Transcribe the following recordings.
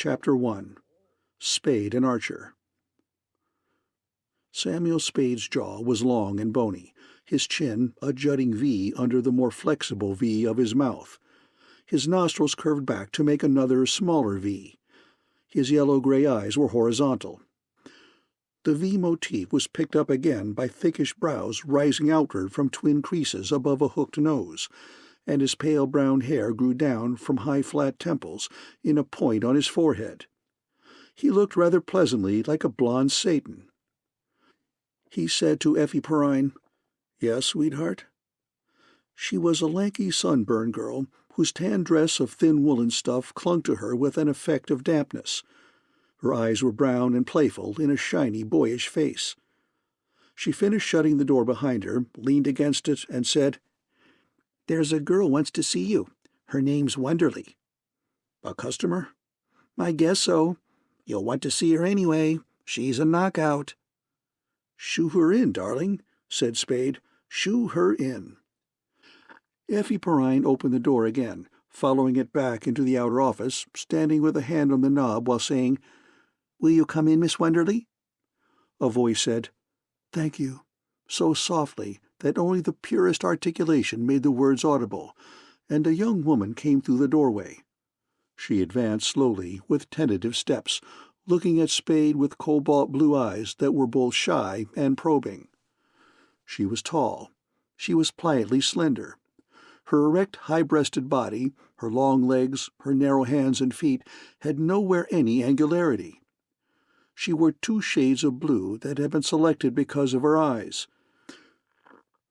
Chapter 1. Spade and Archer. Samuel Spade's jaw was long and bony, his chin a jutting V under the more flexible V of his mouth. His nostrils curved back to make another smaller V. His yellow-gray eyes were horizontal. The V motif was picked up again by thickish brows rising outward from twin creases above a hooked nose, and his pale brown hair grew down from high flat temples in a point on his forehead. He looked rather pleasantly like a blond Satan. He said to Effie Perrine, "Yes, sweetheart?" She was a lanky sunburned girl whose tan dress of thin woolen stuff clung to her with an effect of dampness. Her eyes were brown and playful in a shiny, boyish face. She finished shutting the door behind her, leaned against it, and said, "There's a girl wants to see you. Her name's Wonderly." "A customer?" "I guess so. You'll want to see her anyway. She's a knockout." "Shoo her in, darling," said Spade. "Shoo her in." Effie Perrine opened the door again, following it back into the outer office, standing with a hand on the knob while saying, "Will you come in, Miss Wonderly?" A voice said, "Thank you," so softly that only the purest articulation made the words audible, and a young woman came through the doorway. She advanced slowly, with tentative steps, looking at Spade with cobalt-blue eyes that were both shy and probing. She was tall. She was pliantly slender. Her erect, high-breasted body, her long legs, her narrow hands and feet had nowhere any angularity. She wore 2 shades of blue that had been selected because of her eyes.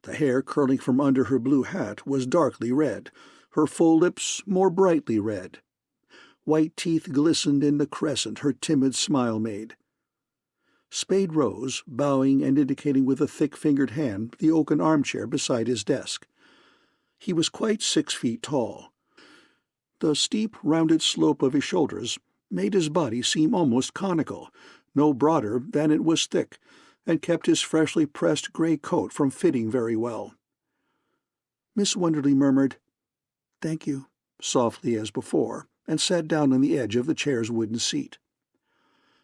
The hair curling from under her blue hat was darkly red, her full lips more brightly red. White teeth glistened in the crescent her timid smile made. Spade rose, bowing and indicating with a thick-fingered hand the oaken armchair beside his desk. He was quite 6 feet tall. The steep, rounded slope of his shoulders made his body seem almost conical, no broader than it was thick, and kept his freshly pressed gray coat from fitting very well. Miss Wonderly murmured, "Thank you," softly as before, and sat down on the edge of the chair's wooden seat.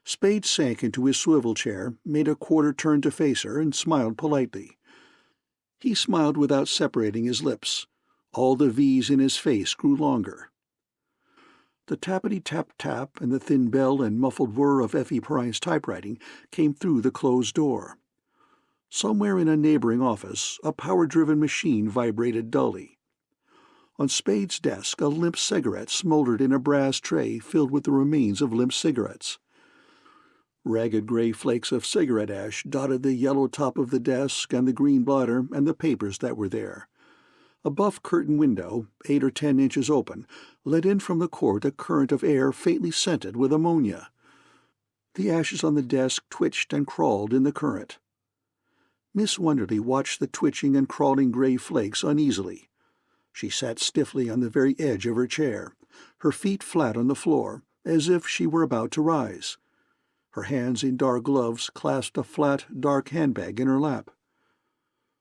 Spade sank into his swivel chair, made a quarter turn to face her, and smiled politely. He smiled without separating his lips. All the V's in his face grew longer. The tappity-tap-tap and the thin bell and muffled whir of Effie Perrine's typewriting came through the closed door. Somewhere in a neighboring office a power-driven machine vibrated dully. On Spade's desk a limp cigarette smoldered in a brass tray filled with the remains of limp cigarettes. Ragged gray flakes of cigarette ash dotted the yellow top of the desk and the green blotter and the papers that were there. A buff curtain window, 8 or 10 inches open, let in from the court a current of air faintly scented with ammonia. The ashes on the desk twitched and crawled in the current. Miss Wonderly watched the twitching and crawling gray flakes uneasily. She sat stiffly on the very edge of her chair, her feet flat on the floor, as if she were about to rise. Her hands in dark gloves clasped a flat, dark handbag in her lap.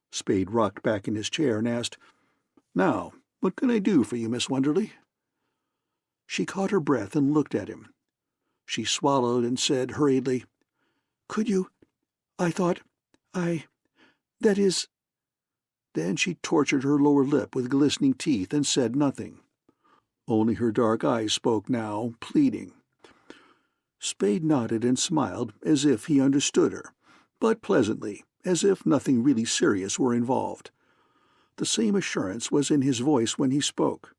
Spade rocked back in his chair and asked, "Now, what can I do for you, Miss Wonderly?" She caught her breath and looked at him. She swallowed and said hurriedly, "Could you? I thought that is—" Then she tortured her lower lip with glistening teeth and said nothing. Only her dark eyes spoke now, pleading. Spade nodded and smiled as if he understood her, but pleasantly, as if nothing really serious were involved. The same assurance was in his voice when he spoke.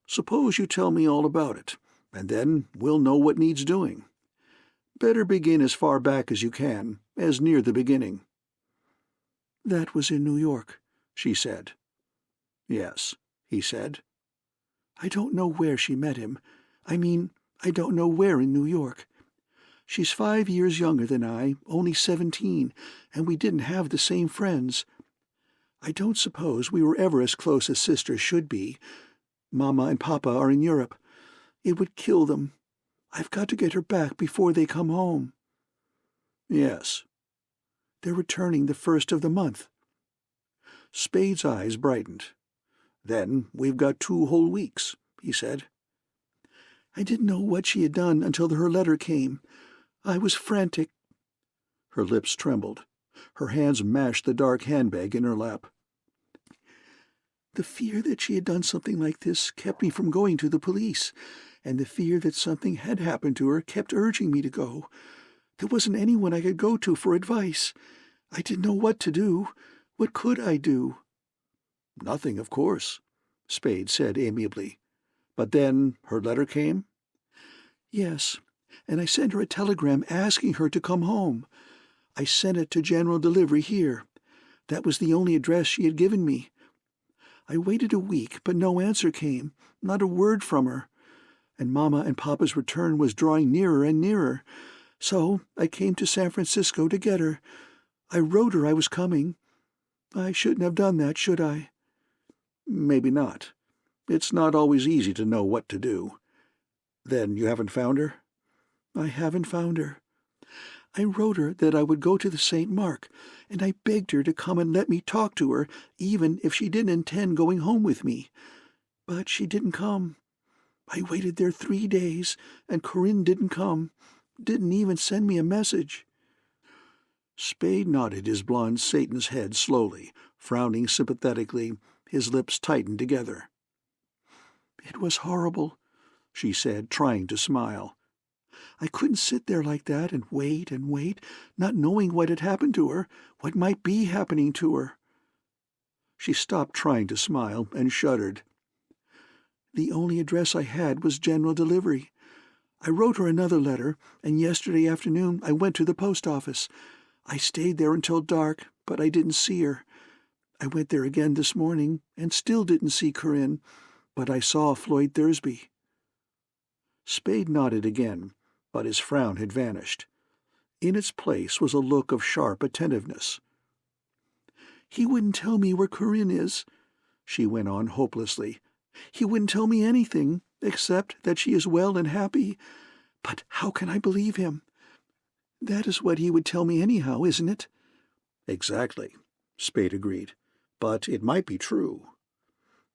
"Suppose you tell me all about it, and then we'll know what needs doing. Better begin as far back as you can, as near the beginning." "That was in New York," she said. "Yes," he said. "I don't know where she met him. I don't know where in New York. She's 5 years younger than I, only 17, and we didn't have the same friends. I don't suppose we were ever as close as sisters should be. Mama and Papa are in Europe. It would kill them. I've got to get her back before they come home." "Yes." "They're returning the 1st of the month." Spade's eyes brightened. "Then we've got 2 whole weeks," he said. I didn't know what she had done until her letter came. I was frantic." Her lips trembled. Her hands mashed the dark handbag in her lap. "The fear that she had done something like this kept me from going to the police, and the fear that something had happened to her kept urging me to go. There wasn't anyone I could go to for advice. I didn't know what to do. What could I do?" "Nothing, of course," Spade said amiably. "But then her letter came?" "Yes, and I sent her a telegram asking her to come home. I sent it to General Delivery here. That was the only address she had given me. I waited a week, but no answer came, not a word from her. And Mama and Papa's return was drawing nearer and nearer. So I came to San Francisco to get her. I wrote her I was coming. I shouldn't have done that, should I?" "Maybe not. It's not always easy to know what to do. Then you haven't found her?" "I haven't found her. I wrote her that I would go to the St. Mark, and I begged her to come and let me talk to her, even if she didn't intend going home with me. But she didn't come. I waited there 3 days, and Corinne didn't come, didn't even send me a message." Spade nodded his blond Satan's head slowly, frowning sympathetically. His lips tightened together. "It was horrible," she said, trying to smile. "I couldn't sit there like that and wait, not knowing what had happened to her, what might be happening to her." She stopped trying to smile and shuddered. "The only address I had was General Delivery. I wrote her another letter, and yesterday afternoon I went to the post office. I stayed there until dark, but I didn't see her. I went there again this morning and still didn't see Corinne, but I saw Floyd Thursby." Spade nodded again, but his frown had vanished. In its place was a look of sharp attentiveness. "He wouldn't tell me where Corinne is," she went on hopelessly. "He wouldn't tell me anything, except that she is well and happy. But how can I believe him? That is what he would tell me anyhow, isn't it?" "Exactly," Spade agreed. "But it might be true."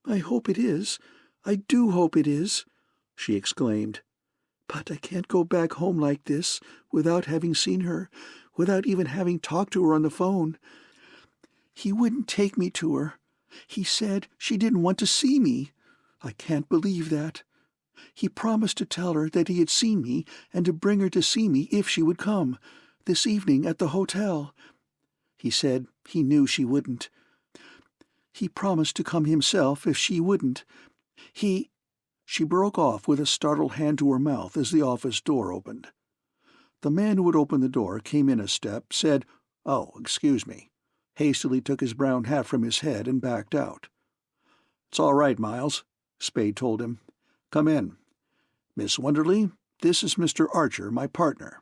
"I hope it is. I do hope it is," she exclaimed. "But I can't go back home like this, without having seen her, without even having talked to her on the phone. He wouldn't take me to her. He said she didn't want to see me. I can't believe that. He promised to tell her that he had seen me and to bring her to see me if she would come, this evening at the hotel. He said he knew she wouldn't. He promised to come himself if she wouldn't. She broke off with a startled hand to her mouth as the office door opened. The man who had opened the door came in a step, said, "Oh, excuse me," hastily took his brown hat from his head and backed out. "It's all right, Miles," Spade told him. "Come in. Miss Wonderly, this is Mr. Archer, my partner."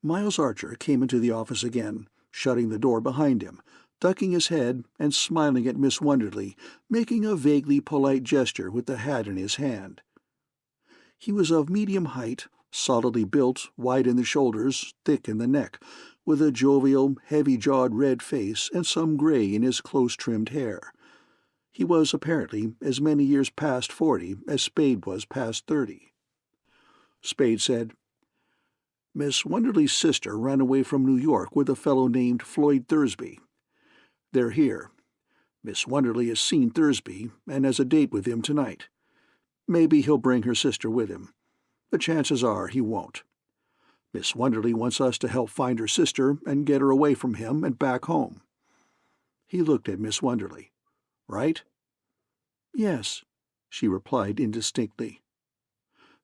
Miles Archer came into the office again, shutting the door behind him, ducking his head and smiling at Miss Wonderly, making a vaguely polite gesture with the hat in his hand. He was of medium height, solidly built, wide in the shoulders, thick in the neck, with a jovial, heavy-jawed red face and some gray in his close-trimmed hair. He was apparently as many years past 40 as Spade was past 30. Spade said, "Miss Wonderly's sister ran away from New York with a fellow named Floyd Thursby. They're here. Miss Wonderly has seen Thursby and has a date with him tonight. Maybe he'll bring her sister with him. The chances are he won't. Miss Wonderly wants us to help find her sister and get her away from him and back home." He looked at Miss Wonderly. "Right?" "Yes," she replied indistinctly.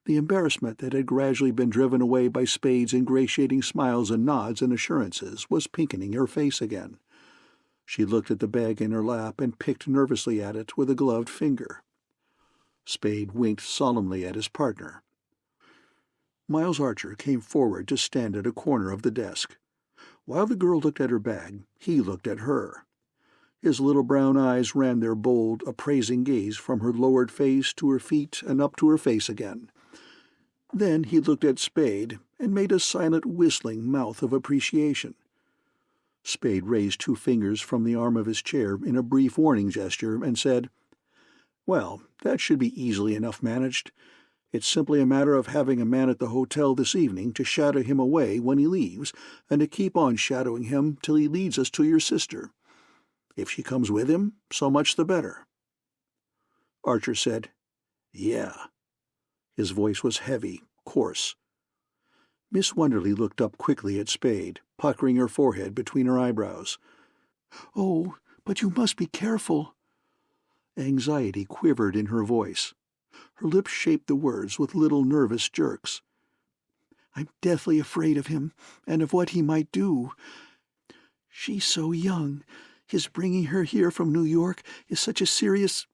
The embarrassment that had gradually been driven away by Spade's ingratiating smiles and nods and assurances was pinkening her face again. She looked at the bag in her lap and picked nervously at it with a gloved finger. Spade winked solemnly at his partner. Miles Archer came forward to stand at a corner of the desk. While the girl looked at her bag, he looked at her. His little brown eyes ran their bold, appraising gaze from her lowered face to her feet and up to her face again. Then he looked at Spade and made a silent whistling mouth of appreciation. Spade raised 2 fingers from the arm of his chair in a brief warning gesture and said, "Well, that should be easily enough managed. It's simply a matter of having a man at the hotel this evening to shadow him away when he leaves, and to keep on shadowing him till he leads us to your sister. If she comes with him, so much the better." Archer said, "Yeah." His voice was heavy, coarse. Miss Wonderly looked up quickly at Spade, puckering her forehead between her eyebrows. "Oh, but you must be careful." Anxiety quivered in her voice. Her lips shaped the words with little nervous jerks. "I'm deathly afraid of him, and of what he might do. She's so young. His bringing her here from New York is such a serious...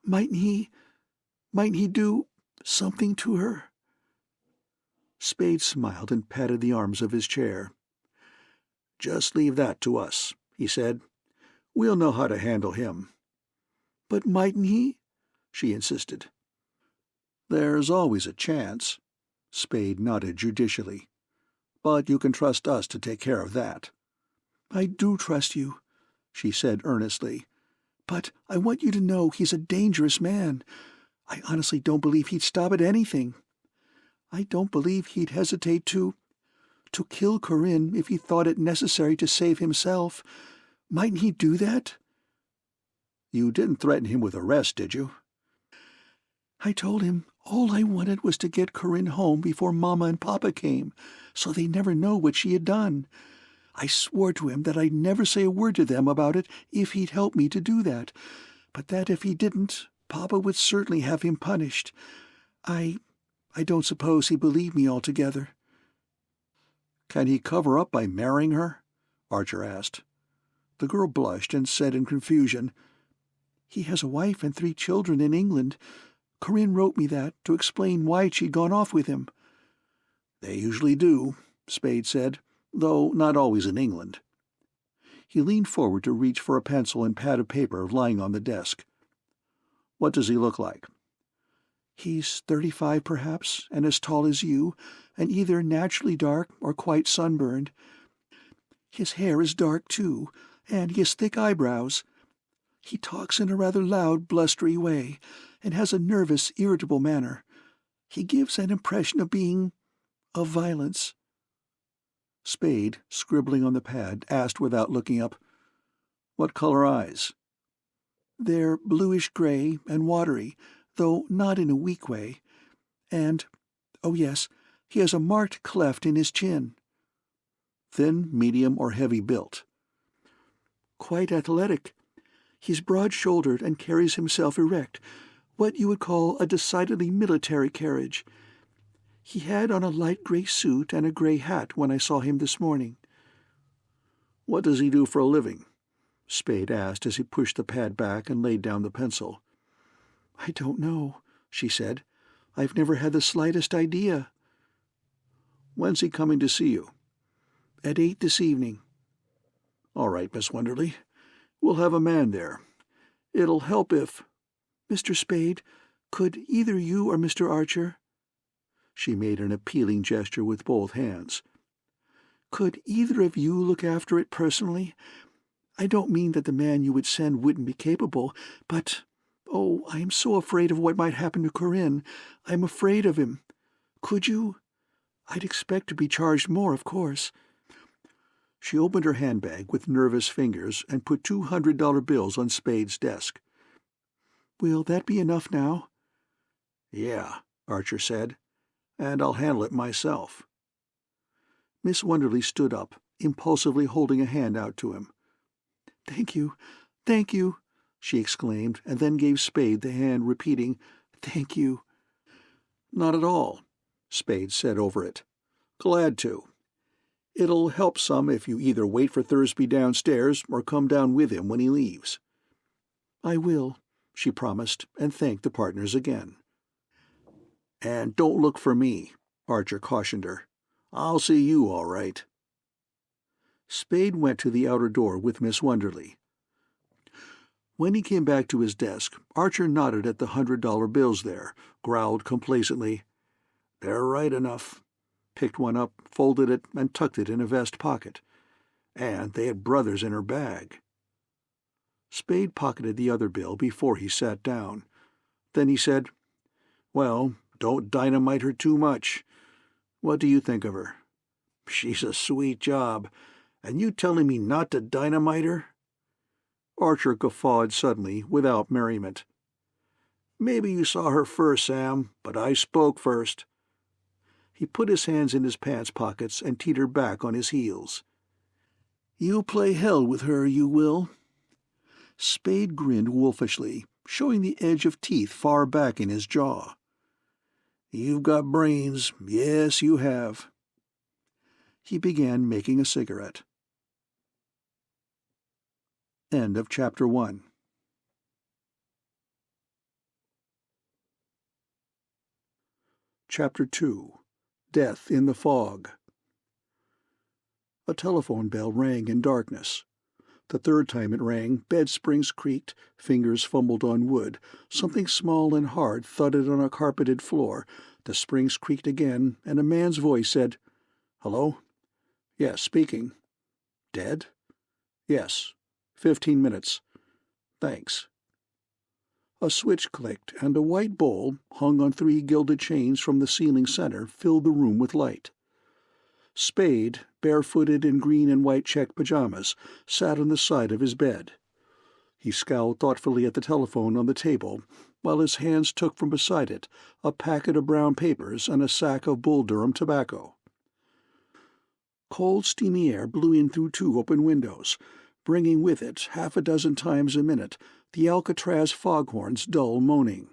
Mightn't he do something to her?" Spade smiled and patted the arms of his chair. "Just leave that to us," he said. "We'll know how to handle him." "But mightn't he?" she insisted. "There's always a chance." Spade nodded judicially. "But you can trust us to take care of that." "I do trust you," she said earnestly. "But I want you to know he's a dangerous man. I honestly don't believe he'd stop at anything. I don't believe he'd hesitate to kill Corinne if he thought it necessary to save himself. Mightn't he do that?" "You didn't threaten him with arrest, did you?" "I told him all I wanted was to get Corinne home before Mama and Papa came, so they never know what she had done. I swore to him that I'd never say a word to them about it if he'd help me to do that, but that if he didn't, Papa would certainly have him punished. I don't suppose he believed me altogether." "Can he cover up by marrying her?" Archer asked. The girl blushed and said in confusion, "He has a wife and 3 children in England. Corinne wrote me that to explain why she'd gone off with him." "They usually do," Spade said, "though not always in England." He leaned forward to reach for a pencil and pad of paper lying on the desk. "What does he look like?" "He's 35 perhaps, and as tall as you, and either naturally dark or quite sunburned. His hair is dark, too, and he has thick eyebrows. He talks in a rather loud, blustery way, and has a nervous, irritable manner. He gives an impression of violence." Spade, scribbling on the pad, asked without looking up, "What color eyes?" "They're bluish-gray and watery, though not in a weak way. And, oh yes, he has a marked cleft in his chin." "Thin, medium, or heavy built?" "Quite athletic. He's broad-shouldered and carries himself erect, what you would call a decidedly military carriage. He had on a light gray suit and a gray hat when I saw him this morning." "What does he do for a living?" Spade asked as he pushed the pad back and laid down the pencil. "I don't know," she said. "I've never had the slightest idea." "When's he coming to see you?" "At 8 this evening." "All right, Miss Wenderley. We'll have a man there. It'll help if—" "Mr. Spade, could either you or Mr. Archer—" She made an appealing gesture with both hands. "Could either of you look after it personally? I don't mean that the man you would send wouldn't be capable, but, oh, I am so afraid of what might happen to Corinne. I'm afraid of him. Could you? I'd expect to be charged more, of course." She opened her handbag with nervous fingers and put $200 bills on Spade's desk. "Will that be enough now?" "Yeah," Archer said, "and I'll handle it myself." Miss Wonderly stood up, impulsively holding a hand out to him. "Thank you, thank you," she exclaimed, and then gave Spade the hand, repeating, "Thank you." "Not at all," Spade said over it. "Glad to. It'll help some if you either wait for Thursby downstairs or come down with him when he leaves." "I will," she promised, and thanked the partners again. "And don't look for me," Archer cautioned her. "I'll see you all right." Spade went to the outer door with Miss Wonderly. When he came back to his desk, Archer nodded at the $100 bills there, growled complacently, "They're right enough," picked one up, folded it, and tucked it in a vest pocket. And they had Brothers in her bag. Spade pocketed the other bill before he sat down. Then he said, "Well, Don't dynamite her too much. What do you think of her? She's a sweet job. And you telling me not to dynamite her?" Archer guffawed suddenly, without merriment. "Maybe you saw her first, Sam, but I spoke first." He put his hands in his pants pockets and teetered back on his heels. "You play hell with her, you will." Spade grinned wolfishly, showing the edge of teeth far back in his jaw. "You've got brains. Yes, you have." He began making a cigarette. End of Chapter 1. Chapter 2. Death in the Fog. A telephone bell rang in darkness. The third time it rang, bed springs creaked, fingers fumbled on wood, something small and hard thudded on a carpeted floor, the springs creaked again, and a man's voice said, "Hello?" "Yes, speaking." "Dead?" "Yes. 15 minutes. Thanks." A switch clicked, and a white bowl, hung on 3 gilded chains from the ceiling center, filled the room with light. Spade, barefooted in green and white check pajamas, sat on the side of his bed. He scowled thoughtfully at the telephone on the table, while his hands took from beside it a packet of brown papers and a sack of Bull Durham tobacco. Cold, steamy air blew in through 2 open windows, bringing with it, 6 times a minute, the Alcatraz foghorn's dull moaning.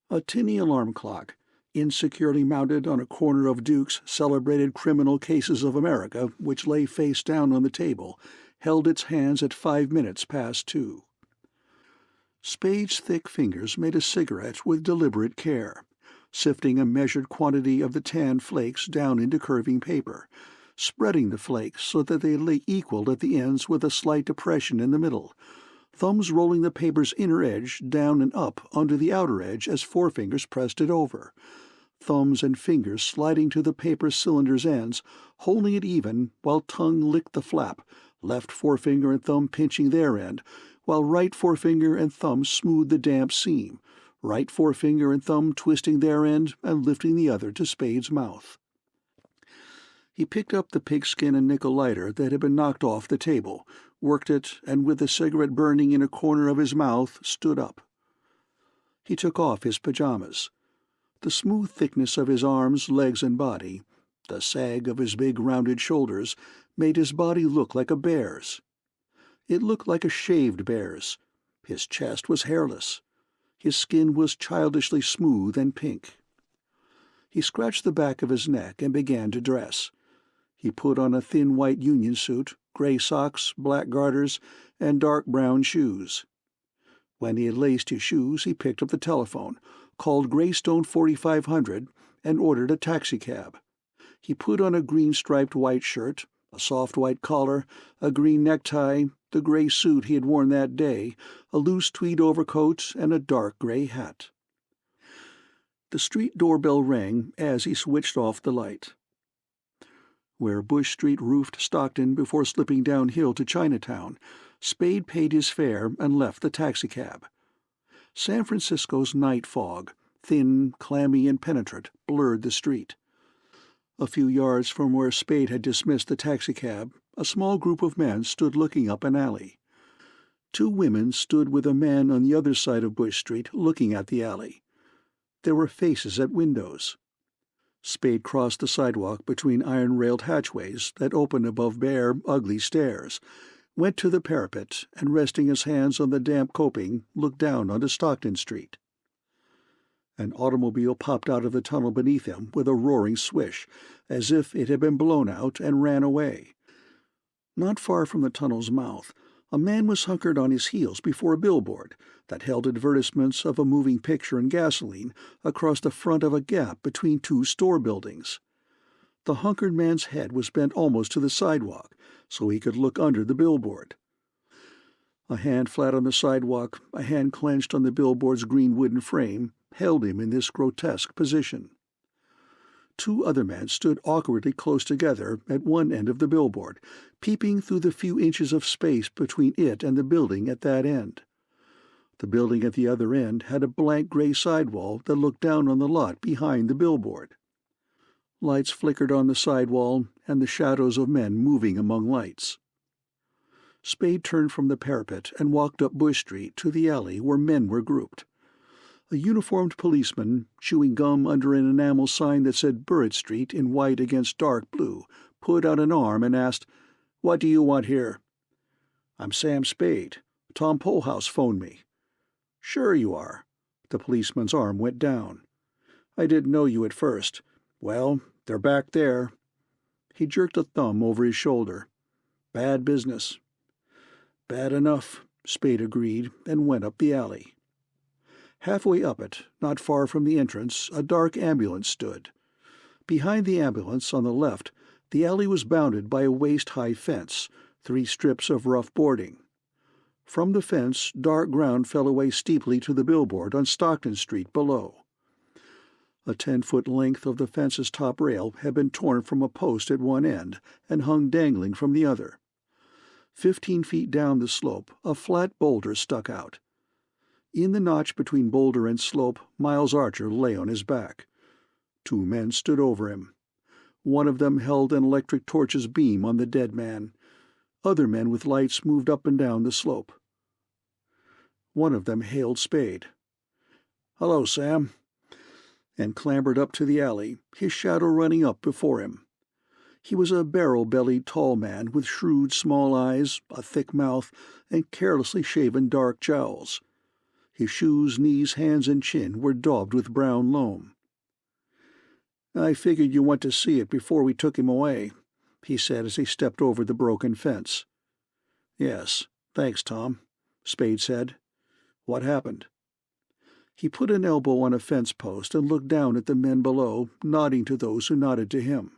A tinny alarm clock, insecurely mounted on a corner of Duke's Celebrated Criminal Cases of America, which lay face down on the table, held its hands at 5 minutes past 2. Spade's thick fingers made a cigarette with deliberate care, sifting a measured quantity of the tan flakes down into curving paper, spreading the flakes so that they lay equal at the ends with a slight depression in the middle, thumbs rolling the paper's inner edge down and up under the outer edge as forefingers pressed it over, thumbs and fingers sliding to the paper cylinder's ends, holding it even while tongue licked the flap, left forefinger and thumb pinching their end, while right forefinger and thumb smoothed the damp seam, right forefinger and thumb twisting their end and lifting the other to Spade's mouth. He picked up the pigskin and nickel lighter that had been knocked off the table, worked it, and with the cigarette burning in a corner of his mouth, stood up. He took off his pajamas. The smooth thickness of his arms, legs, and body, the sag of his big rounded shoulders, made his body look like a bear's. It looked like a shaved bear's. His chest was hairless. His skin was childishly smooth and pink. He scratched the back of his neck and began to dress. He put on a thin white union suit, gray socks, black garters, and dark brown shoes. When he had laced his shoes, he picked up the telephone, called Greystone 4500, and ordered a taxicab. He put on a green-striped white shirt, a soft white collar, a green necktie, the gray suit he had worn that day, a loose tweed overcoat, and a dark gray hat. The street doorbell rang as he switched off the light. Where Bush Street roofed Stockton before slipping downhill to Chinatown, Spade paid his fare and left the taxicab. San Francisco's night fog, thin, clammy, and penetrant, blurred the street. A few yards from where Spade had dismissed the taxicab, a small group of men stood looking up an alley. 2 women stood with a man on the other side of Bush Street looking at the alley. There were faces at windows. Spade crossed the sidewalk between iron-railed hatchways that opened above bare, ugly stairs, went to the parapet, and resting his hands on the damp coping, looked down onto Stockton Street. An automobile popped out of the tunnel beneath him with a roaring swish, as if it had been blown out, and ran away. Not far from the tunnel's mouth, a man was hunkered on his heels before a billboard that held advertisements of a moving picture and gasoline across the front of a gap between 2 store buildings. The hunkered man's head was bent almost to the sidewalk, so he could look under the billboard. A hand flat on the sidewalk, a hand clenched on the billboard's green wooden frame, held him in this grotesque position. 2 other men stood awkwardly close together at one end of the billboard, peeping through the few inches of space between it and the building at that end. The building at the other end had a blank gray sidewall that looked down on the lot behind the billboard. Lights flickered on the sidewall and the shadows of men moving among lights. Spade turned from the parapet and walked up Bush Street to the alley where men were grouped. A uniformed policeman, chewing gum under an enamel sign that said Burritt Street in white against dark blue, put out an arm and asked, "What do you want here?" "I'm Sam Spade. Tom Polehouse phoned me." "Sure you are." The policeman's arm went down. "I didn't know you at first. Well, they're back there." He jerked a thumb over his shoulder. "Bad business." "Bad enough," Spade agreed, and went up the alley. Halfway up it, not far from the entrance, a dark ambulance stood. Behind the ambulance, on the left, the alley was bounded by a waist-high fence, 3 strips of rough boarding. From the fence, dark ground fell away steeply to the billboard on Stockton Street below. A 10-foot length of the fence's top rail had been torn from a post at one end and hung dangling from the other. 15 feet down the slope, a flat boulder stuck out. In the notch between boulder and slope, Miles Archer lay on his back. 2 men stood over him. One of them held an electric torch's beam on the dead man. Other men with lights moved up and down the slope. One of them hailed Spade. "Hello, Sam," and clambered up to the alley, his shadow running up before him. He was a barrel-bellied tall man with shrewd small eyes, a thick mouth, and carelessly shaven dark jowls. His shoes, knees, hands, and chin were daubed with brown loam. "I figured you went to see it before we took him away," he said as he stepped over the broken fence. "Yes, thanks, Tom," Spade said. "What happened?" He put an elbow on a fence post and looked down at the men below, nodding to those who nodded to him.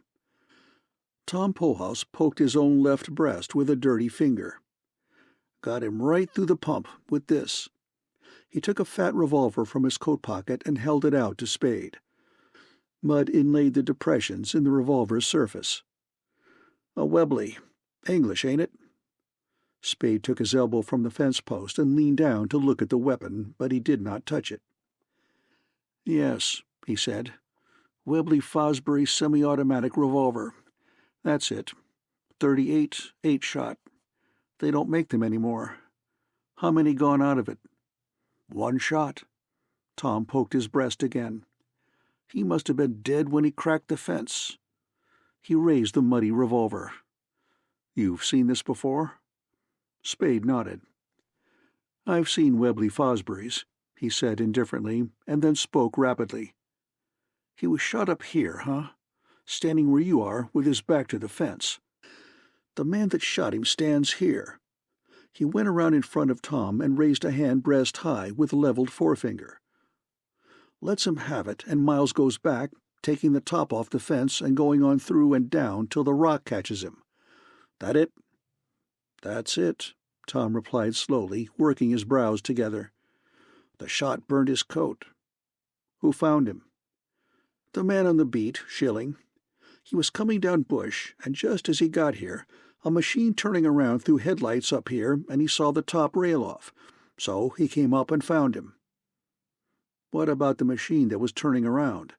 Tom Polehouse poked his own left breast with a dirty finger. "Got him right through the pump with this." He took a fat revolver from his coat pocket and held it out to Spade. Mud inlaid the depressions in the revolver's surface. "A Webley. English, ain't it?" Spade took his elbow from the fence post and leaned down to look at the weapon, but he did not touch it. "Yes," he said. "Webley Fosbury semi-automatic revolver. That's it. 38, 8-shot. They don't make them anymore. How many gone out of it?" "1 shot." Tom poked his breast again. "He must have been dead when he cracked the fence." He raised the muddy revolver. "You've seen this before?" Spade nodded. "I've seen Webley Fosbury's," he said indifferently, and then spoke rapidly. "He was shot up here, huh? Standing where you are, with his back to the fence. The man that shot him stands here." He went around in front of Tom and raised a hand breast high with leveled forefinger. "Lets him have it, and Miles goes back, taking the top off the fence and going on through and down till the rock catches him. That it?" "That's it," Tom replied slowly, working his brows together. "The shot burned his coat." "Who found him?" "The man on the beat, Schilling. He was coming down Bush, and just as he got here, a machine turning around threw headlights up here, and he saw the top rail off. So he came up and found him." "What about the machine that was turning around?"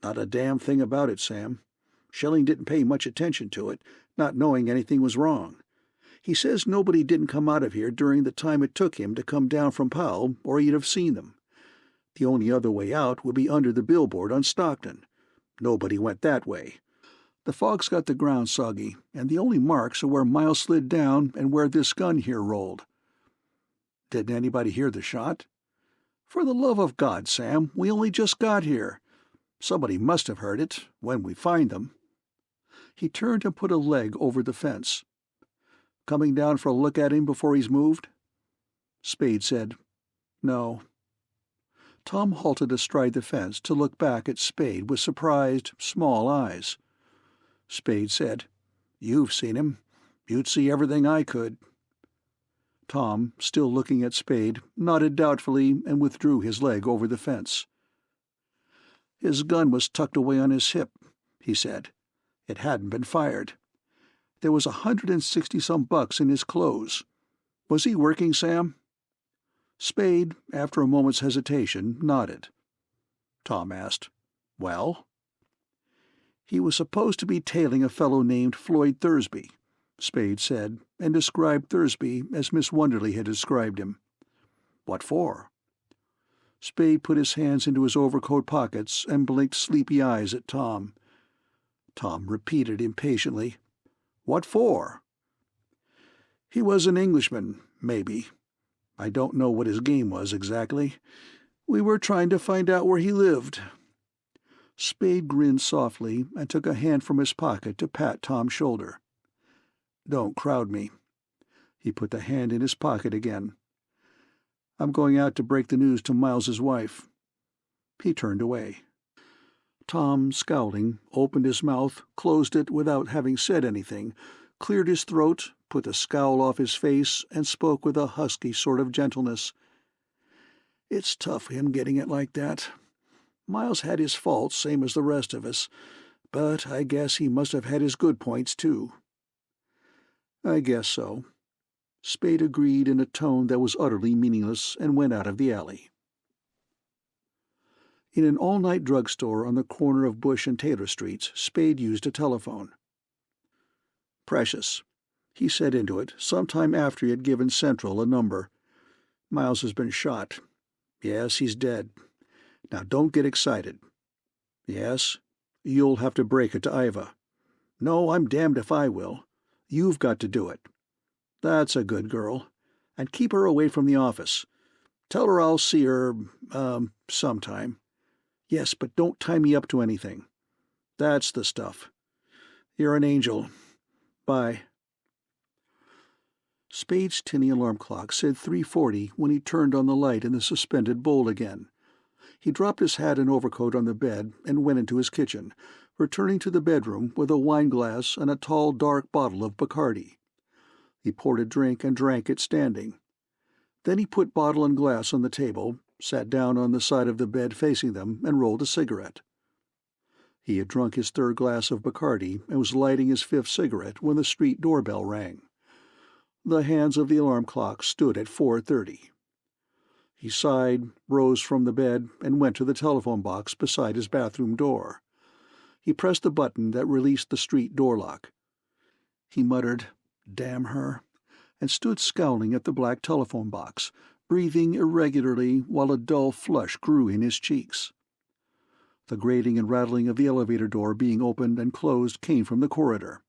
"Not a damn thing about it, Sam. Schilling didn't pay much attention to it, not knowing anything was wrong. He says nobody didn't come out of here during the time it took him to come down from Powell, or he'd have seen them. The only other way out would be under the billboard on Stockton. Nobody went that way. The fog's got the ground soggy, and the only marks are where Miles slid down and where this gun here rolled." "Didn't anybody hear the shot?" "For the love of God, Sam, we only just got here. Somebody must have heard it, when we find them." He turned and put a leg over the fence. "Coming down for a look at him before he's moved?" Spade said, "No." Tom halted astride the fence to look back at Spade with surprised, small eyes. Spade said, "You've seen him. You'd see everything I could." Tom, still looking at Spade, nodded doubtfully and withdrew his leg over the fence. "His gun was tucked away on his hip," he said. "It hadn't been fired. There was $160-some in his clothes. Was he working, Sam?" Spade, after a moment's hesitation, nodded. Tom asked, "Well?" "He was supposed to be tailing a fellow named Floyd Thursby," Spade said, and described Thursby as Miss Wonderly had described him. "What for?" Spade put his hands into his overcoat pockets and blinked sleepy eyes at Tom. Tom repeated impatiently, "What for?" "He was an Englishman, maybe. I don't know what his game was exactly. We were trying to find out where he lived." Spade grinned softly and took a hand from his pocket to pat Tom's shoulder. "Don't crowd me." He put the hand in his pocket again. "I'm going out to break the news to Miles's wife." He turned away. Tom, scowling, opened his mouth, closed it without having said anything, cleared his throat, put the scowl off his face, and spoke with a husky sort of gentleness. "It's tough him getting it like that. Miles had his faults, same as the rest of us, but I guess he must have had his good points, too." "I guess so." Spade agreed in a tone that was utterly meaningless and went out of the alley. In an all-night drugstore on the corner of Bush and Taylor Streets, Spade used a telephone. "Precious," he said into it, sometime after he had given Central a number. "Miles has been shot. Yes, he's dead. Now don't get excited. Yes, you'll have to break it to Iva. No, I'm damned if I will. You've got to do it. That's a good girl. And keep her away from the office. Tell her I'll see her, sometime. Yes, but don't tie me up to anything. That's the stuff. You're an angel. Bye." Spade's tinny alarm clock said 3:40 when he turned on the light in the suspended bowl again. He dropped his hat and overcoat on the bed and went into his kitchen, returning to the bedroom with a wine-glass and a tall, dark bottle of Bacardi. He poured a drink and drank it standing. Then he put bottle and glass on the table, sat down on the side of the bed facing them, and rolled a cigarette. He had drunk his third glass of Bacardi and was lighting his fifth cigarette when the street doorbell rang. The hands of the alarm clock stood at 4:30. He sighed, rose from the bed, and went to the telephone box beside his bathroom door. He pressed the button that released the street door lock. He muttered, "Damn her," and stood scowling at the black telephone box, breathing irregularly while a dull flush grew in his cheeks. The grating and rattling of the elevator door being opened and closed came from the corridor.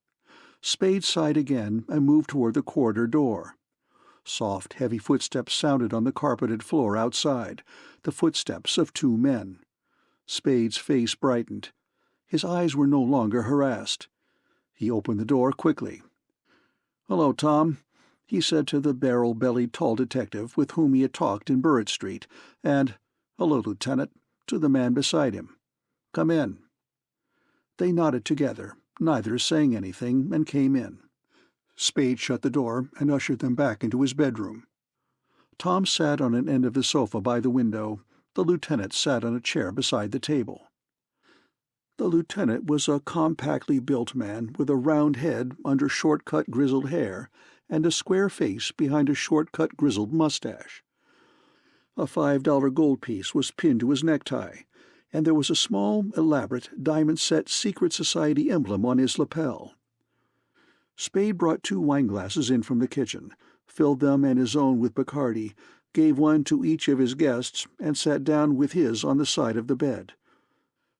Spade sighed again and moved toward the corridor door. Soft, heavy footsteps sounded on the carpeted floor outside, the footsteps of two men. Spade's face brightened. His eyes were no longer harassed. He opened the door quickly. "Hello, Tom," he said to the barrel-bellied tall detective with whom he had talked in Burritt Street, and, "Hello, Lieutenant," to the man beside him. "Come in." They nodded together, neither saying anything, and came in. Spade shut the door and ushered them back into his bedroom. Tom sat on an end of the sofa by the window. The lieutenant sat on a chair beside the table. The lieutenant was a compactly built man with a round head under short-cut grizzled hair and a square face behind a short-cut grizzled mustache. A $5 gold piece was pinned to his necktie, and there was a small, elaborate, diamond-set secret society emblem on his lapel. Spade brought 2 wine-glasses in from the kitchen, filled them and his own with Bacardi, gave one to each of his guests, and sat down with his on the side of the bed.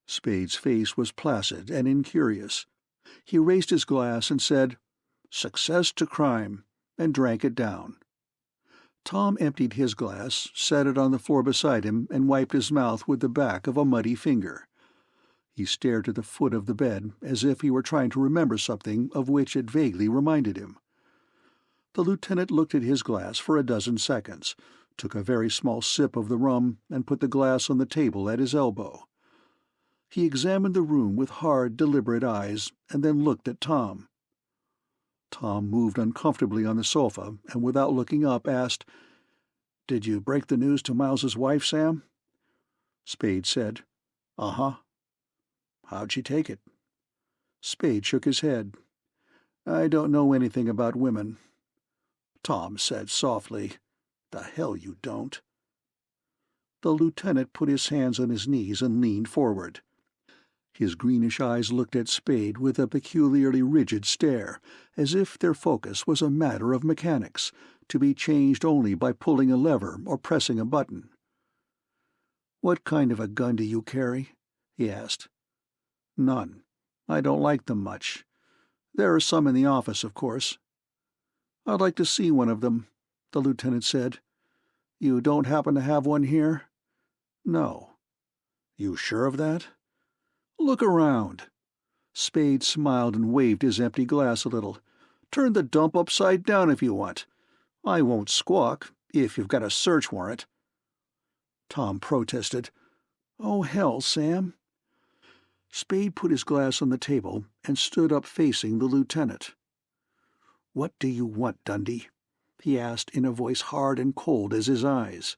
Spade's face was placid and incurious. He raised his glass and said, "Success to crime," and drank it down. Tom emptied his glass, set it on the floor beside him, and wiped his mouth with the back of a muddy finger. He stared to the foot of the bed as if he were trying to remember something of which it vaguely reminded him. The lieutenant looked at his glass for a dozen seconds, took a very small sip of the rum, and put the glass on the table at his elbow. He examined the room with hard, deliberate eyes, and then looked at Tom. Tom moved uncomfortably on the sofa, and without looking up asked, "Did you break the news to Miles's wife, Sam?" Spade said, "Uh-huh." "How'd she take it?" Spade shook his head. "I don't know anything about women." Tom said softly, The hell you don't." The lieutenant put his hands on his knees and leaned forward. His greenish eyes looked at Spade with a peculiarly rigid stare, as if their focus was a matter of mechanics, to be changed only by pulling a lever or pressing a button. "What kind of a gun do you carry?" he asked. "None. I don't like them much. There are some in the office, of course." "I'd like to see one of them," the lieutenant said. "You don't happen to have one here?" "No." "You sure of that?" "Look around." Spade smiled and waved his empty glass a little. "Turn the dump upside down if you want. I won't squawk, if you've got a search warrant." Tom protested. "Oh, hell, Sam." Spade put his glass on the table and stood up facing the lieutenant. "What do you want, Dundee?" he asked in a voice hard and cold as his eyes.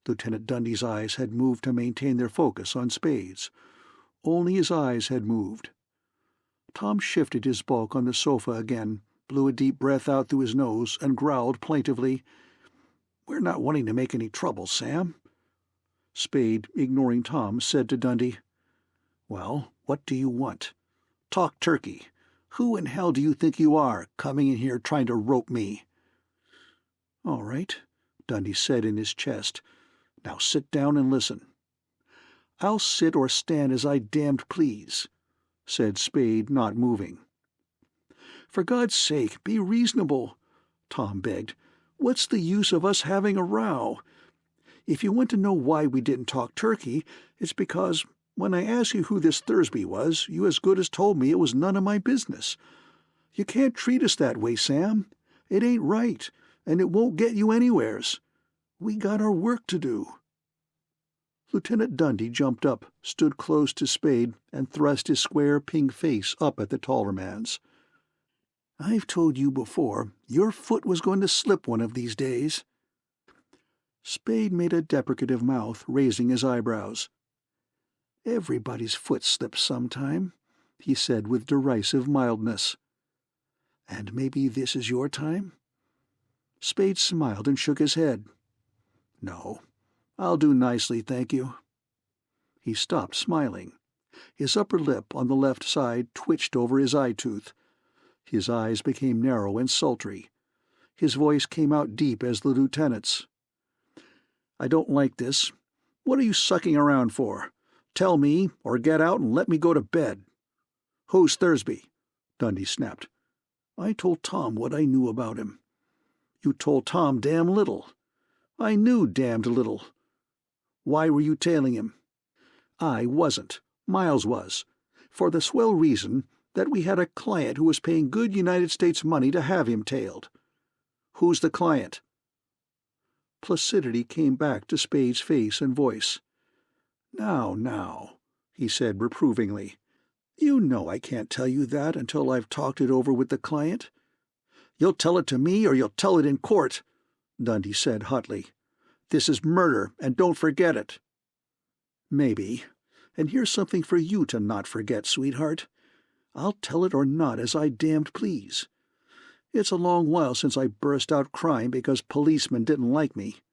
Lieutenant Dundee's eyes had moved to maintain their focus on Spade's. Only his eyes had moved. Tom shifted his bulk on the sofa again, blew a deep breath out through his nose, and growled plaintively, "We're not wanting to make any trouble, Sam." Spade, ignoring Tom, said to Dundee, "Well, what do you want? Talk turkey. Who in hell do you think you are, coming in here trying to rope me?" "All right," Dundee said in his chest. "Now sit down and listen." "I'll sit or stand as I damned please," said Spade, not moving. "For God's sake, be reasonable," Tom begged. "What's the use of us having a row? If you want to know why we didn't talk turkey, it's because when I asked you who this Thursby was, you as good as told me it was none of my business. You can't treat us that way, Sam. It ain't right, and it won't get you anywheres. We got our work to do." Lieutenant Dundee jumped up, stood close to Spade, and thrust his square pink face up at the taller man's. "I've told you before, your foot was going to slip one of these days." Spade made a deprecative mouth, raising his eyebrows. "Everybody's foot slips sometime," he said with derisive mildness. "And maybe this is your time?" Spade smiled and shook his head. "No. I'll do nicely, thank you." He stopped smiling. His upper lip on the left side twitched over his eye tooth. His eyes became narrow and sultry. His voice came out deep as the lieutenant's. "I don't like this. What are you sucking around for? Tell me, or get out and let me go to bed." "Who's Thursby?" Dundee snapped. "I told Tom what I knew about him." "You told Tom damn little." "I knew damned little." "Why were you tailing him?" "I wasn't. Miles was. For the swell reason that we had a client who was paying good United States money to have him tailed." "Who's the client?" Placidity came back to Spade's face and voice. Now," he said reprovingly. "You know I can't tell you that until I've talked it over with the client." "You'll tell it to me or you'll tell it in court," Dundee said hotly. "This is murder, and don't forget it." "Maybe. And here's something for you to not forget, sweetheart. I'll tell it or not as I damned please. It's a long while since I burst out crying because policemen didn't like me."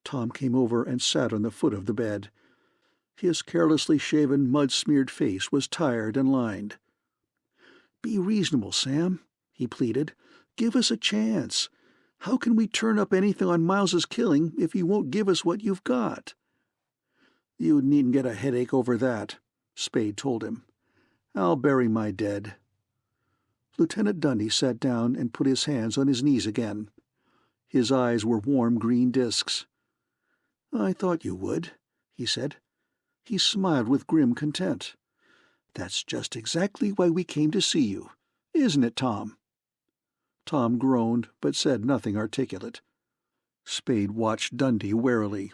Tom came over and sat on the foot of the bed. His carelessly shaven, mud-smeared face was tired and lined. "Be reasonable, Sam," he pleaded. "Give us a chance. How can we turn up anything on Miles's killing if you won't give us what you've got?" "You needn't get a headache over that," Spade told him. "I'll bury my dead." Lieutenant Dundee sat down and put his hands on his knees again. His eyes were warm green discs. "I thought you would," he said. He smiled with grim content. "That's just exactly why we came to see you, isn't it, Tom?" Tom groaned, but said nothing articulate. Spade watched Dundee warily.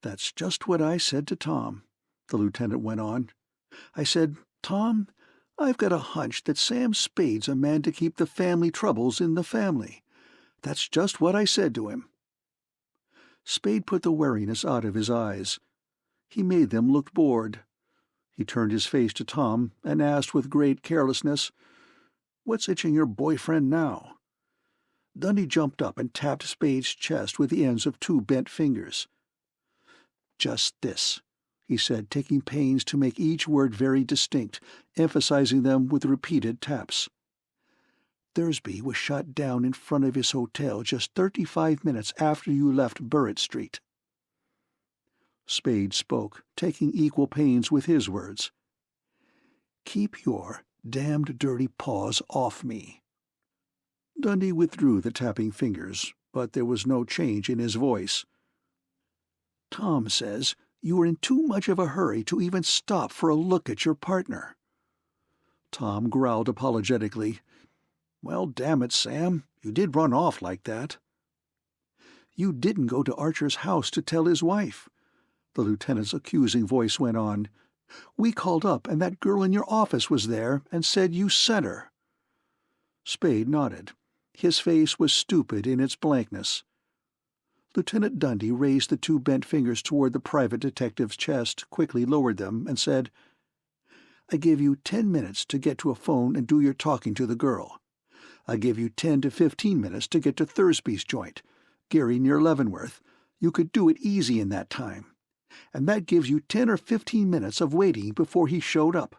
"That's just what I said to Tom," the lieutenant went on. "I said, 'Tom, I've got a hunch that Sam Spade's a man to keep the family troubles in the family.' That's just what I said to him." Spade put the wariness out of his eyes. He made them look bored. He turned his face to Tom and asked with great carelessness, "What's itching your boyfriend now?" Dundee jumped up and tapped Spade's chest with the ends of two bent fingers. "Just this," he said, taking pains to make each word very distinct, emphasizing them with repeated taps. "Thursby was shot down in front of his hotel just 35 minutes after you left Burritt Street." Spade spoke, taking equal pains with his words. "Keep your damned dirty paws off me." Dundee withdrew the tapping fingers, but there was no change in his voice. "Tom says you were in too much of a hurry to even stop for a look at your partner." Tom growled apologetically. "Well, damn it, Sam, you did run off like that." "You didn't go to Archer's house to tell his wife," the lieutenant's accusing voice went on. "We called up, and that girl in your office was there and said you sent her." Spade nodded. His face was stupid in its blankness. Lieutenant Dundee raised the two bent fingers toward the private detective's chest, quickly lowered them, and said, "I give you 10 minutes to get to a phone and do your talking to the girl. I give you 10 to 15 minutes to get to Thursby's joint, Gary near Leavenworth. You could do it easy in that time. And that gives you 10 or 15 minutes of waiting before he showed up."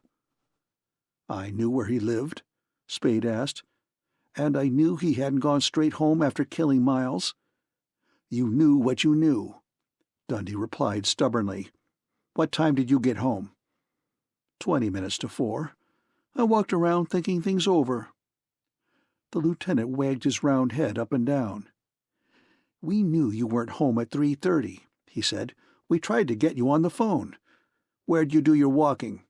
"I knew where he lived?" Spade asked. "And I knew he hadn't gone straight home after killing Miles?" "You knew what you knew," Dundee replied stubbornly. "What time did you get home?" 20 minutes to 4. I walked around thinking things over." The lieutenant wagged his round head up and down. "We knew you weren't home at 3:30, he said. "We tried to get you on the phone. Where'd you do your walking?"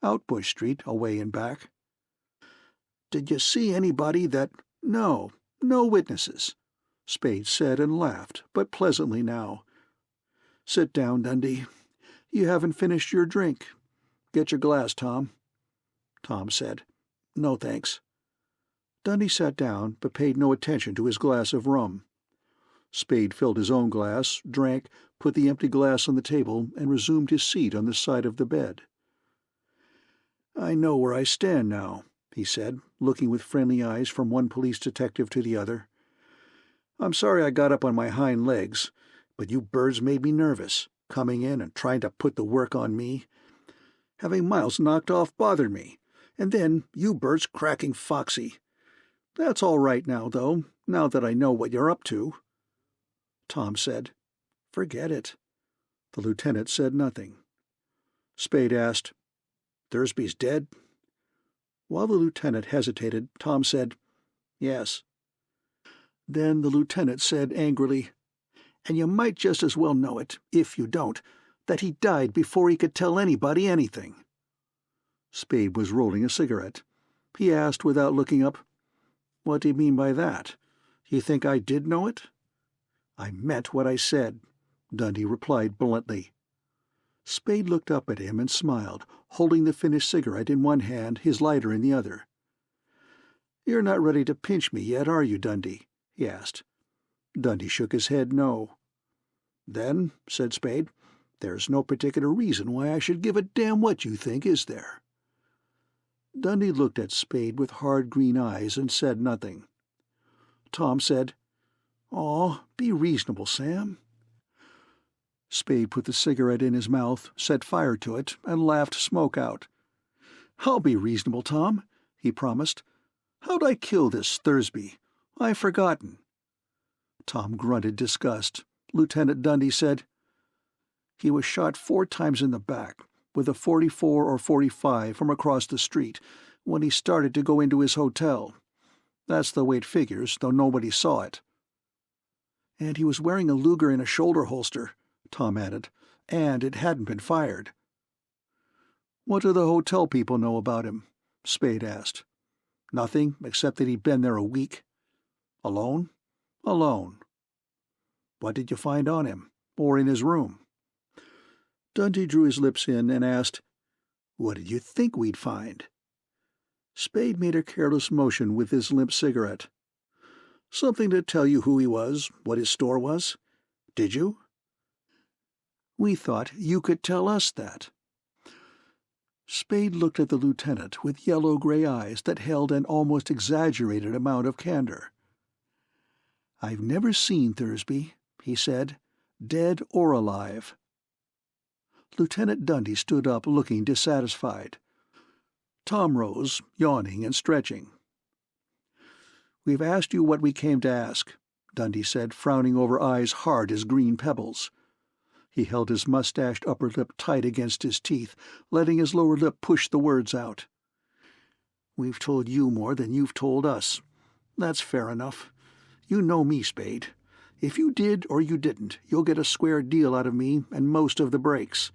"Out Bush Street, away and back." "Did you see anybody that—" "No witnesses," Spade said and laughed, but pleasantly now. "Sit down, Dundee. You haven't finished your drink. Get your glass, Tom." Tom said, "No, thanks." Dundee sat down, but paid no attention to his glass of rum. Spade filled his own glass, drank, put the empty glass on the table, and resumed his seat on the side of the bed. "I know where I stand now," he said, looking with friendly eyes from one police detective to the other. "I'm sorry I got up on my hind legs, but you birds made me nervous, coming in and trying to put the work on me. Having Miles knocked off bothered me, and then you birds cracking foxy. That's all right now, though, now that I know what you're up to." Tom said, "Forget it." The lieutenant said nothing. Spade asked, "Thursby's dead?" While the lieutenant hesitated, Tom said, "Yes." Then the lieutenant said angrily, "And you might just as well know it, if you don't, that he died before he could tell anybody anything." Spade was rolling a cigarette. He asked without looking up, "What do you mean by that? You think I did know it?" "I meant what I said," Dundee replied bluntly. Spade looked up at him and smiled, holding the finished cigarette in one hand, his lighter in the other. "You're not ready to pinch me yet, are you, Dundee?" he asked. Dundee shook his head no. "Then," said Spade, "there's no particular reason why I should give a damn what you think, is there?" Dundee looked at Spade with hard green eyes and said nothing. Tom said, "Aw, be reasonable, Sam." Spade put the cigarette in his mouth, set fire to it, and laughed smoke out. "I'll be reasonable, Tom," he promised. "How'd I kill this Thursby? I've forgotten." Tom grunted disgust. Lieutenant Dundee said, "He was shot 4 times in the back, with a .44 or .45 from across the street, when he started to go into his hotel. That's the way it figures, though nobody saw it." "And he was wearing a Luger in a shoulder holster," Tom added, "and it hadn't been fired." "What do the hotel people know about him?" Spade asked. "Nothing, except that he'd been there a week." "Alone?" "Alone." "What did you find on him? Or in his room?" Dundee drew his lips in and asked, "What did you think we'd find?" Spade made a careless motion with his limp cigarette. "Something to tell you who he was, what his store was? Did you?" "We thought you could tell us that." Spade looked at the lieutenant with yellow-gray eyes that held an almost exaggerated amount of candor. "I've never seen Thursby," he said, "dead or alive." Lieutenant Dundee stood up, looking dissatisfied. Tom rose, yawning and stretching. "We've asked you what we came to ask," Dundee said, frowning over eyes hard as green pebbles. He held his mustached upper lip tight against his teeth, letting his lower lip push the words out. "We've told you more than you've told us. That's fair enough. You know me, Spade. If you did or you didn't, you'll get a square deal out of me and most of the breaks.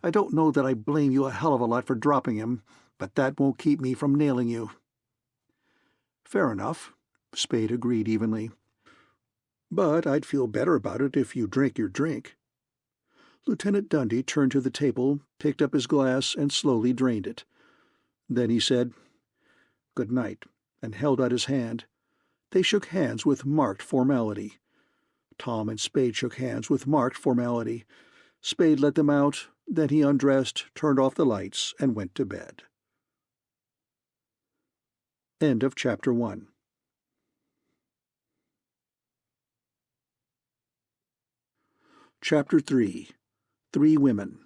I don't know that I blame you a hell of a lot for dropping him, but that won't keep me from nailing you." "Fair enough," Spade agreed evenly. "But I'd feel better about it if you drank your drink." Lieutenant Dundee turned to the table, picked up his glass, and slowly drained it. Then he said, "Good night," and held out his hand. They shook hands with marked formality. Tom and Spade shook hands with marked formality. Spade let them out, then he undressed, turned off the lights, and went to bed. End of Chapter 1. Chapter 3. 3 Women.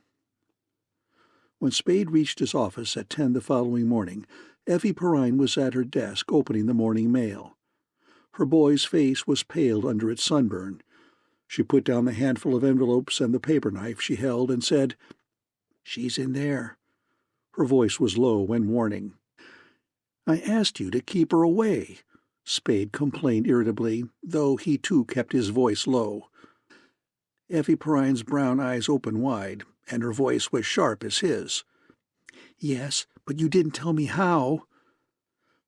When Spade reached his office at 10 the following morning, Effie Perrine was at her desk opening the morning mail. Her boy's face was pale under its sunburn. She put down the handful of envelopes and the paper knife she held and said, "She's in there." Her voice was low and warning. "I asked you to keep her away," Spade complained irritably, though he too kept his voice low. Effie Perrine's brown eyes opened wide, and her voice was sharp as his. "Yes, but you didn't tell me how."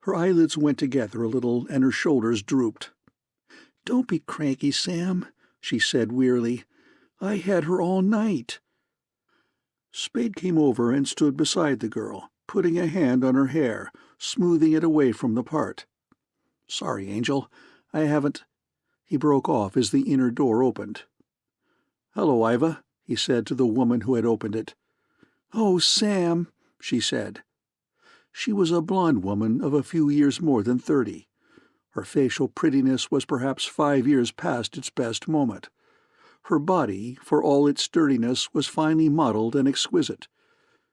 Her eyelids went together a little, and her shoulders drooped. "Don't be cranky, Sam," she said wearily. "I had her all night." Spade came over and stood beside the girl, putting a hand on her hair, smoothing it away from the part. "Sorry, Angel, I haven't—" He broke off as the inner door opened. "Hello, Iva," he said to the woman who had opened it. "Oh, Sam," she said. She was a blonde woman of a few years more than 30. Her facial prettiness was perhaps 5 years past its best moment. Her body, for all its sturdiness, was finely modeled and exquisite.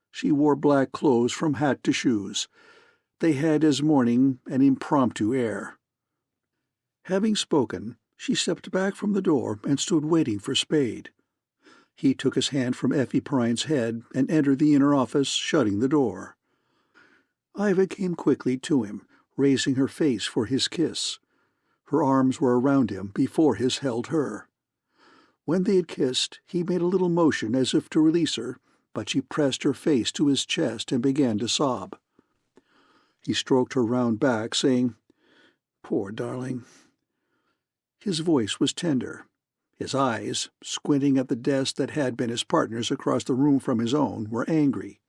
She wore black clothes from hat to shoes. They had as morning an impromptu air. Having spoken, she stepped back from the door and stood waiting for Spade. He took his hand from Effie Perrine's head and entered the inner office, shutting the door. Iva came quickly to him, raising her face for his kiss. Her arms were around him before his held her. When they had kissed, he made a little motion as if to release her, but she pressed her face to his chest and began to sob. He stroked her round back, saying, "Poor darling." His voice was tender. His eyes, squinting at the desk that had been his partner's across the room from his own, were angry.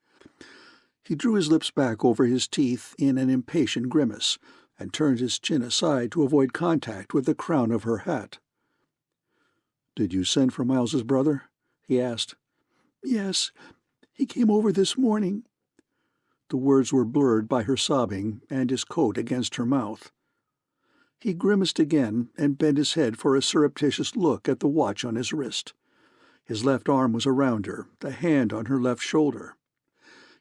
He drew his lips back over his teeth in an impatient grimace, and turned his chin aside to avoid contact with the crown of her hat. "Did you send for Miles's brother?" he asked. "Yes, he came over this morning." The words were blurred by her sobbing and his coat against her mouth. He grimaced again and bent his head for a surreptitious look at the watch on his wrist. His left arm was around her, the hand on her left shoulder.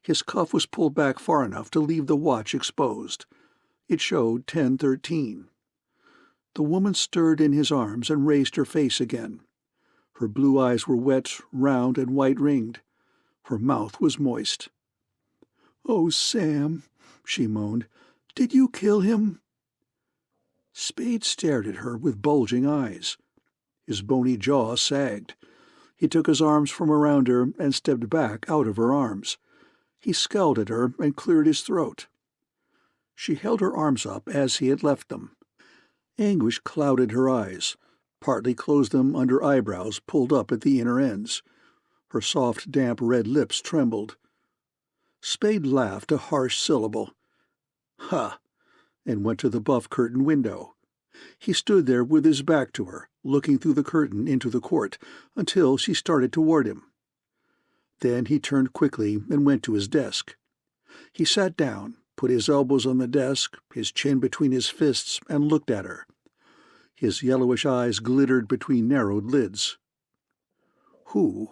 His cuff was pulled back far enough to leave the watch exposed. It showed 10:13. The woman stirred in his arms and raised her face again. Her blue eyes were wet, round, and white-ringed. Her mouth was moist. "Oh, Sam," she moaned, "did you kill him?" Spade stared at her with bulging eyes. His bony jaw sagged. He took his arms from around her and stepped back out of her arms. He scowled at her and cleared his throat. She held her arms up as he had left them. Anguish clouded her eyes, partly closed them under eyebrows pulled up at the inner ends. Her soft, damp red lips trembled. Spade laughed a harsh syllable. "Ha!" and went to the buff curtain window. He stood there with his back to her, looking through the curtain into the court, until she started toward him. Then he turned quickly and went to his desk. He sat down, put his elbows on the desk, his chin between his fists, and looked at her. His yellowish eyes glittered between narrowed lids. "Who,"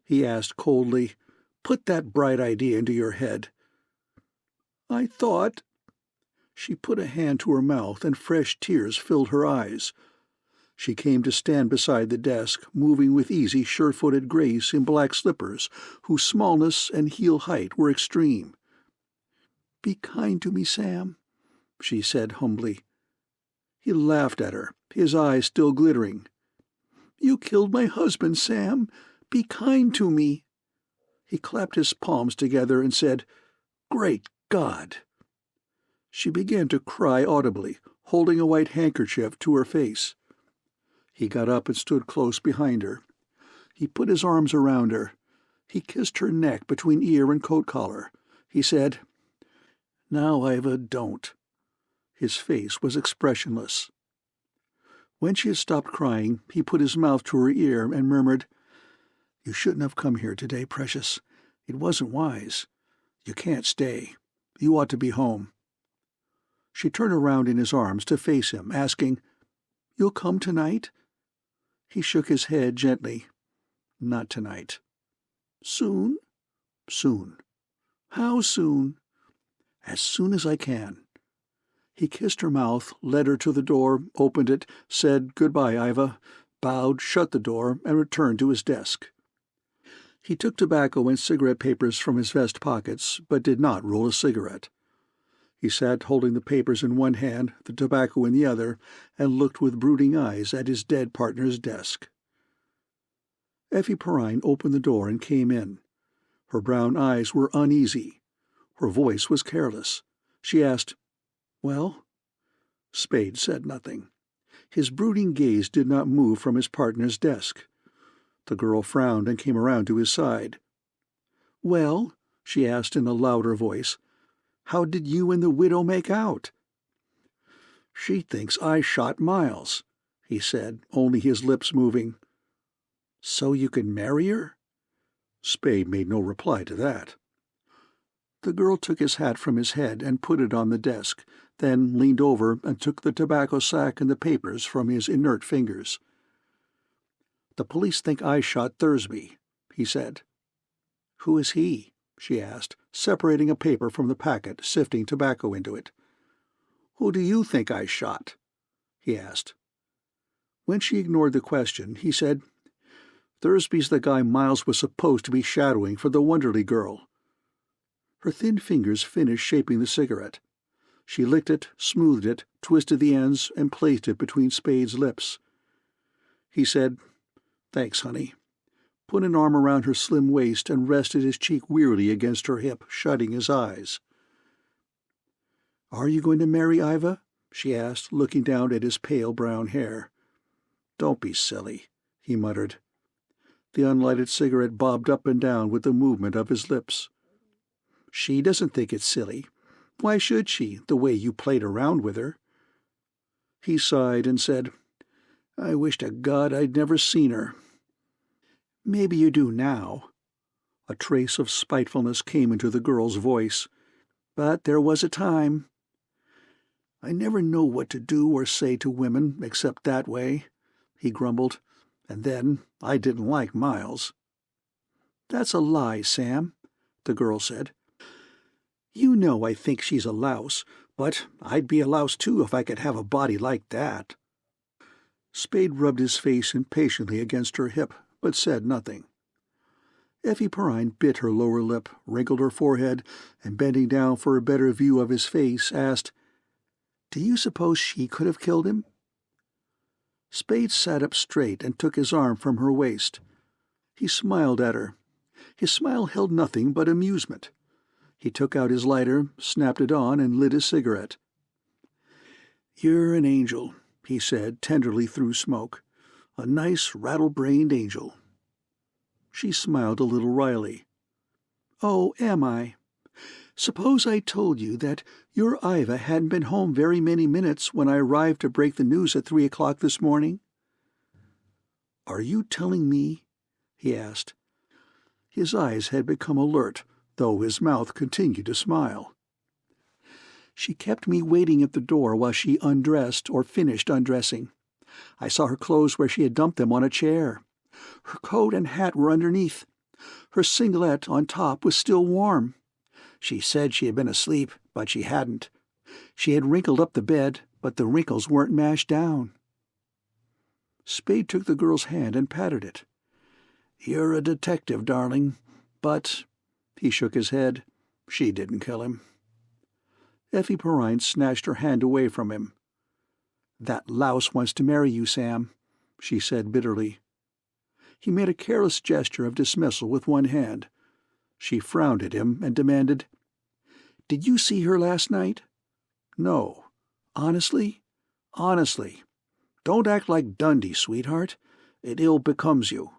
he asked coldly, "put that bright idea into your head?" "I thought—" She put a hand to her mouth, and fresh tears filled her eyes. She came to stand beside the desk, moving with easy, sure-footed grace in black slippers whose smallness and heel height were extreme. "Be kind to me, Sam," she said humbly. He laughed at her, his eyes still glittering. "You killed my husband, Sam. Be kind to me." He clapped his palms together and said, "Great God!" She began to cry audibly, holding a white handkerchief to her face. He got up and stood close behind her. He put his arms around her. He kissed her neck between ear and coat collar. He said, "Now, Iva, don't." His face was expressionless. When she had stopped crying, he put his mouth to her ear and murmured, "You shouldn't have come here today, precious. It wasn't wise. You can't stay. You ought to be home." She turned around in his arms to face him, asking, "You'll come tonight?" He shook his head gently. "Not tonight." "Soon?" "Soon." "How soon?" "As soon as I can." He kissed her mouth, led her to the door, opened it, said "Goodbye, Iva," bowed, shut the door, and returned to his desk. He took tobacco and cigarette papers from his vest pockets, but did not roll a cigarette. He sat holding the papers in one hand, the tobacco in the other, and looked with brooding eyes at his dead partner's desk. Effie Perrine opened the door and came in. Her brown eyes were uneasy. Her voice was careless. She asked, "Well?" Spade said nothing. His brooding gaze did not move from his partner's desk. The girl frowned and came around to his side. "Well," she asked in a louder voice, "how did you and the widow make out?" "She thinks I shot Miles," he said, only his lips moving. "So you could marry her?" Spade made no reply to that. The girl took his hat from his head and put it on the desk, then leaned over and took the tobacco sack and the papers from his inert fingers. "The police think I shot Thursby," he said. "Who is he?" she asked, separating a paper from the packet, sifting tobacco into it. "Who do you think I shot?" he asked. When she ignored the question, he said, "Thursby's the guy Miles was supposed to be shadowing for the Wonderly girl." Her thin fingers finished shaping the cigarette. She licked it, smoothed it, twisted the ends, and placed it between Spade's lips. He said, "Thanks, honey," put an arm around her slim waist and rested his cheek wearily against her hip, shutting his eyes. "Are you going to marry Iva?" she asked, looking down at his pale brown hair. "Don't be silly," he muttered. The unlighted cigarette bobbed up and down with the movement of his lips. "She doesn't think it's silly. Why should she, the way you played around with her?" He sighed and said, "I wish to God I'd never seen her." "Maybe you do now." A trace of spitefulness came into the girl's voice. "But there was a time." "I never know what to do or say to women except that way," he grumbled. "And then I didn't like Miles." "That's a lie, Sam," the girl said. "You know I think she's a louse, but I'd be a louse too if I could have a body like that." Spade rubbed his face impatiently against her hip, but said nothing. Effie Perrine bit her lower lip, wrinkled her forehead, and bending down for a better view of his face, asked, "Do you suppose she could have killed him?" Spade sat up straight and took his arm from her waist. He smiled at her. His smile held nothing but amusement. He took out his lighter, snapped it on, and lit his cigarette. "You're an angel," he said tenderly through smoke. "A nice, rattle-brained angel." She smiled a little wryly. "Oh, am I? Suppose I told you that your Iva hadn't been home very many minutes when I arrived to break the news at 3 o'clock this morning?" "Are you telling me?" he asked. His eyes had become alert, though his mouth continued to smile. "She kept me waiting at the door while she undressed or finished undressing. I saw her clothes where she had dumped them on a chair. Her coat and hat were underneath. Her singlet on top was still warm. She said she had been asleep, but she hadn't. She had wrinkled up the bed, but the wrinkles weren't mashed down. Spade took the girl's hand and patted it. "You're a detective, darling, but—" He shook his head. "She didn't kill him." Effie Perrine snatched her hand away from him. "That louse wants to marry you, Sam," she said bitterly. He made a careless gesture of dismissal with one hand. She frowned at him and demanded, "Did you see her last night?" "No." "Honestly?" "Honestly. Don't act like Dundee, sweetheart. It ill becomes you."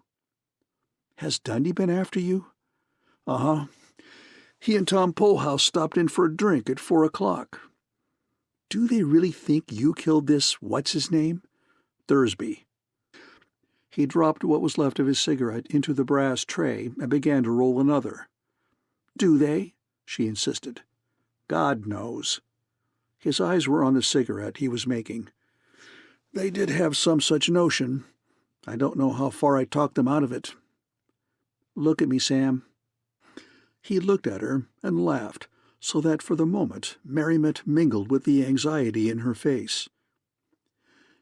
"Has Dundee been after you?" "Uh-huh. He and Tom Polehouse stopped in for a drink at 4 o'clock. "Do they really think you killed this what's-his-name?" "Thursby." He dropped what was left of his cigarette into the brass tray and began to roll another. "Do they?" she insisted. "God knows." His eyes were on the cigarette he was making. "They did have some such notion. I don't know how far I talked them out of it." "Look at me, Sam." He looked at her and laughed, so that for the moment merriment mingled with the anxiety in her face.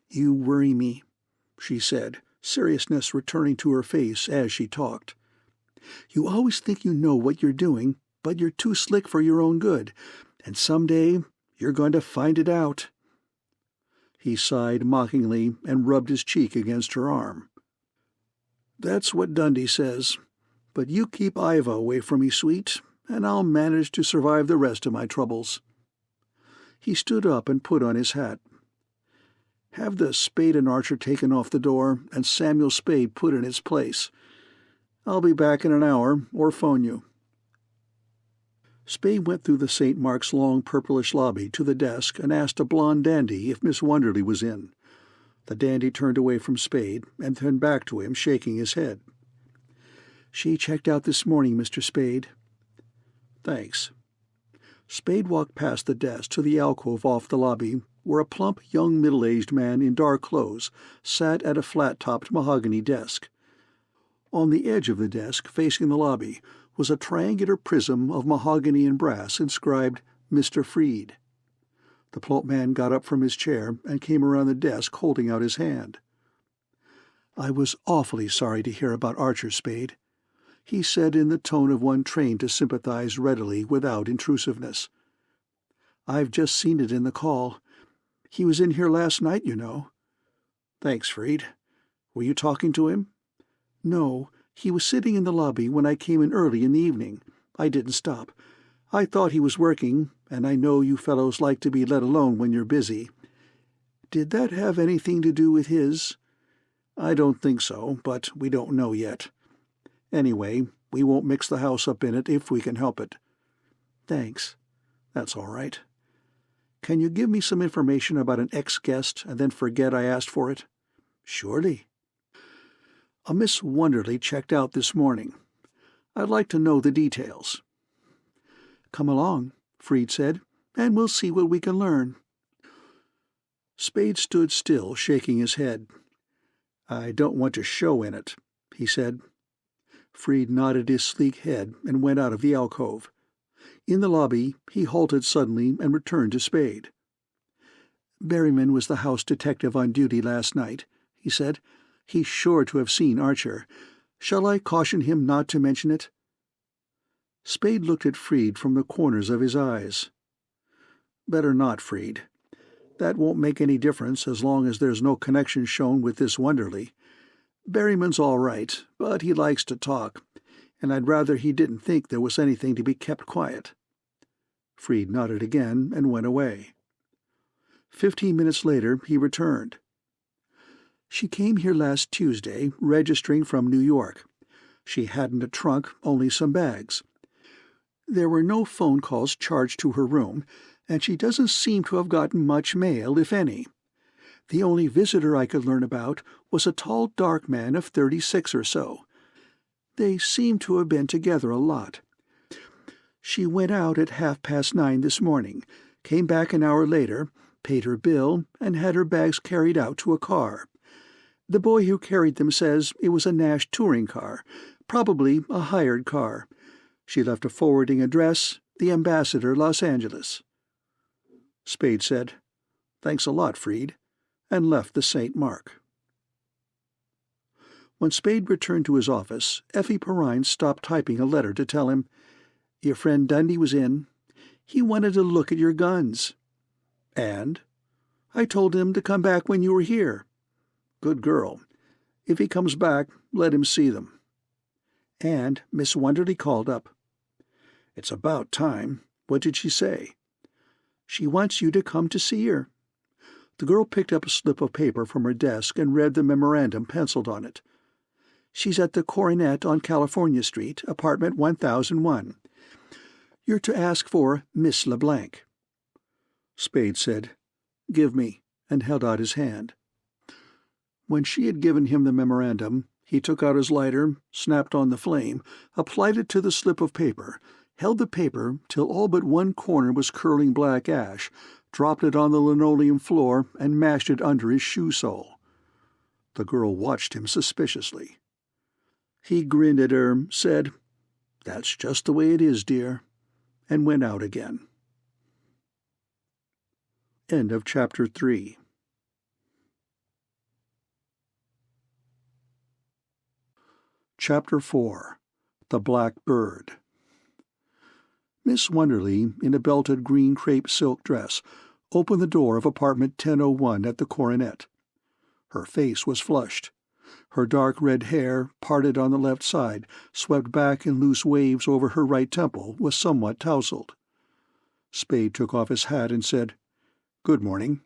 "You worry me," she said, seriousness returning to her face as she talked. "You always think you know what you're doing, but you're too slick for your own good, and someday you're going to find it out." He sighed mockingly and rubbed his cheek against her arm. "That's what Dundee says. But you keep Iva away from me, sweet, and I'll manage to survive the rest of my troubles." He stood up and put on his hat. "Have the Spade and Archer taken off the door and Samuel Spade put in its place. I'll be back in an hour, or phone you." Spade went through the St. Mark's long purplish lobby to the desk and asked a blonde dandy if Miss Wonderly was in. The dandy turned away from Spade and turned back to him, shaking his head. "She checked out this morning, Mr. Spade." "Thanks." Spade walked past the desk to the alcove off the lobby, where a plump young middle-aged man in dark clothes sat at a flat-topped mahogany desk. On the edge of the desk, facing the lobby, was a triangular prism of mahogany and brass inscribed "Mr. Freed." The plump man got up from his chair and came around the desk holding out his hand. "I was awfully sorry to hear about Archer, Spade," he said in the tone of one trained to sympathize readily without intrusiveness. "I've just seen it in the call. He was in here last night, you know." "Thanks, Freed. Were you talking to him?" "No. He was sitting in the lobby when I came in early in the evening. I didn't stop. I thought he was working, and I know you fellows like to be let alone when you're busy. Did that have anything to do with his—" "I don't think so, but we don't know yet. Anyway, we won't mix the house up in it if we can help it." "Thanks." "That's all right. Can you give me some information about an ex-guest and then forget I asked for it?" "Surely." "A Miss Wonderly checked out this morning. I'd like to know the details." "Come along," Freed said, "and we'll see what we can learn." Spade stood still, shaking his head. "I don't want to show in it," he said. Freed nodded his sleek head and went out of the alcove. In the lobby, he halted suddenly and returned to Spade. "Berryman was the house detective on duty last night," he said. "He's sure to have seen Archer. Shall I caution him not to mention it?" Spade looked at Freed from the corners of his eyes. "Better not, Freed. That won't make any difference as long as there's no connection shown with this Wonderly. Berryman's all right, but he likes to talk, and I'd rather he didn't think there was anything to be kept quiet." Freed nodded again and went away. 15 minutes later he returned. "She came here last Tuesday, registering from New York. She hadn't a trunk, only some bags. There were no phone calls charged to her room, and she doesn't seem to have gotten much mail, if any. The only visitor I could learn about was a tall, dark man of 36 or so. They seem to have been together a lot. She went out at 9:30 this morning, came back an hour later, paid her bill, and had her bags carried out to a car. The boy who carried them says it was a Nash touring car, probably a hired car. She left a forwarding address, the Ambassador, Los Angeles." Spade said, "Thanks a lot, Freed," and left the St. Mark. When Spade returned to his office, Effie Perrine stopped typing a letter to tell him, "Your friend Dundee was in. He wanted to look at your guns." "And?" "I told him to come back when you were here." "Good girl. If he comes back, let him see them." And Miss Wonderly called up. "It's about time. What did she say?" "She wants you to come to see her." The girl picked up a slip of paper from her desk and read the memorandum penciled on it. "She's at the Coronet on California Street, apartment 1001. You're to ask for Miss LeBlanc." Spade said, "Give me," and held out his hand. When she had given him the memorandum, he took out his lighter, snapped on the flame, applied it to the slip of paper, held the paper till all but one corner was curling black ash, dropped it on the linoleum floor, and mashed it under his shoe sole. The girl watched him suspiciously. He grinned at her, said, "That's just the way it is, dear," and went out again. End of Chapter 3. Chapter 4. The Black Bird. Miss Wonderly, in a belted green crepe silk dress, opened the door of apartment 1001 at the Coronet. Her face was flushed. Her dark red hair, parted on the left side, swept back in loose waves over her right temple, was somewhat tousled. Spade took off his hat and said, "Good morning."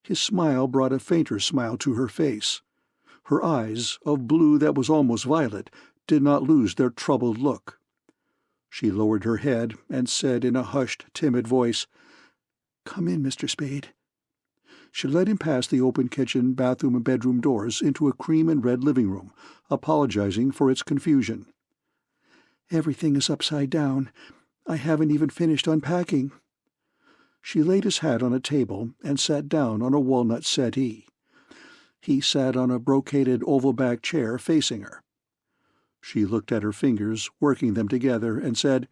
His smile brought a fainter smile to her face. Her eyes, of blue that was almost violet, did not lose their troubled look. She lowered her head and said in a hushed, timid voice, "Come in, Mr. Spade." She led him past the open kitchen, bathroom, and bedroom doors into a cream and red living room, apologizing for its confusion. "Everything is upside down. I haven't even finished unpacking." She laid his hat on a table and sat down on a walnut settee. He sat on a brocaded oval-backed chair facing her. She looked at her fingers, working them together, and said,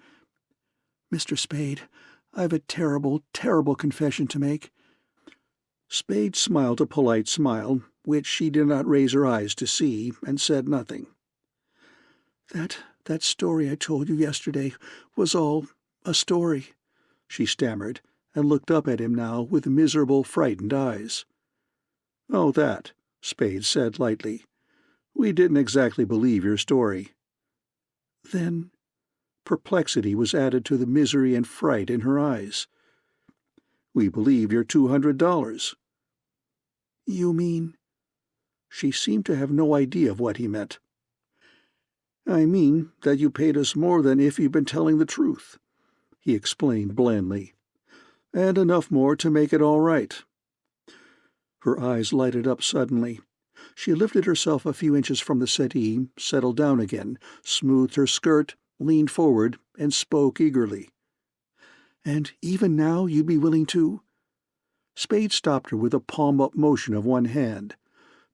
"Mr. Spade, I've a terrible, terrible confession to make." Spade smiled a polite smile, which she did not raise her eyes to see, and said nothing. That story I told you yesterday was all a story," she stammered, and looked up at him now with miserable, frightened eyes. "Oh, that," Spade said lightly. "We didn't exactly believe your story." "Then—" Perplexity was added to the misery and fright in her eyes. "We believe your $200. "You mean—" She seemed to have no idea of what he meant. "I mean that you paid us more than if you'd been telling the truth," he explained blandly. "And enough more to make it all right." Her eyes lighted up suddenly. She lifted herself a few inches from the settee, settled down again, smoothed her skirt, leaned forward, and spoke eagerly. "And even now you'd be willing to—" Spade stopped her with a palm-up motion of one hand.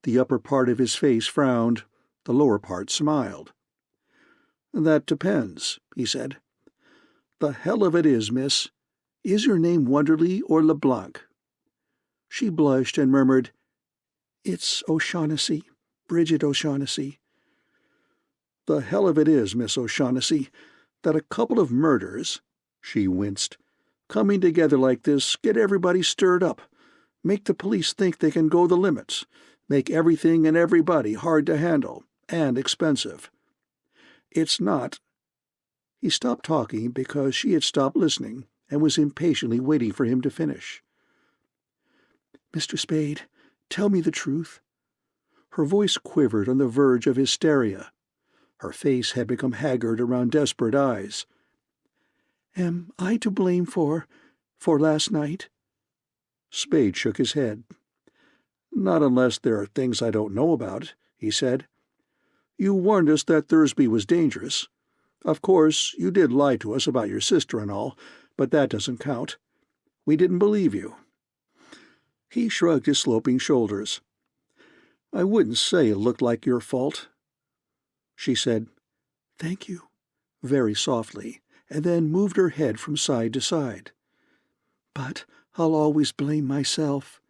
The upper part of his face frowned, the lower part smiled. "That depends," he said. "The hell of it is, miss, is your name Wonderly or LeBlanc?" She blushed and murmured, "It's O'Shaughnessy, Bridget O'Shaughnessy." "The hell of it is, Miss O'Shaughnessy, that a couple of murders," she winced, "coming together like this, get everybody stirred up, make the police think they can go the limits, make everything and everybody hard to handle, and expensive. It's not—" He stopped talking because she had stopped listening and was impatiently waiting for him to finish. "Mr. Spade, tell me the truth." Her voice quivered on the verge of hysteria. Her face had become haggard around desperate eyes. "Am I to blame for last night?" Spade shook his head. "Not unless there are things I don't know about," he said. "You warned us that Thursby was dangerous. Of course, you did lie to us about your sister and all, but that doesn't count. We didn't believe you." He shrugged his sloping shoulders. "I wouldn't say it looked like your fault." She said, "Thank you," very softly, and then moved her head from side to side. "But I'll always blame myself."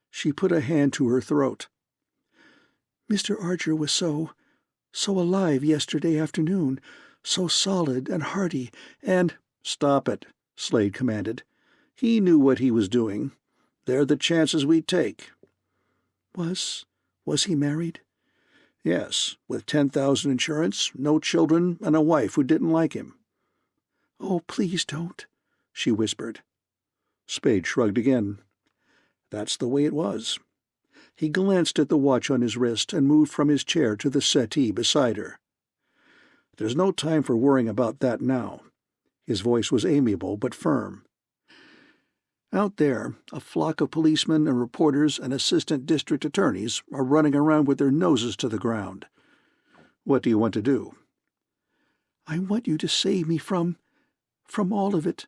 She put a hand to her throat. "Mr. Archer was so alive yesterday afternoon, so solid and hearty, and—" "Stop it," Slade commanded. "He knew what he was doing. They're the chances we take." Was he married?" "Yes, with 10,000 insurance, no children, and a wife who didn't like him." "Oh, please don't," she whispered. Spade shrugged again. "That's the way it was." He glanced at the watch on his wrist and moved from his chair to the settee beside her. "There's no time for worrying about that now." His voice was amiable but firm. "Out there, a flock of policemen and reporters and assistant district attorneys are running around with their noses to the ground. What do you want to do?" "I want you to save me from all of it,"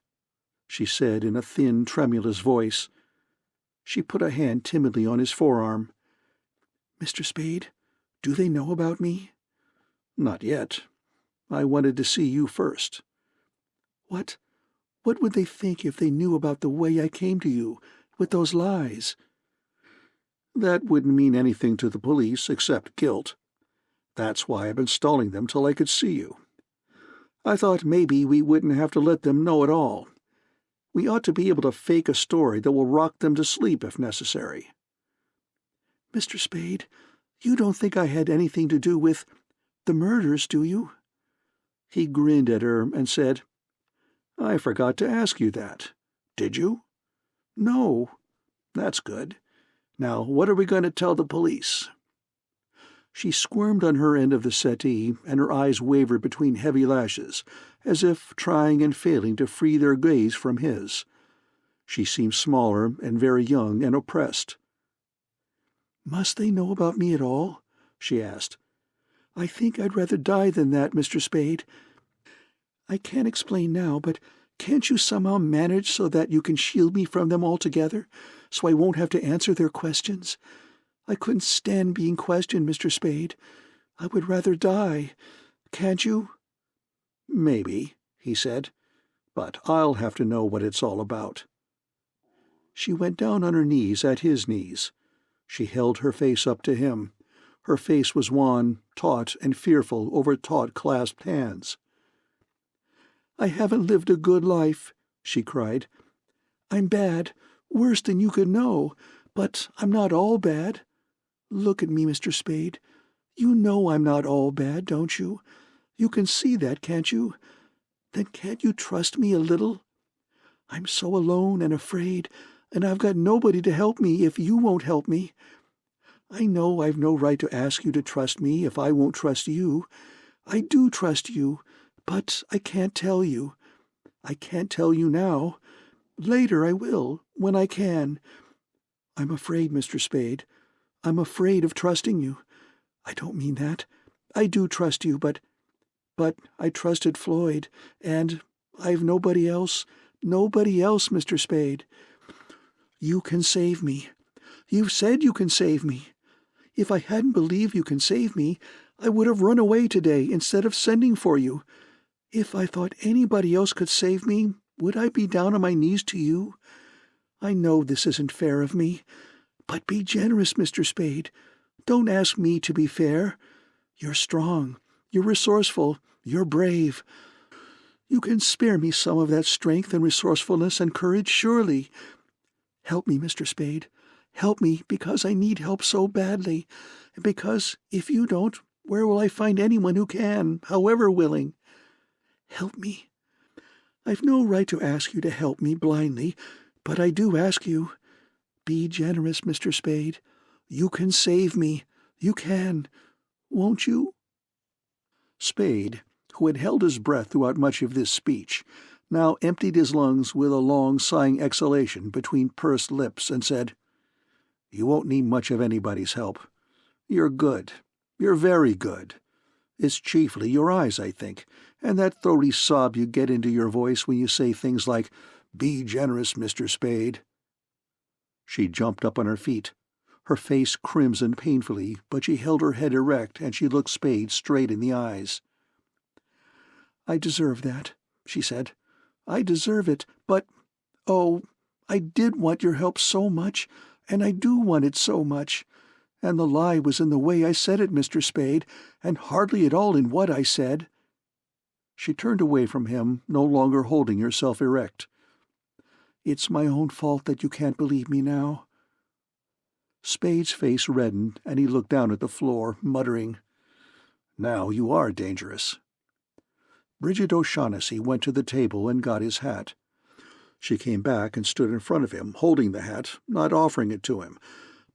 she said in a thin, tremulous voice. She put a hand timidly on his forearm. "Mr. Spade, do they know about me?" "Not yet. I wanted to see you first." What would they think if they knew about the way I came to you, with those lies?" "That wouldn't mean anything to the police except guilt. That's why I've been stalling them till I could see you. I thought maybe we wouldn't have to let them know at all. We ought to be able to fake a story that will rock them to sleep if necessary." "Mr. Spade, you don't think I had anything to do with the murders, do you?" He grinned at her and said, "I forgot to ask you that. Did you?" "No." "That's good. Now, what are we going to tell the police?" She squirmed on her end of the settee, and her eyes wavered between heavy lashes, as if trying and failing to free their gaze from his. She seemed smaller and very young and oppressed. "Must they know about me at all?" she asked. "I think I'd rather die than that, Mr. Spade. I can't explain now, but can't you somehow manage so that you can shield me from them altogether, so I won't have to answer their questions? I couldn't stand being questioned, Mr. Spade. I would rather die. Can't you?" "Maybe," he said, "but I'll have to know what it's all about." She went down on her knees at his knees. She held her face up to him. Her face was wan, taut, and fearful over taut clasped hands. "I haven't lived a good life," she cried. "I'm bad, worse than you could know, but I'm not all bad. Look at me, Mr. Spade. You know I'm not all bad, don't you? You can see that, can't you? Then can't you trust me a little? I'm so alone and afraid, and I've got nobody to help me if you won't help me. I know I've no right to ask you to trust me if I won't trust you. I do trust you, but I can't tell you. I can't tell you now. Later I will, when I can. I'm afraid, Mr. Spade. I'm afraid of trusting you. I don't mean that. I do trust you, but I trusted Floyd, and I've nobody else, Mr. Spade. You can save me. You've said you can save me. If I hadn't believed you can save me, I would have run away today instead of sending for you. If I thought anybody else could save me, would I be down on my knees to you? I know this isn't fair of me, but be generous, Mr. Spade. Don't ask me to be fair. You're strong, you're resourceful, you're brave. You can spare me some of that strength and resourcefulness and courage, surely. Help me, Mr. Spade. Help me, because I need help so badly, and because, if you don't, where will I find anyone who can, however willing? Help me. I've no right to ask you to help me blindly, but I do ask you. Be generous, Mr. Spade. You can save me. You can. Won't you?" Spade, who had held his breath throughout much of this speech, now emptied his lungs with a long sighing exhalation between pursed lips and said, "You won't need much of anybody's help. You're good. You're very good. It's chiefly your eyes, I think, and that throaty sob you get into your voice when you say things like, 'Be generous, Mr. Spade.'" She jumped up on her feet. Her face crimsoned painfully, but she held her head erect and she looked Spade straight in the eyes. "I deserve that," she said. "I deserve it, but, oh, I did want your help so much, and I do want it so much. And the lie was in the way I said it, Mr. Spade, and hardly at all in what I said." She turned away from him, no longer holding herself erect. "It's my own fault that you can't believe me now." Spade's face reddened, and he looked down at the floor, muttering, "Now you are dangerous." Bridget O'Shaughnessy went to the table and got his hat. She came back and stood in front of him, holding the hat, not offering it to him,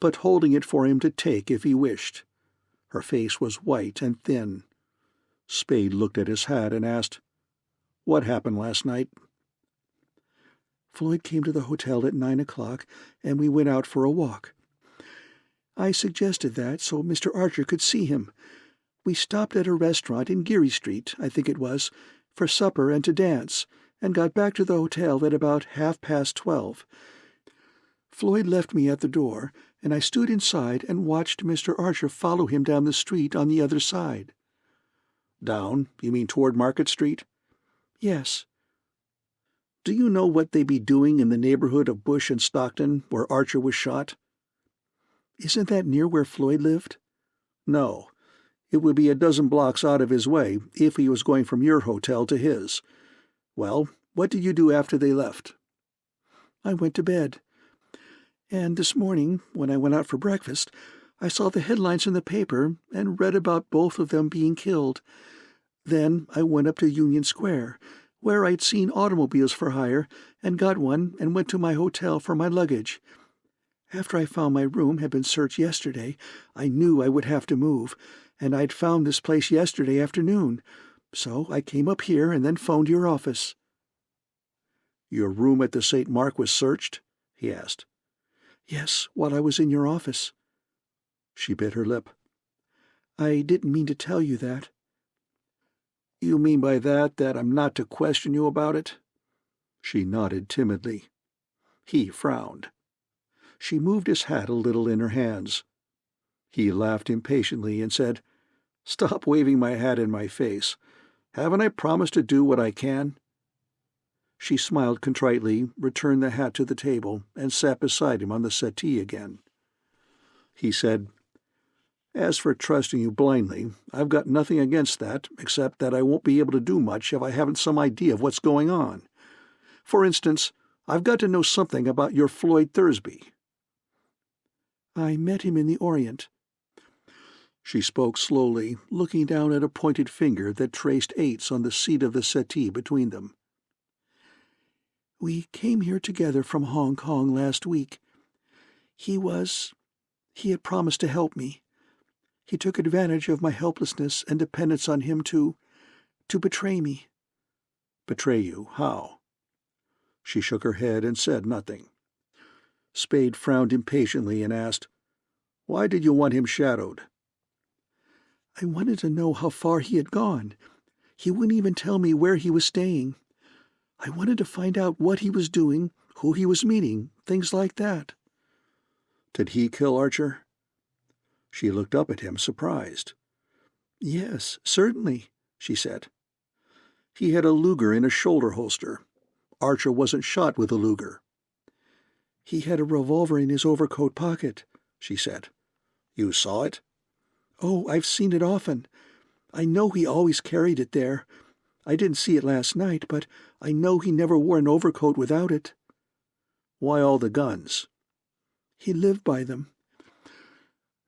but holding it for him to take if he wished. Her face was white and thin. Spade looked at his hat and asked, "What happened last night?" "Floyd came to the hotel at 9 o'clock, and we went out for a walk. I suggested that so Mr. Archer could see him. We stopped at a restaurant in Geary Street, I think it was, for supper and to dance, and got back to the hotel at about 12:30. Floyd left me at the door, and I stood inside and watched Mr. Archer follow him down the street on the other side." "Down? You mean toward Market Street?" "Yes." "Do you know what they be doing in the neighborhood of Bush and Stockton, where Archer was shot?" "Isn't that near where Floyd lived?" "No. It would be a dozen blocks out of his way if he was going from your hotel to his. Well, what did you do after they left?" "I went to bed. And this morning, when I went out for breakfast, I saw the headlines in the paper and read about both of them being killed. Then I went up to Union Square, where I'd seen automobiles for hire, and got one and went to my hotel for my luggage. After I found my room had been searched yesterday, I knew I would have to move, and I'd found this place yesterday afternoon, so I came up here and then phoned your office." "Your room at the St. Mark was searched?" he asked. "Yes, while I was in your office." She bit her lip. "I didn't mean to tell you that." "You mean by that I'm not to question you about it?" She nodded timidly. He frowned. She moved his hat a little in her hands. He laughed impatiently and said, "Stop waving my hat in my face. Haven't I promised to do what I can?" She smiled contritely, returned the hat to the table, and sat beside him on the settee again. He said, "As for trusting you blindly, I've got nothing against that, except that I won't be able to do much if I haven't some idea of what's going on. For instance, I've got to know something about your Floyd Thursby." "I met him in the Orient." She spoke slowly, looking down at a pointed finger that traced 8s on the seat of the settee between them. "We came here together from Hong Kong last week. He had promised to help me. He took advantage of my helplessness and dependence on him to betray me." "Betray you? How?" She shook her head and said nothing. Spade frowned impatiently and asked, "Why did you want him shadowed?" "I wanted to know how far he had gone. He wouldn't even tell me where he was staying. I wanted to find out what he was doing, who he was meeting, things like that." "Did he kill Archer?" She looked up at him, surprised. "Yes, certainly," she said. "He had a Luger in a shoulder holster. Archer wasn't shot with a Luger." "He had a revolver in his overcoat pocket," she said. "You saw it?" "Oh, I've seen it often. I know he always carried it there. I didn't see it last night, but I know he never wore an overcoat without it." "Why all the guns?" "He lived by them.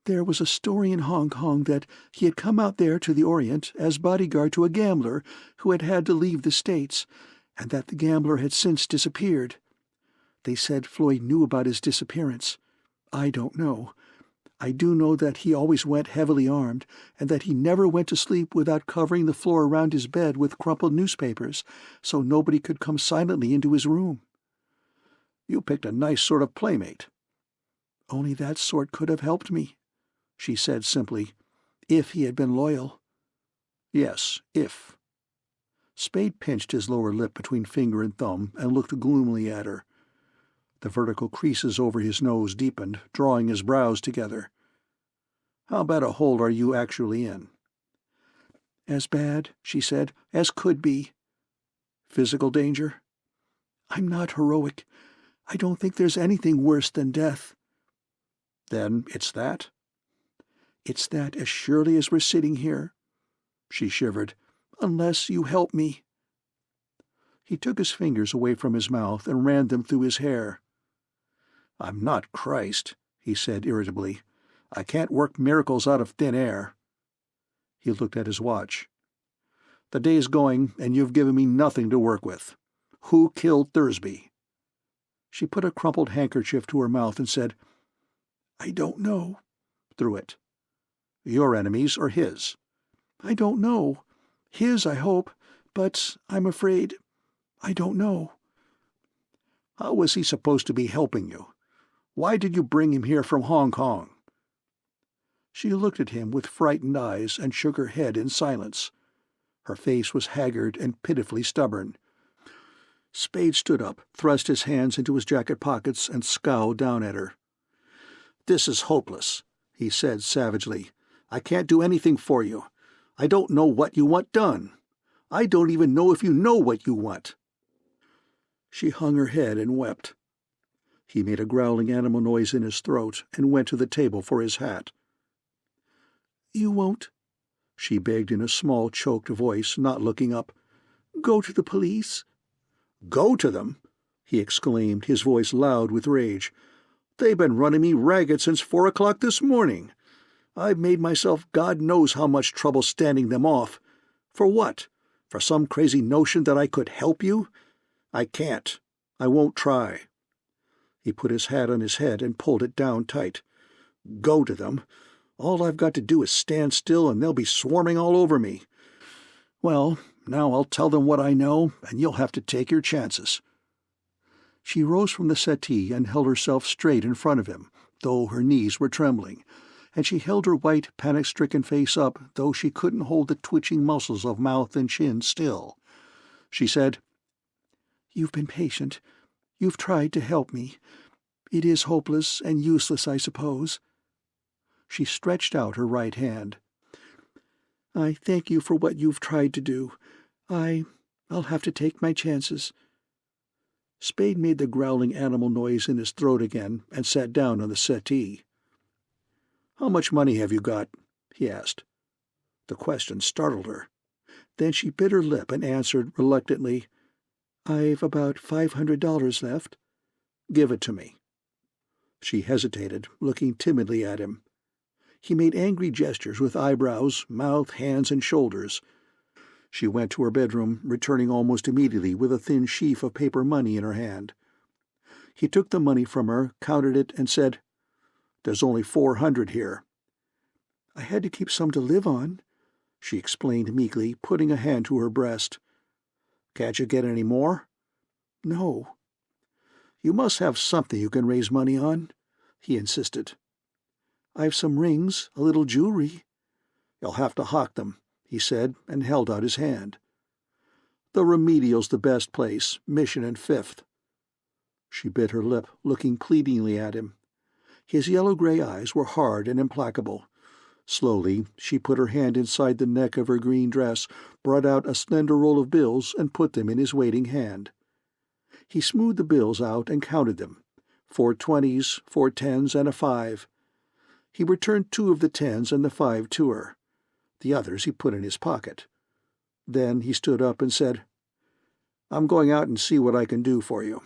There was a story in Hong Kong that he had come out there to the Orient as bodyguard to a gambler who had had to leave the States, and that the gambler had since disappeared. They said Floyd knew about his disappearance. I don't know. I do know that he always went heavily armed, and that he never went to sleep without covering the floor around his bed with crumpled newspapers, so nobody could come silently into his room." "You picked a nice sort of playmate." "Only that sort could have helped me," she said simply, "if he had been loyal." "Yes, if." Spade pinched his lower lip between finger and thumb and looked gloomily at her. The vertical creases over his nose deepened, drawing his brows together. "How bad a hole are you actually in?" "As bad," she said, "as could be." "Physical danger?" "I'm not heroic. I don't think there's anything worse than death." "Then it's that?" "It's that as surely as we're sitting here." She shivered. "Unless you help me." He took his fingers away from his mouth and ran them through his hair. "I'm not Christ," he said irritably. "I can't work miracles out of thin air." He looked at his watch. "The day's going, and you've given me nothing to work with. Who killed Thursby?" She put a crumpled handkerchief to her mouth and said, "I don't know," through it. "Your enemies or his?" "I don't know. His, I hope, but I'm afraid I don't know." "How was he supposed to be helping you? Why did you bring him here from Hong Kong?" She looked at him with frightened eyes and shook her head in silence. Her face was haggard and pitifully stubborn. Spade stood up, thrust his hands into his jacket pockets, and scowled down at her. "This is hopeless," he said savagely. "I can't do anything for you. I don't know what you want done. I don't even know if you know what you want." She hung her head and wept. He made a growling animal noise in his throat and went to the table for his hat. "You won't," she begged in a small, choked voice, not looking up, "go to the police?" "Go to them?" he exclaimed, his voice loud with rage. "They've been running me ragged since 4 o'clock this morning. I've made myself God knows how much trouble standing them off. For what? For some crazy notion that I could help you? I can't. I won't try." He put his hat on his head and pulled it down tight. "Go to them? All I've got to do is stand still and they'll be swarming all over me. Well, now I'll tell them what I know, and you'll have to take your chances." She rose from the settee and held herself straight in front of him, though her knees were trembling, and she held her white, panic-stricken face up, though she couldn't hold the twitching muscles of mouth and chin still. She said, "You've been patient. You've tried to help me. It is hopeless and useless, I suppose." She stretched out her right hand. "I thank you for what you've tried to do. I'll have to take my chances." Spade made the growling animal noise in his throat again and sat down on the settee. "How much money have you got?" he asked. The question startled her. Then she bit her lip and answered reluctantly, "I've about $500 left." "Give it to me." She hesitated, looking timidly at him. He made angry gestures with eyebrows, mouth, hands, and shoulders. She went to her bedroom, returning almost immediately with a thin sheaf of paper money in her hand. He took the money from her, counted it, and said, "There's only 400 here." "I had to keep some to live on," she explained meekly, putting a hand to her breast. "Can't you get any more?" "No." "You must have something you can raise money on," he insisted. "I've some rings, a little jewelry." "You'll have to hock them," he said, and held out his hand. "The Remedial's the best place, Mission and Fifth." She bit her lip, looking pleadingly at him. His yellow-gray eyes were hard and implacable. Slowly she put her hand inside the neck of her green dress, brought out a slender roll of bills, and put them in his waiting hand. He smoothed the bills out and counted them. 4 20s, 4 10s, and a 5. He returned 2 of the 10s and the 5 to her. The others he put in his pocket. Then he stood up and said, "I'm going out and see what I can do for you.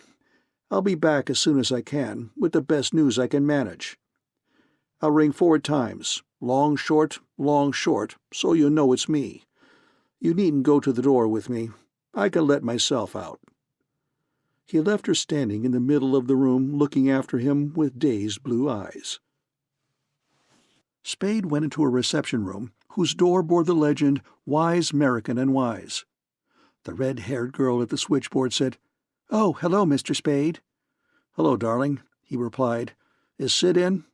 I'll be back as soon as I can, with the best news I can manage. I'll ring 4 times, long, short, so you know it's me. You needn't go to the door with me. I can let myself out." He left her standing in the middle of the room, looking after him with dazed blue eyes. Spade went into a reception room whose door bore the legend, "Wise American and Wise." The red-haired girl at the switchboard said, "Oh, hello, Mr. Spade." "Hello, darling," he replied. "Is Sid in?"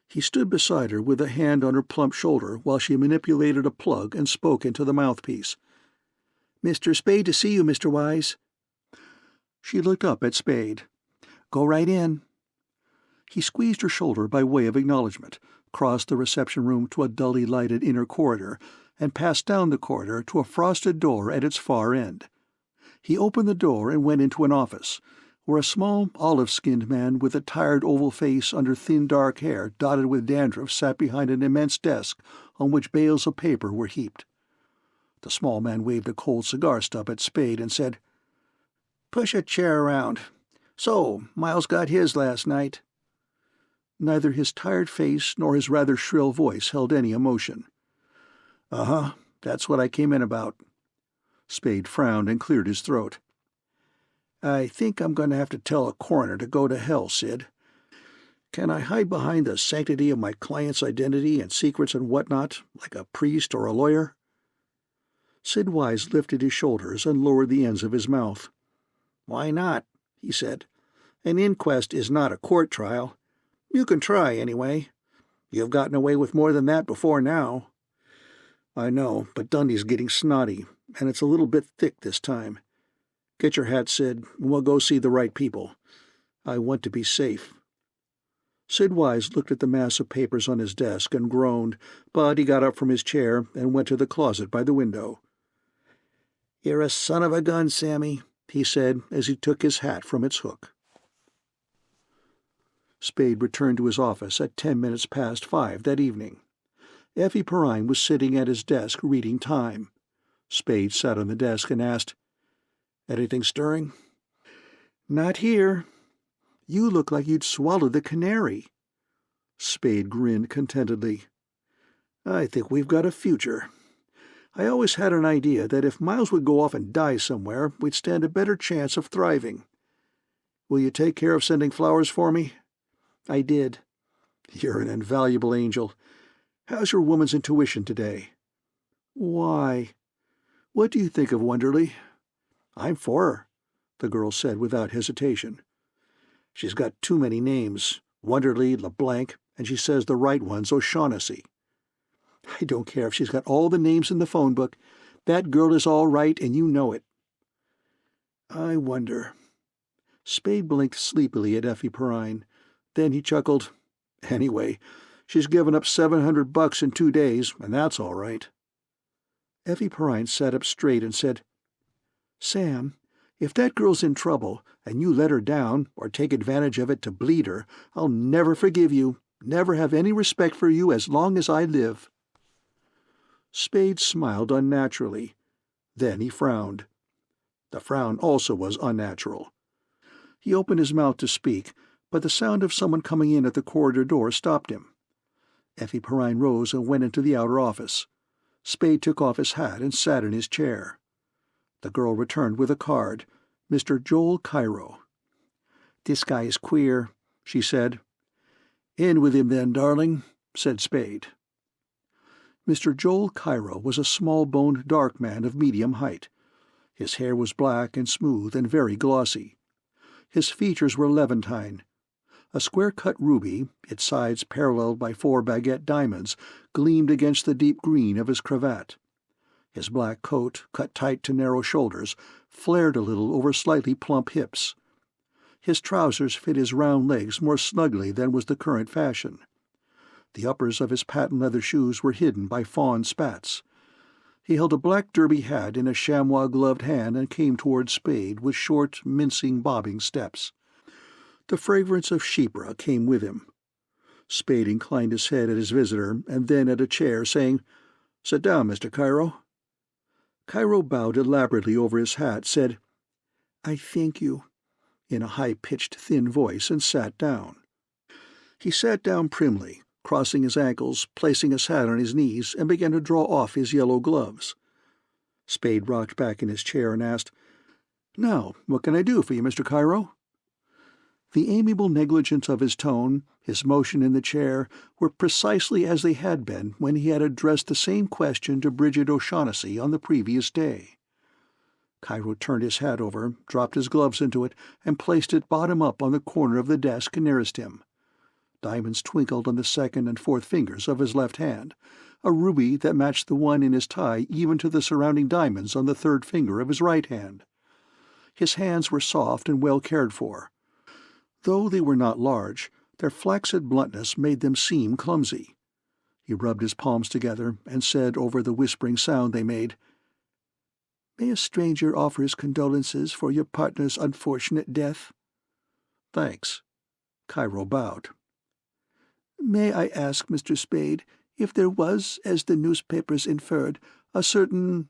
He stood beside her with a hand on her plump shoulder while she manipulated a plug and spoke into the mouthpiece. "Mr. Spade to see you, Mr. Wise." She looked up at Spade. Go right in." He squeezed her shoulder by way of acknowledgment, crossed the reception room to a dully lighted inner corridor, and passed down the corridor to a frosted door at its far end. He opened the door and went into an office, where a small, olive-skinned man with a tired oval face under thin dark hair dotted with dandruff sat behind an immense desk on which bales of paper were heaped. The small man waved a cold cigar stub at Spade and said, "Push a chair around. So, Miles got his last night." Neither his tired face nor his rather shrill voice held any emotion. "Uh-huh, that's what I came in about." Spade frowned and cleared his throat. "I think I'm going to have to tell a coroner to go to hell, Sid. Can I hide behind the sanctity of my client's identity and secrets and whatnot, like a priest or a lawyer?" Sid Wise lifted his shoulders and lowered the ends of his mouth. "Why not?" he said. "An inquest is not a court trial. You can try, anyway. You've gotten away with more than that before now." "I know, but Dundee's getting snotty, and it's a little bit thick this time. Get your hat, Sid, and we'll go see the right people. I want to be safe." Sid Wise looked at the mass of papers on his desk and groaned, but he got up from his chair and went to the closet by the window. "You're a son of a gun, Sammy," he said as he took his hat from its hook. Spade returned to his office at 10 minutes past 5 that evening. Effie Perrine was sitting at his desk reading Time. Spade sat on the desk and asked, "Anything stirring?" "Not here. You look like you'd swallowed the canary." Spade grinned contentedly. "I think we've got a future. I always had an idea that if Miles would go off and die somewhere, we'd stand a better chance of thriving. Will you take care of sending flowers for me?" "I did." "You're an invaluable angel. How's your woman's intuition today?" "Why?" "What do you think of Wonderly?" "I'm for her," the girl said without hesitation. "She's got too many names, Wonderly, LeBlanc, and she says the right one's O'Shaughnessy." "I don't care if she's got all the names in the phone book. That girl is all right, and you know it." "I wonder." Spade blinked sleepily at Effie Perrine. Then he chuckled. "Anyway, she's given up $700 in 2 days, and that's all right." Effie Perrine sat up straight and said, "Sam, if that girl's in trouble, and you let her down or take advantage of it to bleed her, I'll never forgive you, never have any respect for you as long as I live." Spade smiled unnaturally. Then he frowned. The frown also was unnatural. He opened his mouth to speak, but the sound of someone coming in at the corridor door stopped him. Effie Perrine rose and went into the outer office. Spade took off his hat and sat in his chair. The girl returned with a card, Mr. Joel Cairo. "This guy is queer," she said. "In with him then, darling," said Spade. Mr. Joel Cairo was a small-boned, dark man of medium height. His hair was black and smooth and very glossy. His features were levantine. A square-cut ruby, its sides paralleled by 4 baguette diamonds, gleamed against the deep green of his cravat. His black coat, cut tight to narrow shoulders, flared a little over slightly plump hips. His trousers fit his round legs more snugly than was the current fashion. The uppers of his patent leather shoes were hidden by fawn spats. He held a black derby hat in a chamois-gloved hand and came toward Spade with short, mincing, bobbing steps. The fragrance of chypre came with him. Spade inclined his head at his visitor and then at a chair, saying, "Sit down, Mr. Cairo." Cairo bowed elaborately over his hat, said, "I thank you," in a high-pitched, thin voice, and sat down. He sat down primly, crossing his ankles, placing his hat on his knees, and began to draw off his yellow gloves. Spade rocked back in his chair and asked, "Now, what can I do for you, Mr. Cairo?" The amiable negligence of his tone, his motion in the chair, were precisely as they had been when he had addressed the same question to Bridget O'Shaughnessy on the previous day. Cairo turned his hat over, dropped his gloves into it, and placed it bottom up on the corner of the desk nearest him. Diamonds twinkled on the 2nd and 4th fingers of his left hand, a ruby that matched the one in his tie even to the surrounding diamonds on the 3rd finger of his right hand. His hands were soft and well cared for. Though they were not large, their flaccid bluntness made them seem clumsy. He rubbed his palms together and said over the whispering sound they made, "May a stranger offer his condolences for your partner's unfortunate death?" "Thanks." Cairo bowed. "May I ask, Mr. Spade, if there was, as the newspapers inferred, a certain,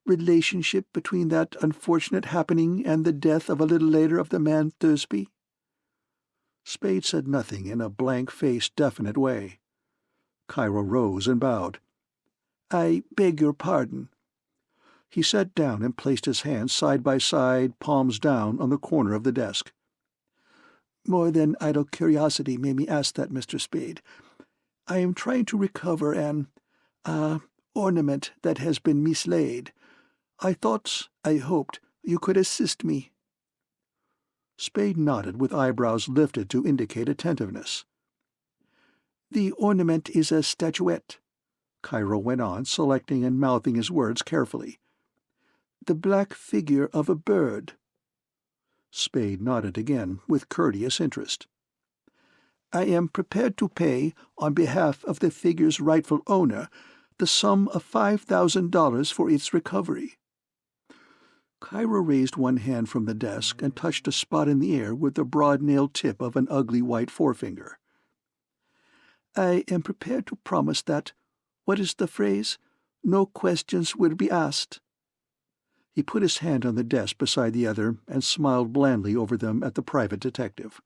relationship between that unfortunate happening and the death of a little later of the man Thursby?" Spade said nothing in a blank-faced, definite way. Cairo rose and bowed. "I beg your pardon." He sat down and placed his hands side by side, palms down, on the corner of the desk. "More than idle curiosity made me ask that, Mr. Spade. I am trying to recover an, ornament that has been mislaid. I hoped, you could assist me." Spade nodded with eyebrows lifted to indicate attentiveness. "The ornament is a statuette," Cairo went on, selecting and mouthing his words carefully. "The black figure of a bird." Spade nodded again, with courteous interest. "I am prepared to pay, on behalf of the figure's rightful owner, the sum of $5,000 for its recovery." Cairo raised one hand from the desk and touched a spot in the air with the broad-nailed tip of an ugly white forefinger. "I am prepared to promise that, what is the phrase, no questions will be asked." He put his hand on the desk beside the other and smiled blandly over them at the private detective.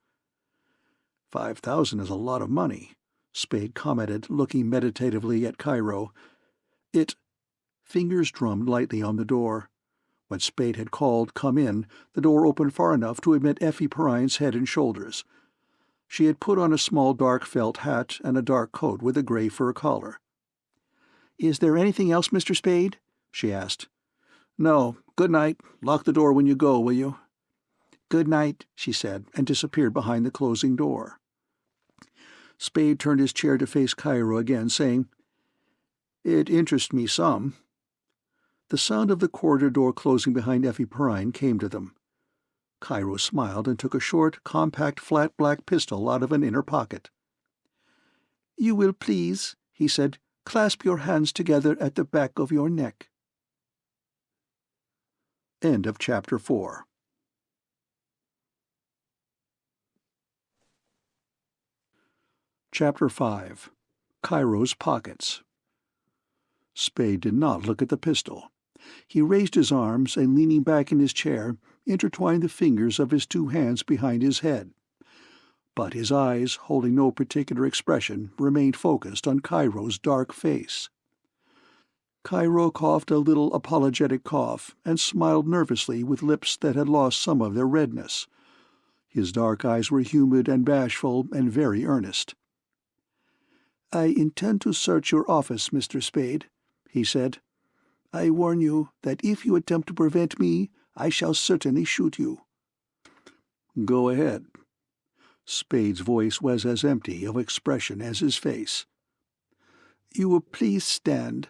"$5,000 is a lot of money," Spade commented, looking meditatively at Cairo. Fingers drummed lightly on the door. When Spade had called, "Come in," the door opened far enough to admit Effie Perrine's head and shoulders. She had put on a small dark felt hat and a dark coat with a gray fur collar. "Is there anything else, Mr. Spade?" she asked. "No. Good night. Lock the door when you go, will you?" "Good night," she said, and disappeared behind the closing door. Spade turned his chair to face Cairo again, saying, "It interests me some." The sound of the corridor door closing behind Effie Perrine came to them. Cairo smiled and took a short, compact, flat black pistol out of an inner pocket. "You will please," he said, "clasp your hands together at the back of your neck." End of Chapter 4. Chapter 5. Cairo's Pockets. Spade did not look at the pistol. He raised his arms and, leaning back in his chair, intertwined the fingers of his two hands behind his head. But his eyes, holding no particular expression, remained focused on Cairo's dark face. Cairo coughed a little apologetic cough and smiled nervously with lips that had lost some of their redness. His dark eyes were humid and bashful and very earnest. "I intend to search your office, Mr. Spade," he said. "I warn you that if you attempt to prevent me, I shall certainly shoot you." "Go ahead." Spade's voice was as empty of expression as his face. "You will please stand,"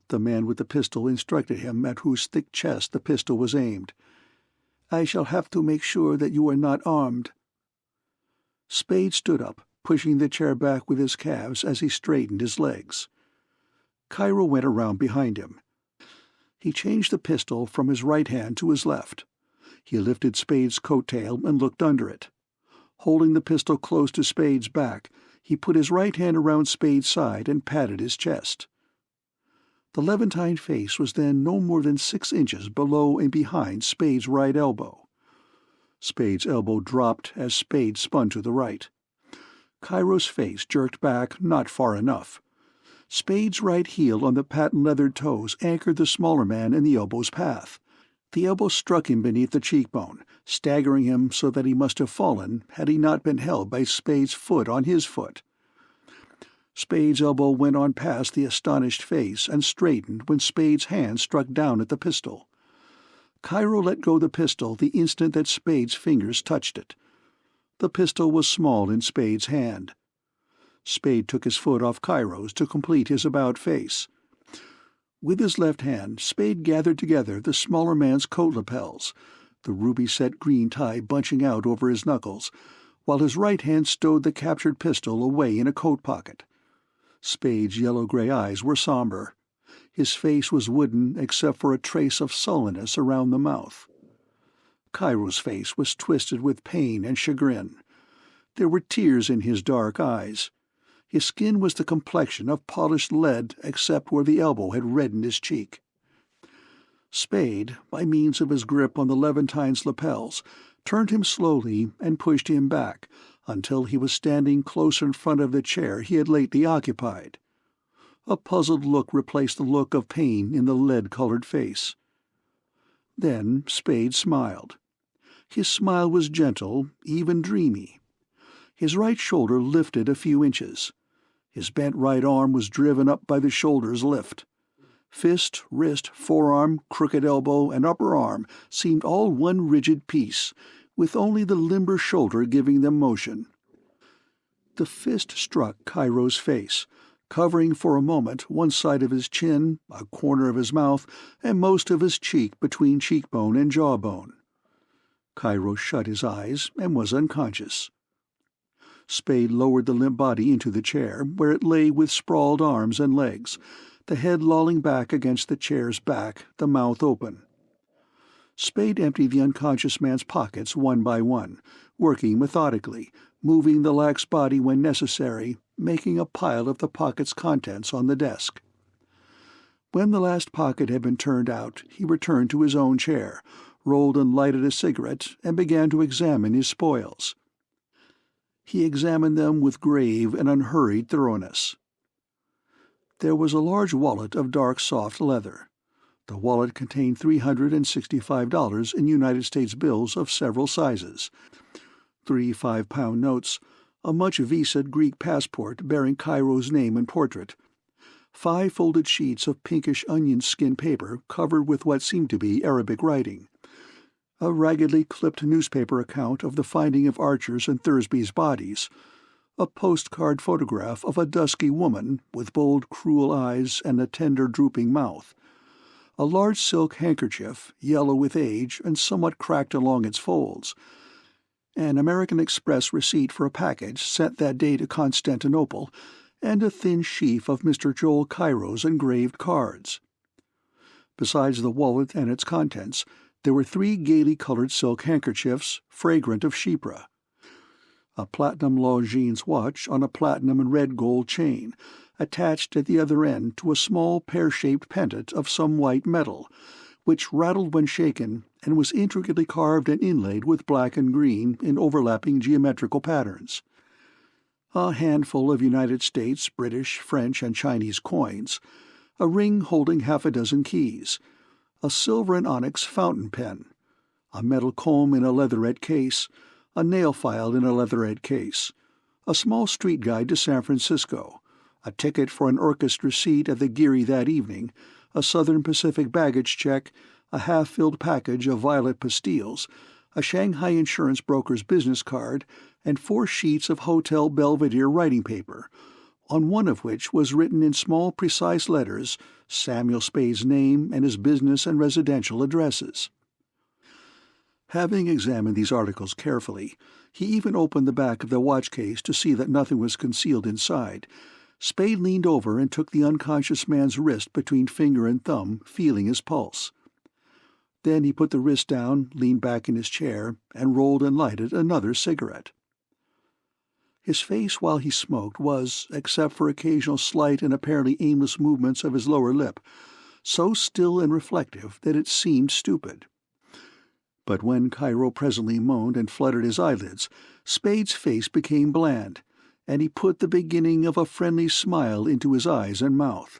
the man with the pistol instructed him, at whose thick chest the pistol was aimed. "I shall have to make sure that you are not armed." Spade stood up, pushing the chair back with his calves as he straightened his legs. Cairo went around behind him. He changed the pistol from his right hand to his left. He lifted Spade's coat tail and looked under it. Holding the pistol close to Spade's back, he put his right hand around Spade's side and patted his chest. The Levantine face was then no more than 6 inches below and behind Spade's right elbow. Spade's elbow dropped as Spade spun to the right. Cairo's face jerked back not far enough. Spade's right heel on the patent-leathered toes anchored the smaller man in the elbow's path. The elbow struck him beneath the cheekbone, staggering him so that he must have fallen had he not been held by Spade's foot on his foot. Spade's elbow went on past the astonished face and straightened when Spade's hand struck down at the pistol. Cairo let go the pistol the instant that Spade's fingers touched it. The pistol was small in Spade's hand. Spade took his foot off Cairo's to complete his about face. With his left hand, Spade gathered together the smaller man's coat lapels, the ruby-set green tie bunching out over his knuckles, while his right hand stowed the captured pistol away in a coat pocket. Spade's yellow-gray eyes were somber. His face was wooden except for a trace of sullenness around the mouth. Cairo's face was twisted with pain and chagrin. There were tears in his dark eyes. His skin was the complexion of polished lead except where the elbow had reddened his cheek. Spade, by means of his grip on the Levantine's lapels, turned him slowly and pushed him back until he was standing close in front of the chair he had lately occupied. A puzzled look replaced the look of pain in the lead-colored face. Then Spade smiled. His smile was gentle, even dreamy. His right shoulder lifted a few inches. His bent right arm was driven up by the shoulder's lift. Fist, wrist, forearm, crooked elbow, and upper arm seemed all one rigid piece, with only the limber shoulder giving them motion. The fist struck Cairo's face, covering for a moment one side of his chin, a corner of his mouth, and most of his cheek between cheekbone and jawbone. Cairo shut his eyes and was unconscious. Spade lowered the limp body into the chair, where it lay with sprawled arms and legs, the head lolling back against the chair's back, the mouth open. Spade emptied the unconscious man's pockets one by one, working methodically, moving the lax body when necessary, making a pile of the pocket's contents on the desk. When the last pocket had been turned out, he returned to his own chair, rolled and lighted a cigarette, and began to examine his spoils. He examined them with grave and unhurried thoroughness. There was a large wallet of dark soft leather. The wallet contained $365 in United States bills of several sizes, 3 5-pound notes, a much visaed Greek passport bearing Cairo's name and portrait, 5 folded sheets of pinkish onion skin paper covered with what seemed to be Arabic writing, a raggedly clipped newspaper account of the finding of Archer's and Thursby's bodies, a postcard photograph of a dusky woman with bold, cruel eyes and a tender, drooping mouth, a large silk handkerchief, yellow with age and somewhat cracked along its folds, an American Express receipt for a package sent that day to Constantinople, and a thin sheaf of Mr. Joel Cairo's engraved cards. Besides the wallet and its contents, there were 3 gaily colored silk handkerchiefs, fragrant of chypre, a platinum Longines watch on a platinum and red gold chain, attached at the other end to a small pear-shaped pendant of some white metal, which rattled when shaken and was intricately carved and inlaid with black and green in overlapping geometrical patterns, a handful of United States, British, French, and Chinese coins, a ring holding 6 keys, a silver and onyx fountain pen, a metal comb in a leatherette case, a nail file in a leatherette case, a small street guide to San Francisco, a ticket for an orchestra seat at the Geary that evening, a Southern Pacific baggage check, a half-filled package of violet pastilles, a Shanghai insurance broker's business card, and 4 sheets of Hotel Belvedere writing paper, on one of which was written in small precise letters Samuel Spade's name and his business and residential addresses. Having examined these articles carefully, he even opened the back of the watch case to see that nothing was concealed inside. Spade leaned over and took the unconscious man's wrist between finger and thumb, feeling his pulse. Then he put the wrist down, leaned back in his chair, and rolled and lighted another cigarette. His face while he smoked was, except for occasional slight and apparently aimless movements of his lower lip, so still and reflective that it seemed stupid. But when Cairo presently moaned and fluttered his eyelids, Spade's face became bland, and he put the beginning of a friendly smile into his eyes and mouth.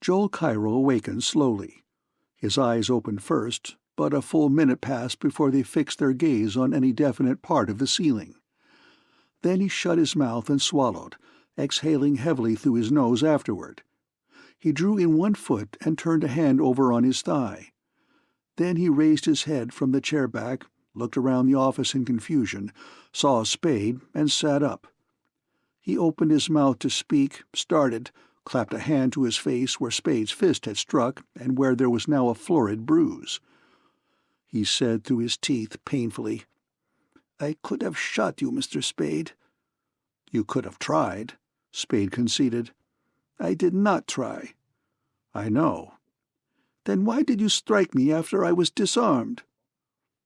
Joel Cairo awakened slowly. His eyes opened first, but a full minute passed before they fixed their gaze on any definite part of the ceiling. Then he shut his mouth and swallowed, exhaling heavily through his nose afterward. He drew in one foot and turned a hand over on his thigh. Then he raised his head from the chair back, looked around the office in confusion, saw Spade, and sat up. He opened his mouth to speak, started, clapped a hand to his face where Spade's fist had struck and where there was now a florid bruise. he said through his teeth painfully. "I could have shot you, Mr. Spade." "You could have tried," Spade conceded. "I did not try." "I know." "Then why did you strike me after I was disarmed?"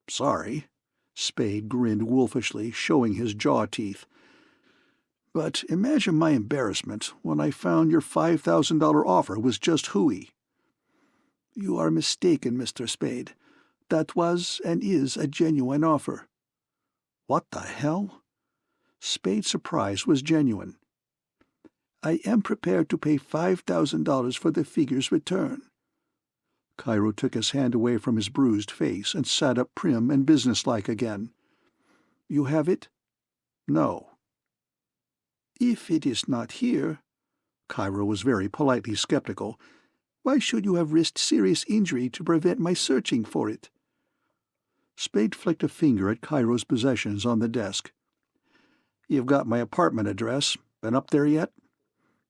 "Sorry." Spade grinned wolfishly, showing his jaw teeth. "But imagine my embarrassment when I found your $5,000 offer was just hooey." "You are mistaken, Mr. Spade. That was and is a genuine offer." "What the hell?" Spade's surprise was genuine. "I am prepared to pay $5,000 for the figure's return." Cairo took his hand away from his bruised face and sat up prim and businesslike again. "You have it?" "No." "If it is not here," Cairo was very politely skeptical, "why should you have risked serious injury to prevent my searching for it?" Spade flicked a finger at Cairo's possessions on the desk. "You've got my apartment address. Been up there yet?"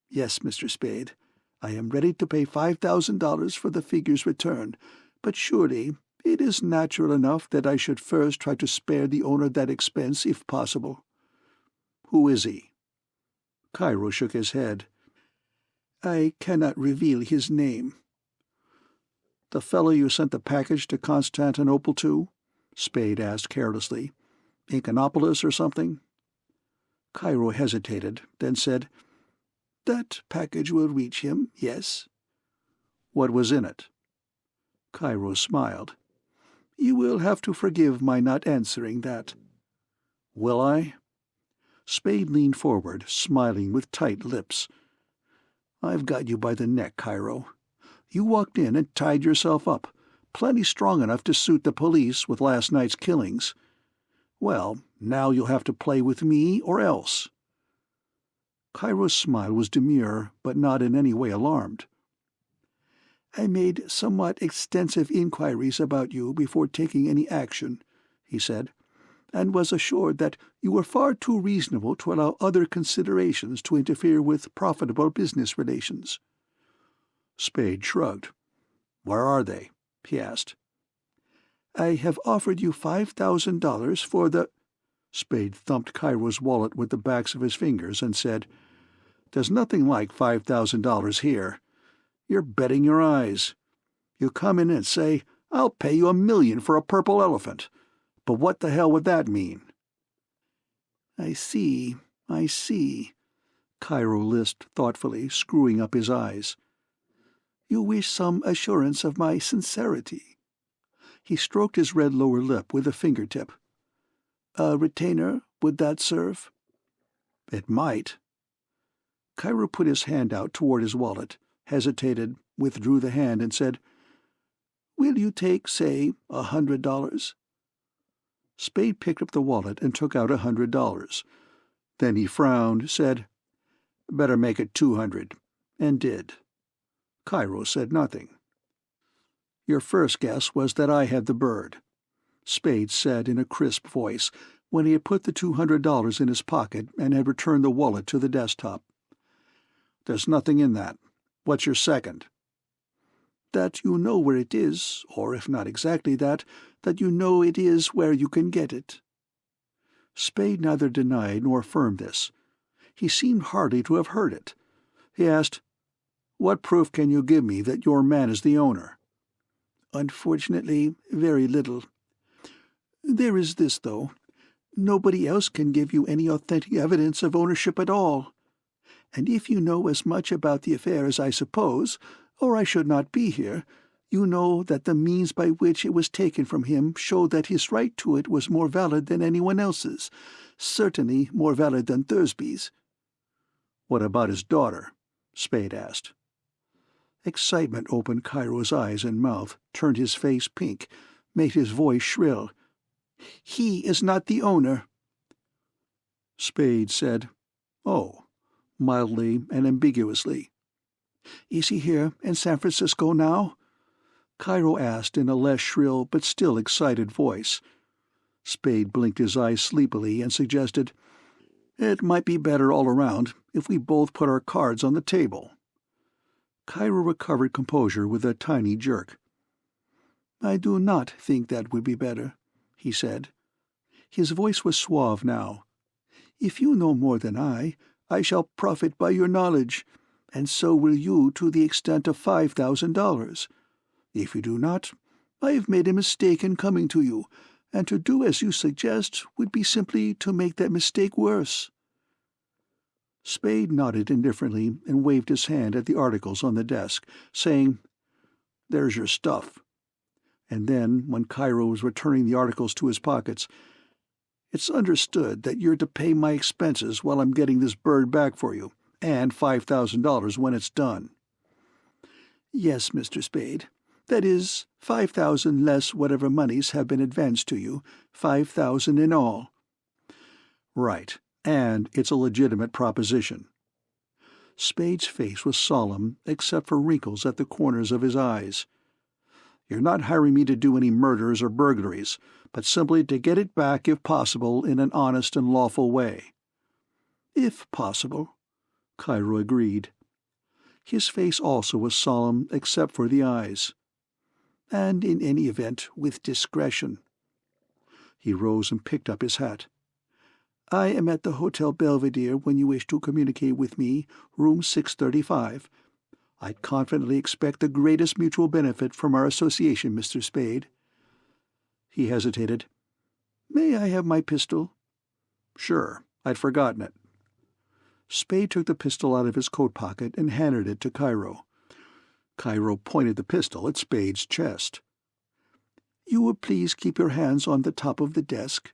"Yes, Mr. Spade. I am ready to pay $5,000 for the figure's return, but surely it is natural enough that I should first try to spare the owner that expense if possible." "Who is he?" Cairo shook his head. "I cannot reveal his name." "The fellow you sent the package to Constantinople to?" Spade asked carelessly. "Incanopoulos or something?" Cairo hesitated, then said, "That package will reach him, yes." "What was in it?" Cairo smiled. "You will have to forgive my not answering that." "Will I?" Spade leaned forward, smiling with tight lips. "I've got you by the neck, Cairo. You walked in and tied yourself up, plenty strong enough to suit the police with last night's killings. Well, now you'll have to play with me or else." Cairo's smile was demure, but not in any way alarmed. "I made somewhat extensive inquiries about you before taking any action," he said, "and was assured that you were far too reasonable to allow other considerations to interfere with profitable business relations." Spade shrugged. "Where are they?" he asked. "I have offered you $5,000 for the—" Spade thumped Cairo's wallet with the backs of his fingers and said, "There's nothing like $5,000 here. You're betting your eyes. You come in and say, 'I'll pay you $1 million for a purple elephant.' But what the hell would that mean?" I see," Cairo lisped thoughtfully, screwing up his eyes. "You wish some assurance of my sincerity." He stroked his red lower lip with a fingertip. "A retainer, would that serve?" "It might." Cairo put his hand out toward his wallet, hesitated, withdrew the hand, and said, "Will you take, say, $100? Spade picked up the wallet and took out $100. Then he frowned, said, "Better make it 200, and did. Cairo said nothing. "Your first guess was that I had the bird," Spade said in a crisp voice, when he had put the $200 in his pocket and had returned the wallet to the desktop. "There's nothing in that. What's your second?" "That you know where it is, or if not exactly that you know it is where you can get it." Spade neither denied nor affirmed this. He seemed hardly to have heard it. He asked, "What proof can you give me that your man is the owner?" "Unfortunately, very little. There is this, though. Nobody else can give you any authentic evidence of ownership at all. And if you know as much about the affair as I suppose, or I should not be here, you know that the means by which it was taken from him showed that his right to it was more valid than anyone else's, certainly more valid than Thursby's." "What about his daughter?" Spade asked. Excitement opened Cairo's eyes and mouth, turned his face pink, made his voice shrill. "He is not the owner." Spade said, "Oh," mildly and ambiguously. "Is he here in San Francisco now?" Cairo asked in a less shrill but still excited voice. Spade blinked his eyes sleepily and suggested, "It might be better all around if we both put our cards on the table." Cairo recovered composure with a tiny jerk. "I do not think that would be better," he said. His voice was suave now. "If you know more than I shall profit by your knowledge, and so will you to the extent of $5,000. If you do not, I have made a mistake in coming to you, and to do as you suggest would be simply to make that mistake worse." Spade nodded indifferently and waved his hand at the articles on the desk, saying, "There's your stuff." And then, when Cairo was returning the articles to his pockets, "It's understood that you're to pay my expenses while I'm getting this bird back for you, and $5,000 when it's done." "Yes, Mr. Spade. That is, 5,000 less whatever monies have been advanced to you, 5,000 in all." "Right, and it's a legitimate proposition." Spade's face was solemn, except for wrinkles at the corners of his eyes. "You're not hiring me to do any murders or burglaries, but simply to get it back, if possible, in an honest and lawful way." "If possible," Cairo agreed. His face also was solemn, except for the eyes. "And in any event, with discretion." He rose and picked up his hat. "I am at the Hotel Belvedere when you wish to communicate with me, room 635. I confidently expect the greatest mutual benefit from our association, Mr. Spade." He hesitated. "May I have my pistol?" "Sure, I'd forgotten it." Spade took the pistol out of his coat pocket and handed it to Cairo. Cairo pointed the pistol at Spade's chest. "You will please keep your hands on the top of the desk,"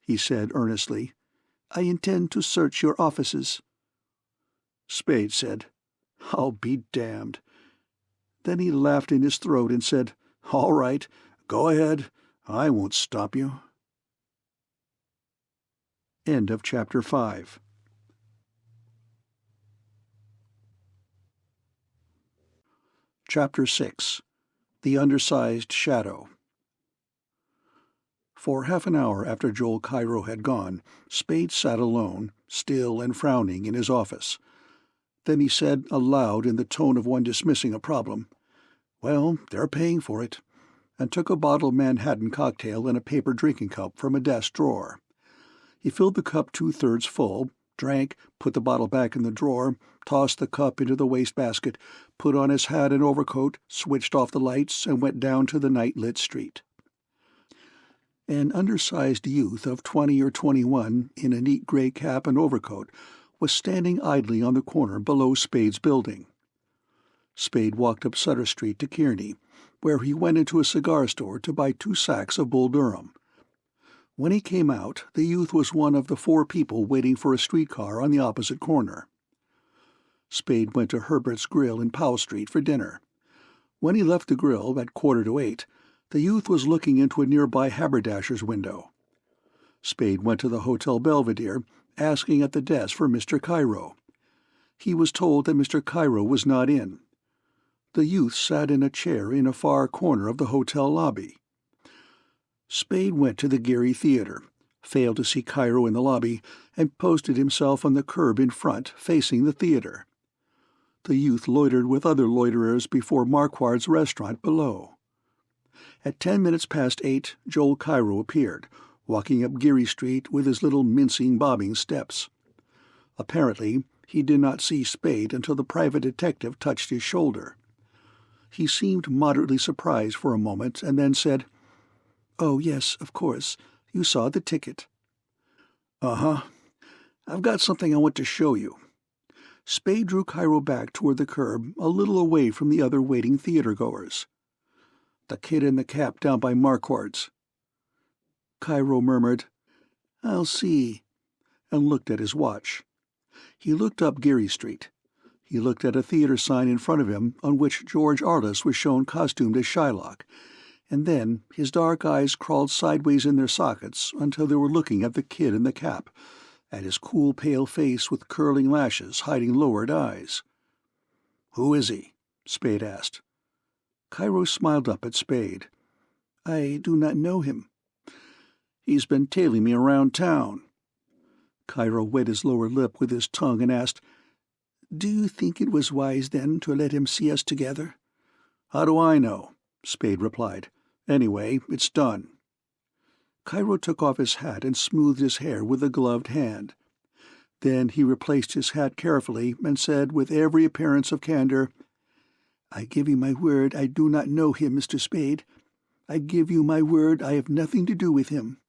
he said earnestly. "I intend to search your offices." Spade said, "I'll be damned." Then he laughed in his throat and said, "All right, go ahead. I won't stop you." End of Chapter 5. Chapter 6. The Undersized Shadow. For half an hour after Joel Cairo had gone, Spade sat alone, still and frowning, in his office. Then he said aloud in the tone of one dismissing a problem, "Well, they're paying for it," and took a bottle of Manhattan cocktail in a paper drinking cup from a desk drawer. He filled the cup 2/3 full, drank, put the bottle back in the drawer, tossed the cup into the wastebasket, put on his hat and overcoat, switched off the lights, and went down to the night-lit street. An undersized youth of 20 or 21, in a neat gray cap and overcoat, was standing idly on the corner below Spade's building. Spade walked up Sutter Street to Kearny, where he went into a cigar store to buy 2 sacks of Bull Durham. When he came out, the youth was one of the 4 people waiting for a streetcar on the opposite corner. Spade went to Herbert's Grill in Powell Street for dinner. When he left the grill at 7:45, the youth was looking into a nearby haberdasher's window. Spade went to the Hotel Belvedere, asking at the desk for Mr. Cairo. He was told that Mr. Cairo was not in. The youth sat in a chair in a far corner of the hotel lobby. Spade went to the Geary Theater, failed to see Cairo in the lobby, and posted himself on the curb in front, facing the theater. The youth loitered with other loiterers before Marquard's restaurant below. At 10 minutes past 8, Joel Cairo appeared, walking up Geary Street with his little mincing, bobbing steps. Apparently, he did not see Spade until the private detective touched his shoulder. He seemed moderately surprised for a moment, and then said, "Oh, yes, of course. You saw the ticket." "Uh-huh. I've got something I want to show you." Spade drew Cairo back toward the curb, a little away from the other waiting theater-goers. "The kid in the cap down by Marquard's." Cairo murmured, "I'll see," and looked at his watch. He looked up Geary Street. He looked at a theater sign in front of him on which George Arliss was shown costumed as Shylock, and then his dark eyes crawled sideways in their sockets until they were looking at the kid in the cap, at his cool pale face with curling lashes hiding lowered eyes. "Who is he?" Spade asked. Cairo smiled up at Spade. "I do not know him." "He's been tailing me around town." Cairo wet his lower lip with his tongue and asked, "Do you think it was wise, then, to let him see us together?" "How do I know?" Spade replied. Anyway, it's done." Cairo took off his hat and smoothed his hair with a gloved hand. Then he replaced his hat carefully and said with every appearance of candor, "I give you my word I do not know him, Mr. Spade. I give you my word I have nothing to do with him.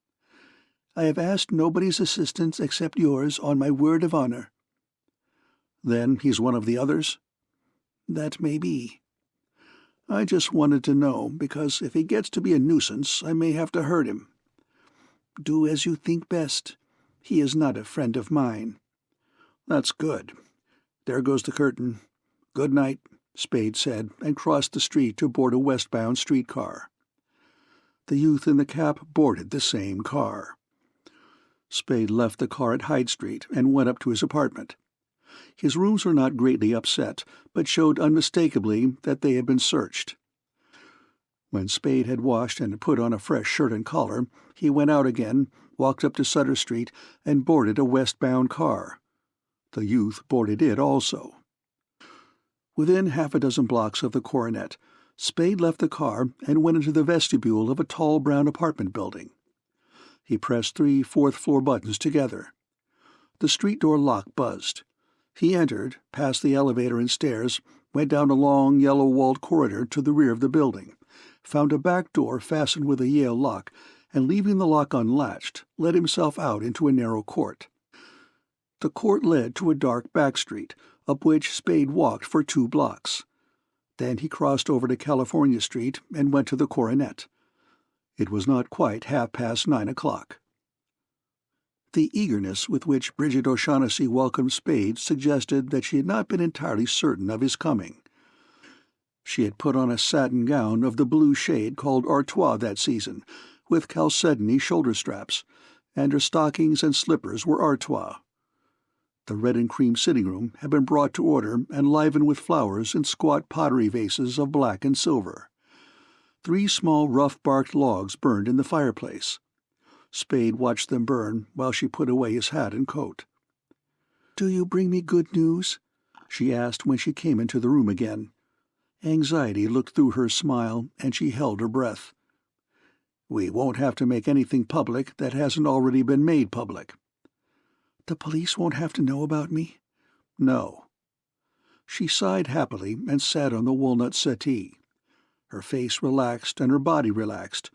I have asked nobody's assistance except yours, on my word of honor." "Then he's one of the others?" "That may be. I just wanted to know, because if he gets to be a nuisance, I may have to hurt him." "Do as you think best. He is not a friend of mine." "That's good. There goes the curtain. Good night," Spade said, and crossed the street to board a westbound streetcar. The youth in the cap boarded the same car. Spade left the car at Hyde Street and went up to his apartment. His rooms were not greatly upset, but showed unmistakably that they had been searched. When Spade had washed and put on a fresh shirt and collar, he went out again, walked up to Sutter Street, and boarded a westbound car. The youth boarded it also. Within half a dozen blocks of the Coronet, Spade left the car and went into the vestibule of a tall brown apartment building. He pressed 3 fourth-floor buttons together. The street door lock buzzed. He entered, passed the elevator and stairs, went down a long, yellow-walled corridor to the rear of the building, found a back door fastened with a Yale lock, and leaving the lock unlatched, let himself out into a narrow court. The court led to a dark back street, up which Spade walked for 2 blocks. Then he crossed over to California Street and went to the Coronet. It was not quite 9:30 o'clock. The eagerness with which Bridget O'Shaughnessy welcomed Spade suggested that she had not been entirely certain of his coming. She had put on a satin gown of the blue shade called Artois that season, with chalcedony shoulder straps, and her stockings and slippers were Artois. The red and cream sitting room had been brought to order and livened with flowers in squat pottery vases of black and silver. 3 small rough-barked logs burned in the fireplace. Spade watched them burn while she put away his hat and coat. "Do you bring me good news?" she asked when she came into the room again. Anxiety looked through her smile, and she held her breath. "We won't have to make anything public that hasn't already been made public." "The police won't have to know about me?" "No." She sighed happily and sat on the walnut settee. Her face relaxed and her body relaxed.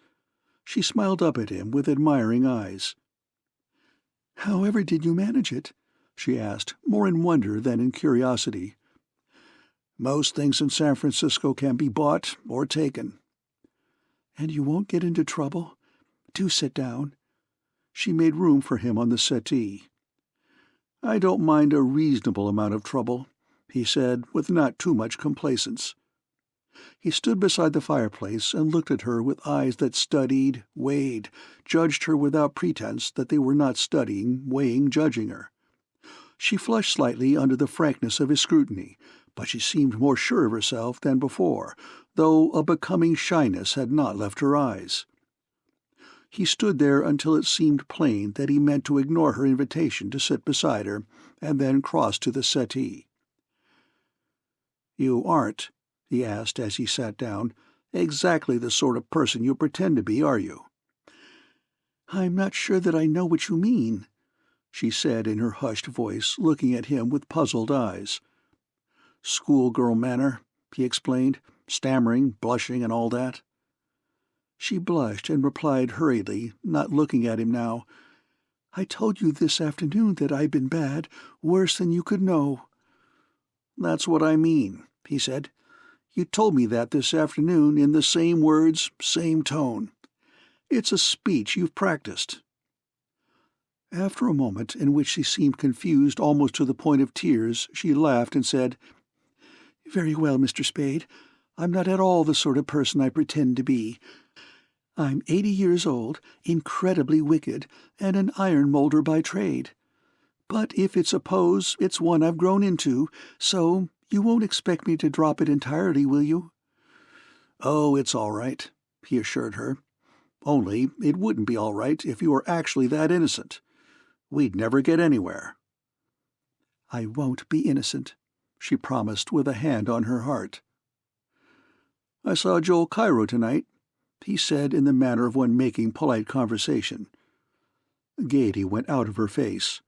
She smiled up at him with admiring eyes. "However did you manage it?" she asked, more in wonder than in curiosity. "Most things in San Francisco can be bought or taken." "And you won't get into trouble? Do sit down." She made room for him on the settee. "I don't mind a reasonable amount of trouble," he said, with not too much complacence. He stood beside the fireplace and looked at her with eyes that studied, weighed, judged her without pretense that they were not studying, weighing, judging her. She flushed slightly under the frankness of his scrutiny, but she seemed more sure of herself than before, though a becoming shyness had not left her eyes. He stood there until it seemed plain that he meant to ignore her invitation to sit beside her, and then crossed to the settee. "You aren't," he asked as he sat down, "exactly the sort of person you pretend to be, are you?" "I'm not sure that I know what you mean," she said in her hushed voice, looking at him with puzzled eyes. "Schoolgirl manner," he explained, stammering, blushing, and all that. She blushed and replied hurriedly, not looking at him now, "I told you this afternoon that I've been bad, worse than you could know." "That's what I mean," he said. "You told me that this afternoon in the same words, same tone. It's a speech you've practiced." After a moment in which she seemed confused almost to the point of tears, she laughed and said, "Very well, Mr. Spade. I'm not at all the sort of person I pretend to be. I'm 80 years old, incredibly wicked, and an iron moulder by trade. But if it's a pose, it's one I've grown into, so you won't expect me to drop it entirely, will you?" "Oh, it's all right," he assured her. "Only it wouldn't be all right if you were actually that innocent. We'd never get anywhere." "I won't be innocent," she promised with a hand on her heart. "I saw Joel Cairo tonight," he said in the manner of one making polite conversation. Gaiety went out of her face.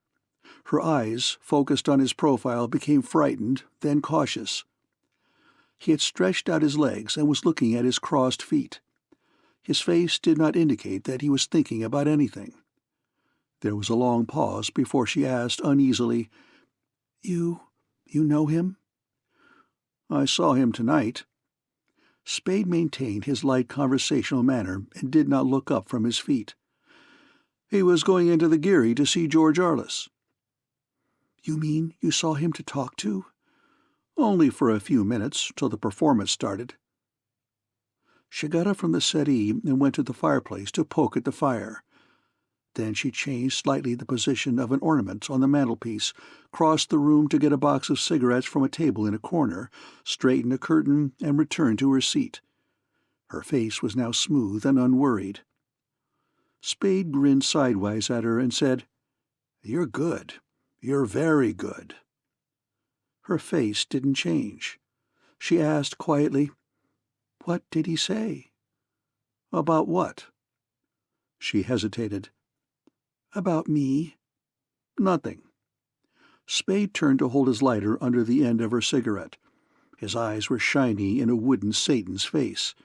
Her eyes, focused on his profile, became frightened, then cautious. He had stretched out his legs and was looking at his crossed feet. His face did not indicate that he was thinking about anything. There was a long pause before she asked uneasily, You know him?" "I saw him tonight." Spade maintained his light conversational manner and did not look up from his feet. "He was going into the Geary to see George Arliss." "You mean you saw him to talk to?" "Only for a few minutes, till the performance started." She got up from the settee and went to the fireplace to poke at the fire. Then she changed slightly the position of an ornament on the mantelpiece, crossed the room to get a box of cigarettes from a table in a corner, straightened a curtain, and returned to her seat. Her face was now smooth and unworried. Spade grinned sidewise at her and said, "You're good. You're very good." Her face didn't change. She asked quietly, "What did he say?" "About what?" She hesitated. "About me." "Nothing." Spade turned to hold his lighter under the end of her cigarette. His eyes were shiny in a wooden Satan's face.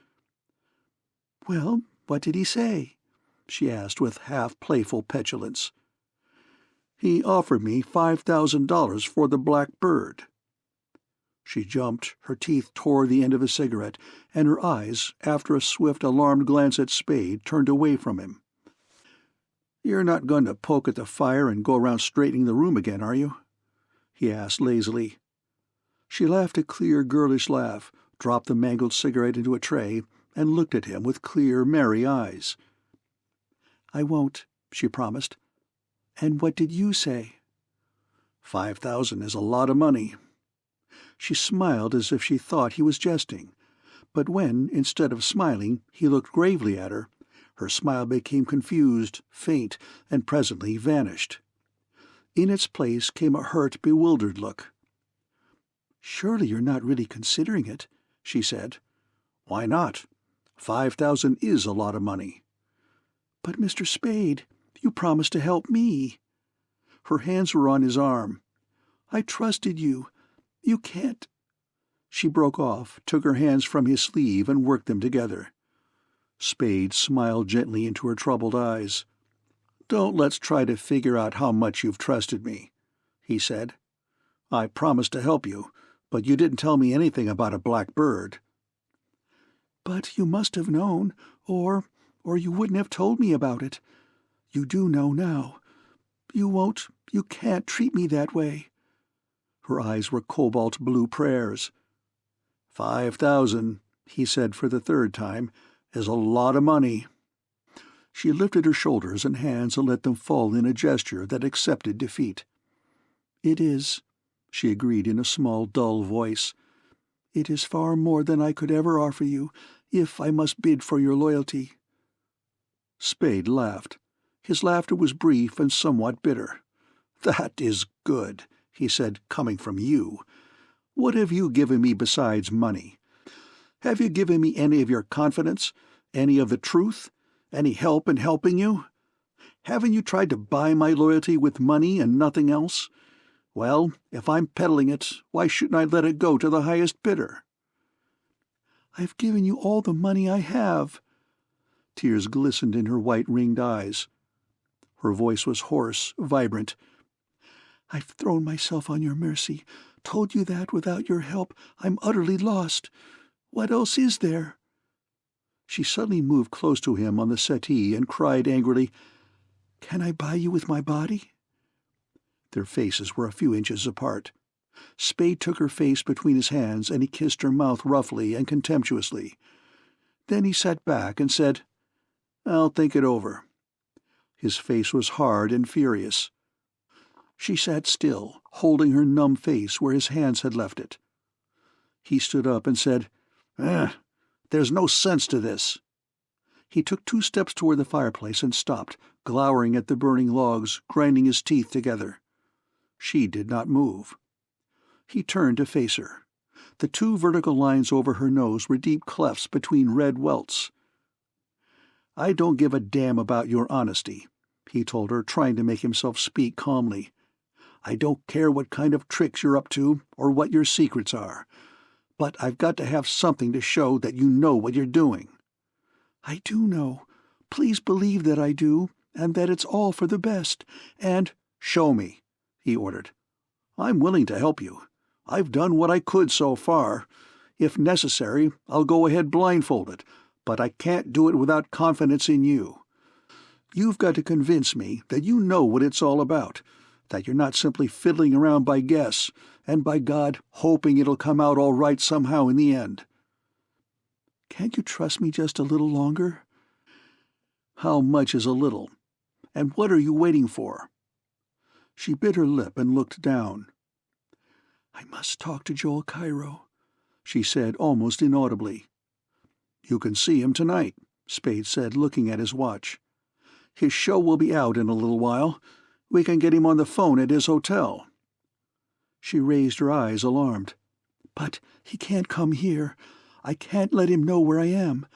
"Well, what did he say?" she asked with half-playful petulance. "He offered me $5,000 for the Black Bird." She jumped, her teeth tore the end of his cigarette, and her eyes, after a swift, alarmed glance at Spade, turned away from him. "You're not going to poke at the fire and go around straightening the room again, are you?" he asked lazily. She laughed a clear, girlish laugh, dropped the mangled cigarette into a tray, and looked at him with clear, merry eyes. "I won't," she promised. "And what did you say?" $5,000 is a lot of money." She smiled as if she thought he was jesting, but when, instead of smiling, he looked gravely at her, her smile became confused, faint, and presently vanished. In its place came a hurt, bewildered look. "Surely you're not really considering it," she said. "Why not? 5,000 is a lot of money." "But, Mr. Spade, you promised to help me." Her hands were on his arm. "I trusted you. You can't—" She broke off, took her hands from his sleeve, and worked them together. Spade smiled gently into her troubled eyes. "Don't let's try to figure out how much you've trusted me," he said. "I promised to help you, but you didn't tell me anything about a black bird." "But you must have known, or you wouldn't have told me about it. You do know now. You can't treat me that way." Her eyes were cobalt-blue prayers. 5,000, he said for the third time, is a lot of money. She lifted her shoulders and hands and let them fall in a gesture that accepted defeat. "It is," she agreed in a small, dull voice. "It is far more than I could ever offer you, if I must bid for your loyalty." Spade laughed. His laughter was brief and somewhat bitter. "That is good," he said, "coming from you. What have you given me besides money? Have you given me any of your confidence, any of the truth, any help in helping you? Haven't you tried to buy my loyalty with money and nothing else? Well, if I'm peddling it, why shouldn't I let it go to the highest bidder?" "I've given you all the money I have." Tears glistened in her white ringed eyes. Her voice was hoarse, vibrant. "I've thrown myself on your mercy, told you that without your help I'm utterly lost. What else is there?" She suddenly moved close to him on the settee and cried angrily, "Can I buy you with my body?" Their faces were a few inches apart. Spade took her face between his hands and he kissed her mouth roughly and contemptuously. Then he sat back and said, "I'll think it over." His face was hard and furious. She sat still, holding her numb face where his hands had left it. He stood up and said, "There's no sense to this." He took 2 steps toward the fireplace and stopped, glowering at the burning logs, grinding his teeth together. She did not move. He turned to face her. The 2 vertical lines over her nose were deep clefts between red welts. "I don't give a damn about your honesty," he told her, trying to make himself speak calmly. "I don't care what kind of tricks you're up to or what your secrets are. But I've got to have something to show that you know what you're doing." "I do know. Please believe that I do, and that it's all for the best, and—" "Show me," he ordered. "I'm willing to help you. I've done what I could so far. If necessary, I'll go ahead blindfolded, but I can't do it without confidence in you. You've got to convince me that you know what it's all about, that you're not simply fiddling around by guess, and by God, hoping it'll come out all right somehow in the end." "Can't you trust me just a little longer?" "How much is a little? And what are you waiting for?" She bit her lip and looked down. "I must talk to Joel Cairo," she said almost inaudibly. "You can see him tonight," Spade said, looking at his watch. "His show will be out in a little while. We can get him on the phone at his hotel." She raised her eyes, alarmed. "But he can't come here. I can't let him know where I am.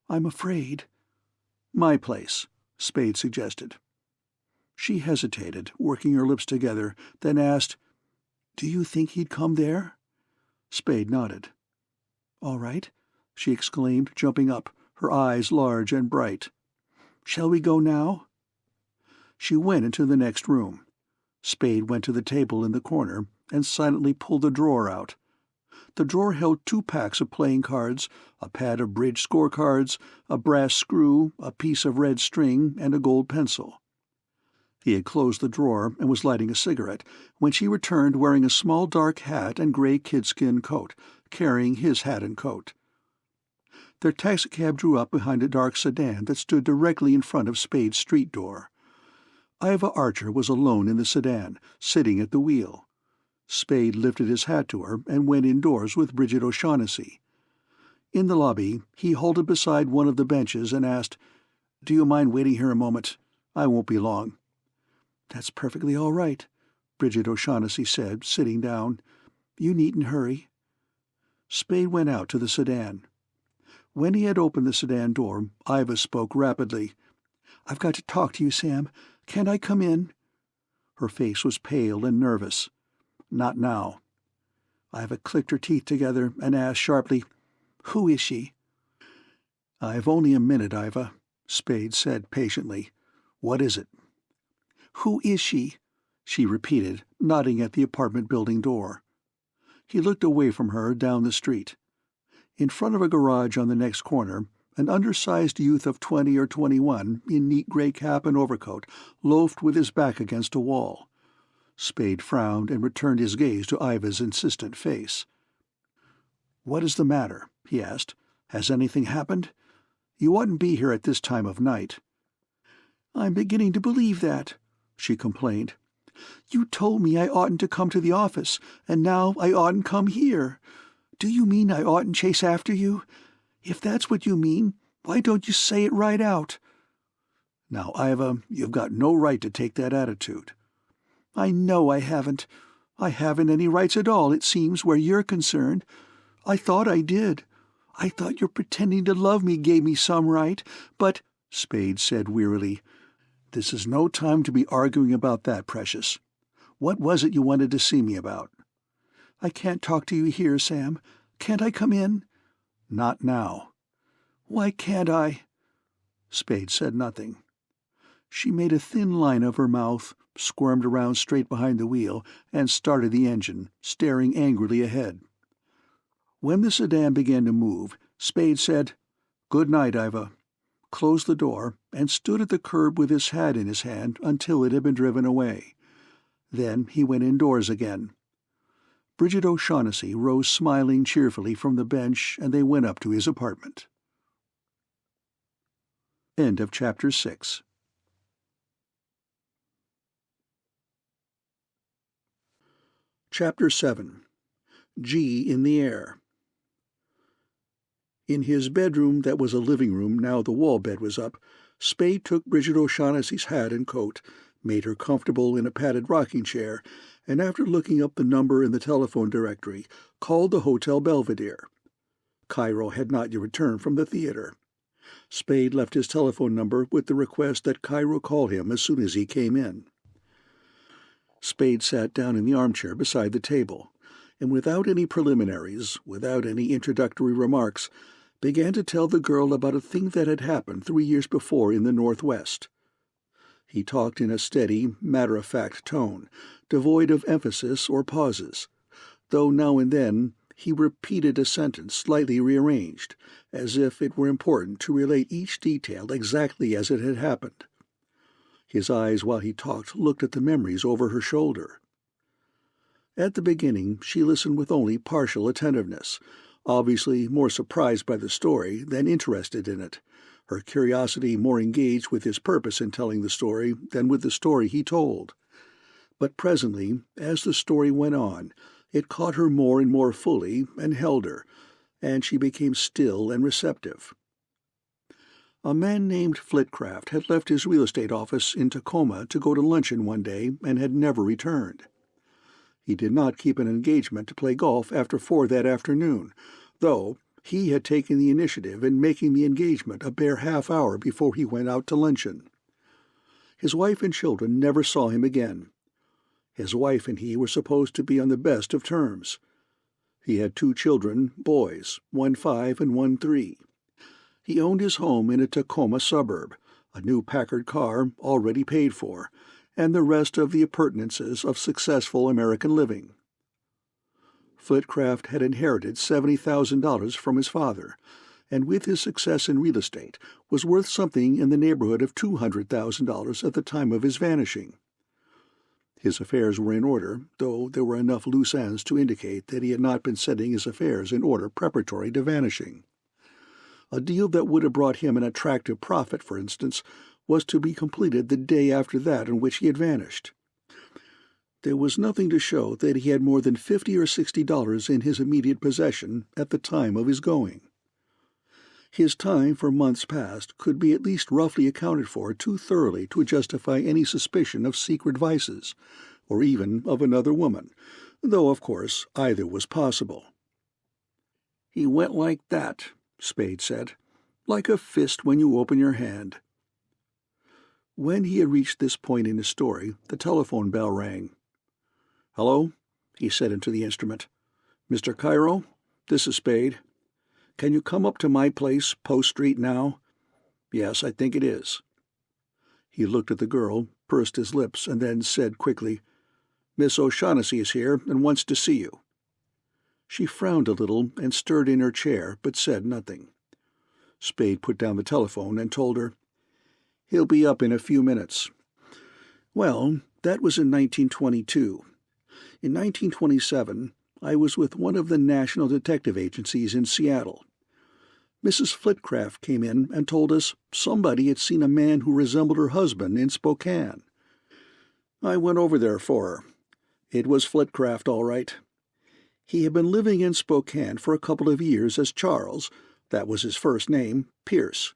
I'm afraid." "My place," Spade suggested. She hesitated, working her lips together, then asked, "Do you think he'd come there?" Spade nodded. "All right," she exclaimed, jumping up, her eyes large and bright. "Shall we go now?" She went into the next room. Spade went to the table in the corner and silently pulled the drawer out. The drawer held 2 packs of playing cards, a pad of bridge scorecards, a brass screw, a piece of red string, and a gold pencil. He had closed the drawer and was lighting a cigarette when she returned wearing a small dark hat and gray kidskin coat, carrying his hat and coat. Their taxicab drew up behind a dark sedan that stood directly in front of Spade's street door. Iva Archer was alone in the sedan, sitting at the wheel. Spade lifted his hat to her and went indoors with Bridget O'Shaughnessy. In the lobby, he halted beside one of the benches and asked, "Do you mind waiting here a moment? I won't be long." "That's perfectly all right," Bridget O'Shaughnessy said, sitting down. "You needn't hurry." Spade went out to the sedan. When he had opened the sedan door, Iva spoke rapidly. "I've got to talk to you, Sam. Can't I come in?" Her face was pale and nervous. "Not now." Iva clicked her teeth together and asked sharply, "Who is she?" "I've only a minute, Iva," Spade said patiently. "What is it?" "Who is she?" she repeated, nodding at the apartment building door. He looked away from her down the street. In front of a garage on the next corner, an undersized youth of 20 or 21, in neat gray cap and overcoat, loafed with his back against a wall. Spade frowned and returned his gaze to Iva's insistent face. "What is the matter?" he asked. "Has anything happened? You oughtn't be here at this time of night." "I'm beginning to believe that," she complained. "You told me I oughtn't to come to the office, and now I oughtn't come here. Do you mean I oughtn't chase after you? If that's what you mean, why don't you say it right out?" "Now, Iva, you've got no right to take that attitude." "I know I haven't. I haven't any rights at all, it seems, where you're concerned. I thought I did. I thought your pretending to love me gave me some right, but—" Spade said wearily, "This is no time to be arguing about that, Precious. What was it you wanted to see me about?" "I can't talk to you here, Sam. Can't I come in?" "Not now." "Why can't I?" Spade said nothing. She made a thin line of her mouth, squirmed around straight behind the wheel, and started the engine, staring angrily ahead. When the sedan began to move, Spade said, "Good night, Iva," closed the door, and stood at the curb with his hat in his hand until it had been driven away. Then he went indoors again. Bridget O'Shaughnessy rose smiling cheerfully from the bench, and they went up to his apartment. End of Chapter 6. Chapter 7. G in the Air. In his bedroom that was a living room now the wall bed was up, Spade took Bridget O'Shaughnessy's hat and coat, made her comfortable in a padded rocking chair, and after looking up the number in the telephone directory, called the Hotel Belvedere. Cairo had not yet returned from the theater. Spade left his telephone number with the request that Cairo call him as soon as he came in. Spade sat down in the armchair beside the table, and without any preliminaries, without any introductory remarks, began to tell the girl about a thing that had happened 3 years before in the Northwest. He talked in a steady, matter-of-fact tone, devoid of emphasis or pauses, though now and then he repeated a sentence slightly rearranged, as if it were important to relate each detail exactly as it had happened. His eyes, while he talked, looked at the memories over her shoulder. At the beginning she listened with only partial attentiveness, obviously more surprised by the story than interested in it, her curiosity more engaged with his purpose in telling the story than with the story he told. But presently, as the story went on, it caught her more and more fully and held her, and she became still and receptive. A man named Flitcraft had left his real estate office in Tacoma to go to luncheon one day and had never returned. He did not keep an engagement to play golf after 4 that afternoon, though he had taken the initiative in making the engagement a bare half-hour before he went out to luncheon. His wife and children never saw him again. His wife and he were supposed to be on the best of terms. He had 2 children, boys, one 5 and one 3. He owned his home in a Tacoma suburb, a new Packard car already paid for, and the rest of the appurtenances of successful American living. Flitcraft had inherited $70,000 from his father, and with his success in real estate was worth something in the neighborhood of $200,000 at the time of his vanishing. His affairs were in order, though there were enough loose ends to indicate that he had not been setting his affairs in order preparatory to vanishing. A deal that would have brought him an attractive profit, for instance, was to be completed the day after that on which he had vanished. There was nothing to show that he had more than $50 or $60 in his immediate possession at the time of his going. His time for months past could be at least roughly accounted for too thoroughly to justify any suspicion of secret vices, or even of another woman, though, of course, either was possible. "He went like that," Spade said, "like a fist when you open your hand." When he had reached this point in his story, the telephone bell rang. "Hello," he said into the instrument. "Mr. Cairo, this is Spade. Can you come up to my place, Post Street, now?" "Yes, I think it is." He looked at the girl, pursed his lips, and then said quickly, "Miss O'Shaughnessy is here and wants to see you." She frowned a little and stirred in her chair, but said nothing. Spade put down the telephone and told her, "He'll be up in a few minutes." Well, that was in 1922. In 1927, I was with one of the national detective agencies in Seattle. Mrs. Flitcraft came in and told us somebody had seen a man who resembled her husband in Spokane. I went over there for her. It was Flitcraft, all right. He had been living in Spokane for a couple of years as Charles, that was his first name, Pierce.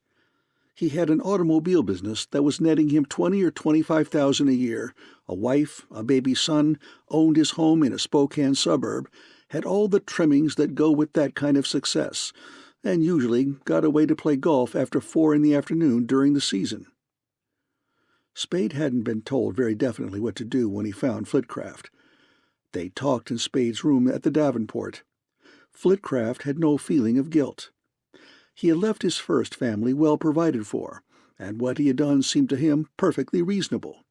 He had an automobile business that was netting him $20,000 or $25,000 a year, a wife, a baby son, owned his home in a Spokane suburb, had all the trimmings that go with that kind of success, and usually got away to play golf after 4 in the afternoon during the season. Spade hadn't been told very definitely what to do when he found Flitcraft. They talked in Spade's room at the Davenport. Flitcraft had no feeling of guilt. He had left his first family well provided for, and what he had done seemed to him perfectly reasonable.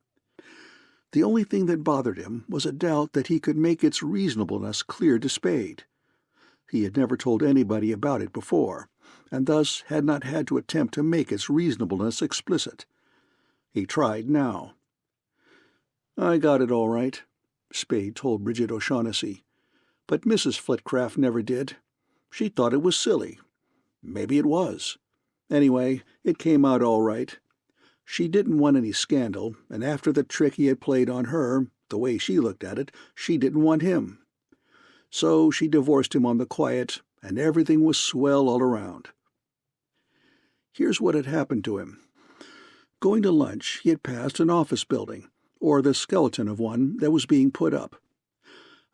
The only thing that bothered him was a doubt that he could make its reasonableness clear to Spade. He had never told anybody about it before, and thus had not had to attempt to make its reasonableness explicit. He tried now. "I got it all right," Spade told Bridget O'Shaughnessy, "but Mrs. Flitcraft never did. She thought it was silly. Maybe it was. Anyway, it came out all right. She didn't want any scandal, and after the trick he had played on her, the way she looked at it, she didn't want him. So she divorced him on the quiet, and everything was swell all around." Here's what had happened to him. Going to lunch, he had passed an office building, or the skeleton of one that was being put up.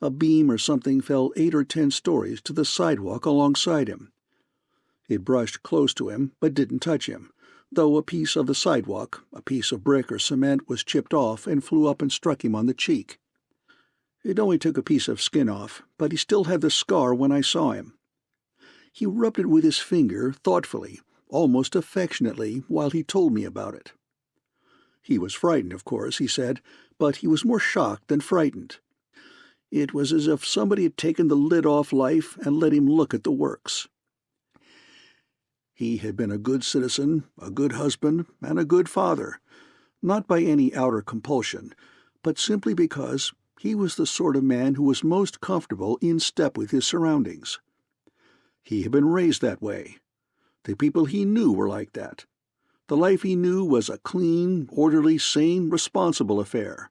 A beam or something fell 8 or 10 stories to the sidewalk alongside him. It brushed close to him, but didn't touch him, though a piece of the sidewalk, a piece of brick or cement, was chipped off and flew up and struck him on the cheek. It only took a piece of skin off, but he still had the scar when I saw him. He rubbed it with his finger, thoughtfully, almost affectionately, while he told me about it. He was frightened, of course, he said, but he was more shocked than frightened. It was as if somebody had taken the lid off life and let him look at the works. He had been a good citizen, a good husband, and a good father, not by any outer compulsion, but simply because he was the sort of man who was most comfortable in step with his surroundings. He had been raised that way. The people he knew were like that. The life he knew was a clean, orderly, sane, responsible affair.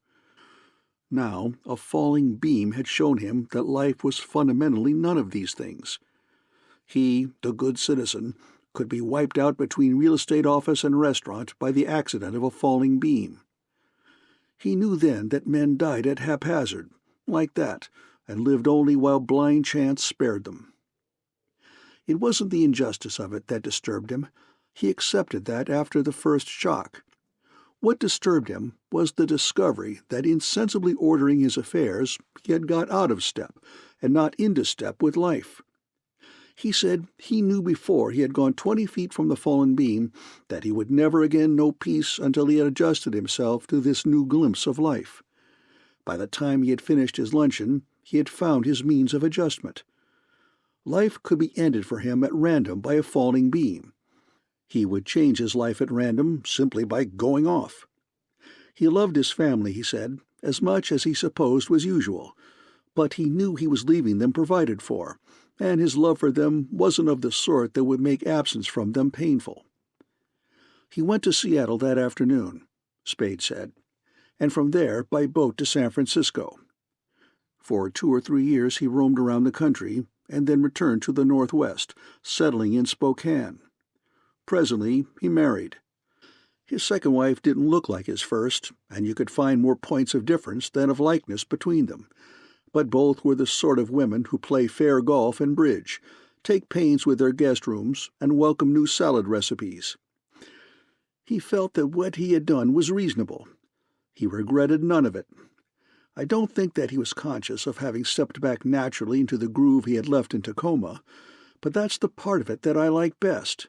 Now a falling beam had shown him that life was fundamentally none of these things. He, the good citizen, could be wiped out between real estate office and restaurant by the accident of a falling beam. He knew then that men died at haphazard, like that, and lived only while blind chance spared them. It wasn't the injustice of it that disturbed him. He accepted that after the first shock. What disturbed him was the discovery that in sensibly ordering his affairs he had got out of step, and not into step with life. He said he knew before he had gone 20 feet from the fallen beam that he would never again know peace until he had adjusted himself to this new glimpse of life. By the time he had finished his luncheon, he had found his means of adjustment. Life could be ended for him at random by a falling beam. He would change his life at random simply by going off. He loved his family, he said, as much as he supposed was usual, but he knew he was leaving them provided for, and his love for them wasn't of the sort that would make absence from them painful. He went to Seattle that afternoon, Spade said, and from there by boat to San Francisco. For 2 or 3 years he roamed around the country, and then returned to the Northwest, settling in Spokane. Presently he married. His second wife didn't look like his first, and you could find more points of difference than of likeness between them, but both were the sort of women who play fair golf and bridge, take pains with their guest rooms, and welcome new salad recipes. He felt that what he had done was reasonable. He regretted none of it. I don't think that he was conscious of having stepped back naturally into the groove he had left in Tacoma, but that's the part of it that I like best.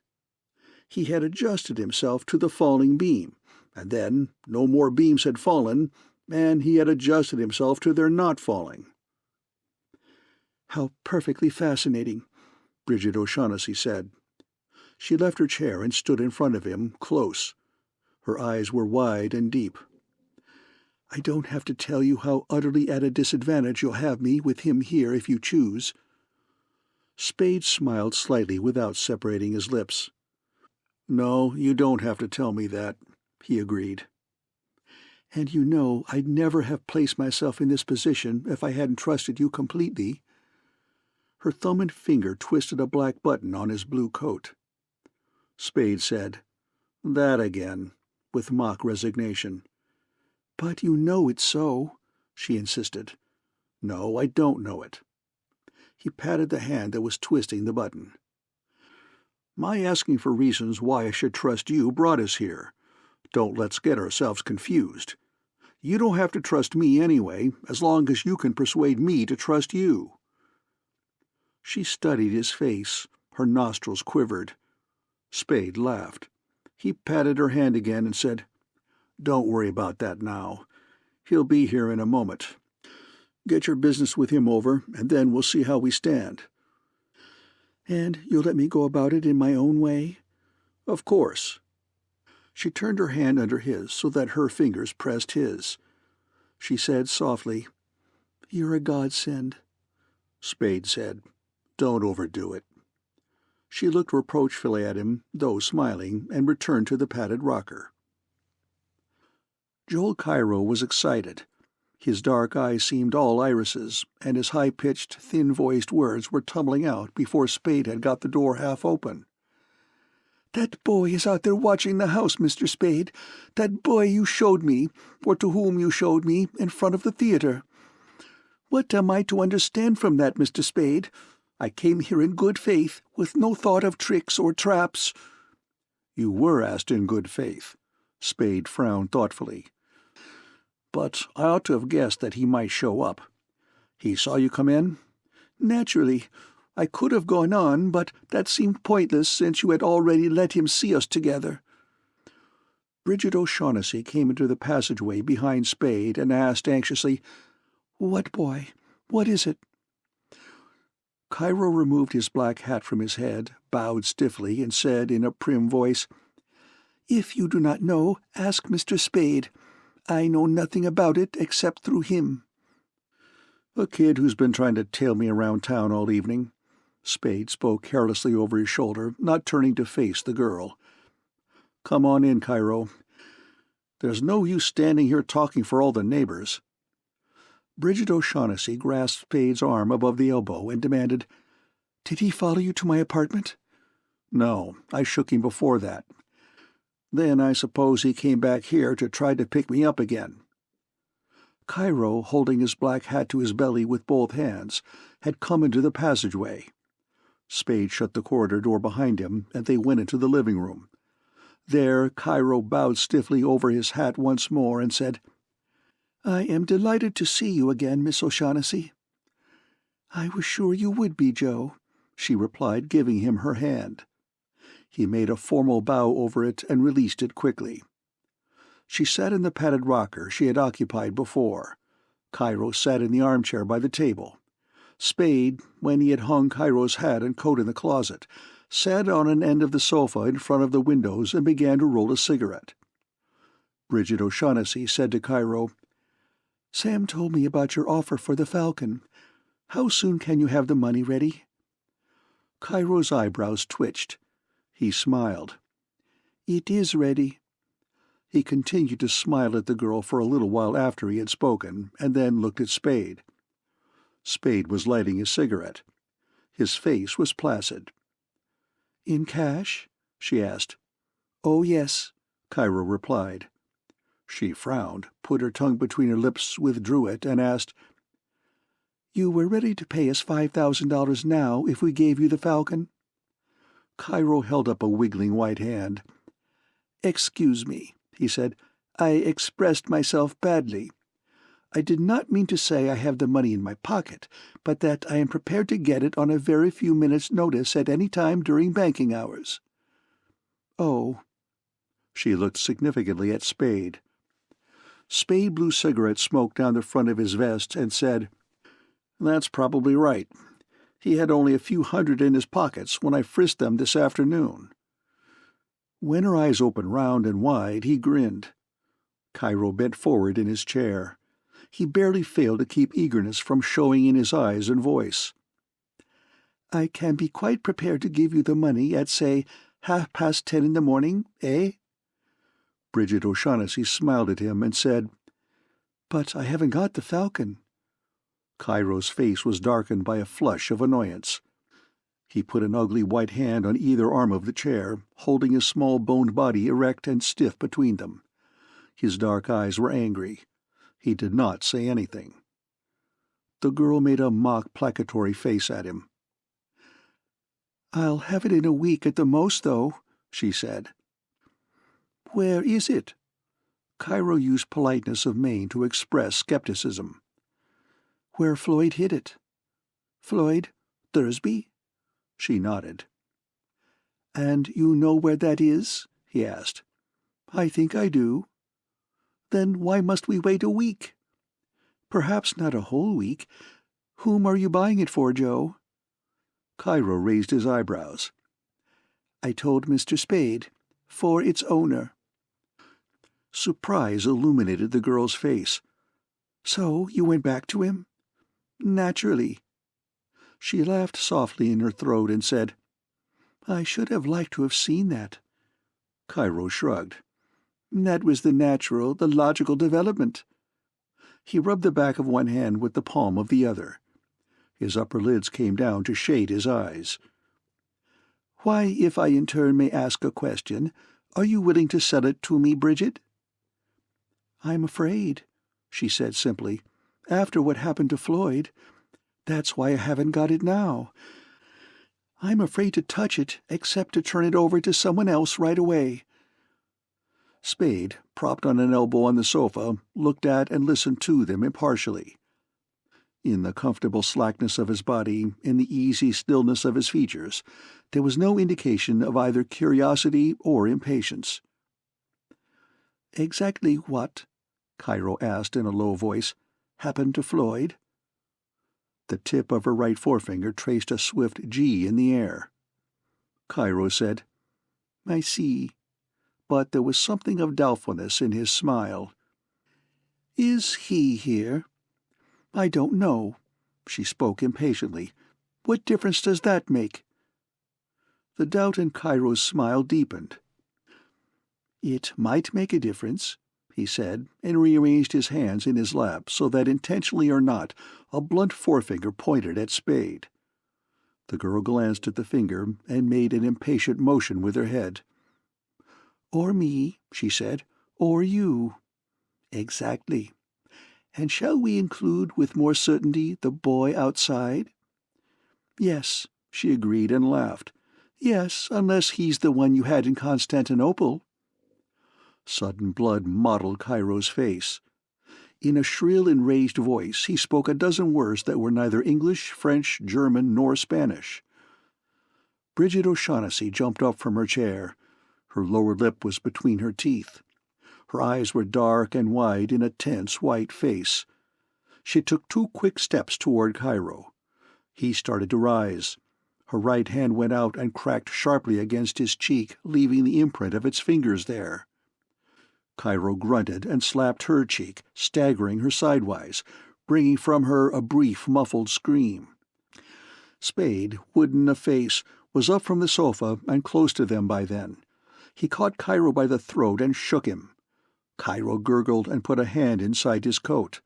He had adjusted himself to the falling beam, and then no more beams had fallen, and he had adjusted himself to their not falling. "How perfectly fascinating," Bridget O'Shaughnessy said. She left her chair and stood in front of him, close. Her eyes were wide and deep. "I don't have to tell you how utterly at a disadvantage you'll have me with him here if you choose." Spade smiled slightly without separating his lips. "No, you don't have to tell me that," he agreed. "And you know I'd never have placed myself in this position if I hadn't trusted you completely." Her thumb and finger twisted a black button on his blue coat. Spade said, "That again," with mock resignation. "But you know it's so," she insisted. "No, I don't know it." He patted the hand that was twisting the button. "My asking for reasons why I should trust you brought us here. Don't let's get ourselves confused. You don't have to trust me anyway, as long as you can persuade me to trust you." She studied his face. Her nostrils quivered. Spade laughed. He patted her hand again and said, "Don't worry about that now. He'll be here in a moment. Get your business with him over, and then we'll see how we stand." "And you'll let me go about it in my own way?" "Of course." She turned her hand under his so that her fingers pressed his. She said softly, "You're a godsend." Spade said, "Don't overdo it." She looked reproachfully at him, though smiling, and returned to the padded rocker. Joel Cairo was excited. His dark eyes seemed all irises, and his high-pitched, thin-voiced words were tumbling out before Spade had got the door half open. "That boy is out there watching the house, Mr. Spade. That boy you showed me, or to whom you showed me, in front of the theater. What am I to understand from that, Mr. Spade? I came here in good faith, with no thought of tricks or traps." "You were asked in good faith." Spade frowned thoughtfully. "But I ought to have guessed that he might show up. He saw you come in?" "Naturally. I could have gone on, but that seemed pointless since you had already let him see us together." Bridget O'Shaughnessy came into the passageway behind Spade and asked anxiously, "What boy? What is it?" Cairo removed his black hat from his head, bowed stiffly, and said in a prim voice, "If you do not know, ask Mr. Spade. I know nothing about it except through him." "A kid who's been trying to tail me around town all evening." Spade spoke carelessly over his shoulder, not turning to face the girl. "Come on in, Cairo. There's no use standing here talking for all the neighbors." Bridget O'Shaughnessy grasped Spade's arm above the elbow and demanded, "Did he follow you to my apartment?" "No, I shook him before that. Then I suppose he came back here to try to pick me up again." Cairo, holding his black hat to his belly with both hands, had come into the passageway. Spade shut the corridor door behind him, and they went into the living room. There Cairo bowed stiffly over his hat once more and said, "I am delighted to see you again, Miss O'Shaughnessy." "I was sure you would be, Joe," she replied, giving him her hand. He made a formal bow over it and released it quickly. She sat in the padded rocker she had occupied before. Cairo sat in the armchair by the table. Spade, when he had hung Cairo's hat and coat in the closet, sat on an end of the sofa in front of the windows and began to roll a cigarette. Bridget O'Shaughnessy said to Cairo, "Sam told me about your offer for the Falcon. How soon can you have the money ready?" Cairo's eyebrows twitched. He smiled. "It is ready." He continued to smile at the girl for a little while after he had spoken, and then looked at Spade. Spade was lighting his cigarette. His face was placid. "In cash?" she asked. "Oh, yes," Cairo replied. She frowned, put her tongue between her lips, withdrew it, and asked, "You were ready to pay us $5,000 now if we gave you the Falcon?" Cairo held up a wiggling white hand. "Excuse me," he said. "I expressed myself badly. I did not mean to say I have the money in my pocket, but that I am prepared to get it on a very few minutes' notice at any time during banking hours." "Oh." She looked significantly at Spade. Spade blew cigarette smoke down the front of his vest and said, "That's probably right. He had only a few hundred in his pockets when I frisked them this afternoon." When her eyes opened round and wide, he grinned. Cairo bent forward in his chair. He barely failed to keep eagerness from showing in his eyes and voice. "I can be quite prepared to give you the money at, say, 10:30 in the morning, eh?" Bridget O'Shaughnessy smiled at him and said, "But I haven't got the Falcon." Cairo's face was darkened by a flush of annoyance. He put an ugly white hand on either arm of the chair, holding his small boned body erect and stiff between them. His dark eyes were angry. He did not say anything. The girl made a mock placatory face at him. "I'll have it in a week at the most, though," she said. "Where is it?" Cairo used politeness of mien to express skepticism. "Where Floyd hid it." "Floyd? Thursby?" She nodded. "And you know where that is?" he asked. "I think I do." "Then why must we wait a week?" "Perhaps not a whole week. Whom are you buying it for, Joe?" Cairo raised his eyebrows. "I told Mr. Spade. For its owner." Surprise illuminated the girl's face. "So you went back to him?" "Naturally." She laughed softly in her throat and said, "I should have liked to have seen that." Cairo shrugged. "That was the natural, the logical development." He rubbed the back of one hand with the palm of the other. His upper lids came down to shade his eyes. "Why, if I in turn may ask a question, are you willing to sell it to me, Bridget?" "I'm afraid," she said simply, "after what happened to Floyd. That's why I haven't got it now. I'm afraid to touch it, except to turn it over to someone else right away." Spade, propped on an elbow on the sofa, looked at and listened to them impartially. In the comfortable slackness of his body, in the easy stillness of his features, there was no indication of either curiosity or impatience. "Exactly what," Cairo asked in a low voice, "happened to Floyd?" The tip of her right forefinger traced a swift G in the air. Cairo said, "I see," but there was something of doubtfulness in his smile. "Is he here?" "I don't know." She spoke impatiently. "What difference does that make?" The doubt in Cairo's smile deepened. "It might make a difference," he said, and rearranged his hands in his lap so that, intentionally or not, a blunt forefinger pointed at Spade. The girl glanced at the finger and made an impatient motion with her head. "Or me," she said, "or you." "Exactly. And shall we include with more certainty the boy outside?" "Yes," she agreed and laughed. "Yes, unless he's the one you had in Constantinople." Sudden blood mottled Cairo's face. In a shrill, enraged voice he spoke a dozen words that were neither English, French, German, nor Spanish. Bridget O'Shaughnessy jumped up from her chair. Her lower lip was between her teeth. Her eyes were dark and wide in a tense white face. She took 2 quick steps toward Cairo. He started to rise. Her right hand went out and cracked sharply against his cheek, leaving the imprint of its fingers there. Cairo grunted and slapped her cheek, staggering her sidewise, bringing from her a brief, muffled scream. Spade, wooden of face, was up from the sofa and close to them by then. He caught Cairo by the throat and shook him. Cairo gurgled and put a hand inside his coat.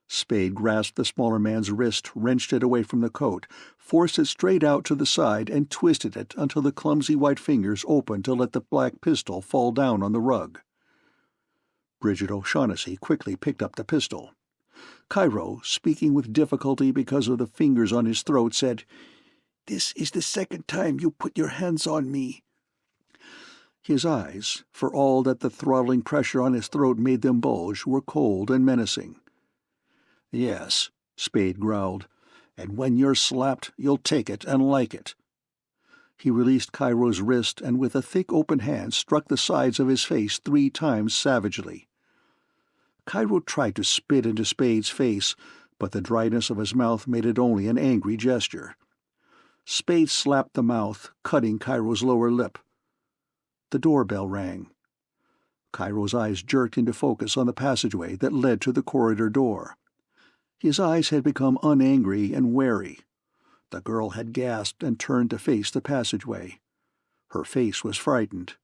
Spade grasped the smaller man's wrist, wrenched it away from the coat, forced it straight out to the side, and twisted it until the clumsy white fingers opened to let the black pistol fall down on the rug. Bridget O'Shaughnessy quickly picked up the pistol. Cairo, speaking with difficulty because of the fingers on his throat, said, "This is the second time you put your hands on me." His eyes, for all that the throttling pressure on his throat made them bulge, were cold and menacing. "Yes," Spade growled, "and when you're slapped, you'll take it and like it." He released Cairo's wrist and with a thick open hand struck the sides of his face 3 times savagely. Cairo tried to spit into Spade's face, but the dryness of his mouth made it only an angry gesture. Spade slapped the mouth, cutting Cairo's lower lip. The doorbell rang. Cairo's eyes jerked into focus on the passageway that led to the corridor door. His eyes had become unangry and wary. The girl had gasped and turned to face the passageway. Her face was frightened.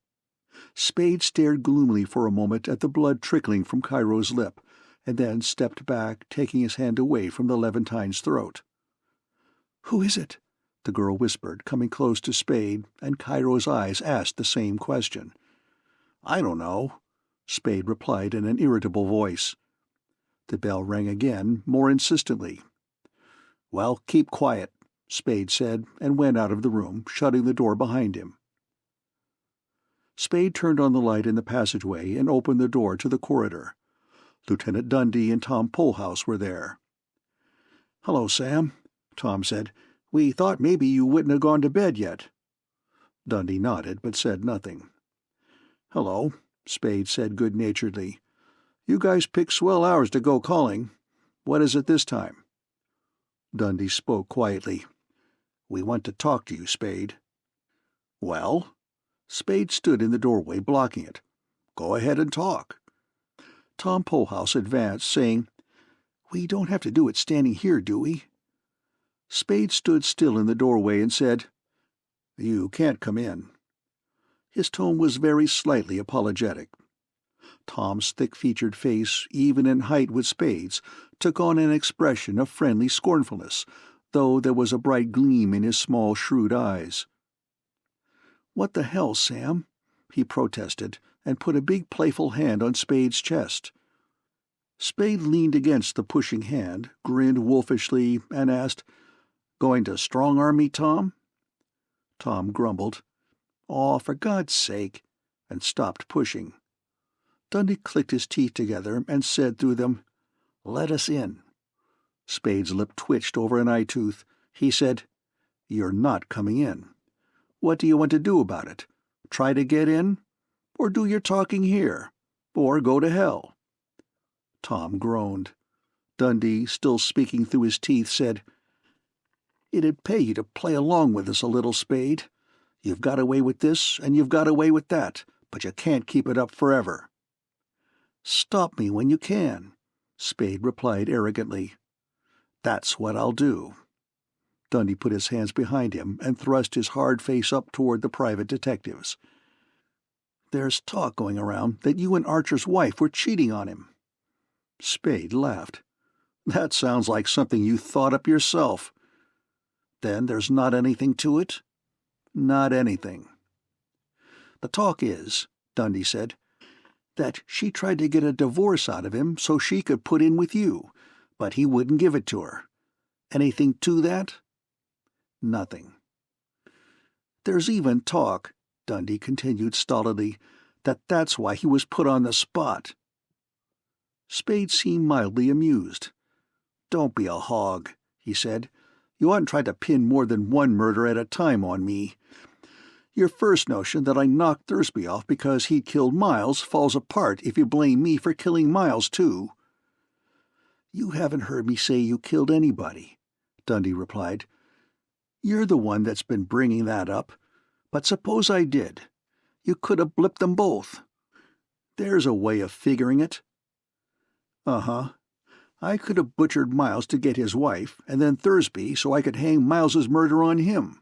Spade stared gloomily for a moment at the blood trickling from Cairo's lip, and then stepped back, taking his hand away from the Levantine's throat. "Who is it?" the girl whispered, coming close to Spade, and Cairo's eyes asked the same question. "I don't know," Spade replied in an irritable voice. The bell rang again, more insistently. "Well, keep quiet," Spade said, and went out of the room, shutting the door behind him. Spade turned on the light in the passageway and opened the door to the corridor. Lieutenant Dundee and Tom Polhouse were there. "Hello, Sam," Tom said. "We thought maybe you wouldn't have gone to bed yet." Dundee nodded, but said nothing. "Hello," Spade said good-naturedly. "You guys pick swell hours to go calling. What is it this time?" Dundee spoke quietly. "We want to talk to you, Spade." "Well?" Spade stood in the doorway, blocking it. "Go ahead and talk." Tom Polhouse advanced, saying, "We don't have to do it standing here, do we?" Spade stood still in the doorway and said, "You can't come in." His tone was very slightly apologetic. Tom's thick-featured face, even in height with Spade's, took on an expression of friendly scornfulness, though there was a bright gleam in his small, shrewd eyes. "What the hell, Sam?" he protested, and put a big playful hand on Spade's chest. Spade leaned against the pushing hand, grinned wolfishly, and asked, "Going to strong-arm me, Tom?" Tom grumbled. "Aw, for God's sake," and stopped pushing. Dundee clicked his teeth together and said through them, "Let us in." Spade's lip twitched over an eye tooth. He said, "You're not coming in. What do you want to do about it? Try to get in? Or do your talking here? Or go to hell?" Tom groaned. Dundee, still speaking through his teeth, said, "It'd pay you to play along with us a little, Spade. You've got away with this, and you've got away with that, but you can't keep it up forever." "Stop me when you can," Spade replied arrogantly. "That's what I'll do." Dundee put his hands behind him and thrust his hard face up toward the private detectives. "There's talk going around that you and Archer's wife were cheating on him." Spade laughed. "That sounds like something you thought up yourself." "Then there's not anything to it?" "Not anything." "The talk is," Dundee said, "that she tried to get a divorce out of him so she could put in with you, but he wouldn't give it to her. Anything to that?" "Nothing." "There's even talk," Dundee continued stolidly, "that that's why he was put on the spot." Spade seemed mildly amused. "Don't be a hog," he said. "You oughtn't try to pin more than one murder at a time on me. Your first notion that I knocked Thursby off because he'd killed Miles falls apart if you blame me for killing Miles, too." "You haven't heard me say you killed anybody," Dundee replied. "You're the one that's been bringing that up. But suppose I did. You could have blipped them both. There's a way of figuring it." "Uh-huh. I could have butchered Miles to get his wife, and then Thursby so I could hang Miles's murder on him.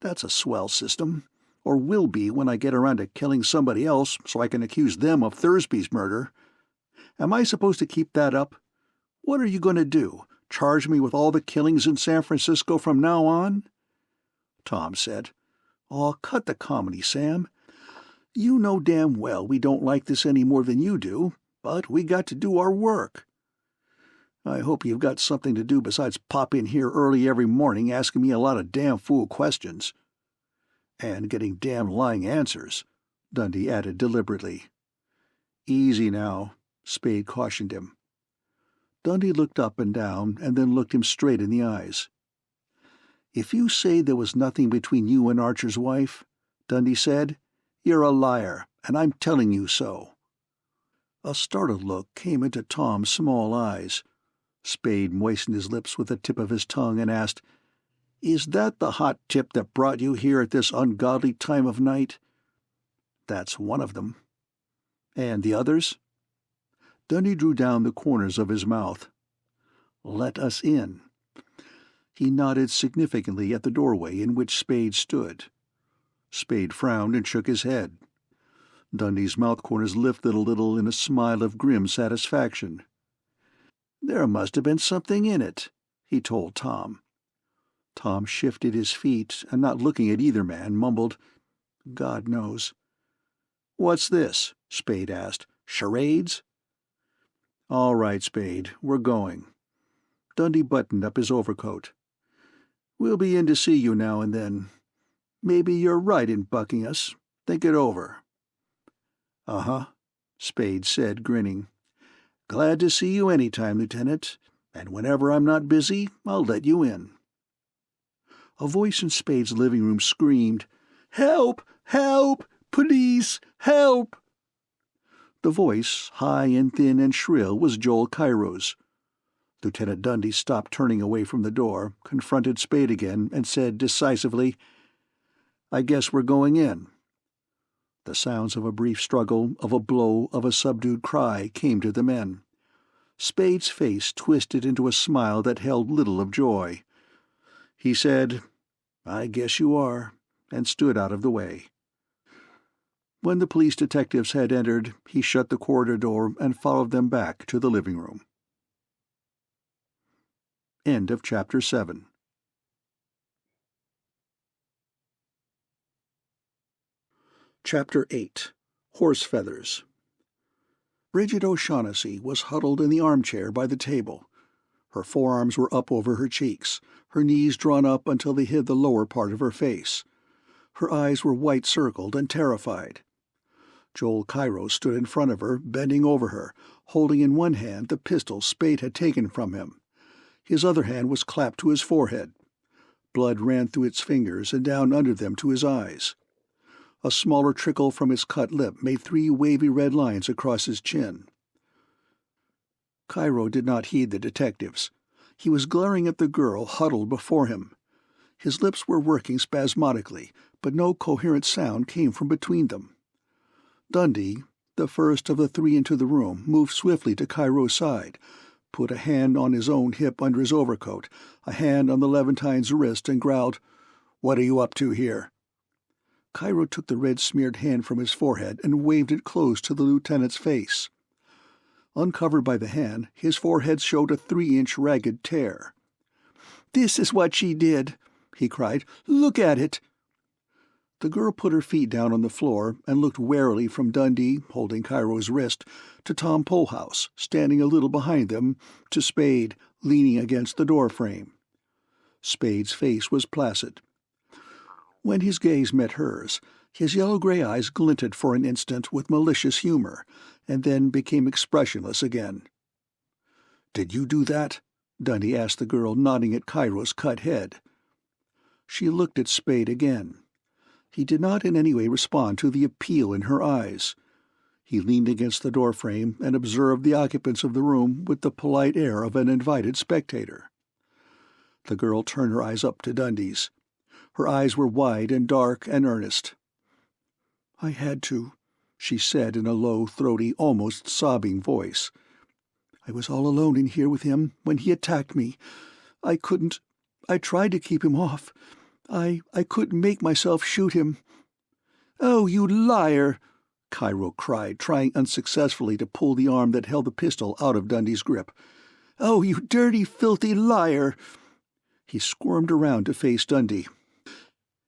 That's a swell system, or will be when I get around to killing somebody else so I can accuse them of Thursby's murder. Am I supposed to keep that up? What are you going to do, charge me with all the killings in San Francisco from now on?" Tom said, "Aw, cut the comedy, Sam. You know damn well we don't like this any more than you do, but we got to do our work. I hope you've got something to do besides pop in here early every morning asking me a lot of damn fool questions." "And getting damn lying answers," Dundee added deliberately. "Easy now," Spade cautioned him. Dundee looked up and down and then looked him straight in the eyes. "If you say there was nothing between you and Archer's wife," Dundee said, "you're a liar, and I'm telling you so." A startled look came into Tom's small eyes. Spade moistened his lips with the tip of his tongue and asked, "Is that the hot tip that brought you here at this ungodly time of night?" "That's one of them." "And the others?" Dundee drew down the corners of his mouth. "Let us in." He nodded significantly at the doorway in which Spade stood. Spade frowned and shook his head. Dundee's mouth corners lifted a little in a smile of grim satisfaction. "There must have been something in it," he told Tom. Tom shifted his feet and, not looking at either man, mumbled, "God knows." "What's this?" Spade asked. "Charades?" "All right, Spade, we're going." Dundee buttoned up his overcoat. "We'll be in to see you now and then. Maybe you're right in bucking us. Think it over." "Uh-huh," Spade said, grinning. "Glad to see you any time, Lieutenant, and whenever I'm not busy, I'll let you in." A voice in Spade's living room screamed, "Help! Help! Police! Help!" The voice, high and thin and shrill, was Joel Cairo's. Lieutenant Dundee stopped turning away from the door, confronted Spade again, and said decisively, "I guess we're going in." The sounds of a brief struggle, of a blow, of a subdued cry came to the men. Spade's face twisted into a smile that held little of joy. He said, "I guess you are," and stood out of the way. When the police detectives had entered, he shut the corridor door and followed them back to the living room. End of Chapter 7. Chapter 8. Horse Feathers. Bridget O'Shaughnessy was huddled in the armchair by the table. Her forearms were up over her cheeks, her knees drawn up until they hid the lower part of her face, Her eyes were white-circled and terrified. Joel Cairo stood in front of her, bending over her, holding in one hand the pistol Spade had taken from him. His other hand was clapped to his forehead. Blood ran through its fingers and down under them to his eyes. A smaller trickle from his cut lip made 3 wavy red lines across his chin. Cairo did not heed the detectives. He was glaring at the girl huddled before him. His lips were working spasmodically, but no coherent sound came from between them. Dundee, the first of the 3 into the room, moved swiftly to Cairo's side, put a hand on his own hip under his overcoat, a hand on the Leventine's wrist, and growled, "What are you up to here?" Cairo took the red-smeared hand from his forehead and waved it close to the lieutenant's face. Uncovered by the hand, his forehead showed a 3-inch ragged tear. "This is what she did," he cried. "Look at it!" The girl put her feet down on the floor and looked warily from Dundee, holding Cairo's wrist, to Tom Polhouse, standing a little behind them, to Spade, leaning against the door-frame. Spade's face was placid. When his gaze met hers, his yellow-gray eyes glinted for an instant with malicious humor, and then became expressionless again. "Did you do that?" Dundee asked the girl, nodding at Cairo's cut head. She looked at Spade again. He did not in any way respond to the appeal in her eyes. He leaned against the doorframe and observed the occupants of the room with the polite air of an invited spectator. The girl turned her eyes up to Dundee's. Her eyes were wide and dark and earnest. "I had to," she said in a low, throaty, almost sobbing voice. "I was all alone in here with him when he attacked me. I couldn't. I tried to keep him off. I couldn't make myself shoot him." "Oh, you liar!" Cairo cried, trying unsuccessfully to pull the arm that held the pistol out of Dundee's grip. "Oh, you dirty, filthy liar!" He squirmed around to face Dundee.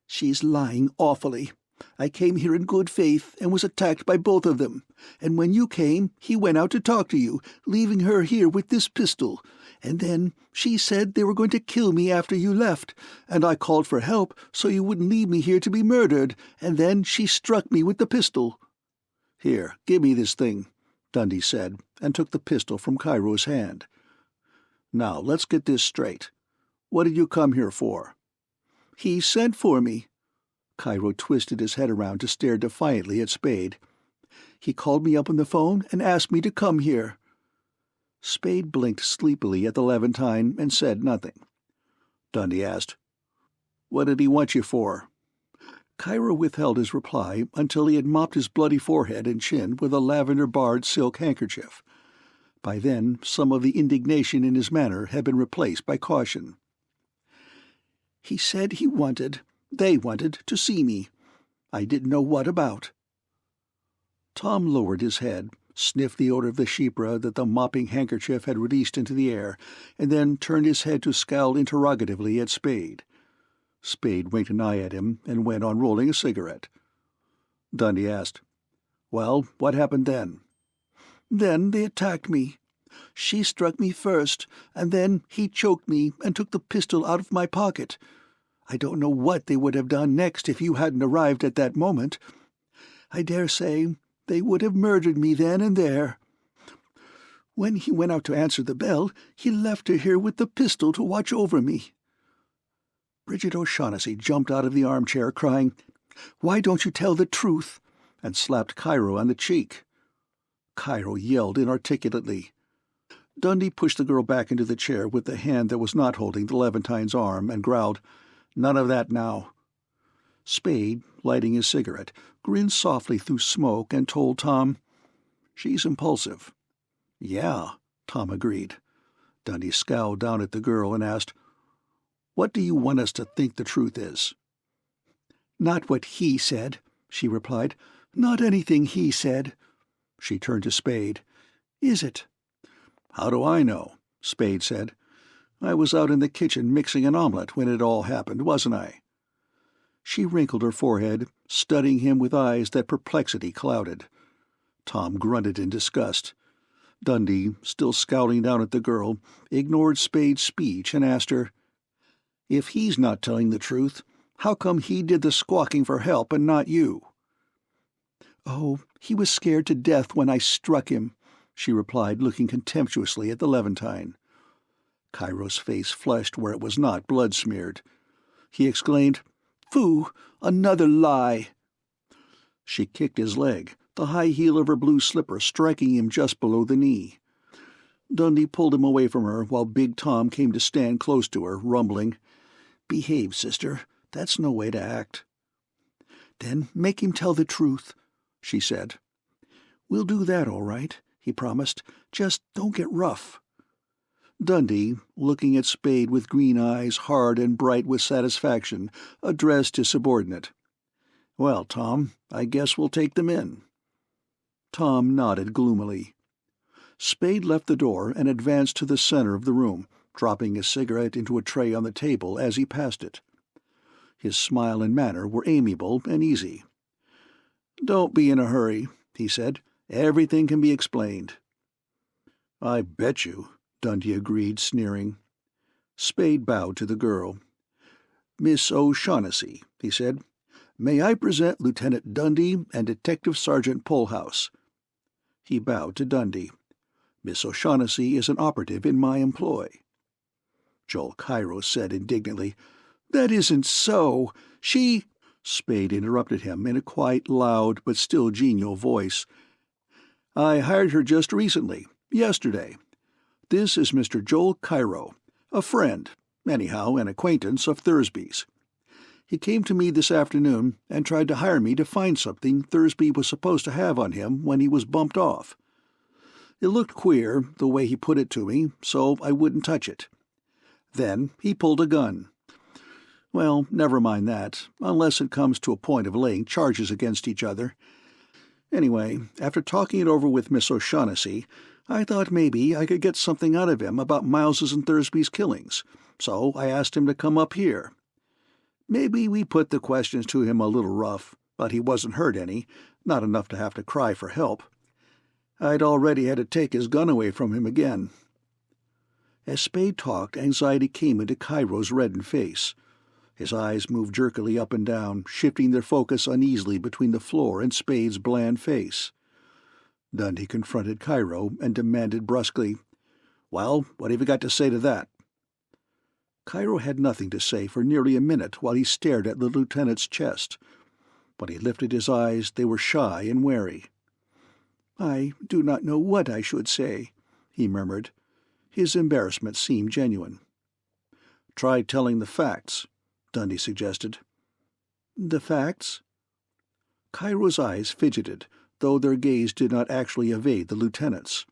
"She's lying awfully. I came here in good faith and was attacked by both of them. And when you came, he went out to talk to you, leaving her here with this pistol. And then she said they were going to kill me after you left, and I called for help so you wouldn't leave me here to be murdered, and then she struck me with the pistol." "Here, give me this thing," Dundee said, and took the pistol from Cairo's hand. "Now, let's get this straight. What did you come here for?" "He sent for me." Cairo twisted his head around to stare defiantly at Spade. "He called me up on the phone and asked me to come here." Spade blinked sleepily at the Levantine and said nothing. Dundee asked, "What did he want you for?" Cairo withheld his reply until he had mopped his bloody forehead and chin with a lavender-barred silk handkerchief. By then, some of the indignation in his manner had been replaced by caution. "He said they wanted to see me. I didn't know what about." Tom lowered his head, sniffed the odor of the chypre that the mopping handkerchief had released into the air, and then turned his head to scowl interrogatively at Spade. Spade winked an eye at him and went on rolling a cigarette. Dundee asked, "Well, what happened then?" "Then they attacked me. She struck me first, and then he choked me and took the pistol out of my pocket. I don't know what they would have done next if you hadn't arrived at that moment. I dare say they would have murdered me then and there. When he went out to answer the bell, he left her here with the pistol to watch over me." Bridget O'Shaughnessy jumped out of the armchair, crying, "Why don't you tell the truth?" and slapped Cairo on the cheek. Cairo yelled inarticulately. Dundee pushed the girl back into the chair with the hand that was not holding the Levantine's arm and growled, "None of that now." Spade, lighting his cigarette, grinned softly through smoke and told Tom, "She's impulsive." "Yeah," Tom agreed. Dundee scowled down at the girl and asked, "What do you want us to think the truth is?" "Not what he said," she replied. "Not anything he said." She turned to Spade. "Is it?" "How do I know?" Spade said. "I was out in the kitchen mixing an omelet when it all happened, wasn't I?" She wrinkled her forehead, studying him with eyes that perplexity clouded. Tom grunted in disgust. Dundee, still scowling down at the girl, ignored Spade's speech and asked her, "If he's not telling the truth, How come he did the squawking for help and not you?" "Oh, he was scared to death when I struck him," she replied, looking contemptuously at the Levantine. Cairo's face flushed where it was not blood-smeared. He exclaimed, "Phoo! Another lie!" She kicked his leg, the high heel of her blue slipper striking him just below the knee. Dundee pulled him away from her while Big Tom came to stand close to her, rumbling, "Behave, sister. That's no way to act." "Then make him tell the truth," she said. "We'll do that all right," he promised. "Just don't get rough." Dundee, looking at Spade with green eyes hard and bright with satisfaction, addressed his subordinate. "Well, Tom, I guess we'll take them in." Tom nodded gloomily. Spade left the door and advanced to the center of the room, dropping his cigarette into a tray on the table as he passed it. His smile and manner were amiable and easy. "Don't be in a hurry," he said. "Everything can be explained." "I bet you," Dundee agreed, sneering. Spade bowed to the girl. "Miss O'Shaughnessy," he said, "may I present Lieutenant Dundee and Detective Sergeant Polhouse." He bowed to Dundee. "Miss O'Shaughnessy is an operative in my employ." Joel Cairo said indignantly, "That isn't so. She—" Spade interrupted him in a quite loud but still genial voice. "I hired her just recently, yesterday. This is Mr. Joel Cairo, a friend, anyhow an acquaintance of Thursby's. He came to me this afternoon and tried to hire me to find something Thursby was supposed to have on him when he was bumped off. It looked queer, the way he put it to me, so I wouldn't touch it. Then he pulled a gun. Well, never mind that, unless it comes to a point of laying charges against each other. Anyway, after talking it over with Miss O'Shaughnessy, I thought maybe I could get something out of him about Miles's and Thursby's killings, so I asked him to come up here. Maybe we put the questions to him a little rough, but he wasn't hurt any, not enough to have to cry for help. I'd already had to take his gun away from him again." As Spade talked, anxiety came into Cairo's reddened face. His eyes moved jerkily up and down, shifting their focus uneasily between the floor and Spade's bland face. Dundee confronted Cairo and demanded brusquely, "Well, what have you got to say to that?" Cairo had nothing to say for nearly a minute while he stared at the lieutenant's chest. When he lifted his eyes, they were shy and wary. "I do not know what I should say," he murmured. His embarrassment seemed genuine. "Try telling the facts," Dundee suggested. "The facts?" Cairo's eyes fidgeted, though their gaze did not actually evade the lieutenant's.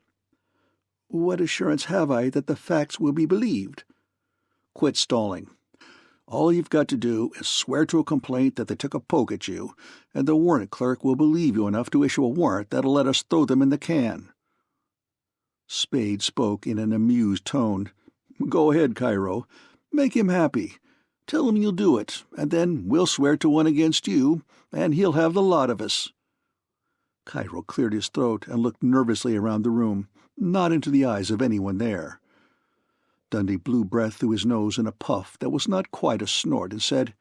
"What assurance have I that the facts will be believed?" "Quit stalling. All you've got to do is swear to a complaint that they took a poke at you, and the warrant clerk will believe you enough to issue a warrant that'll let us throw them in the can." Spade spoke in an amused tone. "Go ahead, Cairo. Make him happy. Tell him you'll do it, and then we'll swear to one against you, and he'll have the lot of us." Cairo cleared his throat and looked nervously around the room, not into the eyes of anyone there. Dundee blew breath through his nose in a puff that was not quite a snort and said,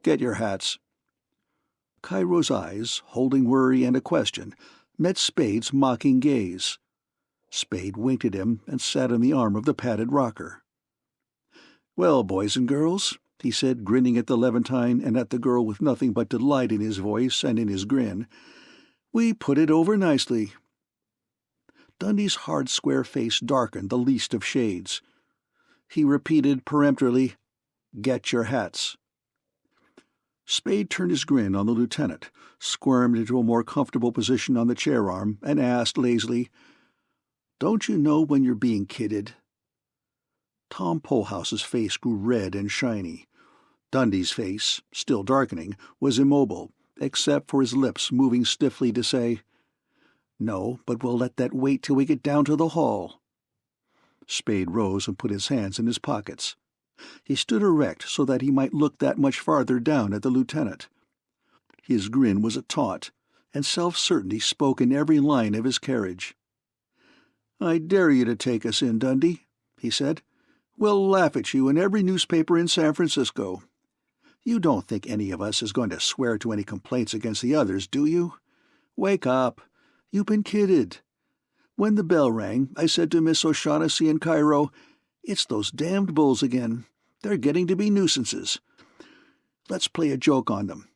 "Get your hats." Cairo's eyes, holding worry and a question, met Spade's mocking gaze. Spade winked at him and sat on the arm of the padded rocker. "Well, boys and girls," he said, grinning at the Levantine and at the girl with nothing but delight in his voice and in his grin, "we put it over nicely." Dundee's hard square face darkened the least of shades. He repeated peremptorily, "Get your hats." Spade turned his grin on the lieutenant, squirmed into a more comfortable position on the chair arm, and asked lazily, "Don't you know when you're being kidded?" Tom Polhouse's face grew red and shiny. Dundee's face, still darkening, was immobile, except for his lips moving stiffly to say, "No, but we'll let that wait till we get down to the hall." Spade rose and put his hands in his pockets. He stood erect so that he might look that much farther down at the lieutenant. His grin was a taunt, and self-certainty spoke in every line of his carriage. "I dare you to take us in, Dundee," he said. "We'll laugh at you in every newspaper in San Francisco. You don't think any of us is going to swear to any complaints against the others, do you? Wake up. You've been kidded. When the bell rang, I said to Miss O'Shaughnessy and Cairo, 'It's those damned bulls again. They're getting to be nuisances. Let's play a joke on them.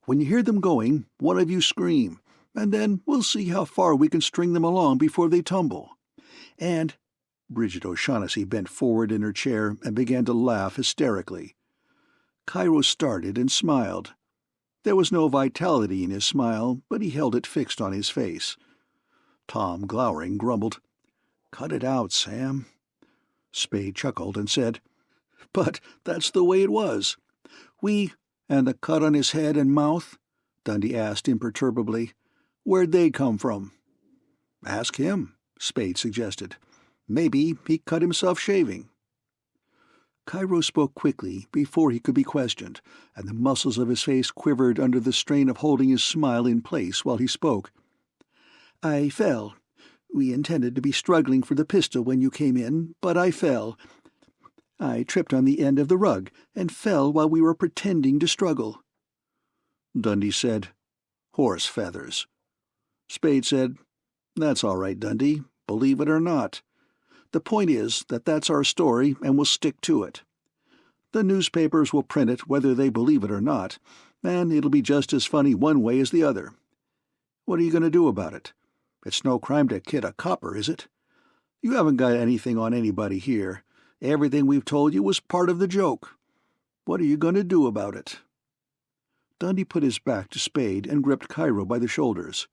When you hear them going, one of you scream, and then we'll see how far we can string them along before they tumble. And—' Bridget O'Shaughnessy bent forward in her chair and began to laugh hysterically. Cairo started and smiled. There was no vitality in his smile, but he held it fixed on his face. Tom, glowering, grumbled, "Cut it out, Sam." Spade chuckled and said, "But that's the way it was. And the cut on his head and mouth?" Dundee asked imperturbably. "Where'd they come from?" "Ask him," Spade suggested. "Maybe he cut himself shaving." Cairo spoke quickly before he could be questioned, and the muscles of his face quivered under the strain of holding his smile in place while he spoke. "I fell. We intended to be struggling for the pistol when you came in, but I fell. I tripped on the end of the rug and fell while we were pretending to struggle." Dundee said, "Horse feathers." Spade said, "That's all right, Dundee, believe it or not. The point is that that's our story and we'll stick to it. The newspapers will print it whether they believe it or not, and it'll be just as funny one way as the other. What are you going to do about it? It's no crime to kid a copper, is it? You haven't got anything on anybody here. Everything we've told you was part of the joke. What are you going to do about it?" Dundee put his back to Spade and gripped Cairo by the shoulders.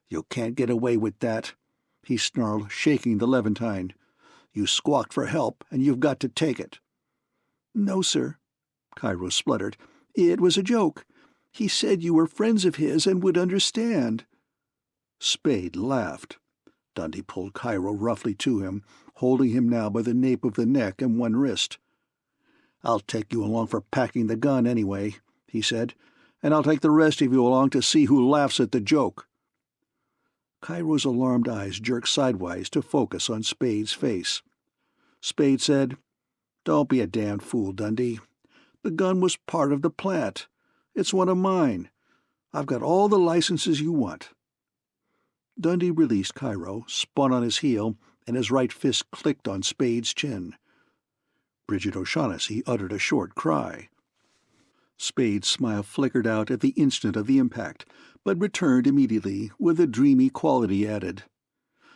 "You can't get away with that," he snarled, shaking the Levantine. "You squawked for help, and you've got to take it." "No, sir," Cairo spluttered. "It was a joke. He said you were friends of his and would understand." Spade laughed. Dundee pulled Cairo roughly to him, holding him now by the nape of the neck and one wrist. "I'll take you along for packing the gun anyway," he said, "and I'll take the rest of you along to see who laughs at the joke." Cairo's alarmed eyes jerked sidewise to focus on Spade's face. Spade said, "Don't be a damned fool, Dundee. The gun was part of the plant. It's one of mine. I've got all the licenses you want." Dundee released Cairo, spun on his heel, and his right fist clicked on Spade's chin. Bridget O'Shaughnessy uttered a short cry. Spade's smile flickered out at the instant of the impact, but returned immediately, with a dreamy quality added.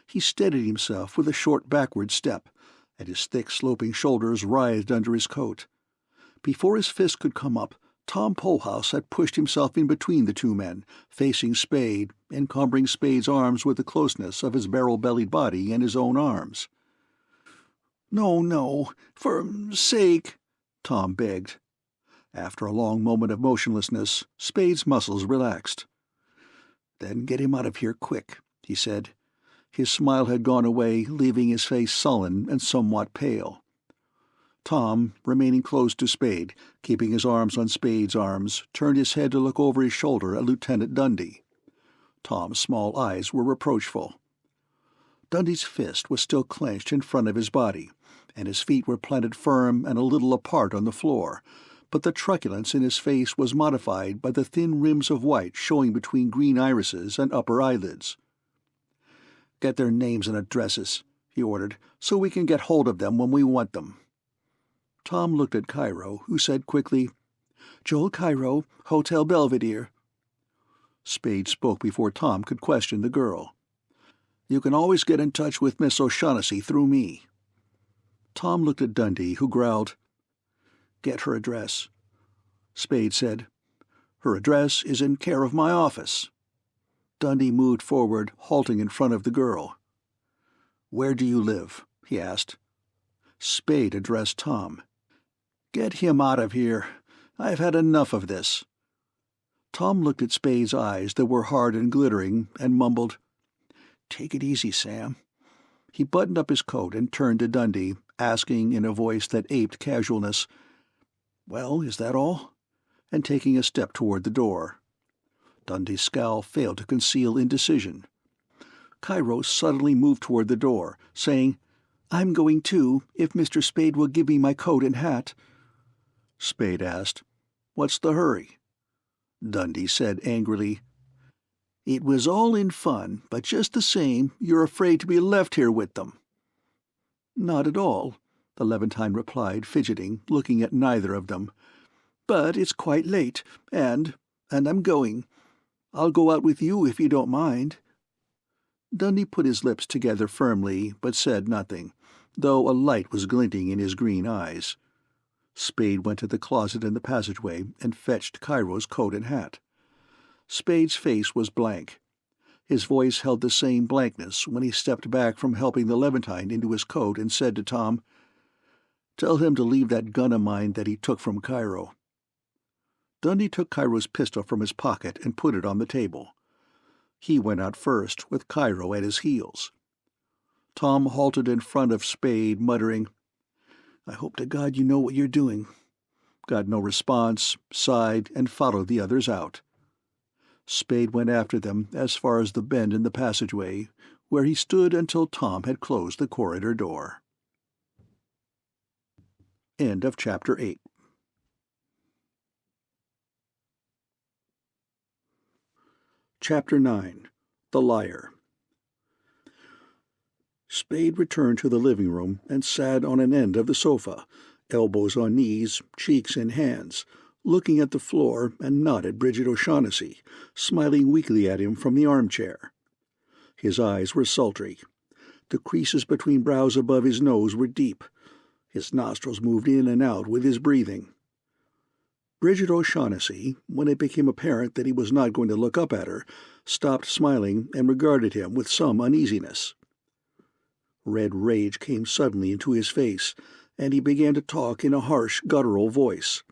He steadied himself with a short backward step, and his thick sloping shoulders writhed under his coat. Before his fist could come up, Tom Polhouse had pushed himself in between the two men, facing Spade, encumbering Spade's arms with the closeness of his barrel-bellied body and his own arms. "No, for sake," Tom begged. After a long moment of motionlessness, Spade's muscles relaxed. "Then get him out of here quick," he said. His smile had gone away, leaving his face sullen and somewhat pale. Tom, remaining close to Spade, keeping his arms on Spade's arms, turned his head to look over his shoulder at Lieutenant Dundee. Tom's small eyes were reproachful. Dundee's fist was still clenched in front of his body, and his feet were planted firm and a little apart on the floor, but the truculence in his face was modified by the thin rims of white showing between green irises and upper eyelids. "Get their names and addresses," he ordered, "so we can get hold of them when we want them." Tom looked at Cairo, who said quickly, "Joel Cairo, Hotel Belvedere." Spade spoke before Tom could question the girl. "You can always get in touch with Miss O'Shaughnessy through me." Tom looked at Dundee, who growled, "Get her address." Spade said, "Her address is in care of my office." Dundee moved forward, halting in front of the girl. "Where do you live?" he asked. Spade addressed Tom. "Get him out of here. I've had enough of this." Tom looked at Spade's eyes that were hard and glittering, and mumbled, "Take it easy, Sam." He buttoned up his coat and turned to Dundee, asking in a voice that aped casualness, "Well, is that all?" and taking a step toward the door. Dundee's scowl failed to conceal indecision. Cairo suddenly moved toward the door, saying, "I'm going too, if Mr. Spade will give me my coat and hat." Spade asked, What's the hurry?" Dundee said angrily. "It was all in fun, but just the same, you're afraid to be left here with them." "Not at all," the Levantine replied, fidgeting, looking at neither of them. "But it's quite late, and I'm going. I'll go out with you if you don't mind." Dundee put his lips together firmly, but said nothing, though a light was glinting in his green eyes. Spade went to the closet in the passageway and fetched Cairo's coat and hat. Spade's face was blank. His voice held the same blankness when he stepped back from helping the Levantine into his coat and said to Tom, "Tell him to leave that gun of mine that he took from Cairo." Dundee took Cairo's pistol from his pocket and put it on the table. He went out first, with Cairo at his heels. Tom halted in front of Spade, muttering, "I hope to God you know what you're doing," got no response, sighed, and followed the others out. Spade went after them as far as the bend in the passageway, where he stood until Tom had closed the corridor door. End of Chapter 8. Chapter 9. The Liar. Spade returned to the living room and sat on an end of the sofa, elbows on knees, cheeks in hands, looking at the floor and not at Bridget O'Shaughnessy, smiling weakly at him from the armchair. His eyes were sultry. The creases between brows above his nose were deep. His nostrils moved in and out with his breathing. Bridget O'Shaughnessy, when it became apparent that he was not going to look up at her, stopped smiling and regarded him with some uneasiness. Red rage came suddenly into his face, and he began to talk in a harsh, guttural voice.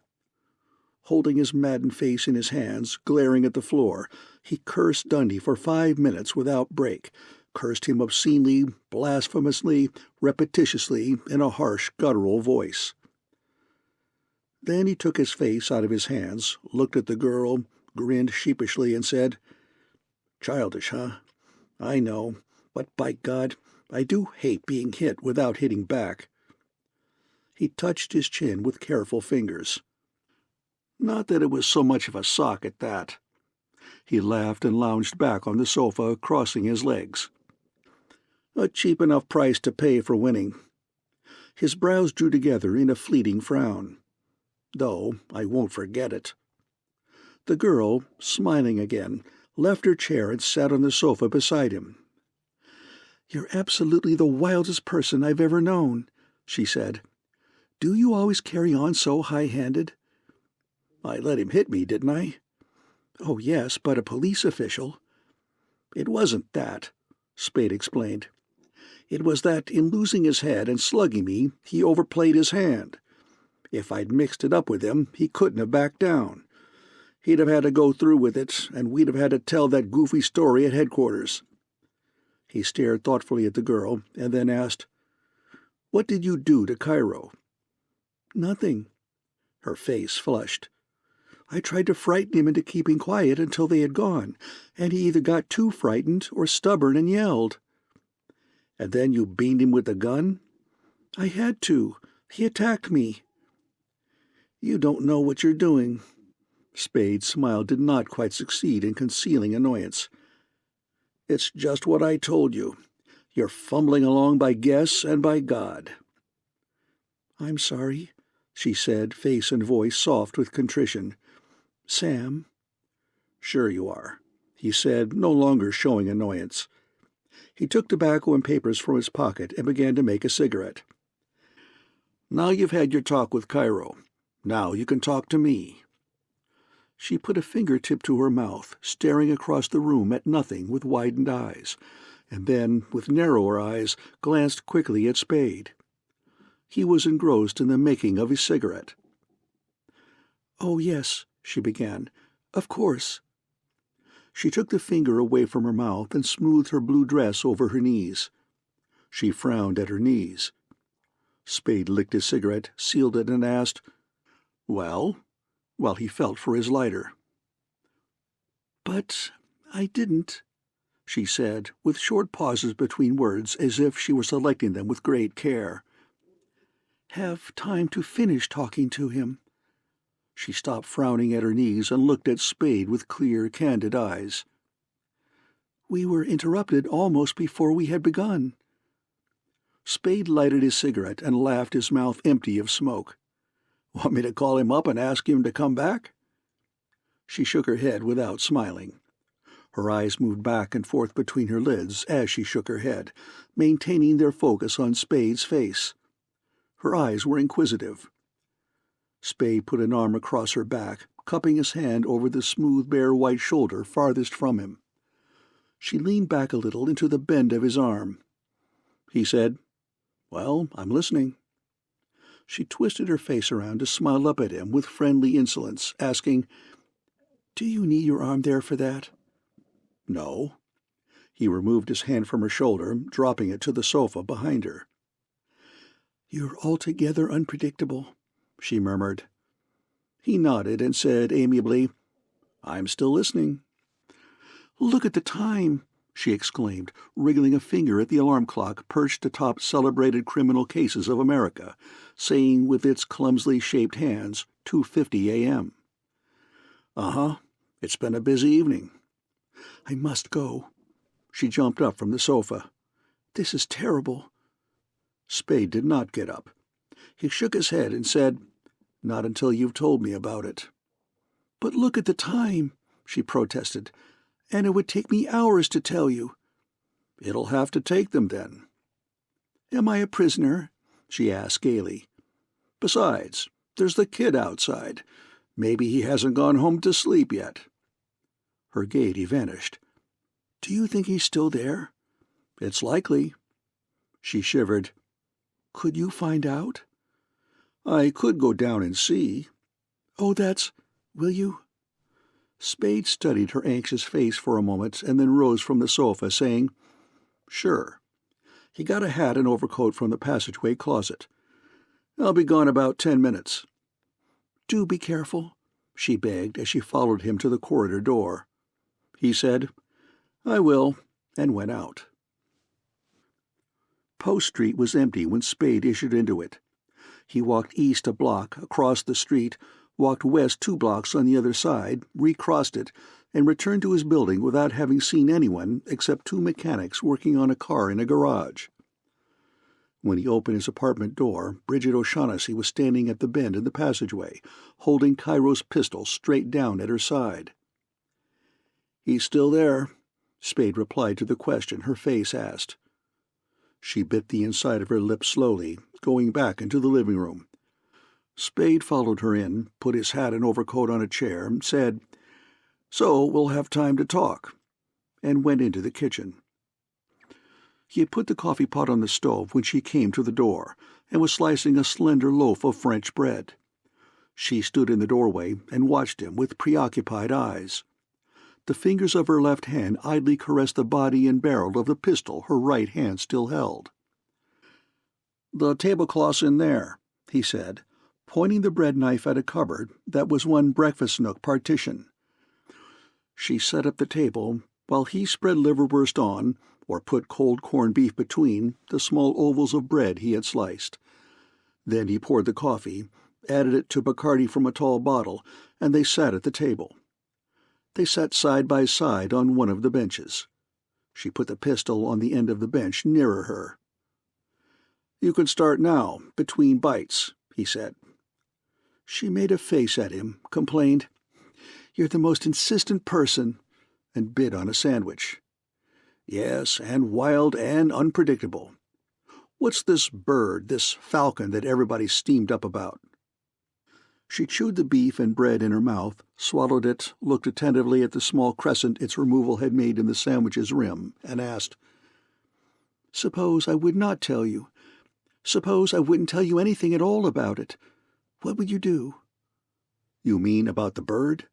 Holding his maddened face in his hands, glaring at the floor, he cursed Dundee for 5 minutes without break, cursed him obscenely, blasphemously, repetitiously, in a harsh, guttural voice. Then he took his face out of his hands, looked at the girl, grinned sheepishly, and said, "Childish, huh? I know, but by God, I do hate being hit without hitting back." He touched his chin with careful fingers. Not that it was so much of a sock at that. He laughed and lounged back on the sofa, crossing his legs. A cheap enough price to pay for winning. His brows drew together in a fleeting frown. Though I won't forget it. The girl, smiling again, left her chair and sat on the sofa beside him. "You're absolutely the wildest person I've ever known," she said. "Do you always carry on so high-handed?" "I let him hit me, didn't I?" "Oh, yes, but a police official." "It wasn't that," Spade explained. "It was that in losing his head and slugging me, he overplayed his hand. If I'd mixed it up with him, he couldn't have backed down. He'd have had to go through with it, and we'd have had to tell that goofy story at headquarters." He stared thoughtfully at the girl, and then asked, "What did you do to Cairo?" "Nothing." Her face flushed. "I tried to frighten him into keeping quiet until they had gone, and he either got too frightened or stubborn and yelled." "And then you beaned him with the gun?" "I had to. He attacked me." "You don't know what you're doing." Spade's smile did not quite succeed in concealing annoyance. "It's just what I told you. You're fumbling along by guess and by God." "I'm sorry," she said, face and voice soft with contrition. "Sam." "Sure you are," he said, no longer showing annoyance. He took tobacco and papers from his pocket and began to make a cigarette. "Now you've had your talk with Cairo. Now you can talk to me." She put a fingertip to her mouth, staring across the room at nothing with widened eyes, and then, with narrower eyes, glanced quickly at Spade. He was engrossed in the making of his cigarette. "Oh, yes," she began. "Of course." She took the finger away from her mouth and smoothed her blue dress over her knees. She frowned at her knees. Spade licked his cigarette, sealed it, and asked, "Well?" while he felt for his lighter. "But I didn't," she said, with short pauses between words as if she were selecting them with great care. "Have time to finish talking to him." She stopped frowning at her knees and looked at Spade with clear, candid eyes. "We were interrupted almost before we had begun." Spade lighted his cigarette and laughed, his mouth empty of smoke. "Want me to call him up and ask him to come back?" She shook her head without smiling. Her eyes moved back and forth between her lids as she shook her head, maintaining their focus on Spade's face. Her eyes were inquisitive. Spade put an arm across her back, cupping his hand over the smooth, bare white shoulder farthest from him. She leaned back a little into the bend of his arm. He said, "Well, I'm listening." She twisted her face around to smile up at him with friendly insolence, asking, "Do you need your arm there for that?" "No." He removed his hand from her shoulder, dropping it to the sofa behind her. "You're altogether unpredictable," she murmured. He nodded and said amiably, "I'm still listening." "Look at the time!" she exclaimed, wriggling a finger at the alarm clock perched atop Celebrated Criminal Cases of America, saying with its clumsily shaped hands, 2:50 a.m. "Uh-huh. It's been a busy evening." "I must go." She jumped up from the sofa. "This is terrible." Spade did not get up. He shook his head and said, "Not until you've told me about it." "But look at the time," she protested, "and it would take me hours to tell you." "It'll have to take them, then." "Am I a prisoner?" she asked gaily. "Besides, there's the kid outside. Maybe he hasn't gone home to sleep yet." Her gaiety vanished. "Do you think he's still there?" "It's likely." She shivered. "Could you find out?" "I could go down and see." "Oh, will you?" Spade studied her anxious face for a moment and then rose from the sofa, saying, "Sure." He got a hat and overcoat from the passageway closet. "I'll be gone about 10 minutes." "Do be careful," she begged as she followed him to the corridor door. He said, "I will," and went out. Post Street was empty when Spade issued into it. He walked east a block, across the street, walked west 2 blocks on the other side, recrossed it, and returned to his building without having seen anyone except 2 mechanics working on a car in a garage. When he opened his apartment door, Bridget O'Shaughnessy was standing at the bend in the passageway, holding Cairo's pistol straight down at her side. "He's still there," Spade replied to the question her face asked. She bit the inside of her lip slowly, going back into the living room. Spade followed her in, put his hat and overcoat on a chair, said, "So we'll have time to talk," and went into the kitchen. He had put the coffee pot on the stove when she came to the door, and was slicing a slender loaf of French bread. She stood in the doorway and watched him with preoccupied eyes. The fingers of her left hand idly caressed the body and barrel of the pistol her right hand still held. "The tablecloth's in there," he said, pointing the bread knife at a cupboard that was one breakfast nook partition. She set up the table, while he spread liverwurst on, or put cold corned beef between, the small ovals of bread he had sliced. Then he poured the coffee, added it to Bacardi from a tall bottle, and they sat at the table. They sat side by side on one of the benches. She put the pistol on the end of the bench nearer her. "You can start now, between bites," he said. She made a face at him, complained, "You're the most insistent person," and bit on a sandwich. "Yes, and wild and unpredictable. What's this bird, this falcon that everybody's steamed up about?" She chewed the beef and bread in her mouth, swallowed it, looked attentively at the small crescent its removal had made in the sandwich's rim, and asked, "Suppose I would not tell you? Suppose I wouldn't tell you anything at all about it? What would you do?" "You mean about the bird?"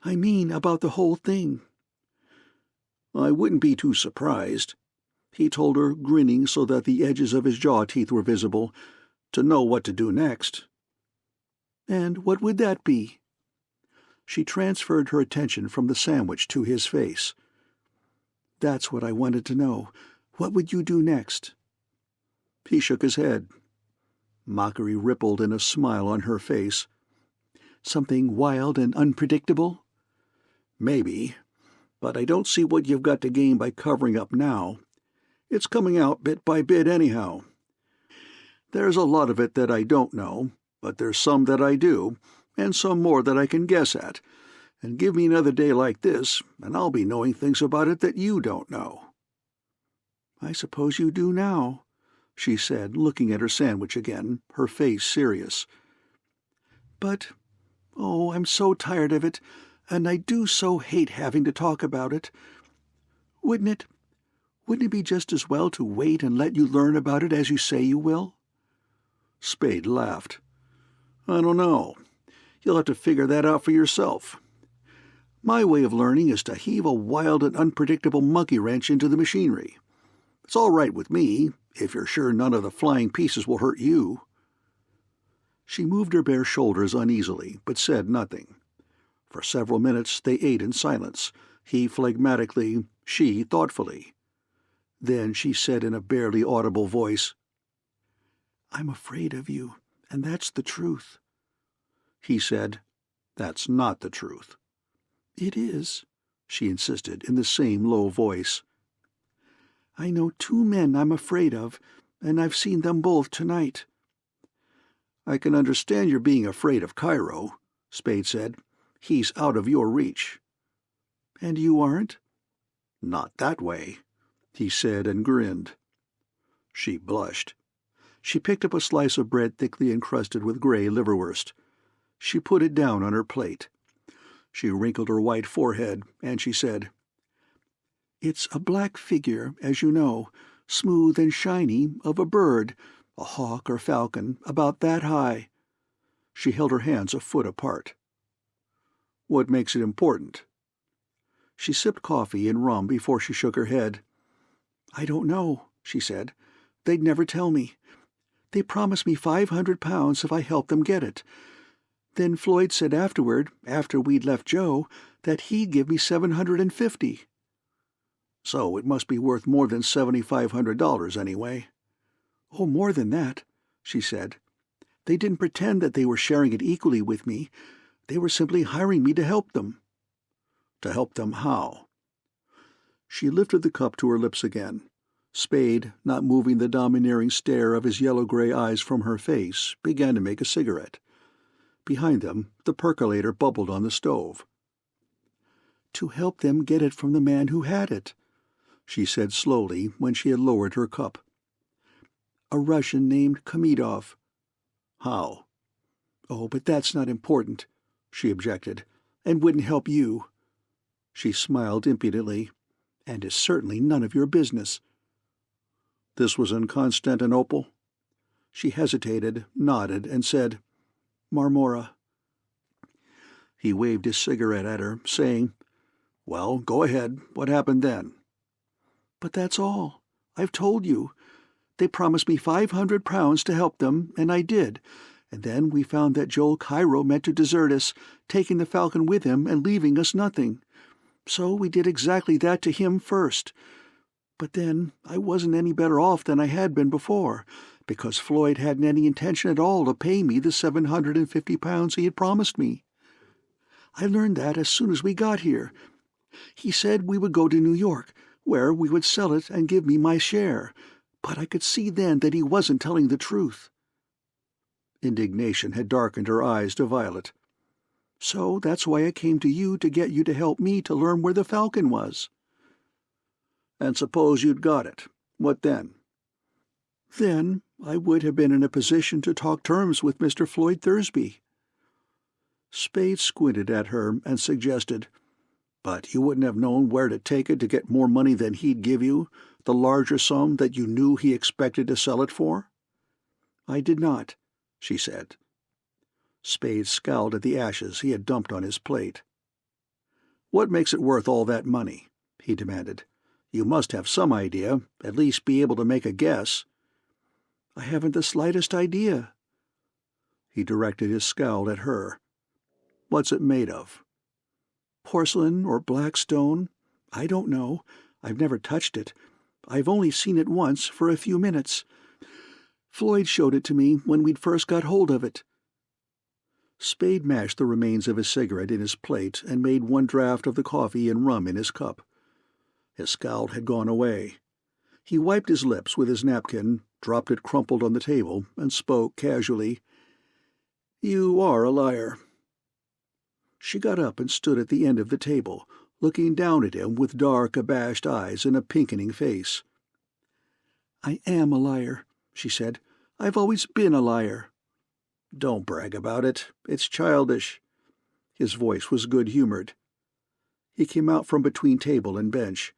"I mean about the whole thing." "I wouldn't be too surprised," he told her, grinning so that the edges of his jaw teeth were visible, "to know what to do next." "And what would that be?" She transferred her attention from the sandwich to his face. "That's what I wanted to know. What would you do next?" He shook his head. Mockery rippled in a smile on her face. Something wild and unpredictable?" "Maybe, but I don't see what you've got to gain by covering up now. It's coming out bit by bit anyhow. There's a lot of it that I don't know, but there's some that I do, and some more that I can guess at, and give me another day like this, and I'll be knowing things about it that you don't know." "I suppose you do now," she said, looking at her sandwich again, her face serious. "But, oh, I'm so tired of it, and I do so hate having to talk about it. Wouldn't it be just as well to wait and let you learn about it as you say you will?" Spade laughed. "I don't know. You'll have to figure that out for yourself. My way of learning is to heave a wild and unpredictable monkey wrench into the machinery. It's all right with me, if you're sure none of the flying pieces will hurt you." She moved her bare shoulders uneasily, but said nothing. For several minutes they ate in silence, he phlegmatically, she thoughtfully. Then she said in a barely audible voice, "I'm afraid of you, and that's the truth." He said, "That's not the truth." "It is," she insisted in the same low voice. "I know 2 men I'm afraid of, and I've seen them both tonight." "I can understand your being afraid of Cairo," Spade said. "He's out of your reach." "And you aren't?" "Not that way," he said and grinned. She blushed. She picked up a slice of bread thickly encrusted with gray liverwurst. She put it down on her plate. She wrinkled her white forehead, and she said, "It's a black figure, as you know, smooth and shiny, of a bird, a hawk or falcon, about that high." She held her hands a foot apart. "What makes it important?" She sipped coffee and rum before she shook her head. "I don't know," she said. "They'd never tell me. They promised me £500 if I helped them get it. Then Floyd said afterward, after we'd left Joe, that he'd give me $750. "So it must be worth more than $7,500 anyway." "Oh, more than that," she said. "They didn't pretend that they were sharing it equally with me. They were simply hiring me to help them." "To help them how?" She lifted the cup to her lips again. Spade, not moving the domineering stare of his yellow-gray eyes from her face, began to make a cigarette. Behind them, the percolator bubbled on the stove. "To help them get it from the man who had it," she said slowly when she had lowered her cup. "A Russian named Kamidov." "How?" "Oh, but that's not important," she objected, "and wouldn't help you." She smiled impudently. "And is certainly none of your business." "This was in Constantinople?" She hesitated, nodded, and said, "Marmora." He waved his cigarette at her, saying, "Well, go ahead. What happened then?" "But that's all. I've told you. They promised me £500 to help them, and I did, and then we found that Joel Cairo meant to desert us, taking the Falcon with him and leaving us nothing. So we did exactly that to him first. But then I wasn't any better off than I had been before, because Floyd hadn't any intention at all to pay me the £750 he had promised me. I learned that as soon as we got here. He said we would go to New York, where we would sell it and give me my share, but I could see then that he wasn't telling the truth." Indignation had darkened her eyes to violet. "So that's why I came to you to get you to help me to learn where the Falcon was." "And suppose you'd got it. What then?" "Then I would have been in a position to talk terms with Mr. Floyd Thursby." Spade squinted at her and suggested, "But you wouldn't have known where to take it to get more money than he'd give you, the larger sum that you knew he expected to sell it for?" "I did not," she said. Spade scowled at the ashes he had dumped on his plate. "What makes it worth all that money?" he demanded. "You must have some idea, at least be able to make a guess." "I haven't the slightest idea." He directed his scowl at her. "What's it made of?" "Porcelain or black stone. I don't know. I've never touched it. I've only seen it once for a few minutes. Floyd showed it to me when we'd first got hold of it." Spade mashed the remains of his cigarette in his plate and made one draught of the coffee and rum in his cup. His scowl had gone away. He wiped his lips with his napkin, dropped it crumpled on the table, and spoke casually. "You are a liar." She got up and stood at the end of the table, looking down at him with dark, abashed eyes and a pinkening face. "I am a liar," she said. "I've always been a liar." "Don't brag about it. It's childish." His voice was good-humored. He came out from between table and bench.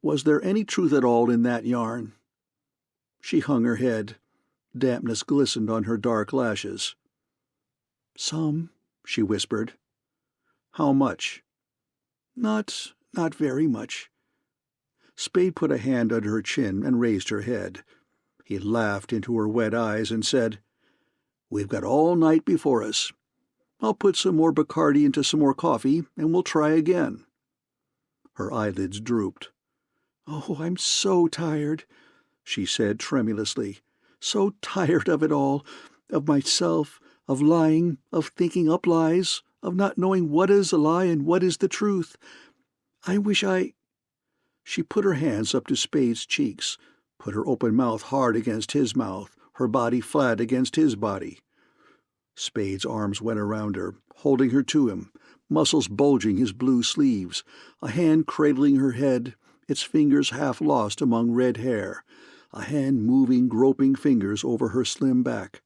"Was there any truth at all in that yarn?" She hung her head. Dampness glistened on her dark lashes. "Some," she whispered. "How much?" Not very much." Spade put a hand under her chin and raised her head. He laughed into her wet eyes and said, "We've got all night before us. I'll put some more Bacardi into some more coffee, and we'll try again." Her eyelids drooped. "Oh, I'm so tired," she said tremulously. "So tired of it all, of myself, of lying, of thinking up lies, of not knowing what is a lie and what is the truth. I wish I—" She put her hands up to Spade's cheeks, put her open mouth hard against his mouth, her body flat against his body. Spade's arms went around her, holding her to him, muscles bulging his blue sleeves, a hand cradling her head, its fingers half lost among red hair, a hand moving groping fingers over her slim back.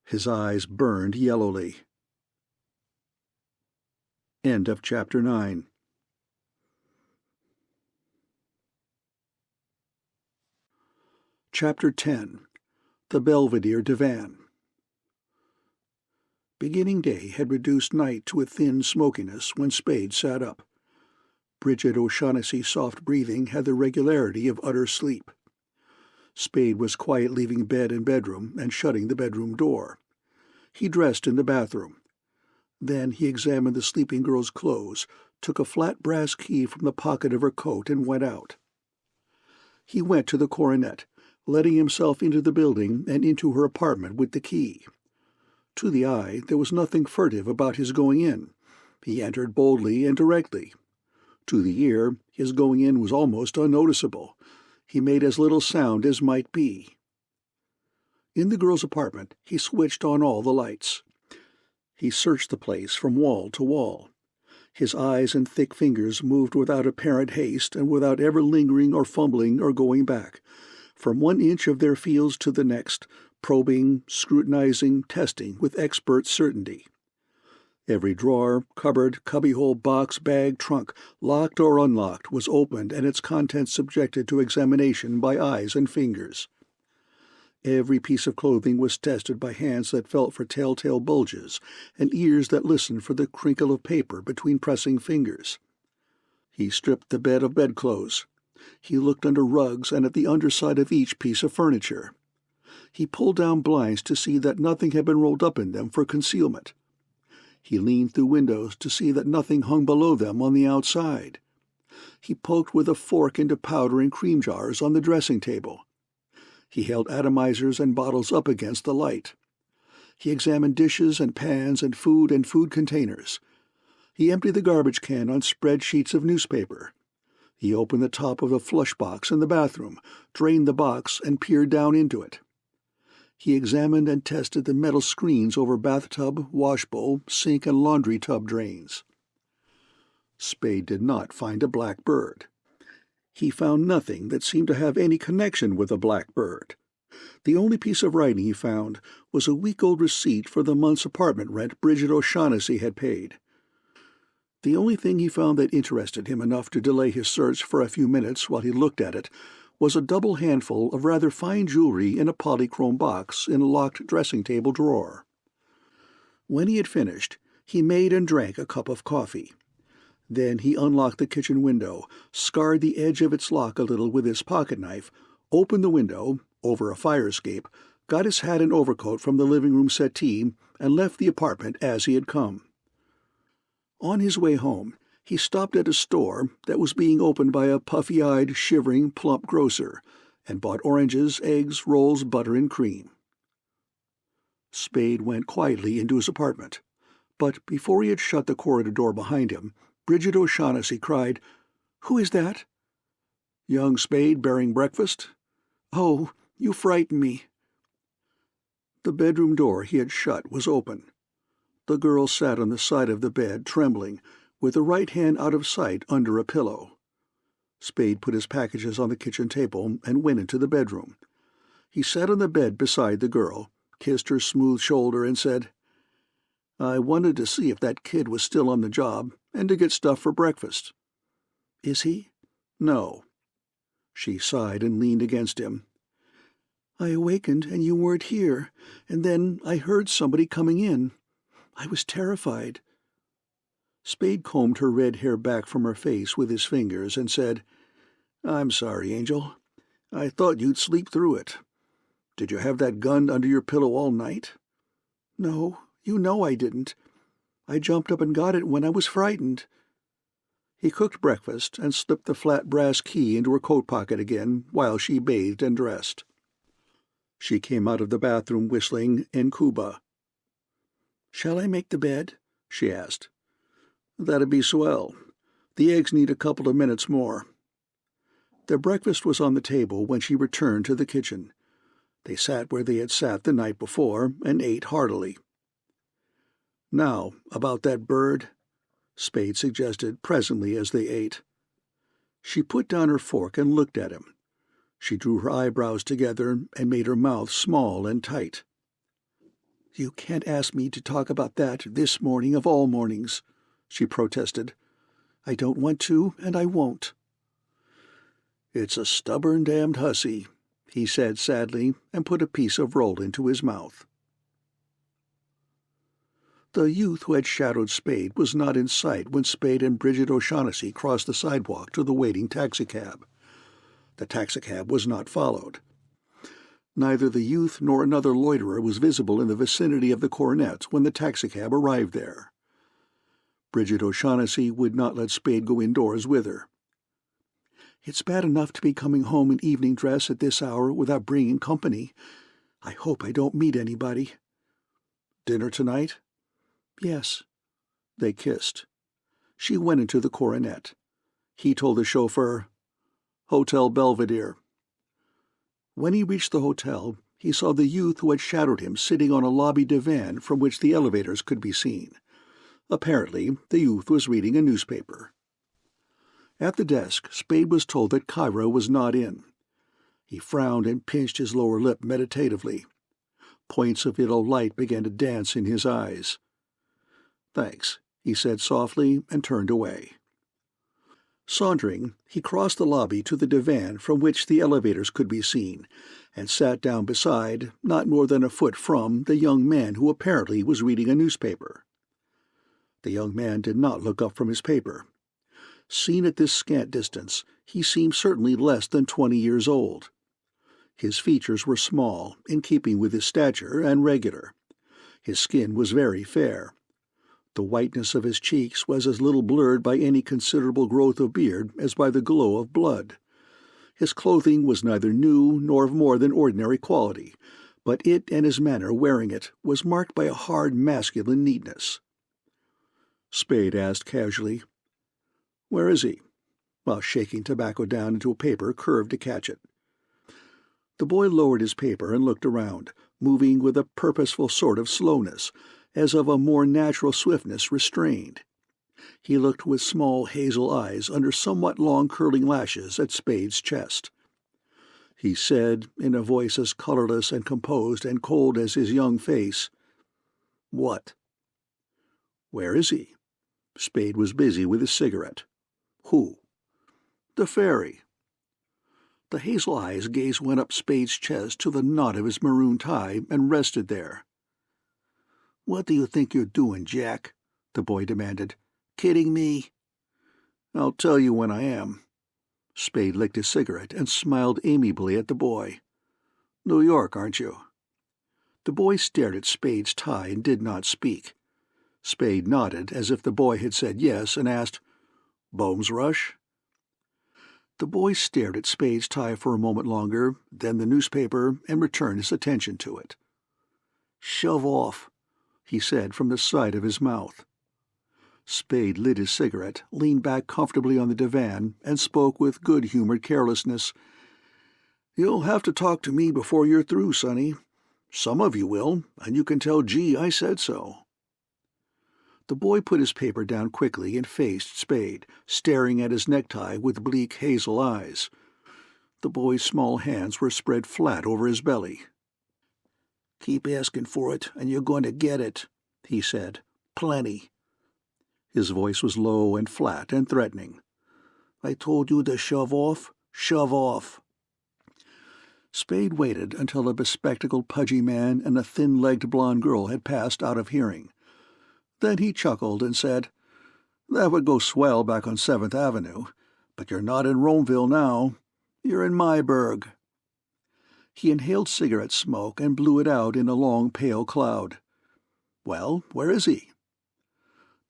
His eyes burned yellowly. End of Chapter 9. Chapter 10. The Belvedere Divan. Beginning day had reduced night to a thin smokiness when Spade sat up. Bridget O'Shaughnessy's soft breathing had the regularity of utter sleep. Spade was quiet leaving bed and bedroom and shutting the bedroom door. He dressed in the bathroom. Then he examined the sleeping girl's clothes, took a flat brass key from the pocket of her coat, and went out. He went to the Coronet, letting himself into the building and into her apartment with the key. To the eye, there was nothing furtive about his going in. He entered boldly and directly. To the ear, his going in was almost unnoticeable. He made as little sound as might be. In the girl's apartment, he switched on all the lights. He searched the place from wall to wall. His eyes and thick fingers moved without apparent haste and without ever lingering or fumbling or going back, from one inch of their fields to the next, probing, scrutinizing, testing with expert certainty. Every drawer, cupboard, cubbyhole, box, bag, trunk, locked or unlocked, was opened and its contents subjected to examination by eyes and fingers. Every piece of clothing was tested by hands that felt for telltale bulges and ears that listened for the crinkle of paper between pressing fingers. He stripped the bed of bedclothes. He looked under rugs and at the underside of each piece of furniture. He pulled down blinds to see that nothing had been rolled up in them for concealment. He leaned through windows to see that nothing hung below them on the outside. He poked with a fork into powder and cream jars on the dressing table. He held atomizers and bottles up against the light. He examined dishes and pans and food containers. He emptied the garbage can on spread sheets of newspaper. He opened the top of the flush box in the bathroom, drained the box, and peered down into it. He examined and tested the metal screens over bathtub, washbowl, sink, and laundry tub drains. Spade did not find a black bird. He found nothing that seemed to have any connection with a black bird. The only piece of writing he found was a week-old receipt for the month's apartment rent Bridget O'Shaughnessy had paid. The only thing he found that interested him enough to delay his search for a few minutes while he looked at it was a double handful of rather fine jewelry in a polychrome box in a locked dressing-table drawer. When he had finished, he made and drank a cup of coffee. Then he unlocked the kitchen window, scarred the edge of its lock a little with his pocket-knife, opened the window, over a fire escape, got his hat and overcoat from the living-room settee, and left the apartment as he had come. On his way home, he stopped at a store that was being opened by a puffy-eyed, shivering, plump grocer, and bought oranges, eggs, rolls, butter, and cream. Spade went quietly into his apartment, but before he had shut the corridor door behind him, Bridget O'Shaughnessy cried, "Who is that?" "Young Spade bearing breakfast." "Oh, you frighten me." The bedroom door he had shut was open. The girl sat on the side of the bed, trembling, with her right hand out of sight under a pillow. Spade put his packages on the kitchen table and went into the bedroom. He sat on the bed beside the girl, kissed her smooth shoulder, and said, "I wanted to see if that kid was still on the job, and to get stuff for breakfast." "Is he?" "No." She sighed and leaned against him. "I awakened and you weren't here, and then I heard somebody coming in. I was terrified." Spade combed her red hair back from her face with his fingers and said, "I'm sorry, Angel. I thought you'd sleep through it. Did you have that gun under your pillow all night?" "No, you know I didn't. I jumped up and got it when I was frightened." He cooked breakfast and slipped the flat brass key into her coat pocket again while she bathed and dressed. She came out of the bathroom whistling "En Cuba." "Shall I make the bed?" she asked. "That'd be swell. The eggs need a couple of minutes more." Their breakfast was on the table when she returned to the kitchen. They sat where they had sat the night before and ate heartily. "Now, about that bird," Spade suggested presently as they ate. She put down her fork and looked at him. She drew her eyebrows together and made her mouth small and tight. "You can't ask me to talk about that this morning of all mornings," she protested. "I don't want to, and I won't." "It's a stubborn damned hussy," he said sadly, and put a piece of roll into his mouth. The youth who had shadowed Spade was not in sight when Spade and Bridget O'Shaughnessy crossed the sidewalk to the waiting taxicab. The taxicab was not followed. Neither the youth nor another loiterer was visible in the vicinity of the Coronet when the taxicab arrived there. Bridget O'Shaughnessy would not let Spade go indoors with her. "It's bad enough to be coming home in evening dress at this hour without bringing company. I hope I don't meet anybody." "Dinner tonight?" "Yes." They kissed. She went into the Coronet. He told the chauffeur, "Hotel Belvedere." When he reached the hotel, he saw the youth who had shadowed him sitting on a lobby divan from which the elevators could be seen. Apparently, the youth was reading a newspaper. At the desk, Spade was told that Kyra was not in. He frowned and pinched his lower lip meditatively. Points of yellow light began to dance in his eyes. "Thanks," he said softly, and turned away. Sauntering, he crossed the lobby to the divan from which the elevators could be seen, and sat down beside, not more than a foot from, the young man who apparently was reading a newspaper. The young man did not look up from his paper. Seen at this scant distance, he seemed certainly less than 20 years old. His features were small, in keeping with his stature, and regular. His skin was very fair. The whiteness of his cheeks was as little blurred by any considerable growth of beard as by the glow of blood. His clothing was neither new nor of more than ordinary quality, but it and his manner wearing it was marked by a hard masculine neatness. Spade asked casually, "Where is he?" while shaking tobacco down into a paper curved to catch it. The boy lowered his paper and looked around, moving with a purposeful sort of slowness, as of a more natural swiftness restrained. He looked with small hazel eyes under somewhat long curling lashes at Spade's chest. He said, in a voice as colorless and composed and cold as his young face, "What?" "Where is he?" Spade was busy with his cigarette. "Who?" "The fairy." The hazel eyes gaze went up Spade's chest to the knot of his maroon tie and rested there. "What do you think you're doing, Jack?" the boy demanded. "Kidding me?" "I'll tell you when I am." Spade licked his cigarette and smiled amiably at the boy. "New York, aren't you?" The boy stared at Spade's tie and did not speak. Spade nodded as if the boy had said yes, and asked, "Bohm's Rush?" The boy stared at Spade's tie for a moment longer, then the newspaper, and returned his attention to it. "Shove off," he said from the side of his mouth. Spade lit his cigarette, leaned back comfortably on the divan, and spoke with good-humored carelessness. "You'll have to talk to me before you're through, Sonny. Some of you will, and you can tell G I said so." The boy put his paper down quickly and faced Spade, staring at his necktie with bleak hazel eyes. The boy's small hands were spread flat over his belly. "Keep asking for it, and you're going to get it," he said. "Plenty." His voice was low and flat and threatening. "I told you to shove off. Shove off." Spade waited until a bespectacled pudgy man and a thin-legged blonde girl had passed out of hearing. Then he chuckled and said, "That would go swell back on 7th Avenue, but you're not in Romeville now. You're in my burg." He inhaled cigarette smoke and blew it out in a long pale cloud. "Well, where is he?"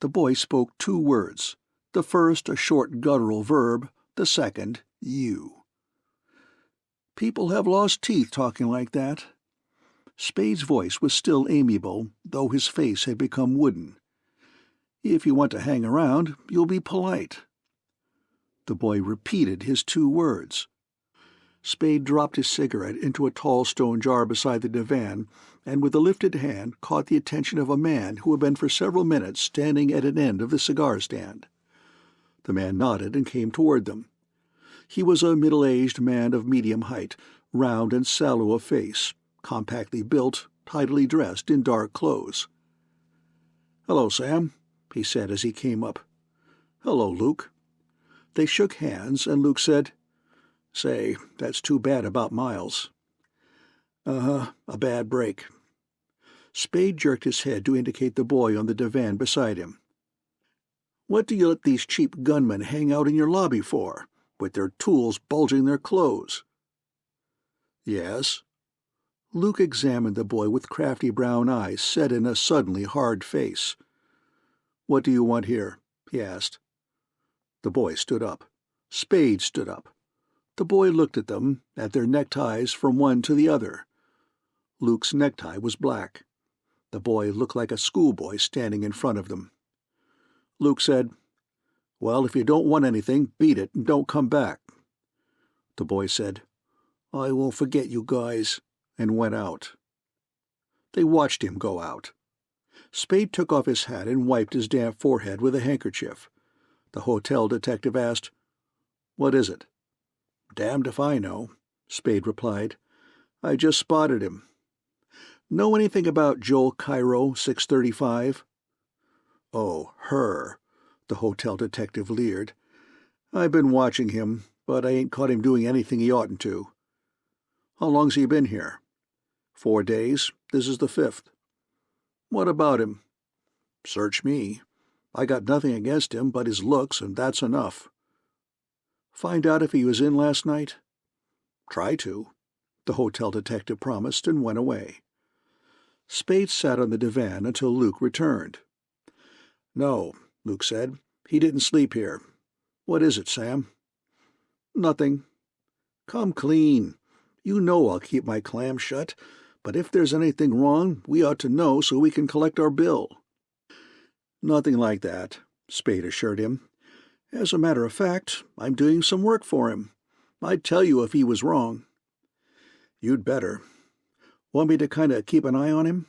The boy spoke 2 words, the first a short guttural verb, the second, "you." "People have lost teeth talking like that." Spade's voice was still amiable, though his face had become wooden. "If you want to hang around, you'll be polite." The boy repeated his 2 words. Spade dropped his cigarette into a tall stone jar beside the divan, and with a lifted hand caught the attention of a man who had been for several minutes standing at an end of the cigar stand. The man nodded and came toward them. He was a middle-aged man of medium height, round and sallow of face, compactly built, tidily dressed in dark clothes. "Hello, Sam," he said as he came up. "Hello, Luke." They shook hands, and Luke said, "Say, that's too bad about Miles." "Uh-huh, a bad break." Spade jerked his head to indicate the boy on the divan beside him. "What do you let these cheap gunmen hang out in your lobby for, with their tools bulging their clothes?" "Yes?" Luke examined the boy with crafty brown eyes set in a suddenly hard face. "What do you want here?" he asked. The boy stood up. Spade stood up. The boy looked at them, at their neckties from one to the other. Luke's necktie was black. The boy looked like a schoolboy standing in front of them. Luke said, "Well, if you don't want anything, beat it and don't come back." The boy said, "I won't forget you guys," and went out. They watched him go out. Spade took off his hat and wiped his damp forehead with a handkerchief. The hotel detective asked, "What is it?" "Damned if I know," Spade replied. "I just spotted him." "Know anything about Joel Cairo, 635? "Oh, her," the hotel detective leered. "I've been watching him, but I ain't caught him doing anything he oughtn't to." "How long's he been here?" 4 days. This is the 5th. "What about him?" "Search me. I got nothing against him but his looks, and that's enough." "Find out if he was in last night?" "Try to," the hotel detective promised, and went away. Spade sat on the divan until Luke returned. "No," Luke said. "He didn't sleep here. What is it, Sam?" "Nothing." "Come clean. You know I'll keep my clam shut, but if there's anything wrong, we ought to know so we can collect our bill." "Nothing like that," Spade assured him. "As a matter of fact, I'm doing some work for him. I'd tell you if he was wrong." "You'd better. Want me to kind of keep an eye on him?"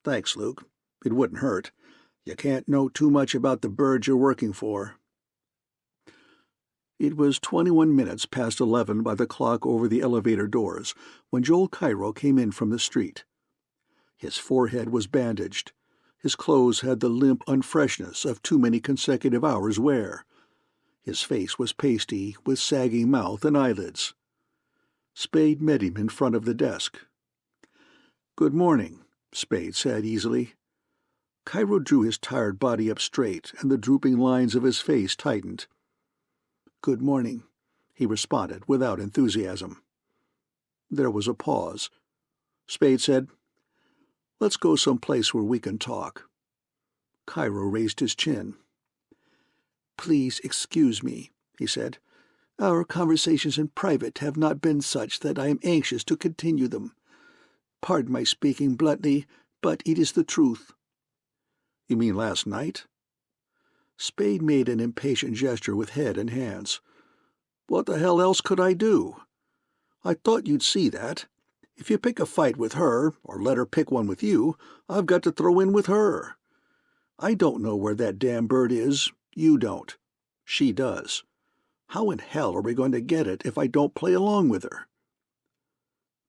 "Thanks, Luke. It wouldn't hurt. You can't know too much about the birds you're working for." It was 21 minutes past 11 by the clock over the elevator doors when Joel Cairo came in from the street. His forehead was bandaged. His clothes had the limp unfreshness of too many consecutive hours' wear. His face was pasty, with sagging mouth and eyelids. Spade met him in front of the desk. "Good morning," Spade said easily. Cairo drew his tired body up straight, and the drooping lines of his face tightened. "Good morning," he responded without enthusiasm. There was a pause. Spade said, "Let's go someplace where we can talk." Cairo raised his chin. "Please excuse me," he said. "Our conversations in private have not been such that I am anxious to continue them. Pardon my speaking bluntly, but it is the truth." "You mean last night?" Spade made an impatient gesture with head and hands. "What the hell else could I do? I thought you'd see that. If you pick a fight with her, or let her pick one with you, I've got to throw in with her. I don't know where that damn bird is. You don't. She does. How in hell are we going to get it if I don't play along with her?"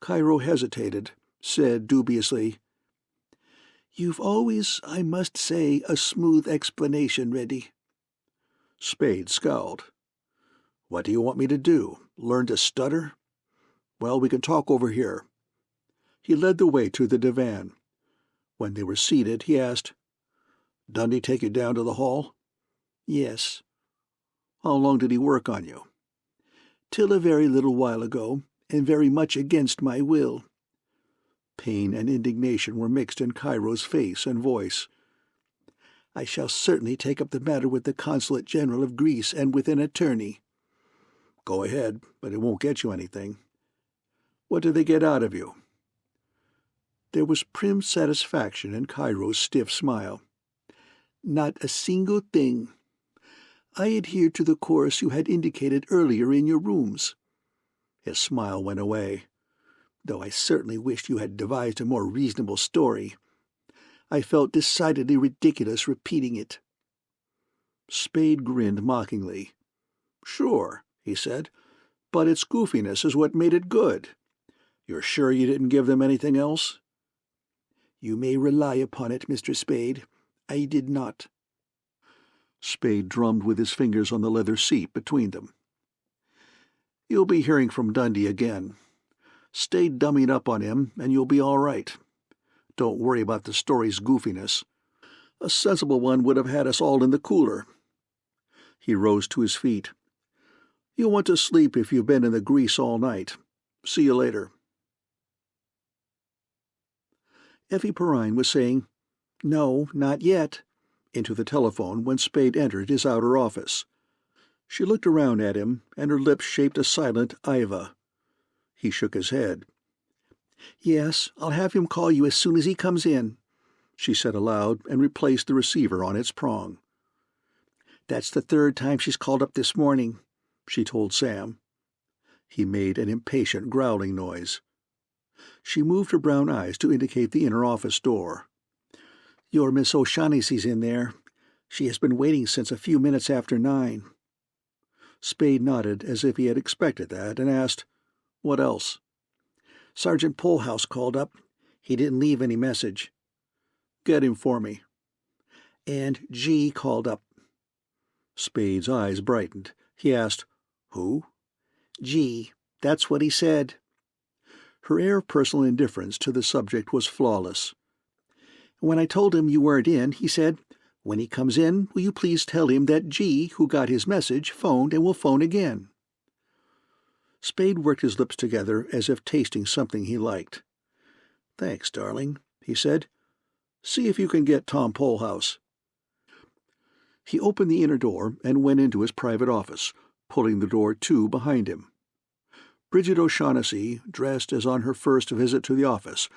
Cairo hesitated, said dubiously, "You've always, I must say, a smooth explanation ready." Spade scowled. "What do you want me to do? Learn to stutter? Well, we can talk over here." He led the way to the divan. When they were seated, he asked, "Dundee take you down to the hall?" "Yes." "How long did he work on you?" "Till a very little while ago, and very much against my will." Pain and indignation were mixed in Cairo's face and voice. "I shall certainly take up the matter with the Consulate General of Greece and with an attorney." "Go ahead, but it won't get you anything." "What do they get out of you?" There was prim satisfaction in Cairo's stiff smile. "Not a single thing. I adhered to the course you had indicated earlier in your rooms." His smile went away. "Though I certainly wished you had devised a more reasonable story. I felt decidedly ridiculous repeating it." Spade grinned mockingly. "Sure," he said, "but its goofiness is what made it good. You're sure you didn't give them anything else?" "You may rely upon it, Mr. Spade. I did not." Spade drummed with his fingers on the leather seat between them. "You'll be hearing from Dundee again. Stay dummied up on him, and you'll be all right. Don't worry about the story's goofiness. A sensible one would have had us all in the cooler." He rose to his feet. "You'll want to sleep if you've been in the grease all night. See you later." Effie Perrine was saying, "No, not yet," into the telephone when Spade entered his outer office. She looked around at him, and her lips shaped a silent Iva. He shook his head. "Yes, I'll have him call you as soon as he comes in," she said aloud, and replaced the receiver on its prong. "That's the third time she's called up this morning," she told Sam. He made an impatient growling noise. She moved her brown eyes to indicate the inner office door. "Your Miss O'Shaughnessy's in there. She has been waiting since a few minutes after 9. Spade nodded as if he had expected that, and asked, "What else?" "Sergeant Polehouse called up. He didn't leave any message." "Get him for me." "And G called up." Spade's eyes brightened. He asked, "Who?" "G. That's what he said." Her air of personal indifference to the subject was flawless. "When I told him you weren't in, he said, 'When he comes in, will you please tell him that G, who got his message, phoned and will phone again.'" Spade worked his lips together as if tasting something he liked. "Thanks, darling," he said. "See if you can get Tom Polehouse." He opened the inner door and went into his private office, pulling the door to behind him. Bridget O'Shaughnessy, dressed as on her first visit to the office,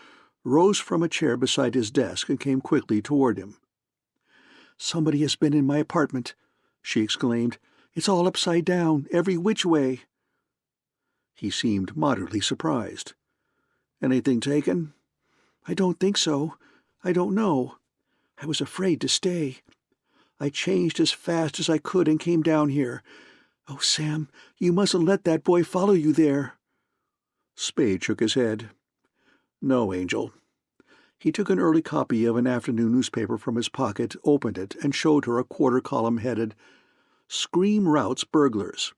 rose from a chair beside his desk and came quickly toward him. "Somebody has been in my apartment," she exclaimed. "It's all upside down, every which way." He seemed moderately surprised. "Anything taken?" "I don't think so. I don't know. I was afraid to stay. I changed as fast as I could and came down here. Oh, Sam, you mustn't let that boy follow you there." Spade shook his head. "No, Angel." He took an early copy of an afternoon newspaper from his pocket, opened it, and showed her a quarter column headed, "Scream Routs Burglars."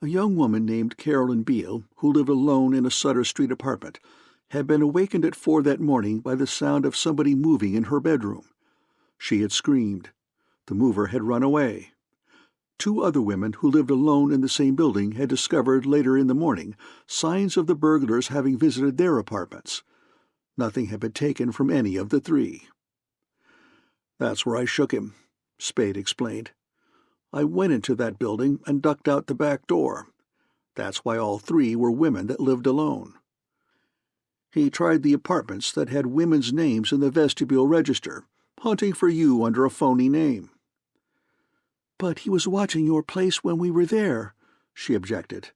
A young woman named Carolyn Beale, who lived alone in a Sutter Street apartment, had been awakened at 4 that morning by the sound of somebody moving in her bedroom. She had screamed. The mover had run away. 2 other women who lived alone in the same building had discovered later in the morning signs of the burglars having visited their apartments. Nothing had been taken from any of the 3. "That's where I shook him," Spade explained. "I went into that building and ducked out the back door. That's why all 3 were women that lived alone." He tried the apartments that had women's names in the vestibule register, hunting for you under a phony name." "But he was watching your place when we were there," she objected.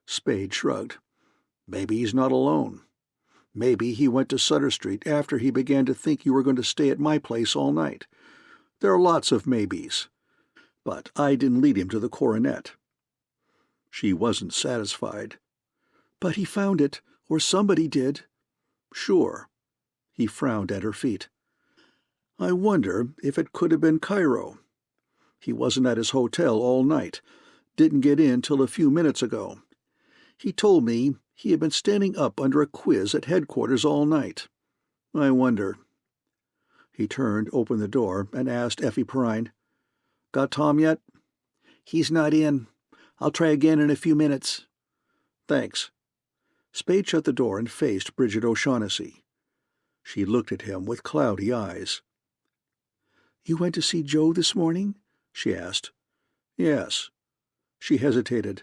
Spade shrugged. "Maybe he's not alone. Maybe he went to Sutter Street after he began to think you were going to stay at my place all night. There are lots of maybes. But I didn't lead him to the coronet." She wasn't satisfied. "But he found it, or somebody did." "Sure." He frowned at her feet. "I wonder if it could have been Cairo. He wasn't at his hotel all night. Didn't get in till a few minutes ago. He told me he had been standing up under a quiz at headquarters all night. I wonder." He turned, opened the door, and asked Effie Perrine, "Got Tom yet?" "He's not in. I'll try again in a few minutes." "Thanks." Spade shut the door and faced Bridget O'Shaughnessy. She looked at him with cloudy eyes. "You went to see Joe this morning?" she asked. "Yes." She hesitated.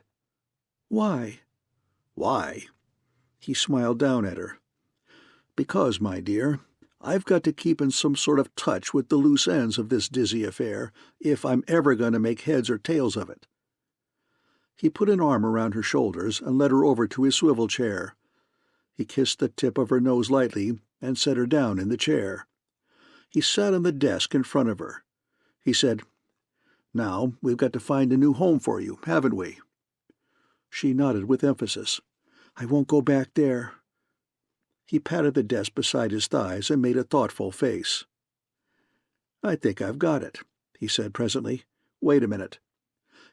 "Why?" "Why?" He smiled down at her. "Because, my dear, I've got to keep in some sort of touch with the loose ends of this dizzy affair if I'm ever going to make heads or tails of it." He put an arm around her shoulders and led her over to his swivel chair. He kissed the tip of her nose lightly and set her down in the chair. He sat on the desk in front of her. He said, "Now we've got to find a new home for you, haven't we?" She nodded with emphasis. "I won't go back there." He patted the desk beside his thighs and made a thoughtful face. "I think I've got it," he said presently. "Wait a minute."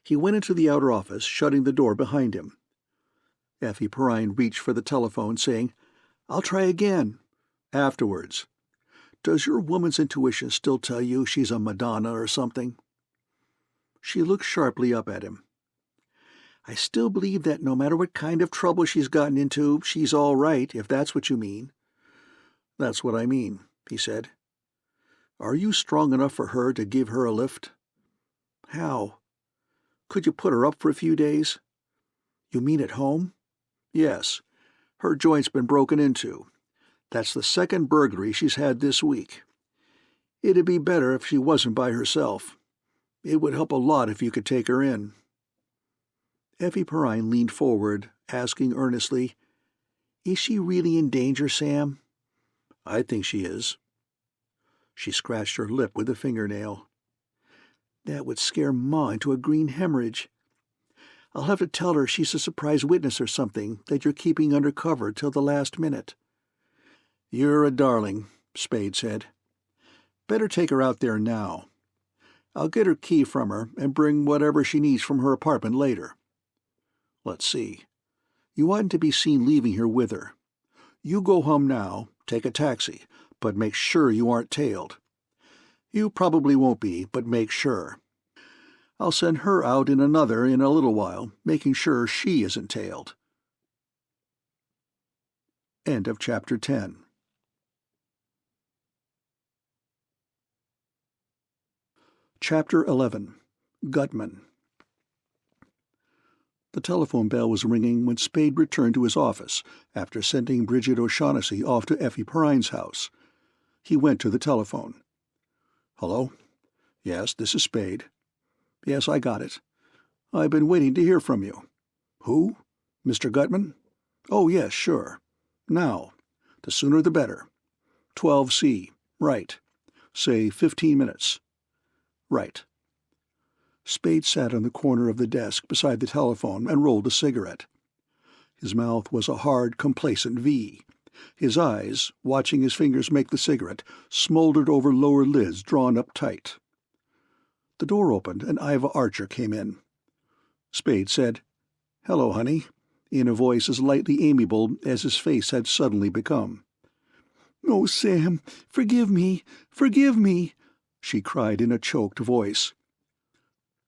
He went into the outer office, shutting the door behind him. Effie Perrine reached for the telephone, saying, "I'll try again." "Afterwards. Does your woman's intuition still tell you she's a Madonna or something?" She looked sharply up at him. "I still believe that no matter what kind of trouble she's gotten into, she's all right, if that's what you mean." "That's what I mean," he said. "Are you strong enough for her to give her a lift?" "How?" "Could you put her up for a few days?" "You mean at home?" "Yes. Her joint's been broken into. That's the second burglary she's had this week. It'd be better if she wasn't by herself. It would help a lot if you could take her in." Effie Perrine leaned forward, asking earnestly, "Is she really in danger, Sam?" "I think she is." She scratched her lip with a fingernail. "That would scare Ma into a green hemorrhage. I'll have to tell her she's a surprise witness or something that you're keeping under cover till the last minute." "You're a darling," Spade said. "Better take her out there now. I'll get her key from her and bring whatever she needs from her apartment later. Let's see. You oughtn't to be seen leaving here with her. You go home now, take a taxi, but make sure you aren't tailed. You probably won't be, but make sure. I'll send her out in another in a little while, making sure she isn't tailed." End of Chapter 10. Chapter 11. Gutman. The telephone bell was ringing when Spade returned to his office after sending Bridget O'Shaughnessy off to Effie Perrine's house. He went to the telephone. "Hello? Yes, this is Spade. Yes, I got it. I've been waiting to hear from you. Who? Mr. Gutman? Oh, yes, sure. Now. The sooner the better. 12C. Right. Say 15 minutes. Right." Spade sat on the corner of the desk beside the telephone and rolled a cigarette. His mouth was a hard, complacent V. His eyes, watching his fingers make the cigarette, smoldered over lower lids drawn up tight. The door opened and Iva Archer came in. Spade said, "Hello, honey," in a voice as lightly amiable as his face had suddenly become. "Oh, Sam, forgive me, forgive me," she cried in a choked voice.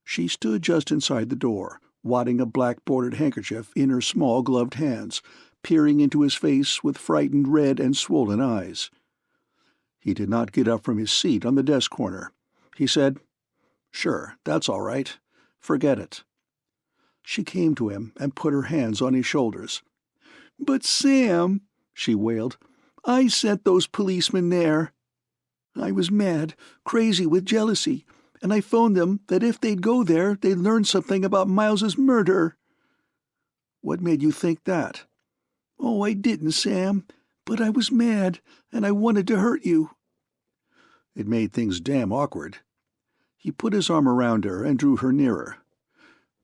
She stood just inside the door, wadding a black-bordered handkerchief in her small gloved hands, peering into his face with frightened red and swollen eyes. He did not get up from his seat on the desk corner. He said, "Sure, that's all right. Forget it." She came to him and put her hands on his shoulders. "But, Sam," she wailed. "I sent those policemen there. I was mad, crazy with jealousy, and I phoned them that if they'd go there, they'd learn something about Miles's murder." "What made you think that?" "Oh, I didn't, Sam, but I was mad, and I wanted to hurt you." It made things damn awkward. He put his arm around her and drew her nearer.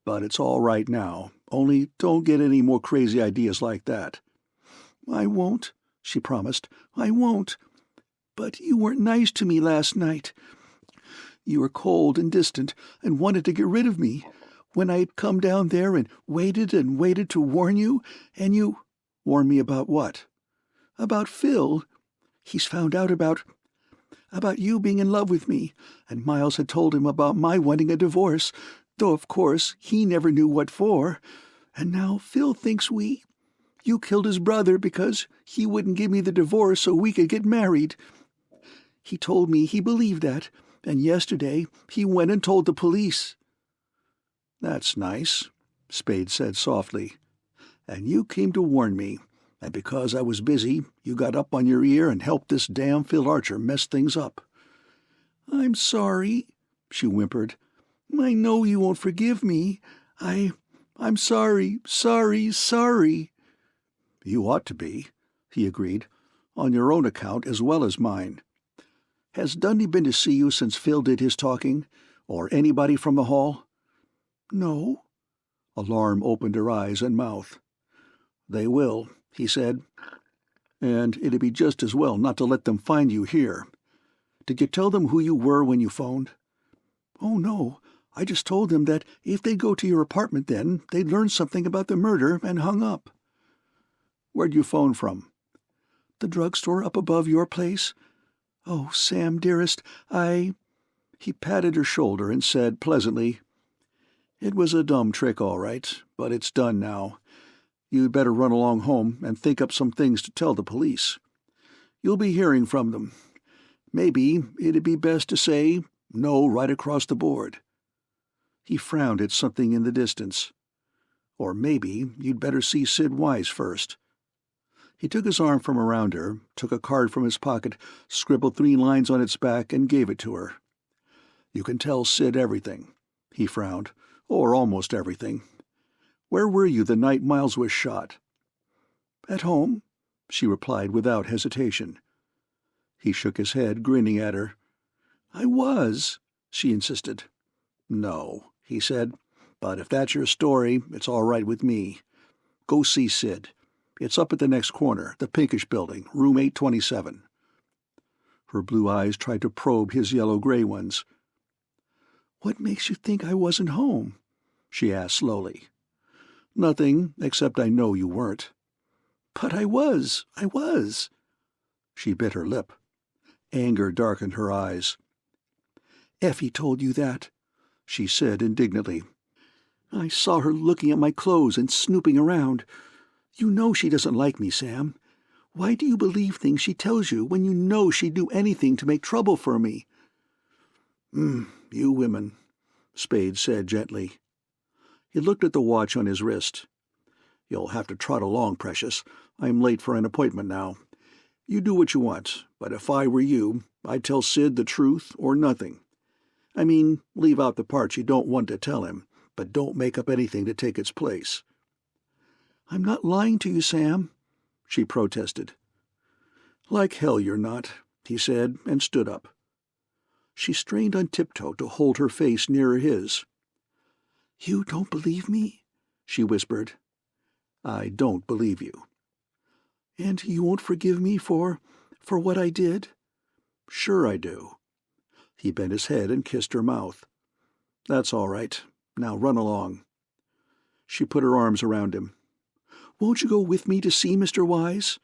"But it's all right now. Only don't get any more crazy ideas like that." "I won't," she promised. "I won't. But you weren't nice to me last night. You were cold and distant and wanted to get rid of me. When I had come down there and waited to warn you, and you—" "Warn me about what?" "About Phil. He's found out about you being in love with me, and Miles had told him about my wanting a divorce, though of course he never knew what for. And now Phil thinks you killed his brother because he wouldn't give me the divorce so we could get married. He told me he believed that, and yesterday he went and told the police." "That's nice," Spade said softly. "And you came to warn me, and because I was busy, you got up on your ear and helped this damn Phil Archer mess things up." "I'm sorry," she whimpered. "I know you won't forgive me. I'm sorry. "You ought to be," he agreed, "on your own account as well as mine. Has Dundee been to see you since Phil did his talking, or anybody from the hall?" "No." Alarm opened her eyes and mouth. "They will," he said, "and it'd be just as well not to let them find you here. Did you tell them who you were when you phoned?" "Oh, no. I just told them that if they'd go to your apartment then, they'd learn something about the murder, and hung up." "Where'd you phone from?" "The drugstore up above your place. Oh, Sam, dearest, He patted her shoulder and said pleasantly, "It was a dumb trick, all right, but it's done now. You'd better run along home and think up some things to tell the police. You'll be hearing from them. Maybe it'd be best to say no right across the board." He frowned at something in the distance. "Or maybe you'd better see Sid Wise first." He took his arm from around her, took a card from his pocket, scribbled 3 lines on its back, and gave it to her. "You can tell Sid everything," he frowned, "or almost everything. Where were you the night Miles was shot?" "At home," she replied without hesitation. He shook his head, grinning at her. "I was," she insisted. "No," he said, "but if that's your story, it's all right with me. Go see Sid. It's up at the next corner, the pinkish building, room 827. Her blue eyes tried to probe his yellow-gray ones. "What makes you think I wasn't home?" she asked slowly. "Nothing, except I know you weren't." "But I was. She bit her lip. Anger darkened her eyes. "Effie told you that," she said indignantly. "I saw her looking at my clothes and snooping around. You know she doesn't like me, Sam. Why do you believe things she tells you when you know she'd do anything to make trouble for me?" You women," Spade said gently. He looked at the watch on his wrist. "You'll have to trot along, precious. I'm late for an appointment now. You do what you want, but if I were you, I'd tell Sid the truth or nothing. I mean, leave out the parts you don't want to tell him, but don't make up anything to take its place." "I'm not lying to you, Sam," she protested. "Like hell you're not," he said, and stood up. She strained on tiptoe to hold her face nearer his. "You don't believe me?" she whispered. "I don't believe you." "And you won't forgive me for what I did?" "Sure I do." He bent his head and kissed her mouth. "That's all right. Now run along." She put her arms around him. "Won't you go with me to see Mr. Wise?"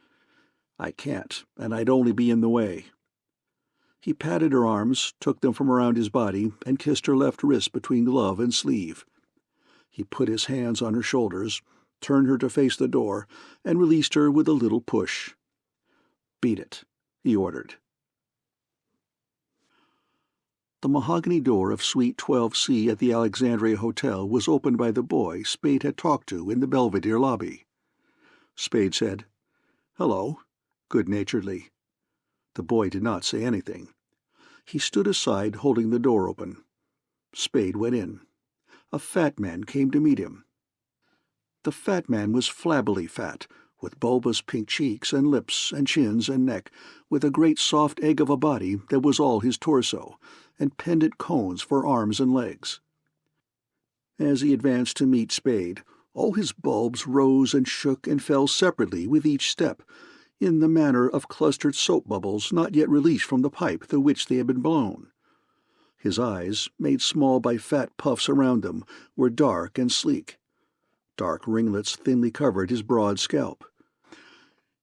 "I can't, and I'd only be in the way." He patted her arms, took them from around his body, and kissed her left wrist between glove and sleeve. He put his hands on her shoulders, turned her to face the door, and released her with a little push. "Beat it," he ordered. The mahogany door of Suite 12C at the Alexandria Hotel was opened by the boy Spade had talked to in the Belvedere lobby. Spade said, "Hello," good-naturedly. The boy did not say anything. He stood aside, holding the door open. Spade went in. A fat man came to meet him. The fat man was flabbily fat, with bulbous pink cheeks and lips and chins and neck, with a great soft egg of a body that was all his torso, and pendant cones for arms and legs. As he advanced to meet Spade, all his bulbs rose and shook and fell separately with each step, in the manner of clustered soap bubbles not yet released from the pipe through which they had been blown. His eyes, made small by fat puffs around them, were dark and sleek. Dark ringlets thinly covered his broad scalp.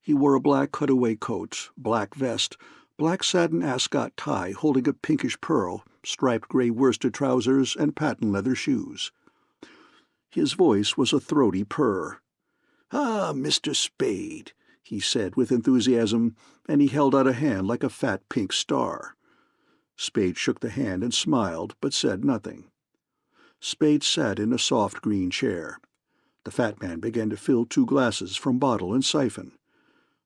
He wore a black cutaway coat, black vest, black satin ascot tie holding a pinkish pearl, striped gray worsted trousers, and patent leather shoes. His voice was a throaty purr. "Ah, Mr. Spade," he said with enthusiasm, and he held out a hand like a fat pink star. Spade shook the hand and smiled, but said nothing. Spade sat in a soft green chair. The fat man began to fill 2 glasses from bottle and siphon.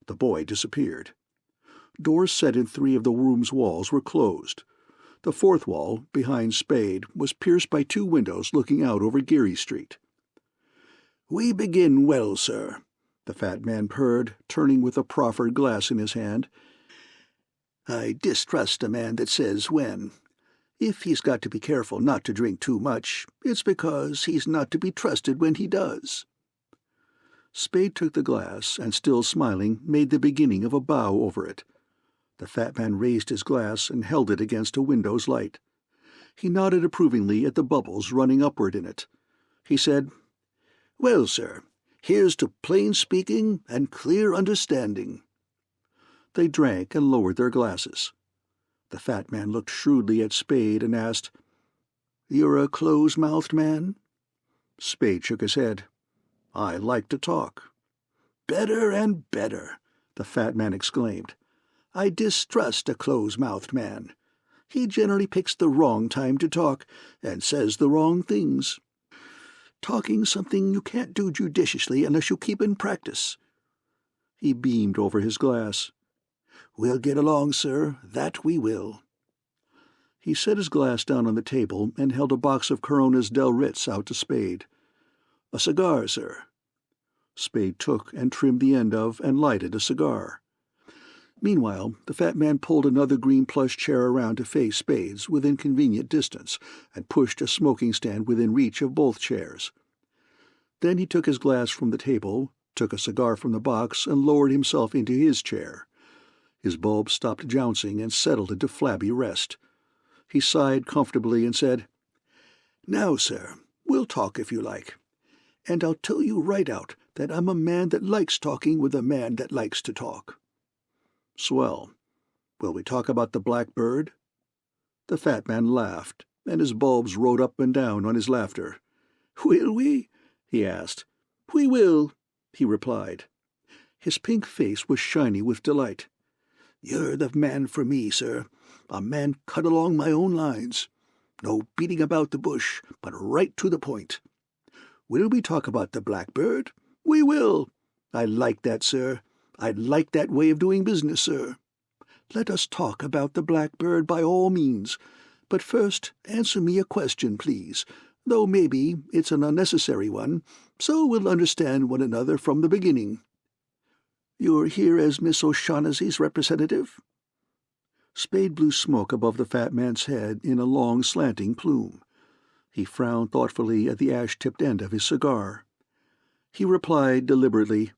The boy disappeared. Doors set in 3 of the room's walls were closed. The 4th wall, behind Spade, was pierced by 2 windows looking out over Geary Street. "We begin well, sir," the fat man purred, turning with a proffered glass in his hand. "I distrust a man that says when. If he's got to be careful not to drink too much, it's because he's not to be trusted when he does." Spade took the glass, and, still smiling, made the beginning of a bow over it. The fat man raised his glass and held it against a window's light. He nodded approvingly at the bubbles running upward in it. He said, "Well, sir, here's to plain speaking and clear understanding." They drank and lowered their glasses. The fat man looked shrewdly at Spade and asked, "You're a close-mouthed man?" Spade shook his head. "I like to talk." "Better and better," the fat man exclaimed. "I distrust a close-mouthed man. He generally picks the wrong time to talk and says the wrong things. Talking's something you can't do judiciously unless you keep in practice." He beamed over his glass. "We'll get along, sir, that we will." He set his glass down on the table and held a box of Coronas Del Ritz out to Spade. "A cigar, sir." Spade took and trimmed the end of and lighted a cigar. Meanwhile, the fat man pulled another green plush chair around to face Spade's within convenient distance and pushed a smoking stand within reach of both chairs. Then he took his glass from the table, took a cigar from the box, and lowered himself into his chair. His bulb stopped jouncing and settled into flabby rest. He sighed comfortably and said, "Now, sir, we'll talk if you like. And I'll tell you right out that I'm a man that likes talking with a man that likes to talk." "Swell. Will we talk about the blackbird?" The fat man laughed, and his bulbs rode up and down on his laughter. "Will we?" he asked. "We will," he replied. His pink face was shiny with delight. "You're the man for me, sir. A man cut along my own lines. No beating about the bush, but right to the point. Will we talk about the blackbird? We will. I like that, sir. I like that way of doing business, sir. Let us talk about the blackbird by all means. But first answer me a question, please, though maybe it's an unnecessary one, so we'll understand one another from the beginning. You're here as Miss O'Shaughnessy's representative?" Spade blew smoke above the fat man's head in a long slanting plume. He frowned thoughtfully at the ash-tipped end of his cigar. He replied deliberately,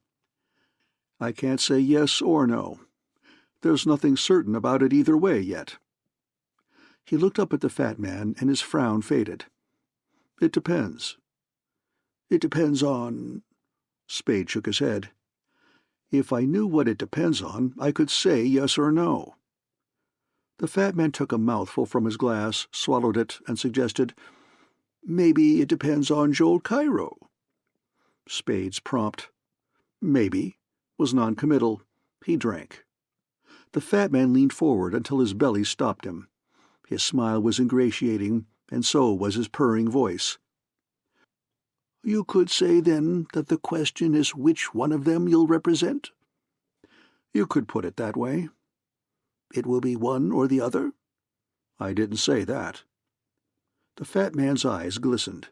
"I can't say yes or no. There's nothing certain about it either way yet." He looked up at the fat man, and his frown faded. "It depends." "It depends on—" Spade shook his head. "If I knew what it depends on, I could say yes or no." The fat man took a mouthful from his glass, swallowed it, and suggested, "Maybe it depends on Joel Cairo." Spade's prompt "maybe" was non-committal. He drank. The fat man leaned forward until his belly stopped him. His smile was ingratiating, and so was his purring voice. "You could say, then, that the question is which one of them you'll represent?" You could put it that way. It will be one or the other? I didn't say that. The fat man's eyes glistened.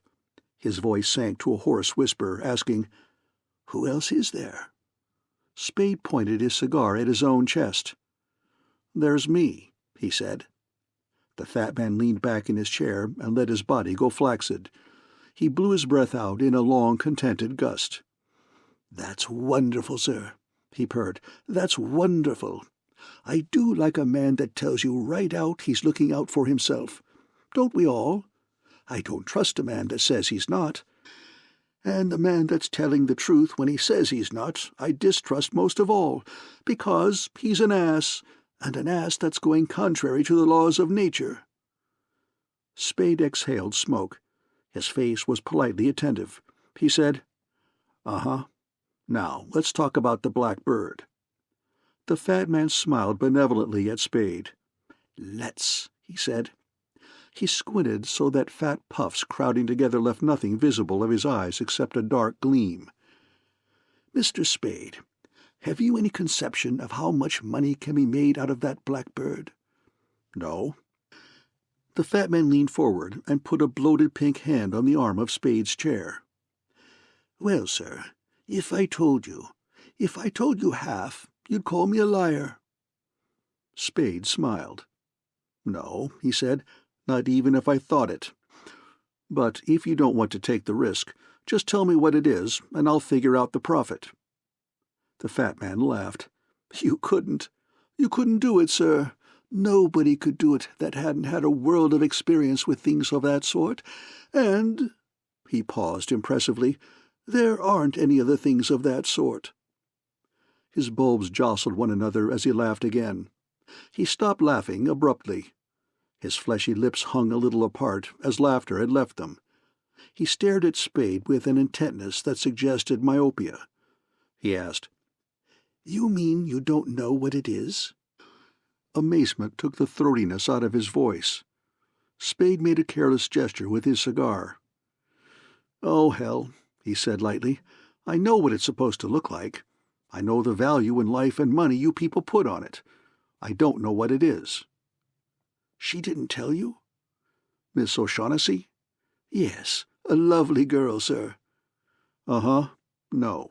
His voice sank to a hoarse whisper, asking, Who else is there? Spade pointed his cigar at his own chest. There's me, he said. The fat man leaned back in his chair and let his body go flaccid. He blew his breath out in a long, contented gust. That's wonderful, sir, he purred. That's wonderful. I do like a man that tells you right out he's looking out for himself. Don't we all? I don't trust a man that says he's not. And the man that's telling the truth when he says he's not, I distrust most of all, because he's an ass, and an ass that's going contrary to the laws of nature. Spade exhaled smoke. His face was politely attentive. He said, Uh-huh. Now, let's talk about the black bird. The fat man smiled benevolently at Spade. Let's, he said. He squinted so that fat puffs crowding together left nothing visible of his eyes except a dark gleam. Mr. Spade, have you any conception of how much money can be made out of that blackbird? No. The fat man leaned forward and put a bloated pink hand on the arm of Spade's chair. Well, sir, if I told you half, you'd call me a liar. Spade smiled. No, he said, not even if I thought it. But if you don't want to take the risk, just tell me what it is, and I'll figure out the profit. The fat man laughed. You couldn't do it, sir. Nobody could do it that hadn't had a world of experience with things of that sort. And, he paused impressively, there aren't any other things of that sort. His bulbs jostled one another as he laughed again. He stopped laughing abruptly. His fleshy lips hung a little apart, as laughter had left them. He stared at Spade with an intentness that suggested myopia. He asked, You mean you don't know what it is? Amazement took the throatiness out of his voice. Spade made a careless gesture with his cigar. Oh, hell, he said lightly. I know what it's supposed to look like. I know the value in life and money you people put on it. I don't know what it is. She didn't tell you? Miss O'Shaughnessy? Yes, a lovely girl, sir. Uh-huh. No.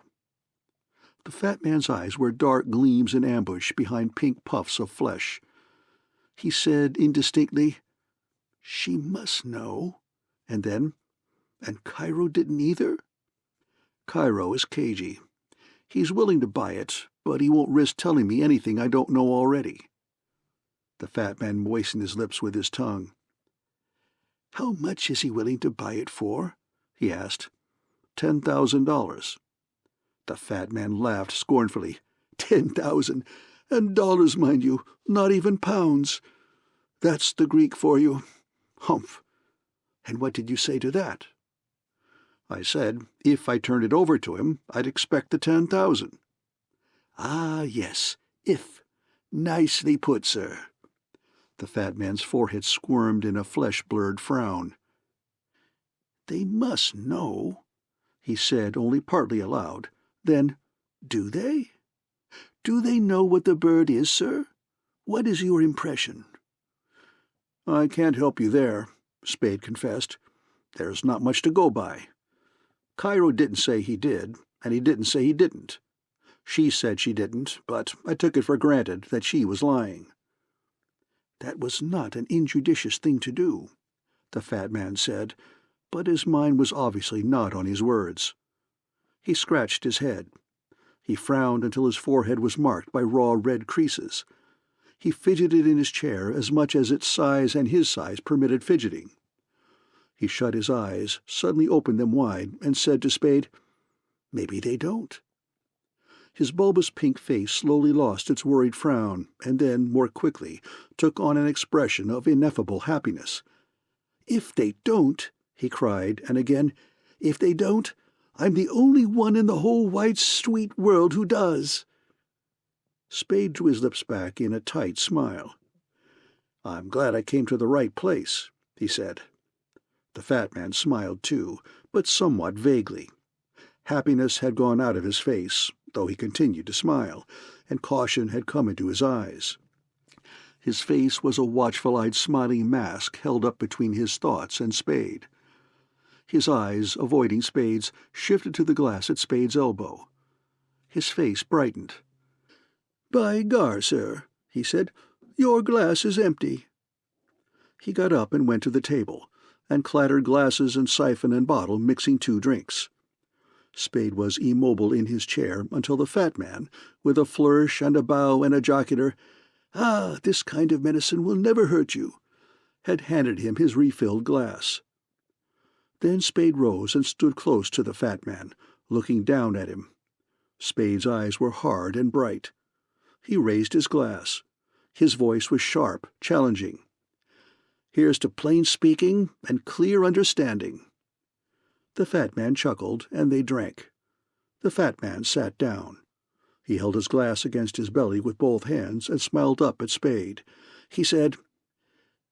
The fat man's eyes were dark gleams in ambush behind pink puffs of flesh. He said indistinctly, She must know. And then, And Cairo didn't either? Cairo is cagey. He's willing to buy it, but he won't risk telling me anything I don't know already. The fat man moistened his lips with his tongue. How much is he willing to buy it for? He asked. $10,000. The fat man laughed scornfully. 10,000, and dollars, mind you, not even pounds. That's the Greek for you. Humph. And what did you say to that? I said, if I turned it over to him, I'd expect the 10,000. Ah, yes, if. Nicely put, sir. The fat man's forehead squirmed in a flesh-blurred frown. They must know, he said, only partly aloud. Then, do they? Do they know what the bird is, sir? What is your impression? I can't help you there, Spade confessed. There's not much to go by. Cairo didn't say he did, and he didn't say he didn't. She said she didn't, but I took it for granted that she was lying. That was not an injudicious thing to do, the fat man said, but his mind was obviously not on his words. He scratched his head. He frowned until his forehead was marked by raw red creases. He fidgeted in his chair as much as its size and his size permitted fidgeting. He shut his eyes, suddenly opened them wide, and said to Spade, Maybe they don't. His bulbous pink face slowly lost its worried frown, and then, more quickly, took on an expression of ineffable happiness. If they don't, he cried, and again, if they don't, I'm the only one in the whole wide, sweet world who does. Spade drew his lips back in a tight smile. I'm glad I came to the right place, he said. The fat man smiled too, but somewhat vaguely. Happiness had gone out of his face, though he continued to smile, and caution had come into his eyes. His face was a watchful-eyed smiling mask held up between his thoughts and Spade. His eyes, avoiding Spade's, shifted to the glass at Spade's elbow. His face brightened. "By gar, sir," he said, "your glass is empty." He got up and went to the table, and clattered glasses and siphon and bottle, mixing 2 drinks. Spade was immobile in his chair until the fat man, with a flourish and a bow and a jocular, "Ah, this kind of medicine will never hurt you," had handed him his refilled glass. Then Spade rose and stood close to the fat man, looking down at him. Spade's eyes were hard and bright. He raised his glass. His voice was sharp, challenging. "Here's to plain speaking and clear understanding." The fat man chuckled, and they drank. The fat man sat down. He held his glass against his belly with both hands and smiled up at Spade. He said,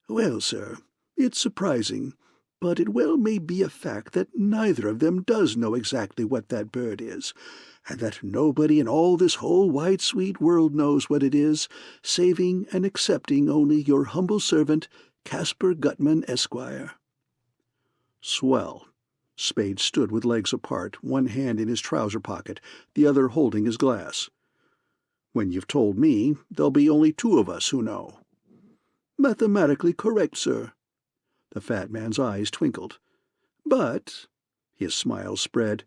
"Well, sir, it's surprising, but it well may be a fact that neither of them does know exactly what that bird is, and that nobody in all this whole wide sweet world knows what it is, saving and excepting only your humble servant, Caspar Gutman, Esquire." "Swell." Spade stood with legs apart, one hand in his trouser pocket, the other holding his glass. "When you've told me, there'll be only 2 of us who know." "Mathematically correct, sir." The fat man's eyes twinkled. "But," his smile spread,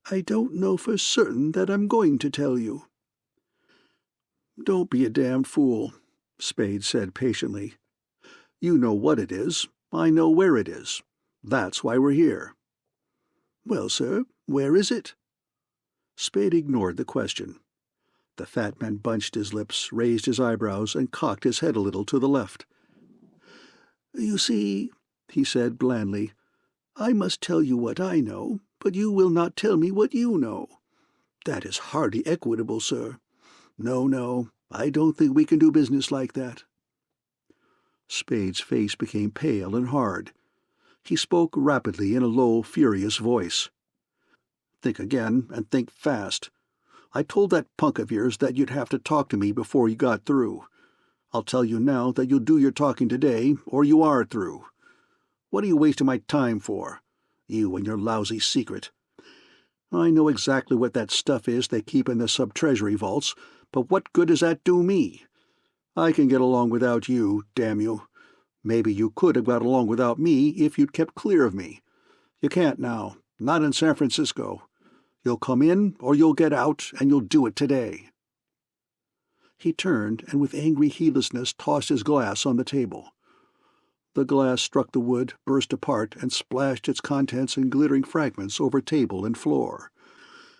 "I don't know for certain that I'm going to tell you." "Don't be a damned fool," Spade said patiently. "You know what it is. I know where it is. That's why we're here." "Well, sir, where is it?" Spade ignored the question. The fat man bunched his lips, raised his eyebrows, and cocked his head a little to the left. "You see," he said blandly, "I must tell you what I know, but you will not tell me what you know. That is hardly equitable, sir. No, I don't think we can do business like that." Spade's face became pale and hard. He spoke rapidly in a low, furious voice. "Think again, and think fast. I told that punk of yours that you'd have to talk to me before you got through. I'll tell you now that you'll do your talking today, or you are through. What are you wasting my time for? You and your lousy secret. I know exactly what that stuff is they keep in the sub-treasury vaults, but what good does that do me? I can get along without you, damn you. Maybe you could have got along without me if you'd kept clear of me. You can't now, not in San Francisco. You'll come in or you'll get out, and you'll do it today." He turned and with angry heedlessness tossed his glass on the table. The glass struck the wood, burst apart, and splashed its contents in glittering fragments over table and floor.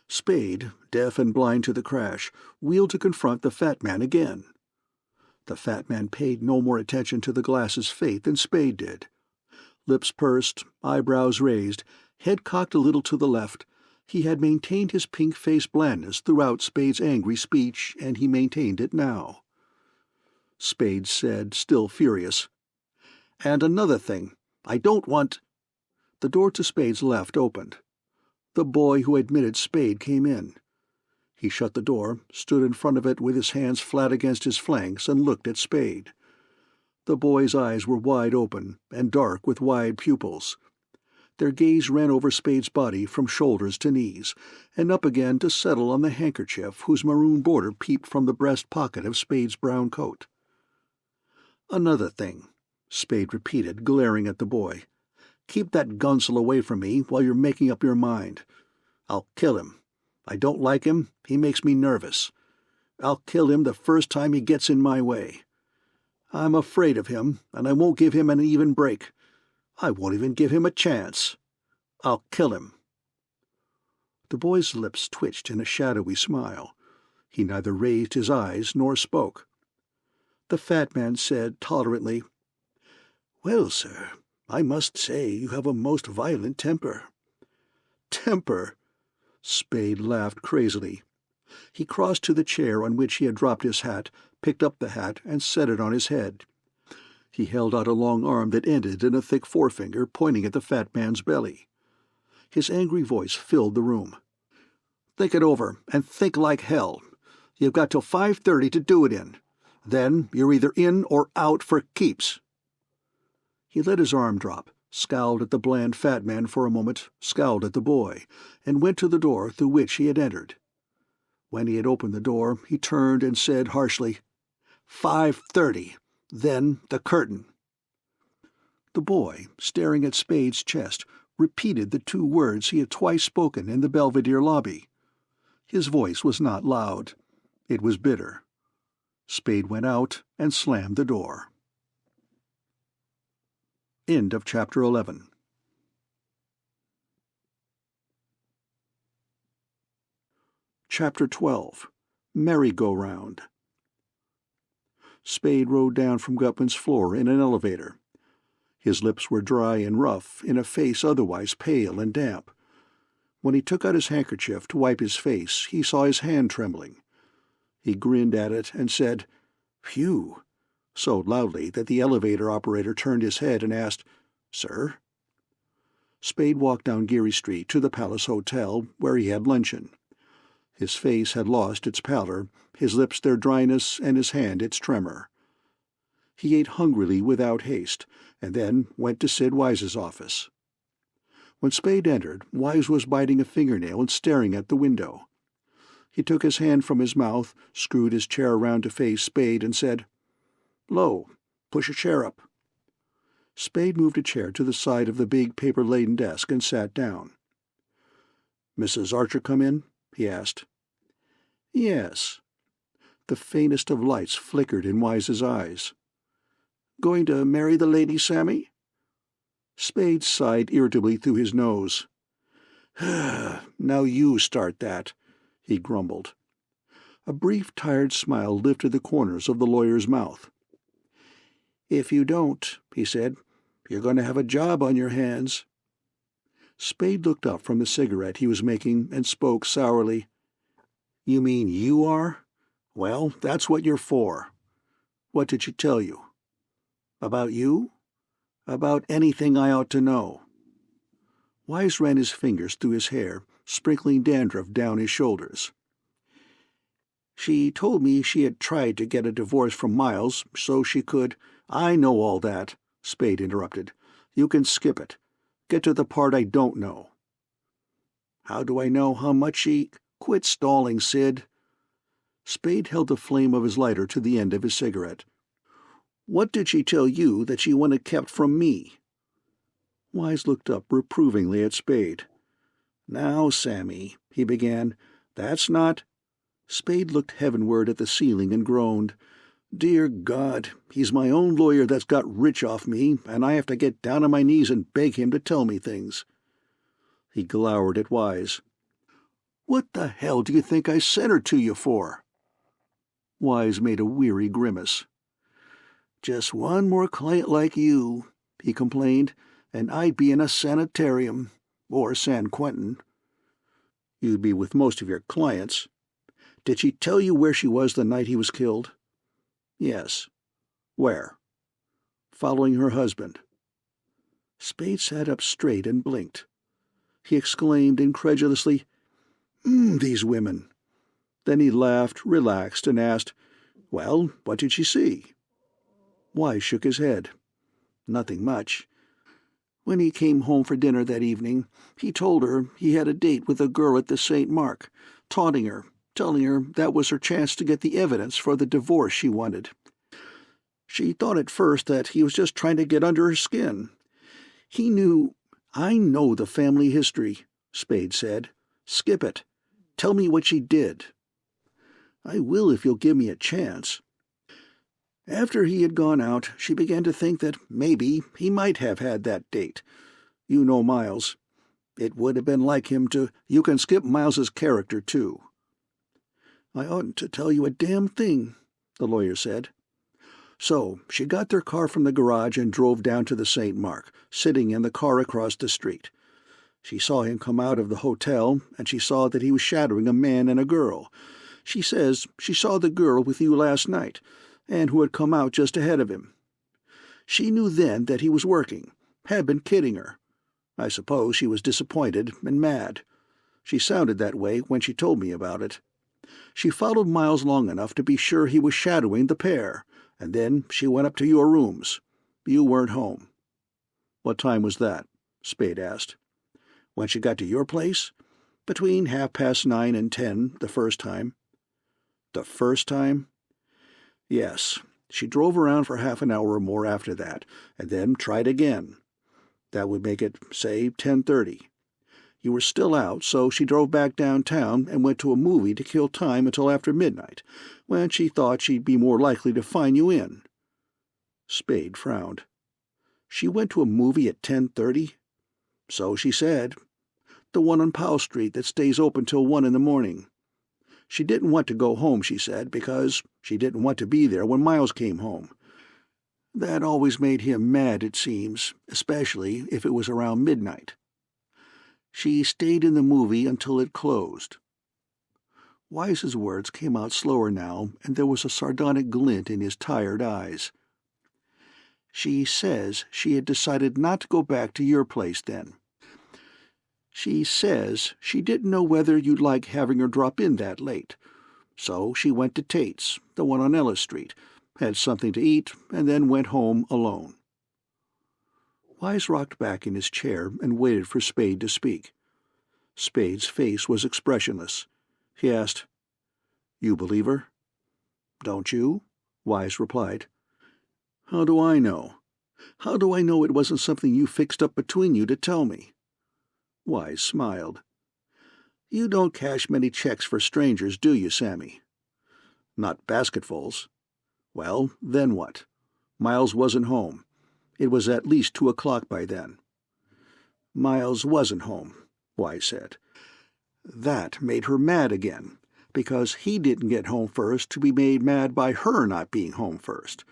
Spade, deaf and blind to the crash, wheeled to confront the fat man again. The fat man paid no more attention to the glass's fate than Spade did. Lips pursed, eyebrows raised, head cocked a little to the left, he had maintained his pink-faced blandness throughout Spade's angry speech, and he maintained it now. Spade said, still furious, "And another thing, I don't want—" The door to Spade's left opened. The boy who admitted Spade came in. He shut the door, stood in front of it with his hands flat against his flanks, and looked at Spade. The boy's eyes were wide open and dark with wide pupils. Their gaze ran over Spade's body from shoulders to knees, and up again to settle on the handkerchief whose maroon border peeped from the breast pocket of Spade's brown coat. "Another thing," Spade repeated, glaring at the boy. "Keep that gunsel away from me while you're making up your mind. I'll kill him. I don't like him. He makes me nervous. I'll kill him the first time he gets in my way. I'm afraid of him, and I won't give him an even break. I won't even give him a chance. I'll kill him." The boy's lips twitched in a shadowy smile. He neither raised his eyes nor spoke. The fat man said tolerantly, "Well, sir, I must say you have a most violent temper." "Temper?" Spade laughed crazily. He crossed to the chair on which he had dropped his hat, picked up the hat, and set it on his head. He held out a long arm that ended in a thick forefinger pointing at the fat man's belly. His angry voice filled the room. Think it over, and think like hell. You've got till 5:30 to do it in. Then you're either in or out for keeps." He let his arm drop, scowled at the bland fat man for a moment, scowled at the boy, and went to the door through which he had entered. When he had opened the door, he turned and said harshly, "5:30. Then the curtain." The boy, staring at Spade's chest, repeated the 2 words he had twice spoken in the Belvedere lobby. His voice was not loud. It was bitter. Spade went out and slammed the door. End of Chapter 11. Chapter 12. Merry-Go-Round. Spade rode down from Gutman's floor in an elevator. His lips were dry and rough in a face otherwise pale and damp. When he took out his handkerchief to wipe his face, he saw his hand trembling. He grinned at it and said, "Phew," so loudly that the elevator operator turned his head and asked, "Sir?" Spade walked down Geary Street to the Palace Hotel, where he had luncheon. His face had lost its pallor, his lips their dryness, and his hand its tremor. He ate hungrily without haste, and then went to Sid Wise's office. When Spade entered, Wise was biting a fingernail and staring at the window. He took his hand from his mouth, screwed his chair around to face Spade, and said, "Lo, push a chair up." Spade moved a chair to the side of the big paper-laden desk and sat down. "Mrs. Archer come in?" he asked. "Yes." The faintest of lights flickered in Wise's eyes. "Going to marry the lady, Sammy?" Spade sighed irritably through his nose. "Now you start that," he grumbled. A brief, tired smile lifted the corners of the lawyer's mouth. "If you don't," he said, "you're going to have a job on your hands." Spade looked up from the cigarette he was making and spoke sourly. "You mean you are? Well, that's what you're for. What did she tell you? About you? About anything I ought to know?" Wise ran his fingers through his hair, sprinkling dandruff down his shoulders. "She told me she had tried to get a divorce from Miles so she could—" "I know all that," Spade interrupted. "You can skip it. Get to the part I don't know." "How do I know how much she—" "Quit stalling, Sid." Spade held the flame of his lighter to the end of his cigarette. "What did she tell you that she wanted kept from me?" Wise looked up reprovingly at Spade. "Now, Sammy," he began, "that's not—" Spade looked heavenward at the ceiling and groaned. "Dear God, he's my own lawyer that's got rich off me, and I have to get down on my knees and beg him to tell me things." He glowered at Wise. "What the hell do you think I sent her to you for?" Wise made a weary grimace. "Just one more client like you," he complained, "and I'd be in a sanitarium, or San Quentin." "You'd be with most of your clients. Did she tell you where she was the night he was killed?" "Yes." "Where?" "Following her husband." Spade sat up straight and blinked. He exclaimed incredulously, "These women." Then he laughed, relaxed, and asked, "Well, what did she see?" Wise shook his head. "Nothing much. When he came home for dinner that evening, he told her he had a date with a girl at the St. Mark, taunting her, telling her that was her chance to get the evidence for the divorce she wanted. She thought at first that he was just trying to get under her skin. He knew—" "I know the family history," Spade said. "Skip it. Tell me what she did." "I will if you'll give me a chance." "After he had gone out, she began to think that maybe he might have had that date. You know Miles. It would have been like him to—" "You can skip Miles's character, too." "I oughtn't to tell you a damn thing," the lawyer said. "So she got their car from the garage and drove down to the St. Mark, sitting in the car across the street. She saw him come out of the hotel, and she saw that he was shadowing a man and a girl. She says she saw the girl with you last night, and who had come out just ahead of him. She knew then that he was working, had been kidding her. I suppose she was disappointed and mad. She sounded that way when she told me about it. She followed Miles long enough to be sure he was shadowing the pair, and then she went up to your rooms. You weren't home." "What time was that?" Spade asked. "When she got to your place? Between 9:30 and 10 the first time." "The first time?" "Yes. She drove around for half an hour or more after that, and then tried again. That would make it, say, 10:30. You were still out, so she drove back downtown and went to a movie to kill time until after midnight, when she thought she'd be more likely to find you in." Spade frowned. "She went to a movie at 10:30? "So she said. The one on Powell Street that stays open till 1 in the morning. She didn't want to go home, she said, because she didn't want to be there when Miles came home. That always made him mad, it seems, especially if it was around midnight. She stayed in the movie until it closed." Wise's words came out slower now, and there was a sardonic glint in his tired eyes. "She says she had decided not to go back to your place then. She says she didn't know whether you'd like having her drop in that late. So she went to Tate's, the one on Ellis Street, had something to eat, and then went home alone." Wise rocked back in his chair and waited for Spade to speak. Spade's face was expressionless. He asked, "You believe her?" "Don't you?" Wise replied. "How do I know? How do I know it wasn't something you fixed up between you to tell me?" Wise smiled. "You don't cash many checks for strangers, do you, Sammy?" "Not basketfuls." "Well, then what? Miles wasn't home. It was at least 2 o'clock by then." "Miles wasn't home," Wise said. That made her mad again, because he didn't get home first to be made mad by her not being home first.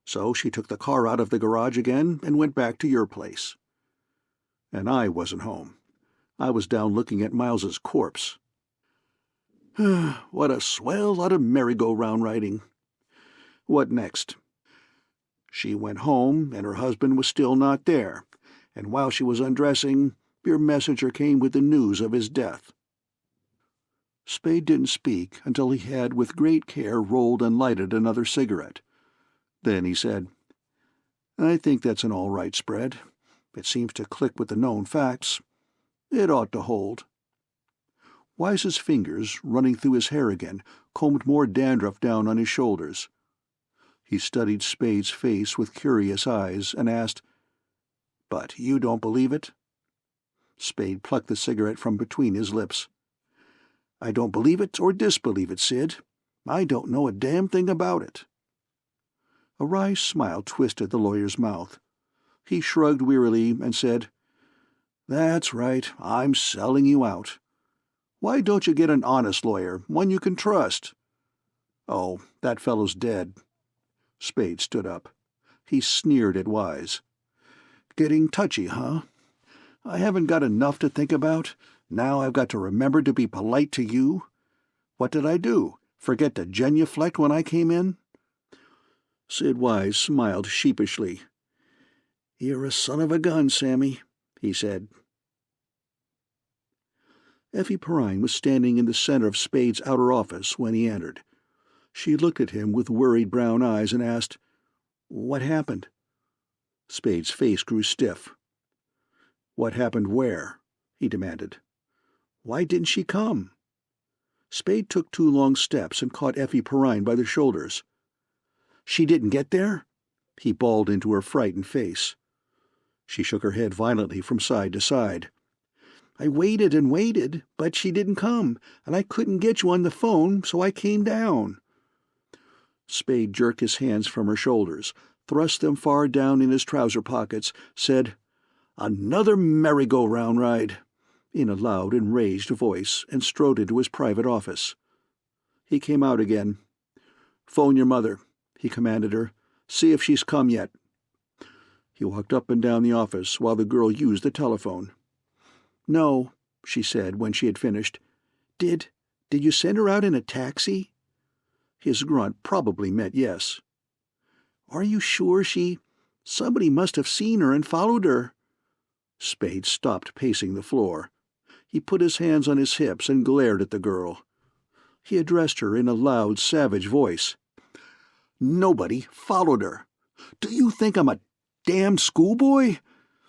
So she took the car out of the garage again and went back to your place. And I wasn't home. I was down looking at Miles's corpse. What a swell lot of merry-go-round riding. What next? She went home, and her husband was still not there, and while she was undressing, your messenger came with the news of his death." Spade didn't speak until he had with great care rolled and lighted another cigarette. Then he said, "I think that's an all right spread. It seems to click with the known facts. It ought to hold." Wise's fingers, running through his hair again, combed more dandruff down on his shoulders. He studied Spade's face with curious eyes and asked, "But you don't believe it?" Spade plucked the cigarette from between his lips. "I don't believe it or disbelieve it, Sid. I don't know a damn thing about it." A wry smile twisted the lawyer's mouth. He shrugged wearily and said, "That's right, I'm selling you out. Why don't you get an honest lawyer, one you can trust?" "Oh, that fellow's dead." Spade stood up. He sneered at Wise. "Getting touchy, huh? I haven't got enough to think about. Now I've got to remember to be polite to you. What did I do? Forget to genuflect when I came in?" Sid Wise smiled sheepishly. "You're a son of a gun, Sammy," he said. Effie Perrine was standing in the center of Spade's outer office when he entered. She looked at him with worried brown eyes and asked, "What happened?" Spade's face grew stiff. "What happened where?" he demanded. "Why didn't she come?" Spade took 2 long steps and caught Effie Perrine by the shoulders. "She didn't get there?" he bawled into her frightened face. She shook her head violently from side to side. "I waited and waited, but she didn't come, and I couldn't get you on the phone, so I came down." Spade jerked his hands from her shoulders, thrust them far down in his trouser pockets, said, "Another merry-go-round ride," in a loud, enraged voice, and strode into his private office. He came out again. "Phone your mother," he commanded her. "See if she's come yet." He walked up and down the office while the girl used the telephone. "No," she said when she had finished. Did you send her out in a taxi?" His grunt probably meant yes. "Are you sure somebody must have seen her and followed her?" Spade stopped pacing the floor. He put his hands on his hips and glared at the girl. He addressed her in a loud, savage voice. "Nobody followed her. Do you think I'm a damned schoolboy?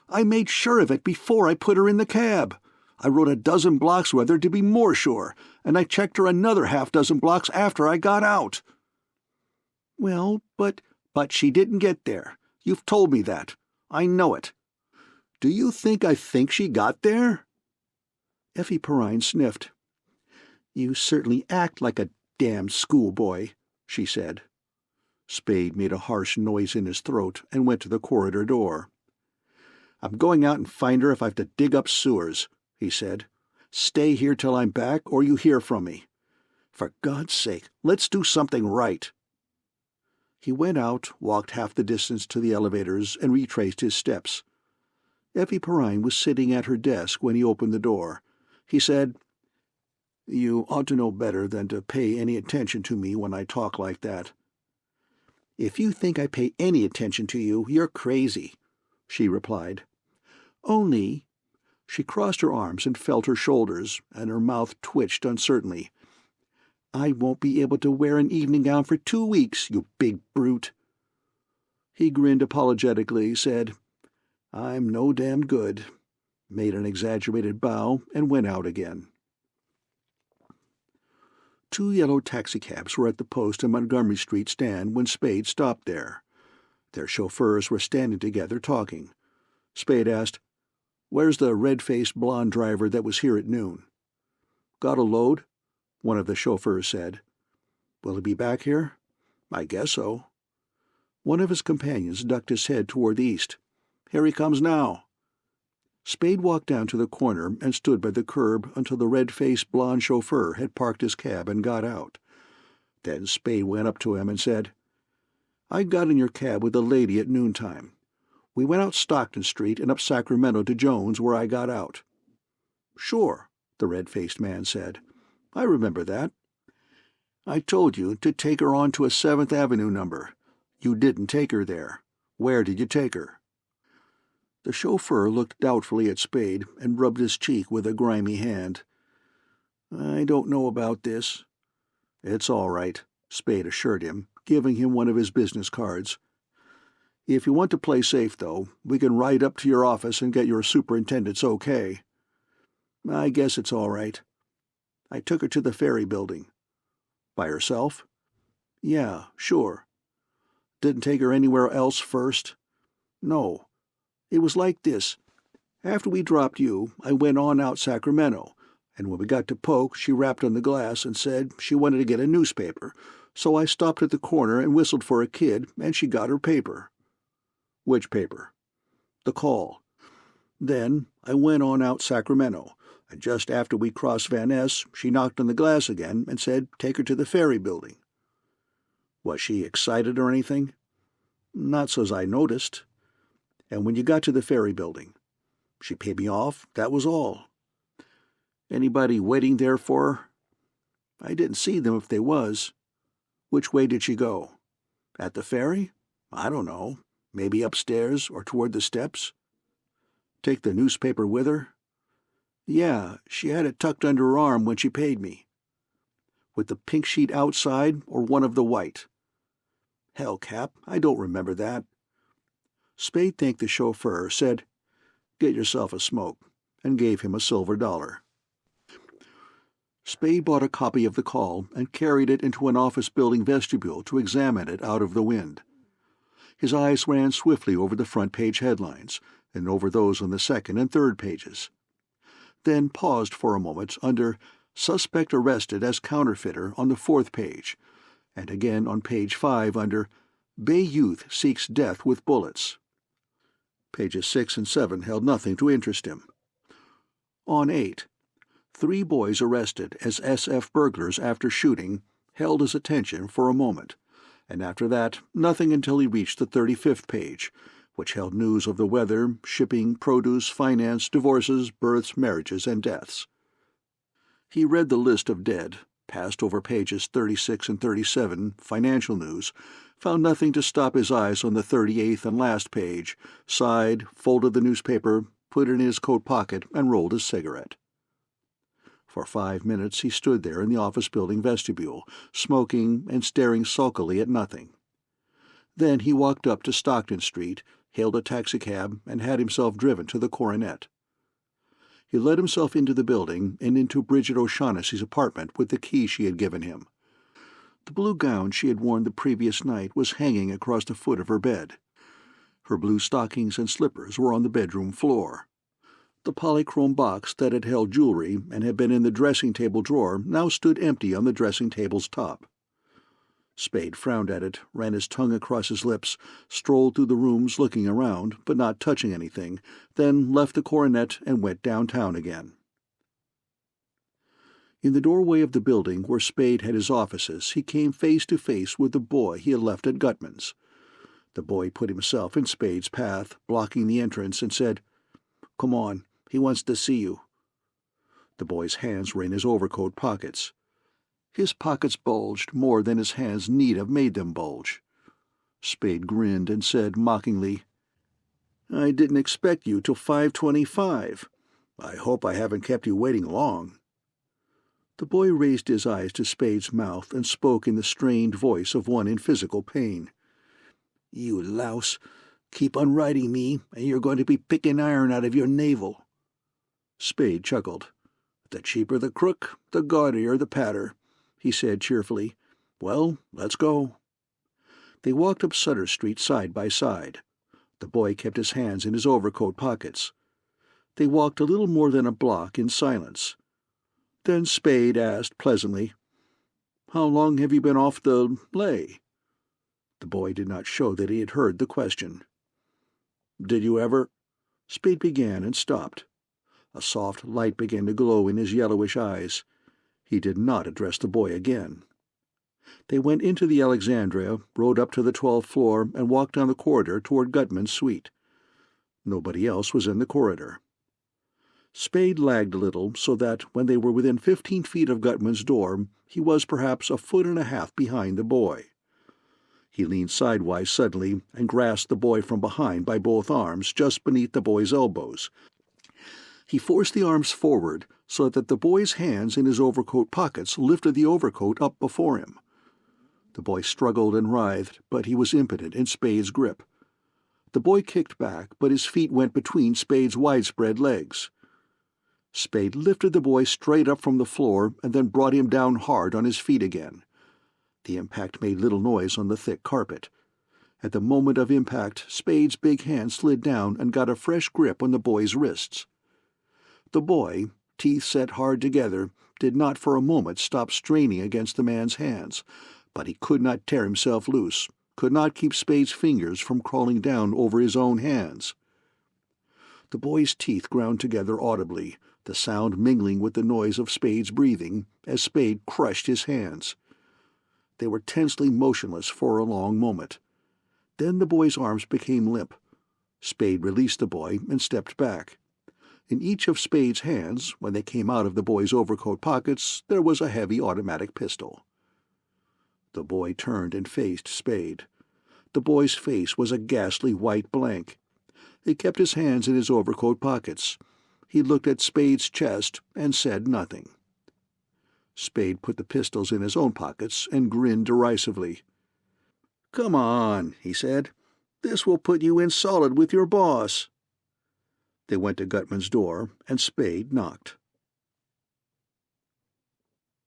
I made sure of it before I put her in the cab. I rode a dozen blocks with her to be more sure, and I checked her another half-dozen blocks after I got out." "Well, but she didn't get there. You've told me that. I know it." "Do you think I think she got there?" Effie Perrine sniffed. "You certainly act like a damned schoolboy," she said. Spade made a harsh noise in his throat and went to the corridor door. "I'm going out and find her if I have to dig up sewers," he said. "Stay here till I'm back, or you hear from me. For God's sake, let's do something right." He went out, walked half the distance to the elevators, and retraced his steps. Effie Perrine was sitting at her desk when he opened the door. He said, "You ought to know better than to pay any attention to me when I talk like that." "If you think I pay any attention to you, you're crazy," she replied. "Only—" She crossed her arms and felt her shoulders, and her mouth twitched uncertainly. "I won't be able to wear an evening gown for 2 weeks, you big brute." He grinned apologetically, said, "I'm no damned good," made an exaggerated bow, and went out again. 2 yellow taxicabs were at the Post and Montgomery Street stand when Spade stopped there. Their chauffeurs were standing together talking. Spade asked, "Where's the red-faced blonde driver that was here at noon?" "Got a load?" one of the chauffeurs said. "Will he be back here?" "I guess so." One of his companions ducked his head toward the east. "Here he comes now." Spade walked down to the corner and stood by the curb until the red-faced blonde chauffeur had parked his cab and got out. Then Spade went up to him and said, "I got in your cab with a lady at noontime. We went out Stockton Street and up Sacramento to Jones, where I got out." "Sure," the red-faced man said. "I remember that. I told you to take her on to a 7th Avenue number. You didn't take her there. Where did you take her?" The chauffeur looked doubtfully at Spade and rubbed his cheek with a grimy hand. "I don't know about this." "It's all right," Spade assured him, giving him one of his business cards. "If you want to play safe, though, we can ride up to your office and get your superintendent's okay." "I guess it's all right." "I took her to the Ferry Building." "By herself?" "Yeah, sure." "Didn't take her anywhere else first?" "No. It was like this. After we dropped you, I went on out Sacramento, and when we got to Polk, she rapped on the glass and said she wanted to get a newspaper, so I stopped at the corner and whistled for a kid, and she got her paper." "Which paper?" "The Call." "Then I went on out Sacramento, and just after we crossed Van Ness, she knocked on the glass again and said take her to the Ferry Building." "Was she excited or anything?" "Not so's I noticed." "And when you got to the Ferry Building?" "She paid me off, that was all." "Anybody waiting there for her?" "I didn't see them if they was." "Which way did she go?" "At the ferry? I don't know. Maybe upstairs or toward the steps." "Take the newspaper with her?" "Yeah, she had it tucked under her arm when she paid me." "With the pink sheet outside or one of the white?" "Hell, Cap, I don't remember that." Spade thanked the chauffeur, said, "Get yourself a smoke," and gave him a silver dollar. Spade bought a copy of the Call and carried it into an office building vestibule to examine it out of the wind. His eyes ran swiftly over the front page headlines and over those on the second and third pages, then paused for a moment under "Suspect Arrested as Counterfeiter" on the 4th page, and again on page 5 under "Bay Youth Seeks Death with Bullets." Pages 6 and 7 held nothing to interest him. On 8, 3 boys arrested as SF burglars after shooting held his attention for a moment, and after that nothing until he reached the 35th page, which held news of the weather, shipping, produce, finance, divorces, births, marriages, and deaths. He read the list of dead, passed over pages 36 and 37, financial news, found nothing to stop his eyes on the 38th and last page, sighed, folded the newspaper, put it in his coat pocket, and rolled his cigarette. For 5 minutes he stood there in the office building vestibule, smoking and staring sulkily at nothing. Then he walked up to Stockton Street, hailed a taxicab, and had himself driven to the Coronet. He let himself into the building and into Bridget O'Shaughnessy's apartment with the key she had given him. The blue gown she had worn the previous night was hanging across the foot of her bed. Her blue stockings and slippers were on the bedroom floor. The polychrome box that had held jewelry and had been in the dressing-table drawer now stood empty on the dressing-table's top. Spade frowned at it, ran his tongue across his lips, strolled through the rooms looking around, but not touching anything, then left the Coronet and went downtown again. In the doorway of the building where Spade had his offices, he came face to face with the boy he had left at Gutman's. The boy put himself in Spade's path, blocking the entrance, and said, "Come on, he wants to see you." The boy's hands were in his overcoat pockets. His pockets bulged more than his hands need have made them bulge. Spade grinned and said mockingly, "I didn't expect you till 5:25. I hope I haven't kept you waiting long." The boy raised his eyes to Spade's mouth and spoke in the strained voice of one in physical pain. "You louse, keep on riding me, and you're going to be picking iron out of your navel." Spade chuckled. "The cheaper the crook, the gaudier the patter," he said cheerfully. "Well, let's go." They walked up Sutter Street side by side. The boy kept his hands in his overcoat pockets. They walked a little more than a block in silence. Then Spade asked pleasantly, "How long have you been off the lay?" The boy did not show that he had heard the question. "Did you ever—" Spade began and stopped. A soft light began to glow in his yellowish eyes. He did not address the boy again. They went into the Alexandria, rode up to the 12th floor, and walked down the corridor toward Gutman's suite. Nobody else was in the corridor. Spade lagged a little, so that when they were within 15 feet of Gutman's door, he was perhaps a foot and a half behind the boy. He leaned sidewise suddenly and grasped the boy from behind by both arms, just beneath the boy's elbows. He forced the arms forward so that the boy's hands in his overcoat pockets lifted the overcoat up before him. The boy struggled and writhed, but he was impotent in Spade's grip. The boy kicked back, but his feet went between Spade's widespread legs. Spade lifted the boy straight up from the floor and then brought him down hard on his feet again. The impact made little noise on the thick carpet. At the moment of impact, Spade's big hand slid down and got a fresh grip on the boy's wrists. The boy, teeth set hard together, did not for a moment stop straining against the man's hands, but he could not tear himself loose, could not keep Spade's fingers from crawling down over his own hands. The boy's teeth ground together audibly, the sound mingling with the noise of Spade's breathing, as Spade crushed his hands. They were tensely motionless for a long moment. Then the boy's arms became limp. Spade released the boy and stepped back. In each of Spade's hands, when they came out of the boy's overcoat pockets, there was a heavy automatic pistol. The boy turned and faced Spade. The boy's face was a ghastly white blank. He kept his hands in his overcoat pockets. He looked at Spade's chest and said nothing. Spade put the pistols in his own pockets and grinned derisively. "Come on," he said. "This will put you in solid with your boss." They went to Gutman's door, and Spade knocked.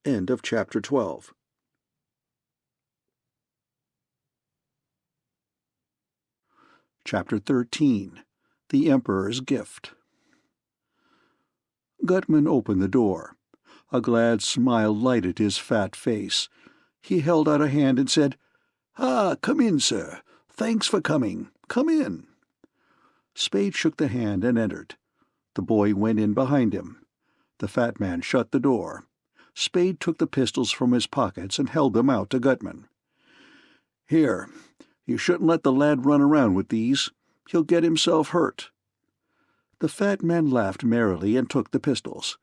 End of Chapter 12. Chapter 13. The Emperor's Gift. Gutman opened the door. A glad smile lighted his fat face. He held out a hand and said, "Ah, come in, sir. Thanks for coming. Come in." Spade shook the hand and entered. The boy went in behind him. The fat man shut the door. Spade took the pistols from his pockets and held them out to Gutman. "Here, you shouldn't let the lad run around with these. He'll get himself hurt." The fat man laughed merrily and took the pistols.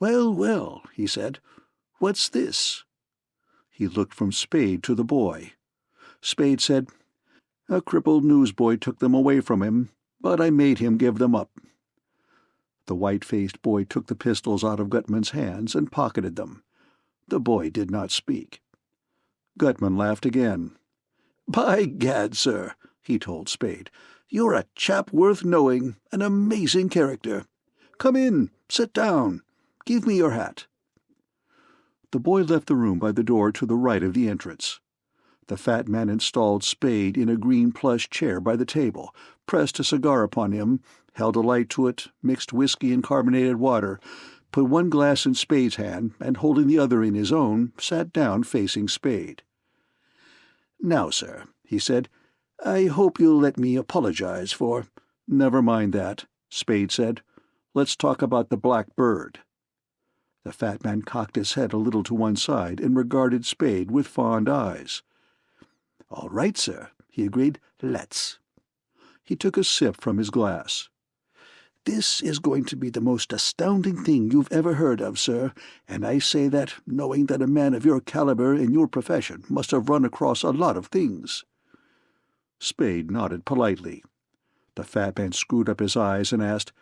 "Well, well," he said, "what's this?" He looked from Spade to the boy. Spade said, "A crippled newsboy took them away from him, but I made him give them up." The white-faced boy took the pistols out of Gutman's hands and pocketed them. The boy did not speak. Gutman laughed again. "By gad, sir," he told Spade, "you're a chap worth knowing, an amazing character. Come in, sit down. Give me your hat." The boy left the room by the door to the right of the entrance. The fat man installed Spade in a green plush chair by the table, pressed a cigar upon him, held a light to it, mixed whiskey and carbonated water, put one glass in Spade's hand, and holding the other in his own, sat down facing Spade. "Now, sir," he said, "I hope you'll let me apologize for—" "Never mind that," Spade said. "Let's talk about the black bird." The fat man cocked his head a little to one side and regarded Spade with fond eyes. "All right, sir," he agreed. "Let's." He took a sip from his glass. "This is going to be the most astounding thing you've ever heard of, sir, and I say that knowing that a man of your caliber in your profession must have run across a lot of things." Spade nodded politely. The fat man screwed up his eyes and asked,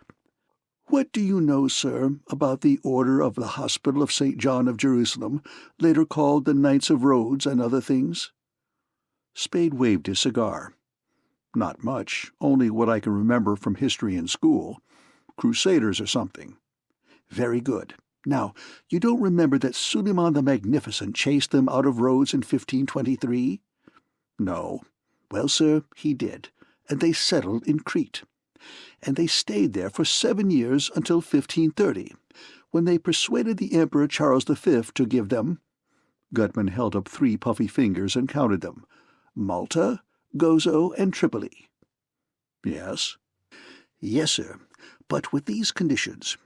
"What do you know, sir, about the Order of the Hospital of St. John of Jerusalem, later called the Knights of Rhodes, and other things?" Spade waved his cigar. "Not much, only what I can remember from history in school. Crusaders or something." "Very good. Now, you don't remember that Suleiman the Magnificent chased them out of Rhodes in 1523? "No." "Well, sir, he did, and they settled in Crete. And they stayed there for 7 years until 1530, when they persuaded the Emperor Charles V to give them—" Gutman held up 3 puffy fingers and counted them— "Malta, Gozo, and Tripoli." "Yes." "Yes, sir, but with these conditions.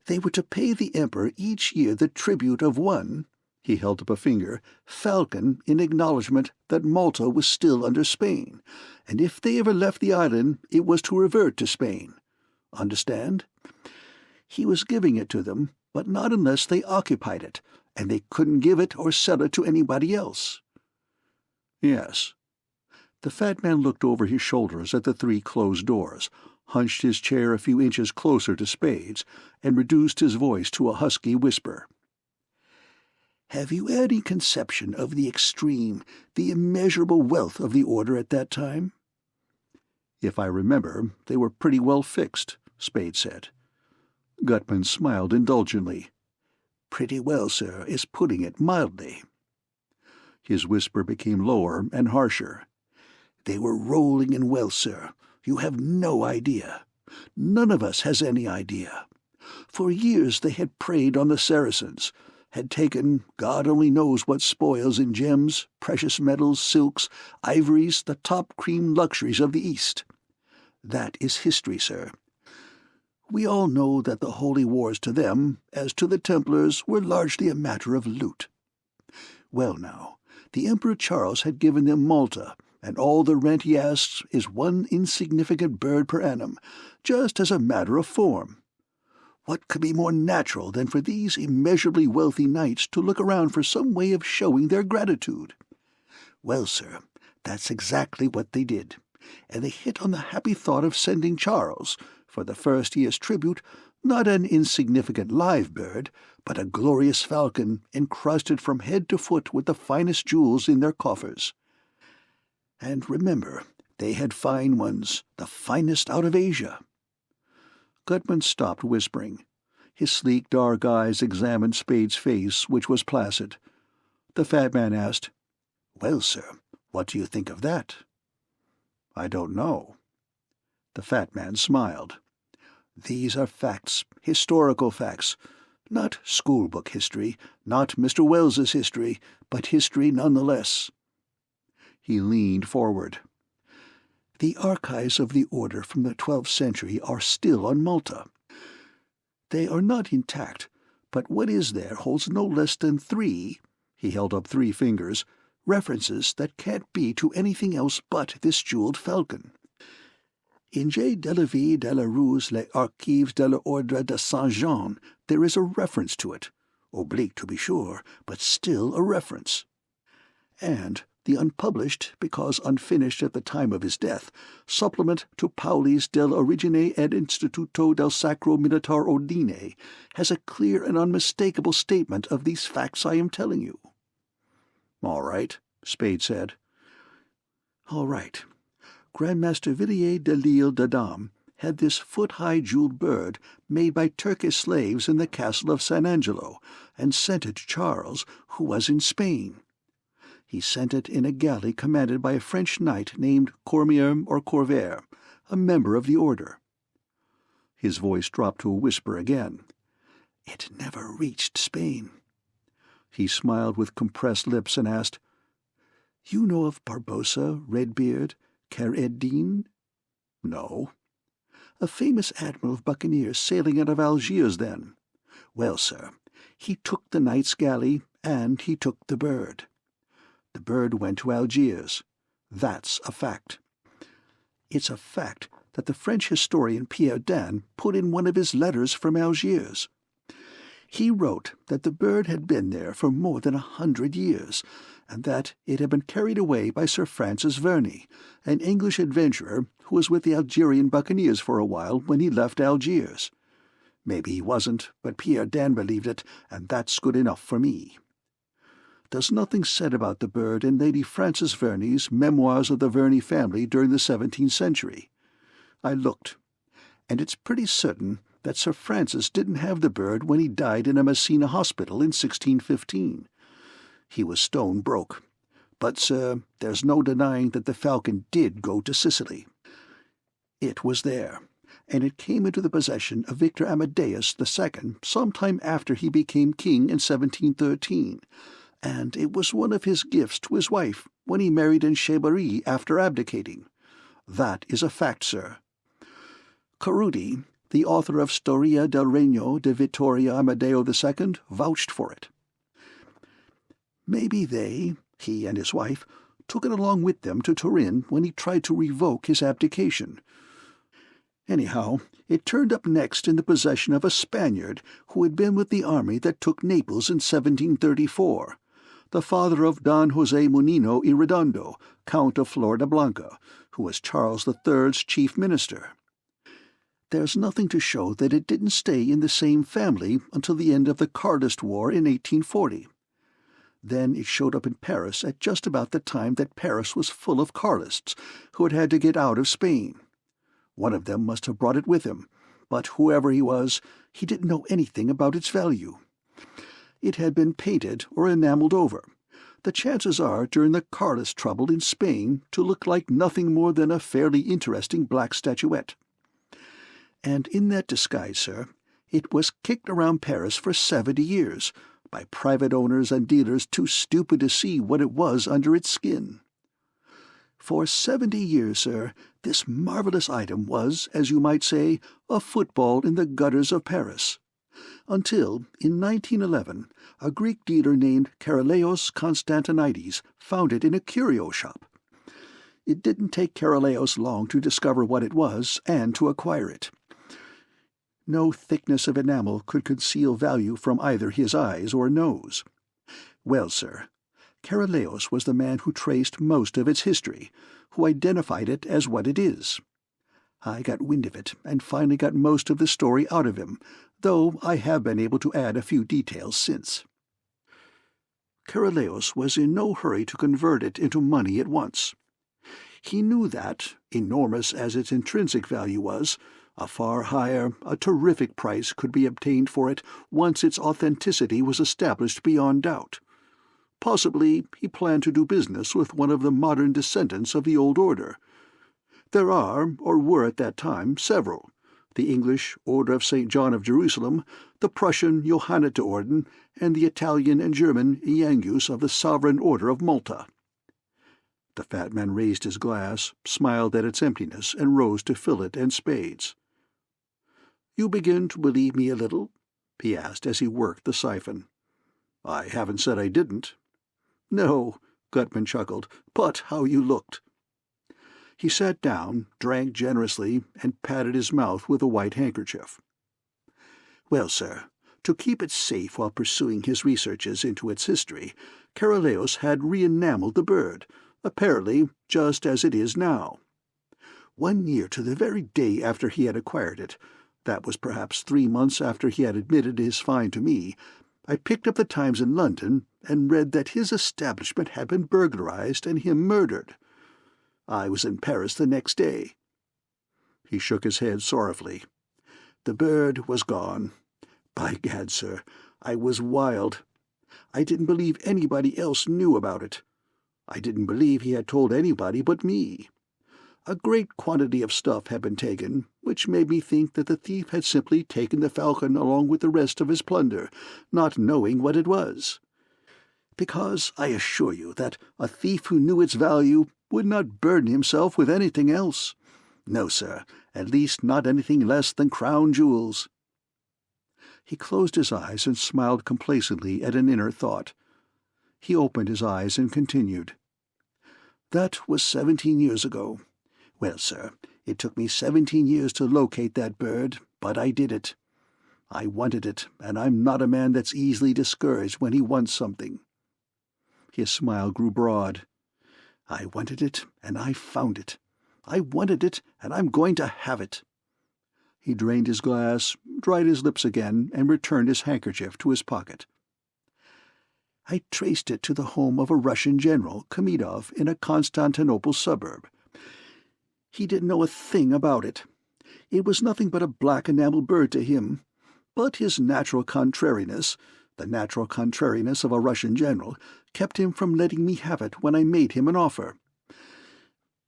They were to pay the Emperor each year the tribute of one," he held up a finger, "falcon in acknowledgment that Malta was still under Spain, and if they ever left the island it was to revert to Spain. Understand? He was giving it to them, but not unless they occupied it, and they couldn't give it or sell it to anybody else." "Yes." The fat man looked over his shoulders at the 3 closed doors, hunched his chair a few inches closer to Spade's, and reduced his voice to a husky whisper. "Have you any conception of the extreme, the immeasurable wealth of the order at that time?" "If I remember, they were pretty well fixed," Spade said. Gutman smiled indulgently. "Pretty well, sir, is putting it mildly." His whisper became lower and harsher. "They were rolling in wealth, sir. You have no idea. None of us has any idea. For years they had preyed on the Saracens, had taken God only knows what spoils in gems, precious metals, silks, ivories, the top cream luxuries of the East. That is history, sir. We all know that the holy wars to them, as to the Templars, were largely a matter of loot. Well now, the Emperor Charles had given them Malta, and all the rent he asks is 1 insignificant bird per annum, just as a matter of form. What could be more natural than for these immeasurably wealthy knights to look around for some way of showing their gratitude? Well, sir, that's exactly what they did, and they hit on the happy thought of sending Charles, for the first year's tribute, not an insignificant live bird, but a glorious falcon encrusted from head to foot with the finest jewels in their coffers. And remember, they had fine ones, the finest out of Asia." Gutman stopped whispering. His sleek dark eyes examined Spade's face, which was placid. The fat man asked, "Well, sir, what do you think of that?" "I don't know." The fat man smiled. "These are facts, historical facts. Not schoolbook history, not Mr. Wells's history, but history nonetheless." He leaned forward. "The archives of the order from the 12th century are still on Malta. They are not intact, but what is there holds no less than 3, he held up 3 fingers, references that can't be to anything else but this jeweled falcon. In J. Delavie de la Rue's Les Archives de l'Ordre de Saint-Jean there is a reference to it, oblique to be sure, but still a reference. And the unpublished, because unfinished at the time of his death, supplement to Pauli's Del Origine ed Instituto del Sacro Militar Ordine has a clear and unmistakable statement of these facts I am telling you." "All right," Spade said. "All right. Grandmaster Villiers de l'Isle d'Adam had this foot-high jeweled bird made by Turkish slaves in the castle of San Angelo, and sent it to Charles, who was in Spain. He sent it in a galley commanded by a French knight named Cormier or Corvair, a member of the order." His voice dropped to a whisper again. "It never reached Spain." He smiled with compressed lips and asked, "You know of Barbossa, Redbeard, Kheyr ed-Din?" "No." "A famous admiral of buccaneers sailing out of Algiers then. Well, sir, he took the knight's galley, and he took the bird. The bird went to Algiers. That's a fact. It's a fact that the French historian Pierre Dain put in one of his letters from Algiers. He wrote that the bird had been there for more than 100 years, and that it had been carried away by Sir Francis Verney, an English adventurer who was with the Algerian buccaneers for a while when he left Algiers. Maybe he wasn't, but Pierre Dain believed it, and that's good enough for me. There's nothing said about the bird in Lady Frances Verney's Memoirs of the Verney Family during the 17th century. I looked, and it's pretty certain that Sir Francis didn't have the bird when he died in a Messina hospital in 1615. He was stone broke. But, sir, there's no denying that the Falcon did go to Sicily. It was there, and it came into the possession of Victor Amadeus II some time after he became king in 1713, and it was one of his gifts to his wife when he married in Chevreuse after abdicating. That is a fact, sir. Carudi, the author of Storia del Regno de Vittorio Amadeo II, vouched for it. Maybe he and his wife, took it along with them to Turin when he tried to revoke his abdication. Anyhow, it turned up next in the possession of a Spaniard who had been with the army that took Naples in 1734, the father of Don José Munino y Redondo, Count of Floridablanca, who was Charles III's chief minister. There's nothing to show that it didn't stay in the same family until the end of the Carlist War in 1840. Then it showed up in Paris at just about the time that Paris was full of Carlists who had to get out of Spain. One of them must have brought it with him, but whoever he was, he didn't know anything about its value. It had been painted or enameled over. The chances are, during the Carlist trouble in Spain, to look like nothing more than a fairly interesting black statuette. And in that disguise, sir, it was kicked around Paris for 70 years, by private owners and dealers too stupid to see what it was under its skin. For 70 years, sir, this marvelous item was, as you might say, a football in the gutters of Paris. Until, in 1911, a Greek dealer named Karaleos Constantinides found it in a curio shop. It didn't take Karaleos long to discover what it was and to acquire it. No thickness of enamel could conceal value from either his eyes or nose. Well, sir, Karaleos was the man who traced most of its history, who identified it as what it is. I got wind of it and finally got most of the story out of him, though I have been able to add a few details since. Karaleos was in no hurry to convert it into money at once. He knew that, enormous as its intrinsic value was, a far higher, a terrific price could be obtained for it once its authenticity was established beyond doubt. Possibly he planned to do business with one of the modern descendants of the old order. There are, or were at that time, several: the English Order of St. John of Jerusalem, the Prussian Johanniterorden, and the Italian and German Iangus of the Sovereign Order of Malta. The fat man raised his glass, smiled at its emptiness, and rose to fill it and Spade's. "You begin to believe me a little?" he asked as he worked the siphon. "I haven't said I didn't." "No," Gutman chuckled, "but how you looked." He sat down, drank generously, and patted his mouth with a white handkerchief. "Well, sir, To keep it safe while pursuing his researches into its history, Kareleos had re-enameled the bird, apparently just as it is now. 1 year to the very day after he had acquired it, that was perhaps 3 months after he had admitted his find to me, I picked up the Times in London and read that his establishment had been burglarized and him murdered. I was in Paris the next day. He shook his head sorrowfully. The bird was gone. By gad, sir, I was wild. I didn't believe anybody else knew about it. I didn't believe he had told anybody but me. A great quantity of stuff had been taken, which made me think that the thief had simply taken the falcon along with the rest of his plunder, not knowing what it was. Because I assure you that a thief who knew its value would not burden himself with anything else. No, sir, at least not anything less than crown jewels. He closed his eyes and smiled complacently at an inner thought. He opened his eyes and continued. That was 17 years ago. Well, sir, it took me 17 years to locate that bird, but I did it. I wanted it, and I'm not a man that's easily discouraged when he wants something. His smile grew broad. I wanted it, and I found it. I wanted it, and I'm going to have it. He drained his glass, dried his lips again, and returned his handkerchief to his pocket. I traced it to the home of a Russian general, Kamedov, in a Constantinople suburb. He didn't know a thing about it. It was nothing but a black enamel bird to him, but his natural contrariness, the natural contrariness of a Russian general, kept him from letting me have it when I made him an offer.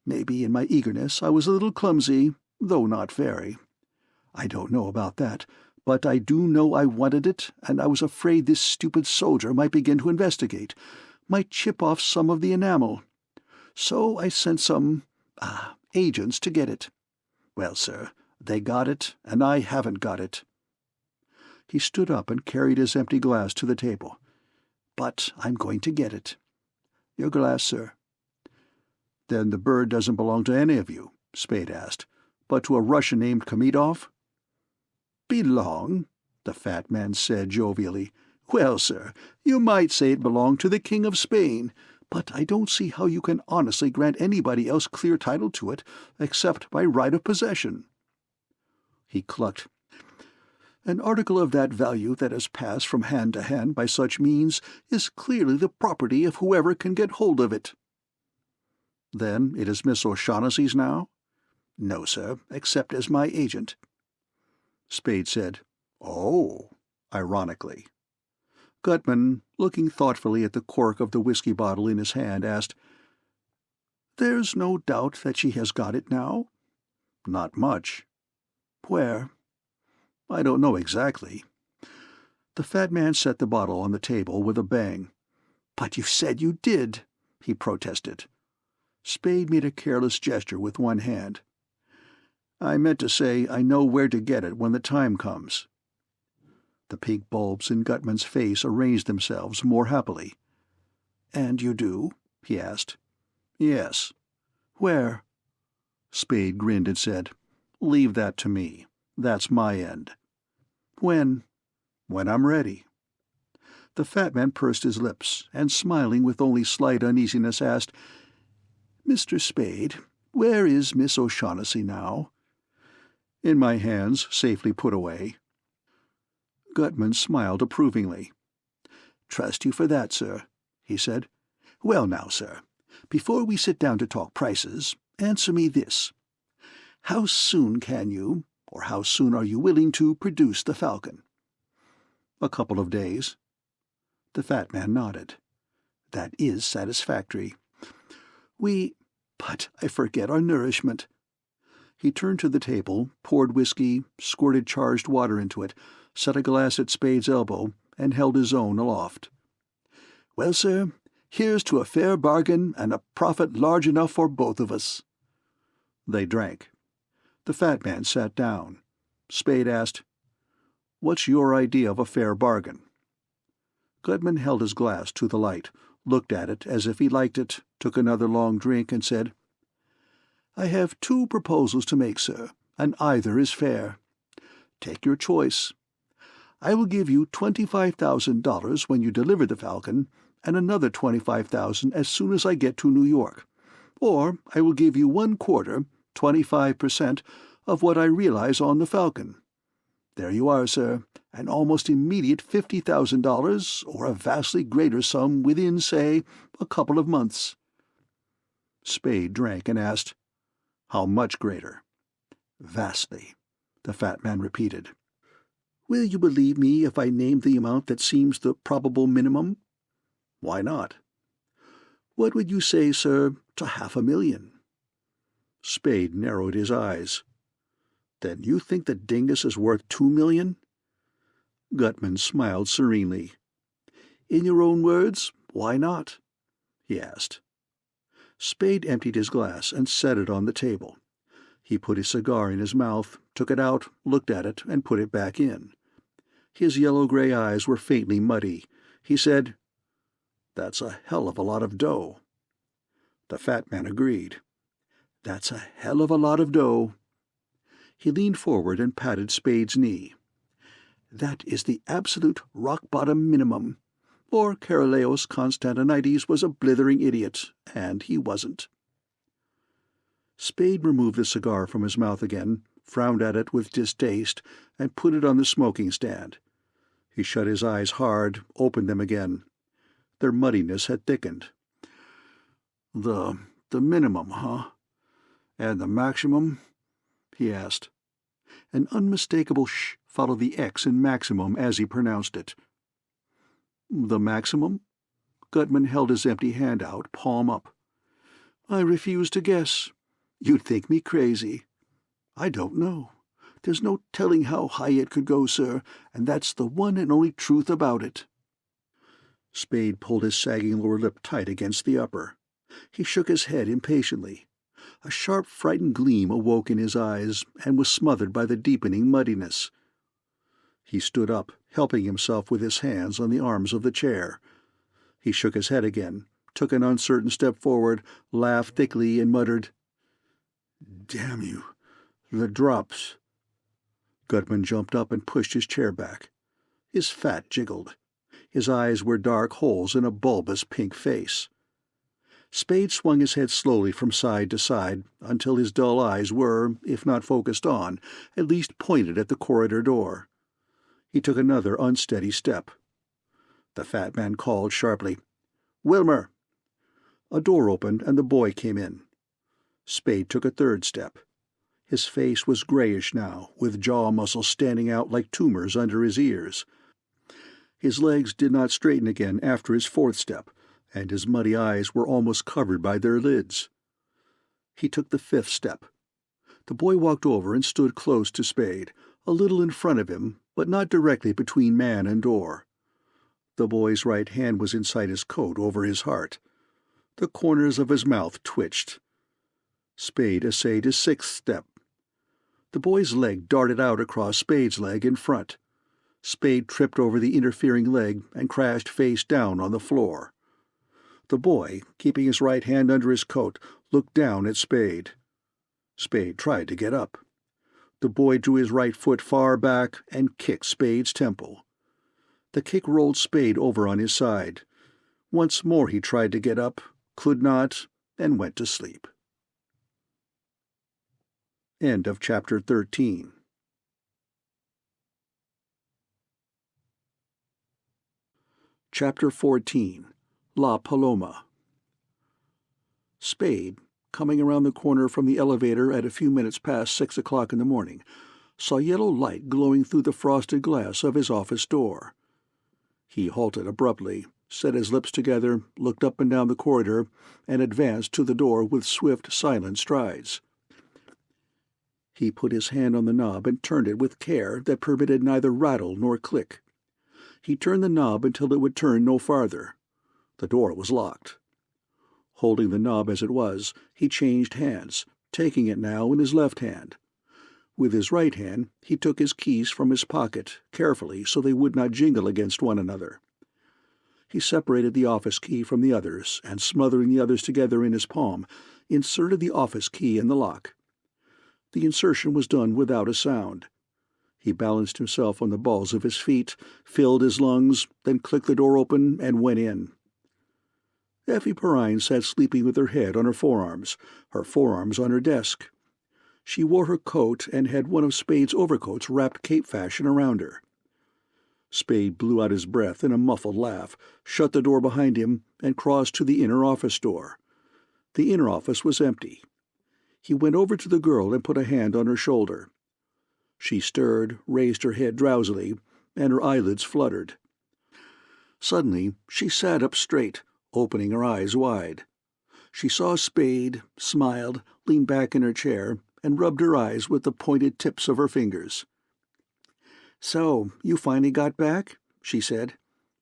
Maybe in my eagerness I was a little clumsy, though not very. I don't know about that, but I do know I wanted it, and I was afraid this stupid soldier might begin to investigate, might chip off some of the enamel. So I sent some, agents to get it. Well, sir, they got it, and I haven't got it. He stood up and carried his empty glass to the table. But I'm going to get it. Your glass, sir. Then the bird doesn't belong to any of you, Spade asked, but to a Russian named Kamedov? Belong? The fat man said jovially. Well, sir, you might say it belonged to the King of Spain, but I don't see how you can honestly grant anybody else clear title to it, except by right of possession. He clucked. An article of that value that has passed from hand to hand by such means is clearly the property of whoever can get hold of it. Then it is Miss O'Shaughnessy's now? No, sir, except as my agent. Spade said, Oh, ironically. Gutman, looking thoughtfully at the cork of the whiskey bottle in his hand, asked, There's no doubt that she has got it now? Not much. Where? I don't know exactly. The fat man set the bottle on the table with a bang. But you said you did, he protested. Spade made a careless gesture with one hand. I meant to say I know where to get it when the time comes. The pink bulbs in Gutman's face arranged themselves more happily. And you do? He asked. Yes. Where? Spade grinned and said, Leave that to me. That's my end. When? When I'm ready. The fat man pursed his lips, and smiling with only slight uneasiness asked, Mr. Spade, where is Miss O'Shaughnessy now? In my hands, safely put away. Gutman smiled approvingly. Trust you for that, sir, he said. Well now, sir, before we sit down to talk prices, answer me this. How soon can you, or how soon are you willing to produce the falcon? A couple of days. The fat man nodded. That is satisfactory. But I forget our nourishment. He turned to the table, poured whiskey, squirted charged water into it, set a glass at Spade's elbow, and held his own aloft. Well, sir, here's to a fair bargain and a profit large enough for both of us. They drank. The fat man sat down. Spade asked, What's your idea of a fair bargain? Gutman held his glass to the light, looked at it as if he liked it, took another long drink, and said, I have 2 proposals to make, sir, and either is fair. Take your choice. I will give you $25,000 when you deliver the Falcon, and another $25,000 as soon as I get to New York. Or I will give you 1/4, 25%, of what I realize on the Falcon. There you are, sir, an almost immediate $50,000, or a vastly greater sum within, say, a couple of months." Spade drank and asked, "How much greater?" "Vastly," the fat man repeated. "Will you believe me if I name the amount that seems the probable minimum?" "Why not?" "What would you say, sir, to $500,000? Spade narrowed his eyes. "Then you think the dingus is worth $2 million?" Gutman smiled serenely. "In your own words, why not?" he asked. Spade emptied his glass and set it on the table. He put his cigar in his mouth, took it out, looked at it, and put it back in. His yellow-gray eyes were faintly muddy. He said, "That's a hell of a lot of dough." The fat man agreed. "That's a hell of a lot of dough." He leaned forward and patted Spade's knee. "That is the absolute rock-bottom minimum. Or Kareleos Constantinides was a blithering idiot, and he wasn't." Spade removed the cigar from his mouth again, frowned at it with distaste, and put it on the smoking stand. He shut his eyes hard, opened them again. Their muddiness had thickened. The minimum, huh? And the maximum?" he asked. An unmistakable sh followed the X in maximum as he pronounced it. "The maximum?" Gutman held his empty hand out, palm up. "I refuse to guess. You'd think me crazy. I don't know. There's no telling how high it could go, sir, and that's the one and only truth about it." Spade pulled his sagging lower lip tight against the upper. He shook his head impatiently. A sharp, frightened gleam awoke in his eyes and was smothered by the deepening muddiness. He stood up, helping himself with his hands on the arms of the chair. He shook his head again, took an uncertain step forward, laughed thickly, and muttered, "Damn you, the drops." Gutman jumped up and pushed his chair back. His fat jiggled. His eyes were dark holes in a bulbous pink face. Spade swung his head slowly from side to side until his dull eyes were, if not focused on, at least pointed at the corridor door. He took another unsteady step. The fat man called sharply, "Wilmer!" A door opened and the boy came in. Spade took a third step. His face was grayish now, with jaw muscles standing out like tumors under his ears. His legs did not straighten again after his fourth step, and his muddy eyes were almost covered by their lids. He took the fifth step. The boy walked over and stood close to Spade, a little in front of him, but not directly between man and door. The boy's right hand was inside his coat over his heart. The corners of his mouth twitched. Spade essayed his sixth step. The boy's leg darted out across Spade's leg in front. Spade tripped over the interfering leg and crashed face down on the floor. The boy, keeping his right hand under his coat, looked down at Spade. Spade tried to get up. The boy drew his right foot far back and kicked Spade's temple. The kick rolled Spade over on his side. Once more he tried to get up, could not, and went to sleep. End of chapter 13. Chapter 14. La Paloma. Spade, coming around the corner from the elevator at a few minutes past 6 o'clock in the morning, saw yellow light glowing through the frosted glass of his office door. He halted abruptly, set his lips together, looked up and down the corridor, and advanced to the door with swift, silent strides. He put his hand on the knob and turned it with care that permitted neither rattle nor click. He turned the knob until it would turn no farther. The door was locked. Holding the knob as it was, he changed hands, taking it now in his left hand. With his right hand, he took his keys from his pocket, carefully so they would not jingle against one another. He separated the office key from the others, and smothering the others together in his palm, inserted the office key in the lock. The insertion was done without a sound. He balanced himself on the balls of his feet, filled his lungs, then clicked the door open and went in. Effie Perrine sat sleeping with her head on her forearms on her desk. She wore her coat and had one of Spade's overcoats wrapped cape fashion around her. Spade blew out his breath in a muffled laugh, shut the door behind him, and crossed to the inner office door. The inner office was empty. He went over to the girl and put a hand on her shoulder. She stirred, raised her head drowsily, and her eyelids fluttered. Suddenly she sat up straight, opening her eyes wide. She saw Spade, smiled, leaned back in her chair, and rubbed her eyes with the pointed tips of her fingers. "So, you finally got back?" she said.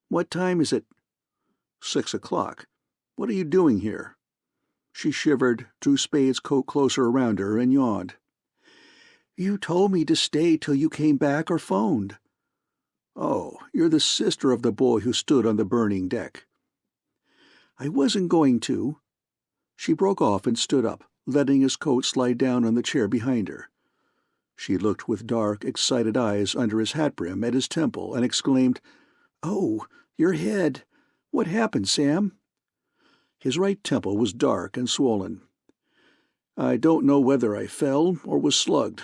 "What time is it?" 6 o'clock. "What are you doing here?" She shivered, drew Spade's coat closer around her, and yawned. "You told me to stay till you came back or phoned." "Oh, you're the sister of the boy who stood on the burning deck." "I wasn't going to." She broke off and stood up, letting his coat slide down on the chair behind her. She looked with dark, excited eyes under his hat brim at his temple and exclaimed, "Oh, your head! What happened, Sam?" His right temple was dark and swollen. "I don't know whether I fell or was slugged.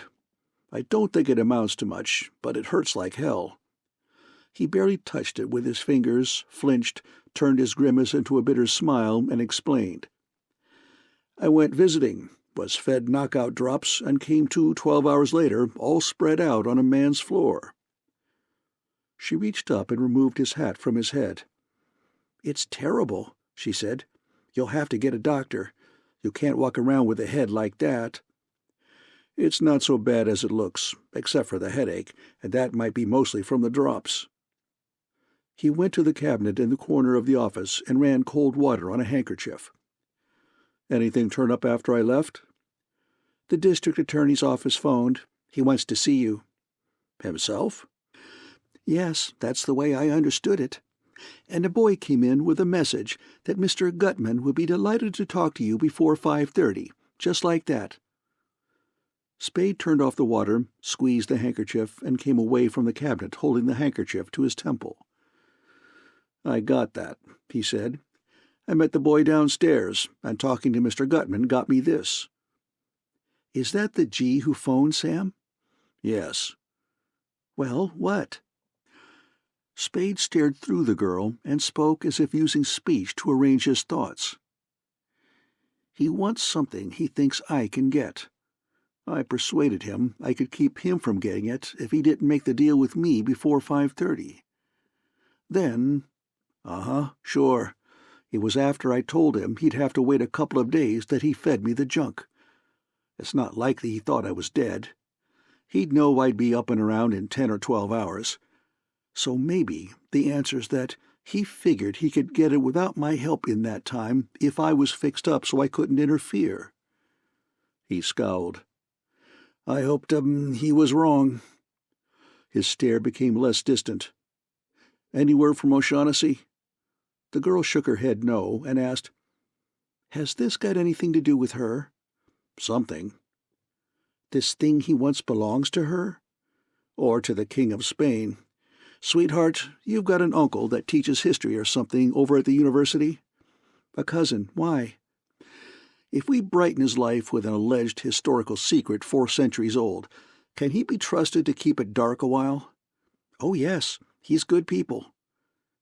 I don't think it amounts to much, but it hurts like hell." He barely touched it with his fingers, flinched, turned his grimace into a bitter smile, and explained. "I went visiting, was fed knockout drops, and came to 12 hours later, all spread out on a man's floor." She reached up and removed his hat from his head. "It's terrible," she said. "You'll have to get a doctor. You can't walk around with a head like that." "It's not so bad as it looks, except for the headache, and that might be mostly from the drops." He went to the cabinet in the corner of the office and ran cold water on a handkerchief. "Anything turn up after I left?" "The district attorney's office phoned. He wants to see you." "Himself?" "Yes, that's the way I understood it. And a boy came in with a message that Mr. Gutman would be delighted to talk to you before 5:30, just like that." Spade turned off the water, squeezed the handkerchief, and came away from the cabinet holding the handkerchief to his temple. "I got that," he said. "I met the boy downstairs, and talking to Mr. Gutman got me this." "Is that the G who phoned, Sam?" "Yes." "Well, what?" Spade stared through the girl and spoke as if using speech to arrange his thoughts. "He wants something he thinks I can get. I persuaded him I could keep him from getting it if he didn't make the deal with me before 5:30. Then, sure. It was after I told him he'd have to wait a couple of days that he fed me the junk. It's not likely he thought I was dead. He'd know I'd be up and around in 10 or 12 hours. So maybe the answer's that he figured he could get it without my help in that time if I was fixed up so I couldn't interfere." He scowled. "I hoped he was wrong." His stare became less distant. "Any word from O'Shaughnessy?" The girl shook her head no, and asked, "Has this got anything to do with her?" "Something." "This thing he once belongs to her?" "Or to the King of Spain. Sweetheart, you've got an uncle that teaches history or something over at the university?" "A cousin. Why?" "If we brighten his life with an alleged historical secret 4 centuries old, can he be trusted to keep it dark a while?" "Oh, yes. He's good people."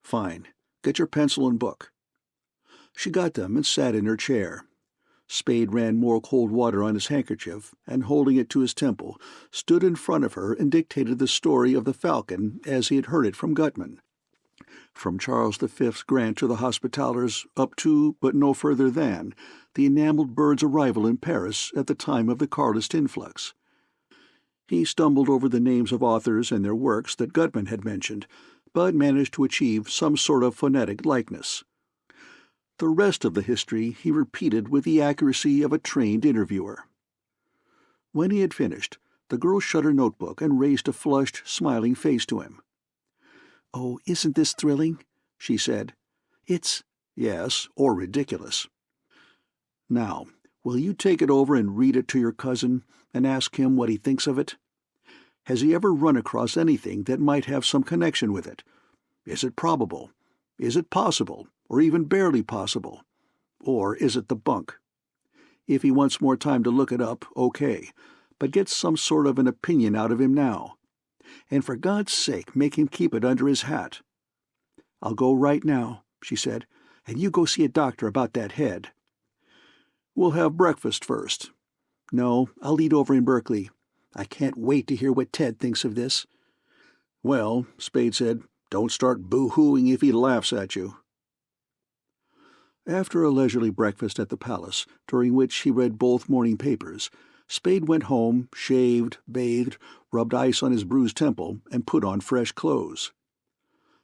"Fine. Get your pencil and book." She got them and sat in her chair. Spade ran more cold water on his handkerchief, and holding it to his temple, stood in front of her and dictated the story of the Falcon as he had heard it from Gutman. From Charles V's grant to the Hospitallers up to, but no further than, the enameled bird's arrival in Paris at the time of the Carlist influx. He stumbled over the names of authors and their works that Gutman had mentioned, but managed to achieve some sort of phonetic likeness. The rest of the history he repeated with the accuracy of a trained interviewer. When he had finished, the girl shut her notebook and raised a flushed, smiling face to him. "Oh, isn't this thrilling?" she said. "It's—" "Yes, or ridiculous." "Now, will you take it over and read it to your cousin and ask him what he thinks of it? Has he ever run across anything that might have some connection with it? Is it probable? Is it possible, or even barely possible? Or is it the bunk? If he wants more time to look it up, okay, but get some sort of an opinion out of him now. And for God's sake, make him keep it under his hat. "I'll go right now," she said, "and you go see a doctor about that head." "We'll have breakfast first." "No, I'll eat over in Berkeley. I can't wait to hear what Ted thinks of this." "Well," Spade said, "don't start boo-hooing if he laughs at you." After a leisurely breakfast at the palace, during which he read both morning papers, Spade went home, shaved, bathed, rubbed ice on his bruised temple, and put on fresh clothes.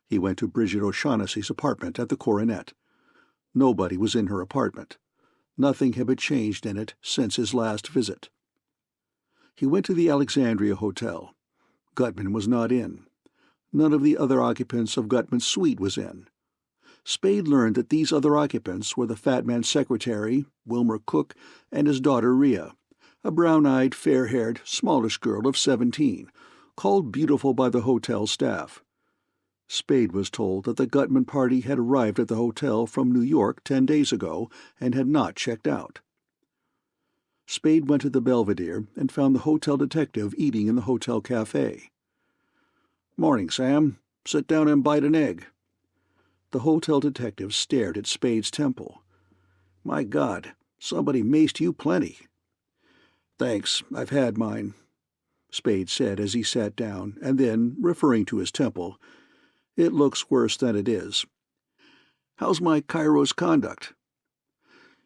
He went to Bridget O'Shaughnessy's apartment at the Coronet. Nobody was in her apartment. Nothing had been changed in it since his last visit. He went to the Alexandria Hotel. Gutman was not in. None of the other occupants of Gutman's suite was in. Spade learned that these other occupants were the fat man's secretary, Wilmer Cook, and his daughter Rhea, a brown-eyed, fair-haired, smallish girl of 17, called beautiful by the hotel staff. Spade was told that the Gutman party had arrived at the hotel from New York 10 days ago and had not checked out. Spade went to the Belvedere and found the hotel detective eating in the hotel cafe. "Morning, Sam. Sit down and bite an egg." The hotel detective stared at Spade's temple. "My God, somebody maced you plenty." "Thanks, I've had mine," Spade said as he sat down, and then, referring to his temple, "It looks worse than it is. How's my Cairo's conduct?"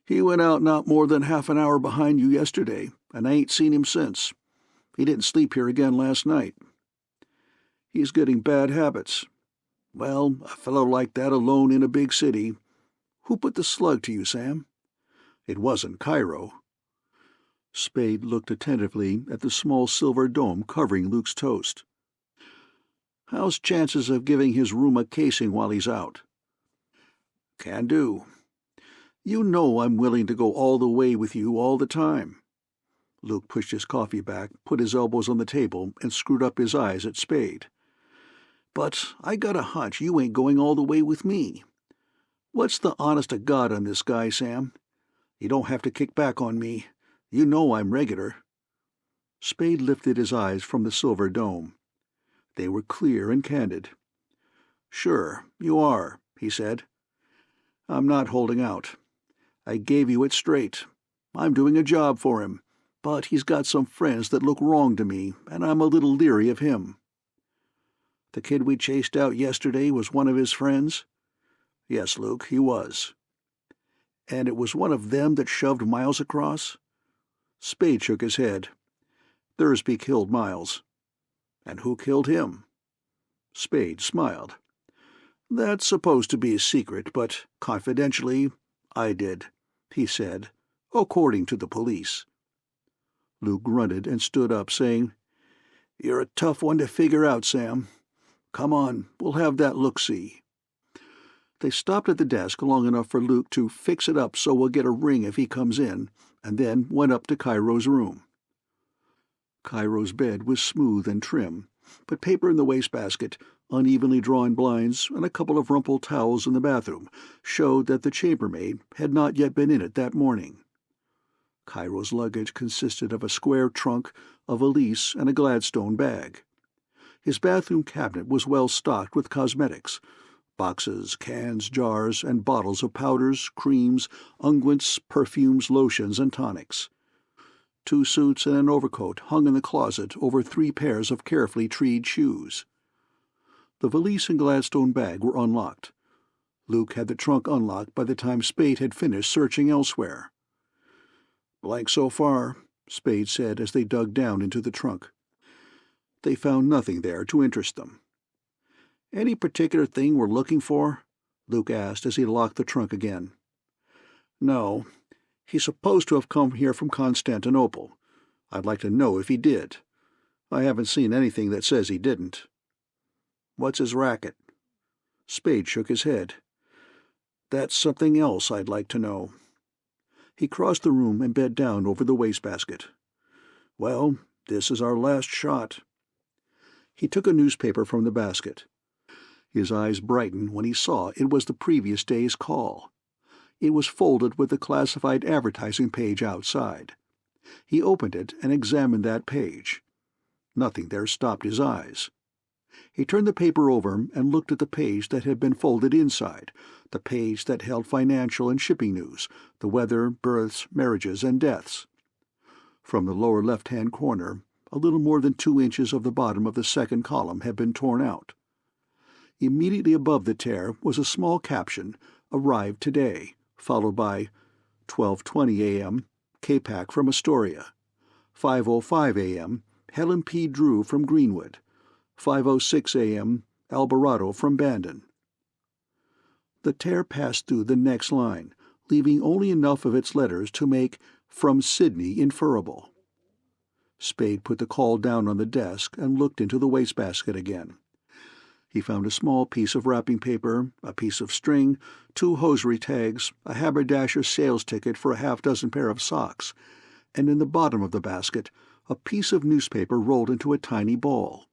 "He went out not more than half an hour behind you yesterday, and I ain't seen him since. He didn't sleep here again last night." "He's getting bad habits." "Well, a fellow like that alone in a big city. Who put the slug to you, Sam?" "It wasn't Cairo." Spade looked attentively at the small silver dome covering Luke's toast. "How's chances of giving his room a casing while he's out?" "Can do. You know I'm willing to go all the way with you all the time." Luke pushed his coffee back, put his elbows on the table, and screwed up his eyes at Spade. "But I got a hunch you ain't going all the way with me. What's the honest to God on this guy, Sam? You don't have to kick back on me. You know I'm regular." Spade lifted his eyes from the silver dome. They were clear and candid. "Sure, you are," he said. "I'm not holding out. I gave you it straight. I'm doing a job for him, but he's got some friends that look wrong to me, and I'm a little leery of him." "The kid we chased out yesterday was one of his friends?" "Yes, Luke, he was." "And it was one of them that shoved Miles across?" Spade shook his head. "Thursby killed Miles." "And who killed him?" Spade smiled. "That's supposed to be a secret, but confidentially, I did," he said, "according to the police." Luke grunted and stood up, saying, "You're a tough one to figure out, Sam. Come on, we'll have that look-see." They stopped at the desk long enough for Luke to fix it up so we'll get a ring if he comes in, and then went up to Cairo's room. Cairo's bed was smooth and trim, but paper in the wastebasket, unevenly drawn blinds, and a couple of rumpled towels in the bathroom showed that the chambermaid had not yet been in it that morning. Cairo's luggage consisted of a square trunk, a valise, and a Gladstone bag. His bathroom cabinet was well stocked with cosmetics, boxes, cans, jars, and bottles of powders, creams, unguents, perfumes, lotions, and tonics. 2 suits and an overcoat hung in the closet over 3 pairs of carefully treed shoes. The valise and Gladstone bag were unlocked. Luke had the trunk unlocked by the time Spade had finished searching elsewhere. "Blank so far," Spade said as they dug down into the trunk. They found nothing there to interest them. "Any particular thing we're looking for?" Luke asked as he locked the trunk again. "No. He's supposed to have come here from Constantinople. I'd like to know if he did. I haven't seen anything that says he didn't." "What's his racket?" Spade shook his head. "That's something else I'd like to know." He crossed the room and bent down over the wastebasket. "Well, this is our last shot." He took a newspaper from the basket. His eyes brightened when he saw it was the previous day's Call. It was folded with the classified advertising page outside. He opened it and examined that page. Nothing there stopped his eyes. He turned the paper over and looked at the page that had been folded inside, the page that held financial and shipping news, the weather, births, marriages, and deaths. From the lower left-hand corner, a little more than 2 inches of the bottom of the second column had been torn out. Immediately above the tear was a small caption, "Arrived today," followed by 12:20 a.m., K-Pack from Astoria, 5:05 a.m., Helen P. Drew from Greenwood, 5:06 a.m., Alvarado from Bandon. The tear passed through the next line, leaving only enough of its letters to make "From Sydney" inferable. Spade put the Call down on the desk and looked into the wastebasket again. He found a small piece of wrapping paper, a piece of string, 2 hosiery tags, a haberdasher sales ticket for a half-dozen pair of socks, and in the bottom of the basket a piece of newspaper rolled into a tiny ball.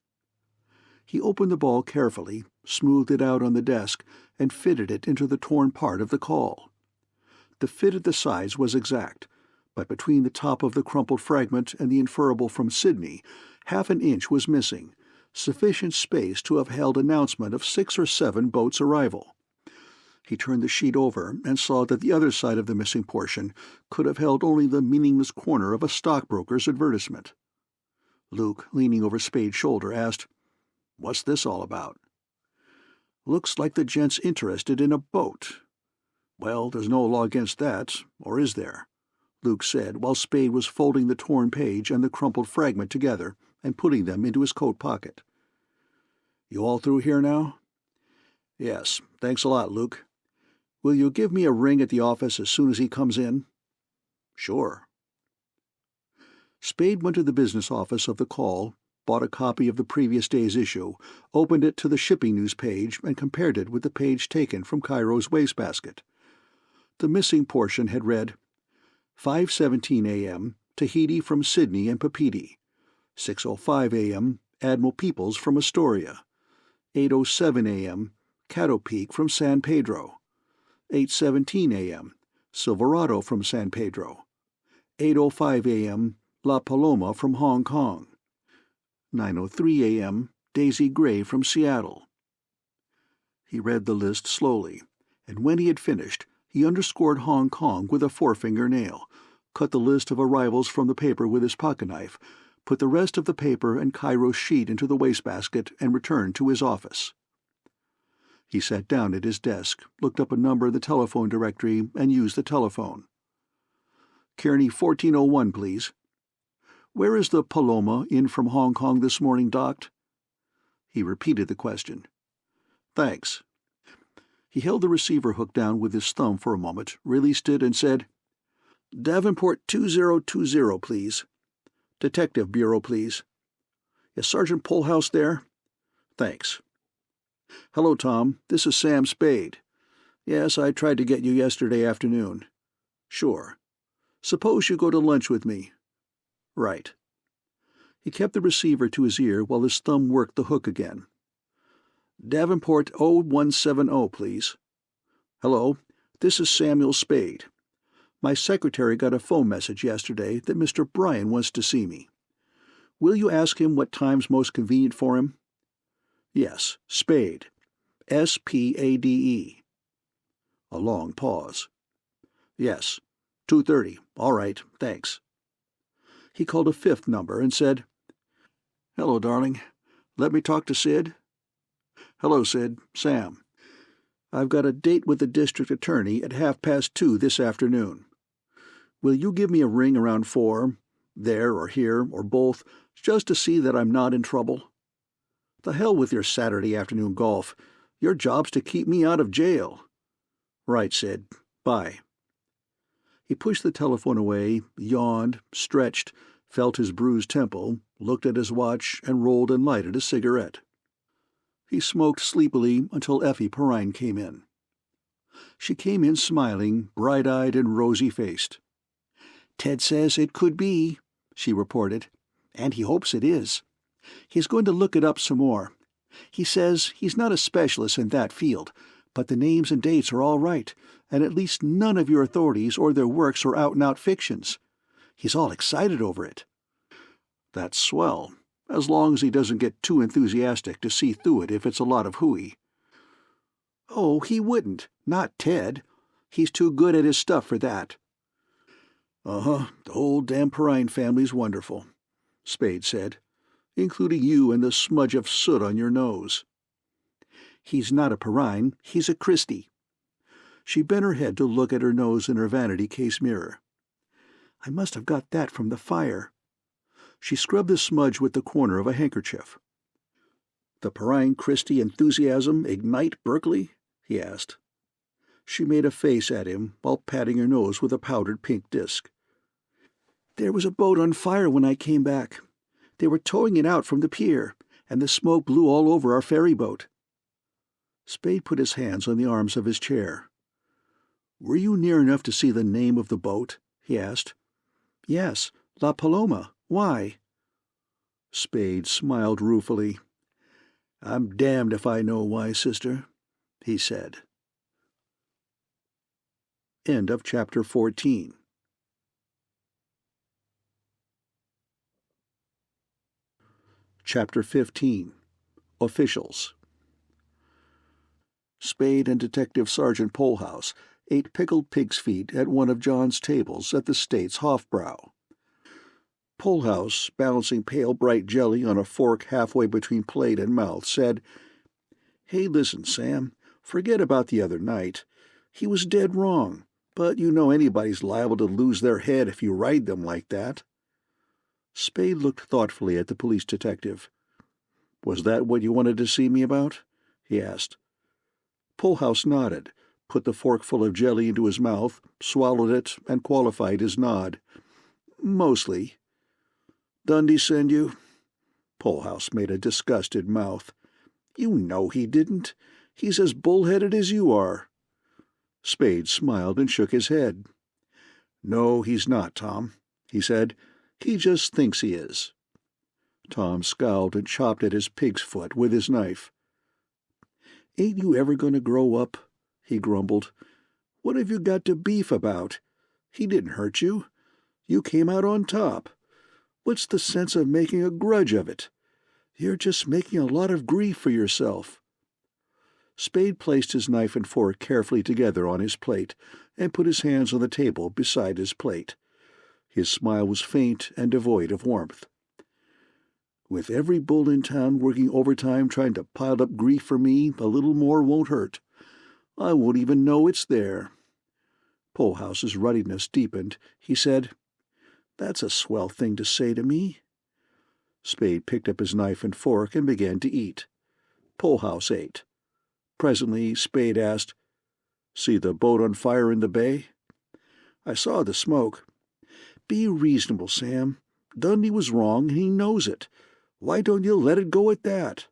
He opened the ball carefully, smoothed it out on the desk, and fitted it into the torn part of the Call. The fit at the sides was exact, but between the top of the crumpled fragment and the inferable "From Sydney," half an inch was missing, sufficient space to have held announcement of 6 or 7 boats' arrival. He turned the sheet over and saw that the other side of the missing portion could have held only the meaningless corner of a stockbroker's advertisement. Luke, leaning over Spade's shoulder, asked, "What's this all about?" "Looks like the gent's interested in a boat." "Well, there's no law against that, or is there?" Luke said, while Spade was folding the torn page and the crumpled fragment together and putting them into his coat pocket. "You all through here now?" "Yes, thanks a lot, Luke. Will you give me a ring at the office as soon as he comes in?" "Sure." Spade went to the business office of the Call, bought a copy of the previous day's issue, opened it to the shipping news page, and compared it with the page taken from Cairo's wastebasket. The missing portion had read, 5:17 a.m., Tahiti from Sydney and Papeete, 6:05 a.m., Admiral Peoples from Astoria, 8:07 a.m., Caddo Peak from San Pedro, 8:17 a.m., Silverado from San Pedro, 8:05 a.m., La Paloma from Hong Kong, 9:03 a.m., Daisy Gray from Seattle. He read the list slowly, and when he had finished, he underscored Hong Kong with a forefinger nail, cut the list of arrivals from the paper with his pocketknife, put the rest of the paper and Cairo's sheet into the wastebasket, and returned to his office. He sat down at his desk, looked up a number in the telephone directory, and used the telephone. "Kearney 1401, please." "Where is the Paloma in from Hong Kong this morning docked?" He repeated the question. "Thanks." He held the receiver hook down with his thumb for a moment, released it, and said, "Davenport 2020, please. Detective Bureau, please. Is Sergeant Polhouse there? Thanks. Hello, Tom. This is Sam Spade. Yes, I tried to get you yesterday afternoon. Sure. Suppose you go to lunch with me. Right." He kept the receiver to his ear while his thumb worked the hook again. "Davenport 0170, please. Hello, this is Samuel Spade. My secretary got a phone message yesterday that Mr. Bryan wants to see me. Will you ask him what time's most convenient for him? Yes, Spade. Spade. A long pause. Yes, 2:30. All right, thanks. He called a 5th number and said, "Hello, darling. Let me talk to Sid?" "Hello, Sid. Sam. I've got a date with the district attorney at 2:30 this afternoon. Will you give me a ring around 4, there or here or both, just to see that I'm not in trouble? The hell with your Saturday afternoon golf. Your job's to keep me out of jail." "Right, Sid. Bye." He pushed the telephone away, yawned, stretched, felt his bruised temple, looked at his watch, and rolled and lighted a cigarette. He smoked sleepily until Effie Perrine came in. She came in smiling, bright-eyed and rosy-faced. "Ted says it could be," she reported, "and he hopes it is. He's going to look it up some more. He says he's not a specialist in that field, but the names and dates are all right, and at least none of your authorities or their works are out-and-out fictions. He's all excited over it." "That's swell, as long as he doesn't get too enthusiastic to see through it if it's a lot of hooey." "Oh, he wouldn't. Not Ted. He's too good at his stuff for that." "Uh-huh, the whole damn Perrine family's wonderful," Spade said, "including you and the smudge of soot on your nose." "He's not a Perrine, he's a Christie." She bent her head to look at her nose in her vanity case mirror. "I must have got that from the fire." She scrubbed the smudge with the corner of a handkerchief. "The Perrine Christie enthusiasm ignite Berkeley?" he asked. She made a face at him while patting her nose with a powdered pink disc. "There was a boat on fire when I came back. They were towing it out from the pier, and the smoke blew all over our ferry boat." Spade put his hands on the arms of his chair. "Were you near enough to see the name of the boat?" he asked. "Yes, La Paloma. Why?" Spade smiled ruefully. "I'm damned if I know why, sister," he said. End of chapter 14. Chapter 15. Officials. Spade and Detective Sergeant Polhouse ate pickled pig's feet at one of John's tables at the State's Hofbrau. Polhouse, balancing pale bright jelly on a fork halfway between plate and mouth, said, "Hey, listen, Sam, forget about the other night. He was dead wrong, but you know anybody's liable to lose their head if you ride them like that." Spade looked thoughtfully at the police detective. "Was that what you wanted to see me about?" he asked. Polhouse nodded, put the forkful of jelly into his mouth, swallowed it, and qualified his nod. "Mostly." "Dundee send you?" Polhouse made a disgusted mouth. "You know he didn't. He's as bullheaded as you are." Spade smiled and shook his head. "No, he's not, Tom," he said. "He just thinks he is." Tom scowled and chopped at his pig's foot with his knife. "Ain't you ever going to grow up?" he grumbled. "What have you got to beef about? He didn't hurt you. You came out on top. What's the sense of making a grudge of it? You're just making a lot of grief for yourself." Spade placed his knife and fork carefully together on his plate and put his hands on the table beside his plate. His smile was faint and devoid of warmth. "With every bull in town working overtime trying to pile up grief for me, a little more won't hurt. I won't even know it's there." Polhouse's ruddiness deepened. He said, "That's a swell thing to say to me." Spade picked up his knife and fork and began to eat. Polhouse ate. Presently Spade asked, "See the boat on fire in the bay?" "I saw the smoke." "Be reasonable, Sam. Dundee was wrong, and he knows it. Why don't you let it go at that?"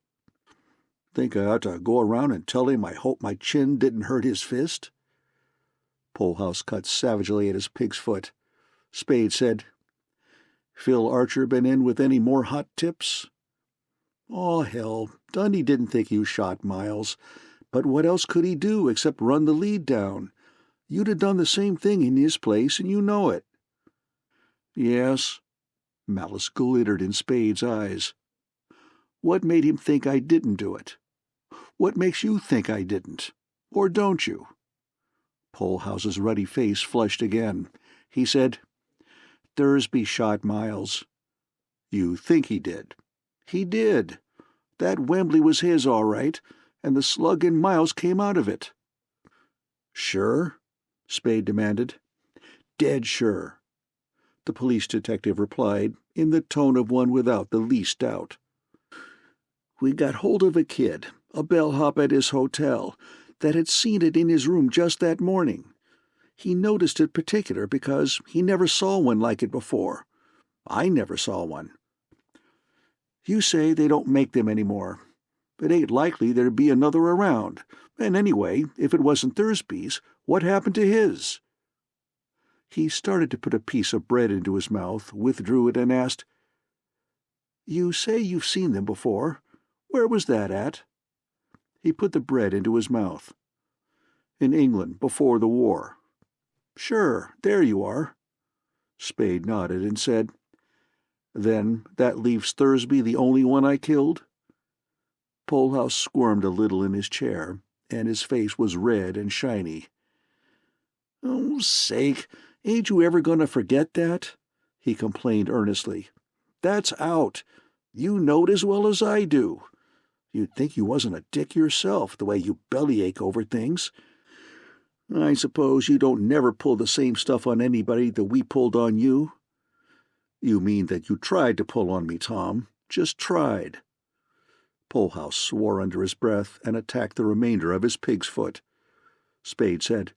"Think I ought to go around and tell him I hope my chin didn't hurt his fist?" Polhouse cut savagely at his pig's foot. Spade said, "Phil Archer been in with any more hot tips?" "Oh, hell, Dundee didn't think you shot Miles. But what else could he do except run the lead down? You'd have done the same thing in his place, and you know it." "Yes." Malice glittered in Spade's eyes. "What made him think I didn't do it? What makes you think I didn't? Or don't you?" Polhouse's ruddy face flushed again. He said, "Thursby shot Miles." "You think he did?" "He did. That Wembley was his, all right, and the slug in Miles came out of it." "Sure?" Spade demanded. "Dead sure," the police detective replied, in the tone of one without the least doubt. "We got hold of a kid, a bellhop at his hotel, that had seen it in his room just that morning. He noticed it particular because he never saw one like it before. I never saw one. You say they don't make them anymore. It ain't likely there'd be another around, and anyway, if it wasn't Thursby's, what happened to his?" He started to put a piece of bread into his mouth, withdrew it, and asked, You say you've seen them before. Where was that at?" He put the bread into his mouth. "In England, before the war." "Sure, there you are." Spade nodded and said, "Then that leaves Thursby the only one I killed?" Polehouse squirmed a little in his chair, and his face was red and shiny. "Oh, sake, ain't you ever going to forget that?" he complained earnestly. "That's out. You know it as well as I do. You'd think you wasn't a dick yourself, the way you bellyache over things. I suppose you don't never pull the same stuff on anybody that we pulled on you?" "You mean that you tried to pull on me, Tom. Just tried." Polehouse swore under his breath and attacked the remainder of his pig's foot. Spade said,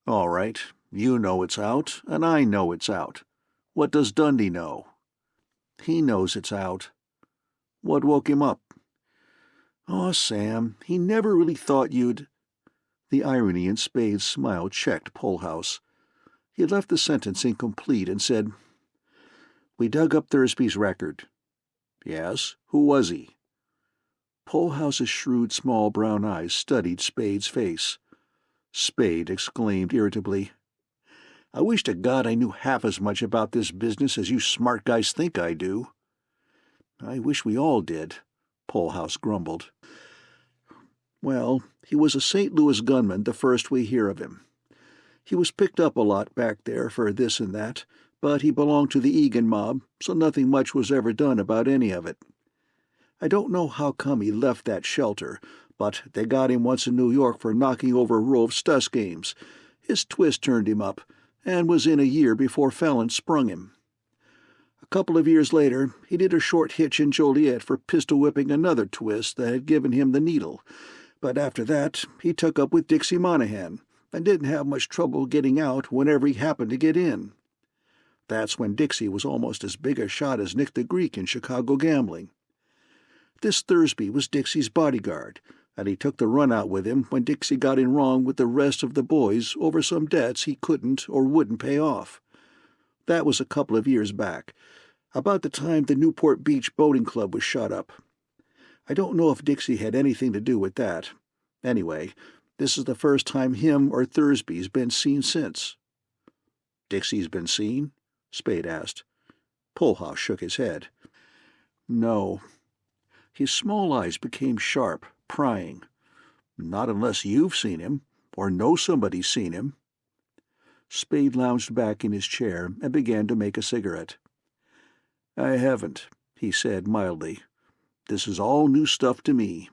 "All right, you know it's out, and I know it's out. What does Dundee know?" "He knows it's out." "What woke him up?" "Aw, Sam, he never really thought you'd—" The irony in Spade's smile checked Polehouse. He left the sentence incomplete and said, "We dug up Thursby's record." "Yes? Who was he?" Polehouse's shrewd small brown eyes studied Spade's face. Spade exclaimed irritably, "I wish to God I knew half as much about this business as you smart guys think I do." "I wish we all did," Polehouse grumbled. "Well, he was a St. Louis gunman the first we hear of him. He was picked up a lot back there for this and that, but he belonged to the Egan mob, so nothing much was ever done about any of it. I don't know how come he left that shelter, but they got him once in New York for knocking over a row of Stuss games. His twist turned him up, and was in a year before Fallon sprung him. A couple of years later, he did a short hitch in Joliet for pistol-whipping another twist that had given him the needle, but after that he took up with Dixie Monahan, and didn't have much trouble getting out whenever he happened to get in. That's when Dixie was almost as big a shot as Nick the Greek in Chicago gambling. This Thursby was Dixie's bodyguard, and he took the run out with him when Dixie got in wrong with the rest of the boys over some debts he couldn't or wouldn't pay off. That was a couple of years back, about the time the Newport Beach Boating Club was shut up. I don't know if Dixie had anything to do with that. Anyway, this is the first time him or Thursby's been seen since." "Dixie's been seen?" Spade asked. Polehouse shook his head. "No." His small eyes became sharp, prying. "Not unless you've seen him, or know somebody's seen him." Spade lounged back in his chair and began to make a cigarette. "I haven't," he said mildly. "This is all new stuff to me."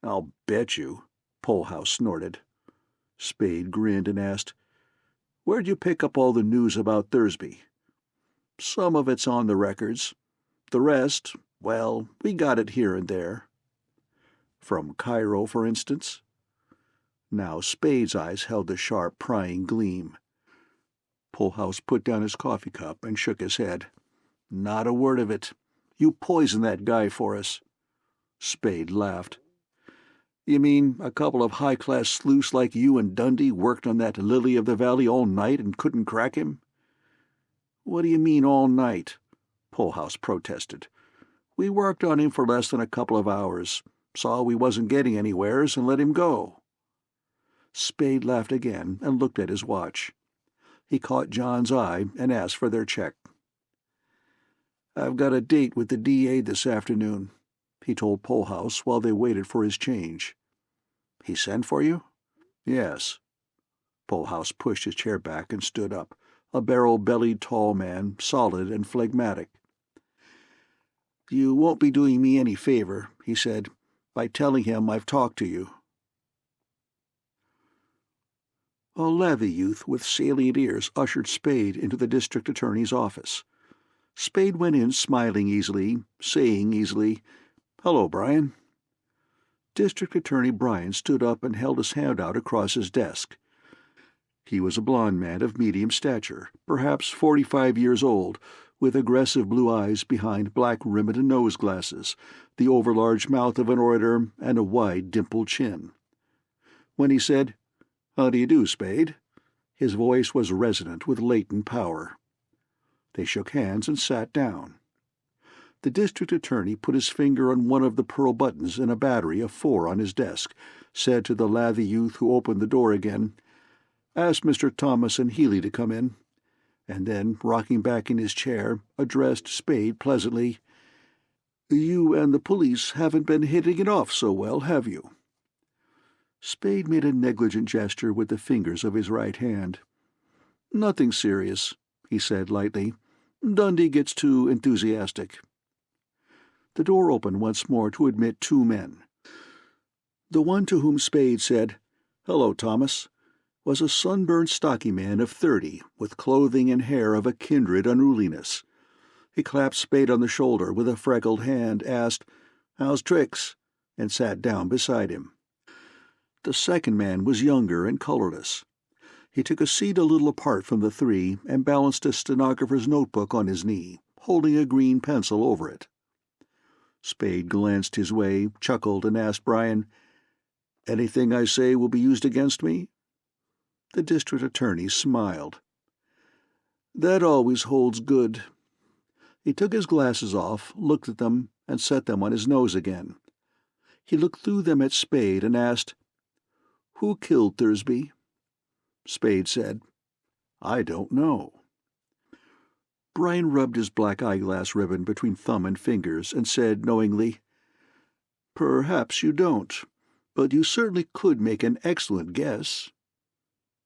"I'll bet you," Polehouse snorted. Spade grinned and asked, "Where'd you pick up all the news about Thursby?" "Some of it's on the records. The rest, well, we got it here and there." "From Cairo, for instance?" Now Spade's eyes held the sharp, prying gleam. Polehouse put down his coffee cup and shook his head. "Not a word of it. You poisoned that guy for us." Spade laughed. "You mean a couple of high-class sleuths like you and Dundee worked on that lily of the valley all night and couldn't crack him?" "What do you mean all night?" Polehouse protested. "We worked on him for less than a couple of hours, saw we wasn't getting anywheres, and let him go." Spade laughed again and looked at his watch. He caught John's eye and asked for their check. "I've got a date with the DA this afternoon," he told Polehouse while they waited for his change. "He sent for you?" "Yes." Polehouse pushed his chair back and stood up, a barrel-bellied tall man, solid and phlegmatic. "You won't be doing me any favor," he said, "by telling him I've talked to you." A lathy youth with salient ears ushered Spade into the district attorney's office. Spade went in smiling easily, saying easily, "Hello, Brian." District Attorney Brian stood up and held his hand out across his desk. He was a blond man of medium stature, perhaps 45 years old, with aggressive blue eyes behind black-rimmed nose glasses, the overlarge mouth of an orator, and a wide dimpled chin. When he said, "How do you do, Spade?" his voice was resonant with latent power. They shook hands and sat down. The district attorney put his finger on one of the pearl buttons in a battery of 4 on his desk, said to the lathy youth who opened the door again, "Ask Mr. Thomas and Healy to come in," and then, rocking back in his chair, addressed Spade pleasantly. "You and the police haven't been hitting it off so well, have you?" Spade made a negligent gesture with the fingers of his right hand. "Nothing serious," he said lightly. "Dundee gets too enthusiastic." The door opened once more to admit 2 men. The one to whom Spade said, "Hello, Thomas," was a sunburned, stocky man of 30, with clothing and hair of a kindred unruliness. He clapped Spade on the shoulder with a freckled hand, asked, "How's tricks?" and sat down beside him. The second man was younger and colorless. He took a seat a little apart from the 3 and balanced a stenographer's notebook on his knee, holding a green pencil over it. Spade glanced his way, chuckled, and asked Brian, "Anything I say will be used against me?" The district attorney smiled. "That always holds good." He took his glasses off, looked at them, and set them on his nose again. He looked through them at Spade and asked, "Who killed Thursby?" Spade said, "I don't know." Brian rubbed his black eyeglass ribbon between thumb and fingers and said knowingly, "Perhaps you don't, but you certainly could make an excellent guess."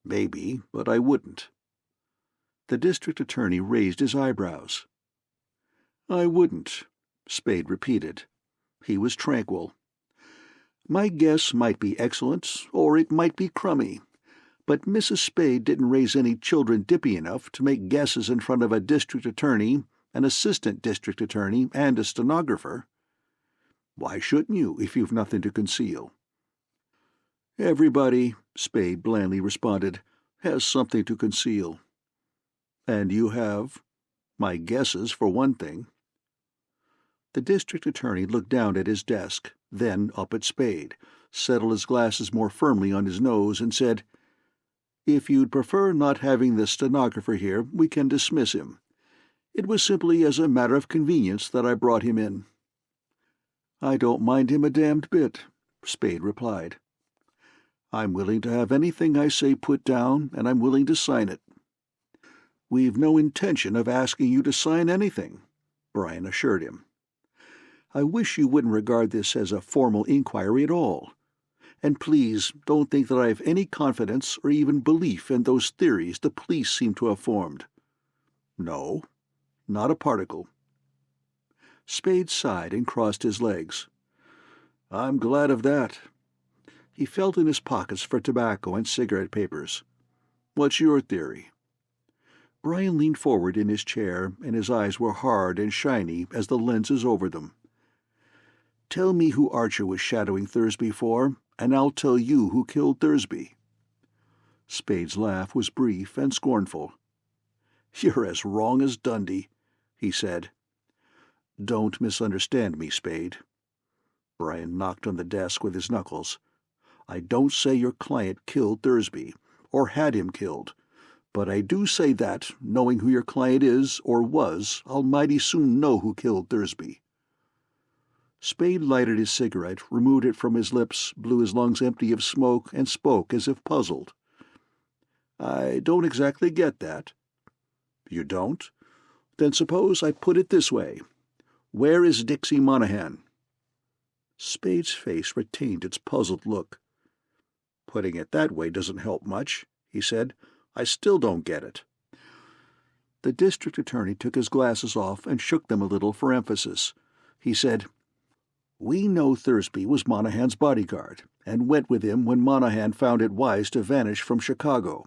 "Maybe, but I wouldn't." The district attorney raised his eyebrows. "I wouldn't," Spade repeated. He was tranquil. "My guess might be excellent, or it might be crummy. But Mrs. Spade didn't raise any children dippy enough to make guesses in front of a district attorney, an assistant district attorney, and a stenographer. Why shouldn't you, if you've nothing to conceal?" "Everybody," Spade blandly responded, "has something to conceal." "And you have?" "My guesses, for one thing." The district attorney looked down at his desk, then up at Spade, settled his glasses more firmly on his nose, and said, "If you'd prefer not having the stenographer here, we can dismiss him. It was simply as a matter of convenience that I brought him in." "I don't mind him a damned bit," Spade replied. "I'm willing to have anything I say put down, and I'm willing to sign it." "We've no intention of asking you to sign anything," Brian assured him. "I wish you wouldn't regard this as a formal inquiry at all. And please don't think that I have any confidence or even belief in those theories the police seem to have formed." "No, not a particle." Spade sighed and crossed his legs. "I'm glad of that." He felt in his pockets for tobacco and cigarette papers. "What's your theory?" Brian leaned forward in his chair, and his eyes were hard and shiny as the lenses over them. "Tell me who Archer was shadowing Thursby for, and I'll tell you who killed Thursby." Spade's laugh was brief and scornful. "You're as wrong as Dundee," he said. "Don't misunderstand me, Spade." Brian knocked on the desk with his knuckles. "I don't say your client killed Thursby, or had him killed, but I do say that, knowing who your client is, or was, I'll mighty soon know who killed Thursby." Spade lighted his cigarette, removed it from his lips, blew his lungs empty of smoke, and spoke as if puzzled. "I don't exactly get that." "You don't? Then suppose I put it this way. Where is Dixie Monahan?" Spade's face retained its puzzled look. "Putting it that way doesn't help much," he said. "I still don't get it." The district attorney took his glasses off and shook them a little for emphasis. He said, "We know Thursby was Monahan's bodyguard, and went with him when Monahan found it wise to vanish from Chicago.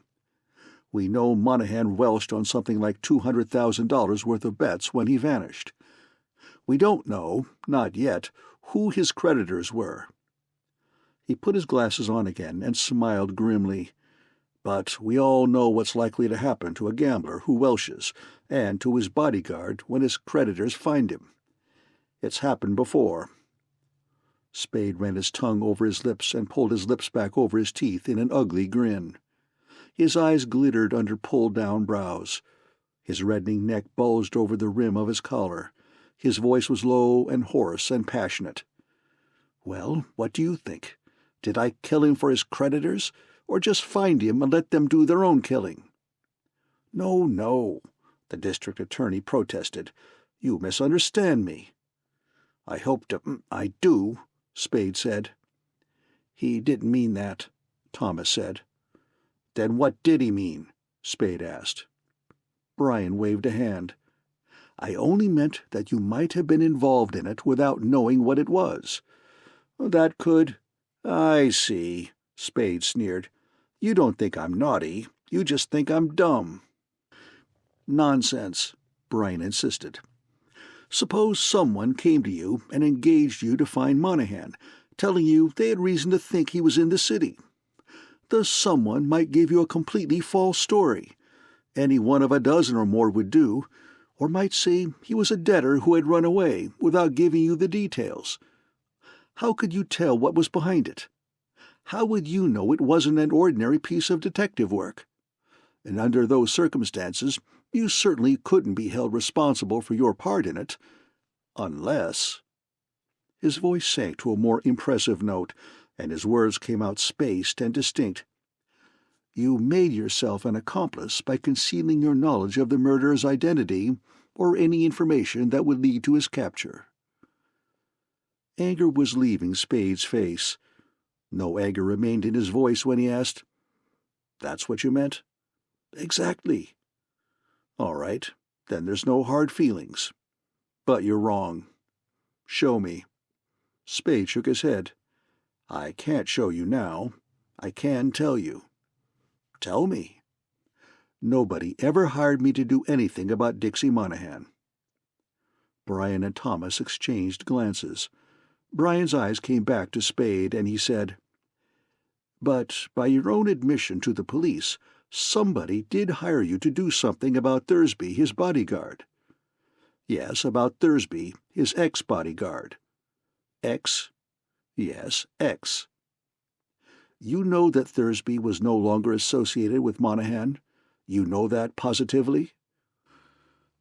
We know Monahan welched on something like $200,000 worth of bets when he vanished. We don't know, not yet, who his creditors were." He put his glasses on again and smiled grimly. "But we all know what's likely to happen to a gambler who welches, and to his bodyguard when his creditors find him. It's happened before." Spade ran his tongue over his lips and pulled his lips back over his teeth in an ugly grin. His eyes glittered under pulled-down brows. His reddening neck bulged over the rim of his collar. His voice was low and hoarse and passionate. "Well, what do you think? Did I kill him for his creditors, or just find him and let them do their own killing?" "No, no," the district attorney protested. "You misunderstand me." "I hope to— I do," Spade said. "He didn't mean that," Thomas said. "Then what did he mean?" Spade asked. Brian waved a hand. "I only meant that you might have been involved in it without knowing what it was. That could—" "I see," Spade sneered. "You don't think I'm naughty. You just think I'm dumb." "Nonsense," Brian insisted. "Suppose someone came to you and engaged you to find Monahan, telling you they had reason to think he was in the city. The someone might give you a completely false story. Any one of a dozen or more would do, or might say he was a debtor who had run away without giving you the details. How could you tell what was behind it? How would you know it wasn't an ordinary piece of detective work? And under those circumstances, you certainly couldn't be held responsible for your part in it. Unless—" His voice sank to a more impressive note, and his words came out spaced and distinct. "You made yourself an accomplice by concealing your knowledge of the murderer's identity or any information that would lead to his capture." Anger was leaving Spade's face. No anger remained in his voice when he asked, "That's what you meant?" "Exactly." "All right, then there's no hard feelings. But you're wrong. Show me." Spade shook his head. "I can't show you now. I can tell you." "Tell me." "Nobody ever hired me to do anything about Dixie Monahan." Brian and Thomas exchanged glances. Brian's eyes came back to Spade, and he said, "But by your own admission to the police, somebody did hire you to do something about Thursby, his bodyguard." "Yes, about Thursby, his ex-bodyguard." "Ex?" "Yes, ex." "You know that Thursby was no longer associated with Monahan? You know that positively?"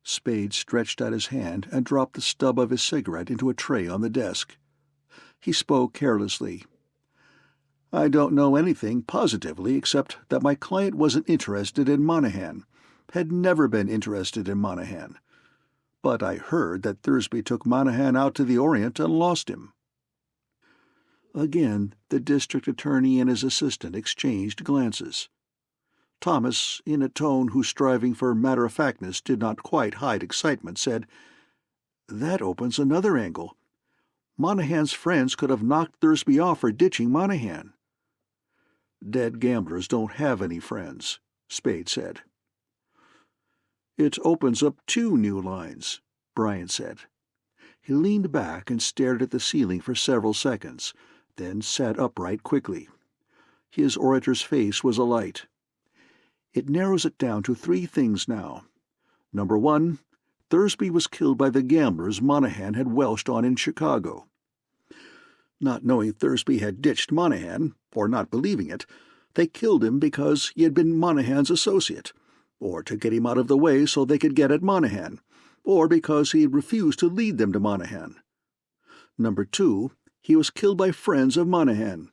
Spade stretched out his hand and dropped the stub of his cigarette into a tray on the desk. He spoke carelessly. "I don't know anything positively except that my client wasn't interested in Monahan, had never been interested in Monahan. But I heard that Thursby took Monahan out to the Orient and lost him." Again the district attorney and his assistant exchanged glances. Thomas, in a tone whose striving for matter-of-factness did not quite hide excitement, said, "That opens another angle. Monahan's friends could have knocked Thursby off for ditching Monahan." "Dead gamblers don't have any friends," Spade said. "It opens up 2 new lines," Brian said. He leaned back and stared at the ceiling for several seconds, then sat upright quickly. His orator's face was alight. "It narrows it down to 3 things now. Number 1, Thursby was killed by the gamblers Monahan had welched on in Chicago. Not knowing Thursby had ditched Monahan, or not believing it, they killed him because he had been Monahan's associate, or to get him out of the way so they could get at Monahan, or because he had refused to lead them to Monahan. Number 2, he was killed by friends of Monahan.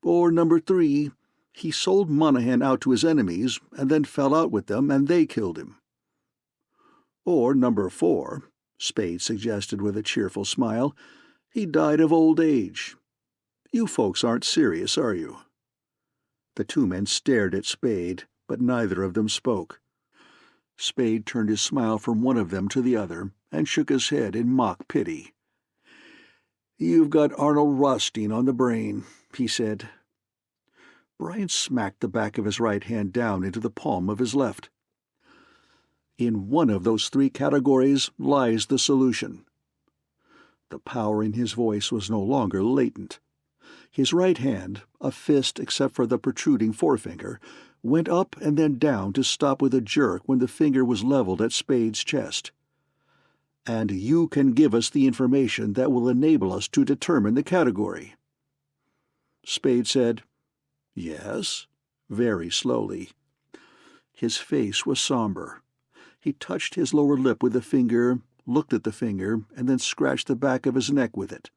Or number 3, he sold Monahan out to his enemies and then fell out with them and they killed him. Or number 4, Spade suggested with a cheerful smile, he died of old age. You folks aren't serious, are you?" The 2 men stared at Spade, but neither of them spoke. Spade turned his smile from one of them to the other and shook his head in mock pity. "You've got Arnold Rothstein on the brain," he said. Brian smacked the back of his right hand down into the palm of his left. "In one of those 3 categories lies the solution." The power in his voice was no longer latent. His right hand, a fist except for the protruding forefinger, went up and then down to stop with a jerk when the finger was leveled at Spade's chest. "And you can give us the information that will enable us to determine the category." Spade said, "Yes," very slowly. His face was somber. He touched his lower lip with the finger, looked at the finger, and then scratched the back of his neck with it.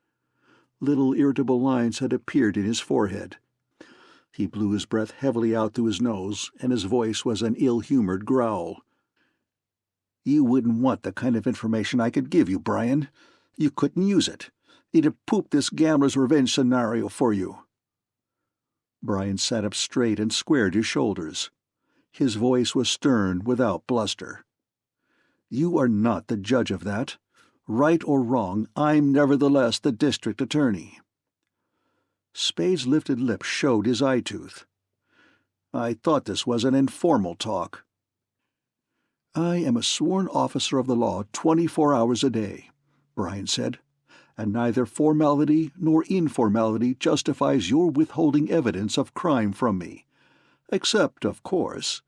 Little irritable lines had appeared in his forehead. He blew his breath heavily out through his nose, and his voice was an ill-humored growl. "You wouldn't want the kind of information I could give you, Brian. You couldn't use it. It'd have pooped this gambler's revenge scenario for you." Brian sat up straight and squared his shoulders. His voice was stern without bluster. "You are not the judge of that. Right or wrong, I'm nevertheless the district attorney." Spade's lifted lip showed his eye-tooth. "I thought this was an informal talk." "I am a sworn officer of the law 24 hours a day," Brian said, "and neither formality nor informality justifies your withholding evidence of crime from me. Except, of course,"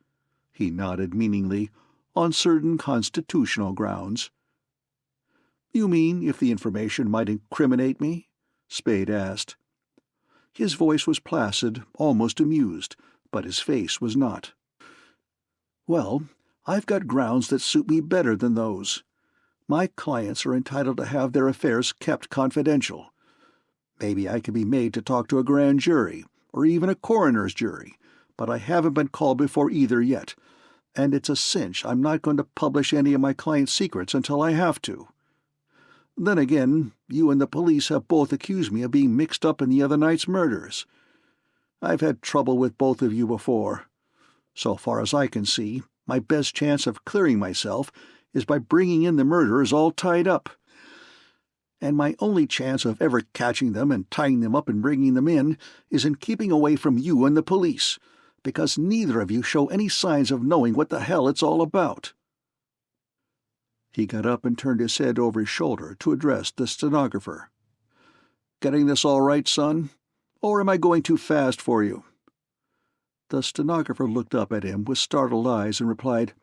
he nodded meaningly, "on certain constitutional grounds." "You mean if the information might incriminate me?" Spade asked. His voice was placid, almost amused, but his face was not. "Well, I've got grounds that suit me better than those. My clients are entitled to have their affairs kept confidential. Maybe I can be made to talk to a grand jury, or even a coroner's jury, but I haven't been called before either yet, and it's a cinch I'm not going to publish any of my clients' secrets until I have to. Then again, you and the police have both accused me of being mixed up in the other night's murders. I've had trouble with both of you before. So far as I can see, my best chance of clearing myself is by bringing in the murderers all tied up. And my only chance of ever catching them and tying them up and bringing them in is in keeping away from you and the police, because neither of you show any signs of knowing what the hell it's all about." He got up and turned his head over his shoulder to address the stenographer. "Getting this all right, son? Or am I going too fast for you?" The stenographer looked up at him with startled eyes and replied,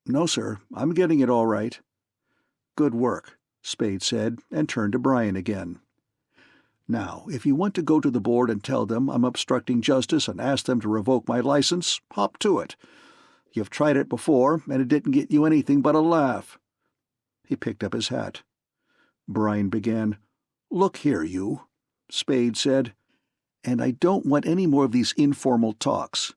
"No, sir, I'm getting it all right." "Good work," Spade said, and turned to Brian again. "Now, if you want to go to the board and tell them I'm obstructing justice and ask them to revoke my license, hop to it. You've tried it before, and it didn't get you anything but a laugh." He picked up his hat. Brian began. "Look here, you," Spade said, "and I don't want any more of these informal talks.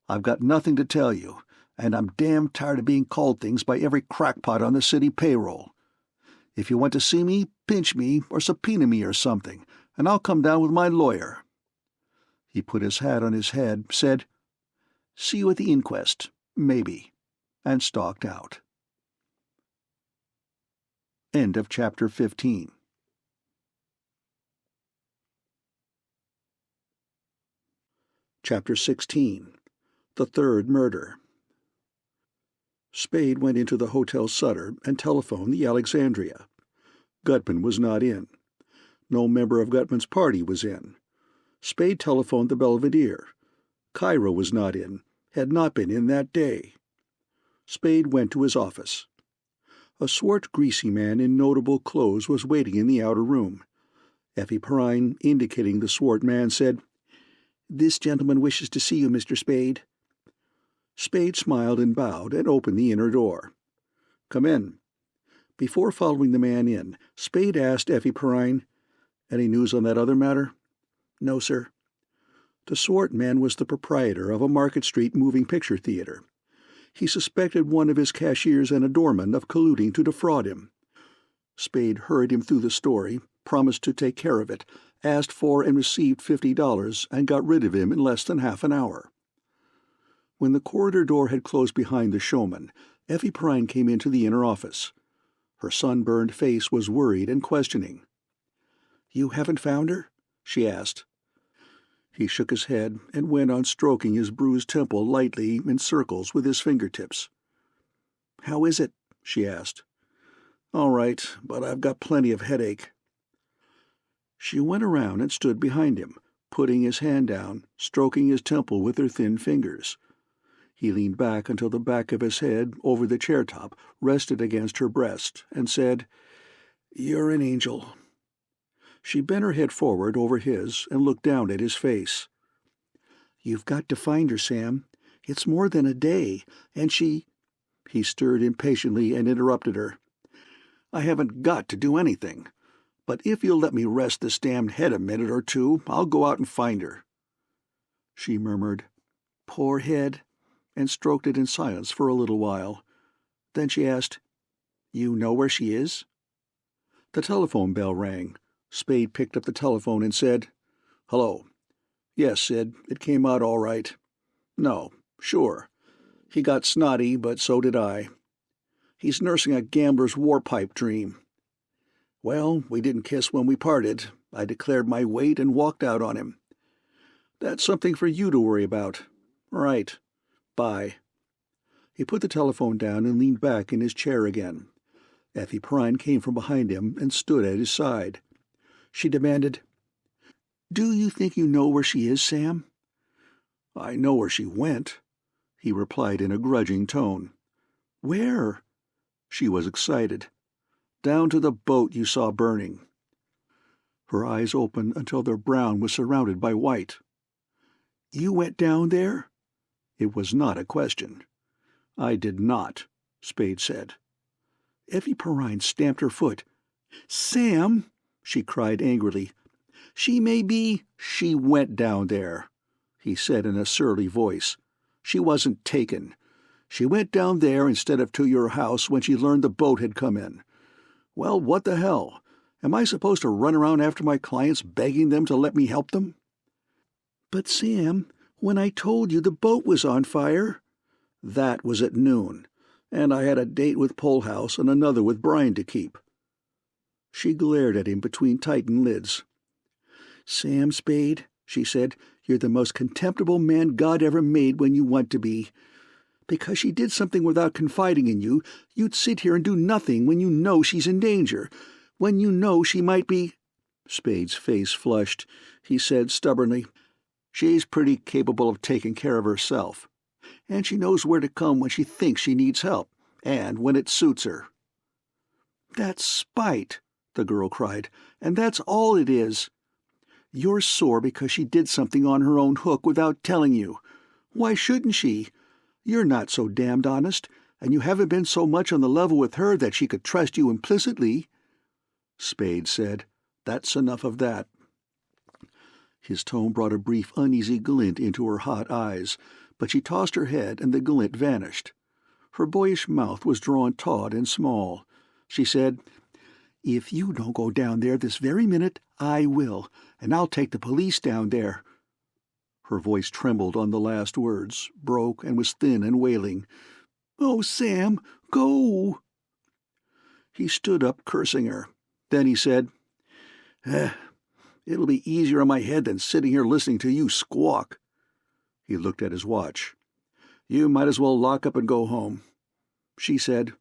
I've got nothing to tell you, and I'm damn tired of being called things by every crackpot on the city payroll. If you want to see me, pinch me or subpoena me or something, and I'll come down with my lawyer." He put his hat on his head, said, "See you at the inquest, maybe," and stalked out. End of Chapter 15. Chapter 16. The Third Murder. Spade went into the Hotel Sutter and telephoned the Alexandria. Gutman was not in. No member of Gutman's party was in. Spade telephoned the Belvedere. Cairo was not in, had not been in that day. Spade went to his office. A swart, greasy man in notable clothes was waiting in the outer room. Effie Perrine, indicating the swart man, said, "This gentleman wishes to see you, Mr. Spade." Spade smiled and bowed and opened the inner door. "Come in." Before following the man in, Spade asked Effie Perrine, "Any news on that other matter?" "No, sir." The swart man was the proprietor of a Market Street moving picture theater. He suspected one of his cashiers and a doorman of colluding to defraud him. Spade hurried him through the story, promised to take care of it, asked for and received $50, and got rid of him in less than half an hour. When the corridor door had closed behind the showman, Effie Perrine came into the inner office. Her sunburned face was worried and questioning. "You haven't found her?" she asked. He shook his head and went on stroking his bruised temple lightly in circles with his fingertips. "How is it?" she asked. "All right, but I've got plenty of headache." She went around and stood behind him, putting his hand down, stroking his temple with her thin fingers. He leaned back until the back of his head, over the chair top, rested against her breast, and said, "You're an angel." She bent her head forward over his and looked down at his face. "You've got to find her, Sam. It's more than a day, and she—" He stirred impatiently and interrupted her. I haven't got to do anything. But if you'll let me rest this damned head a minute or two, I'll go out and find her." She murmured, "Poor head," and stroked it in silence for a little while. Then she asked, "You know where she is?" The telephone bell rang. Spade picked up the telephone and said, "Hello. Yes, Sid, it came out all right. No, sure. He got snotty, but so did I. He's nursing a gambler's warpipe dream. Well, we didn't kiss when we parted. I declared my weight and walked out on him. That's something for you to worry about. Right. Bye." He put the telephone down and leaned back in his chair again. Effie Perrine came from behind him and stood at his side. She demanded, "Do you think you know where she is, Sam?" "I know where she went," he replied in a grudging tone. "Where?" She was excited. "Down to the boat you saw burning." Her eyes opened until their brown was surrounded by white. "You went down there?" It was not a question. "I did not," Spade said. Effie Perrine stamped her foot. "Sam!" she cried angrily. "She may be—" "She went down there," he said in a surly voice. "She wasn't taken. She went down there instead of to your house when she learned the boat had come in. Well, what the hell? Am I supposed to run around after my clients begging them to let me help them?" "But, Sam, when I told you the boat was on fire—" "That was at noon, and I had a date with Polehouse and another with Brian to keep." She glared at him between tightened lids. "Sam Spade," she said, "you're the most contemptible man God ever made when you want to be. Because she did something without confiding in you, you'd sit here and do nothing when you know she's in danger, when you know she might be—" Spade's face flushed. He said stubbornly, "She's pretty capable of taking care of herself, and she knows where to come when she thinks she needs help, and when it suits her." "That's spite," the girl cried, "and that's all it is. You're sore because she did something on her own hook without telling you. Why shouldn't she? You're not so damned honest, and you haven't been so much on the level with her that she could trust you implicitly." Spade said, "That's enough of that." His tone brought a brief uneasy glint into her hot eyes, but she tossed her head and the glint vanished. Her boyish mouth was drawn taut and small. She said, "If you don't go down there this very minute, I will, and I'll take the police down there." Her voice trembled on the last words, broke, and was thin and wailing. "Oh, Sam, go!" He stood up, cursing her. Then he said, "It'll be easier on my head than sitting here listening to you squawk." He looked at his watch. "You might as well lock up and go home." She said,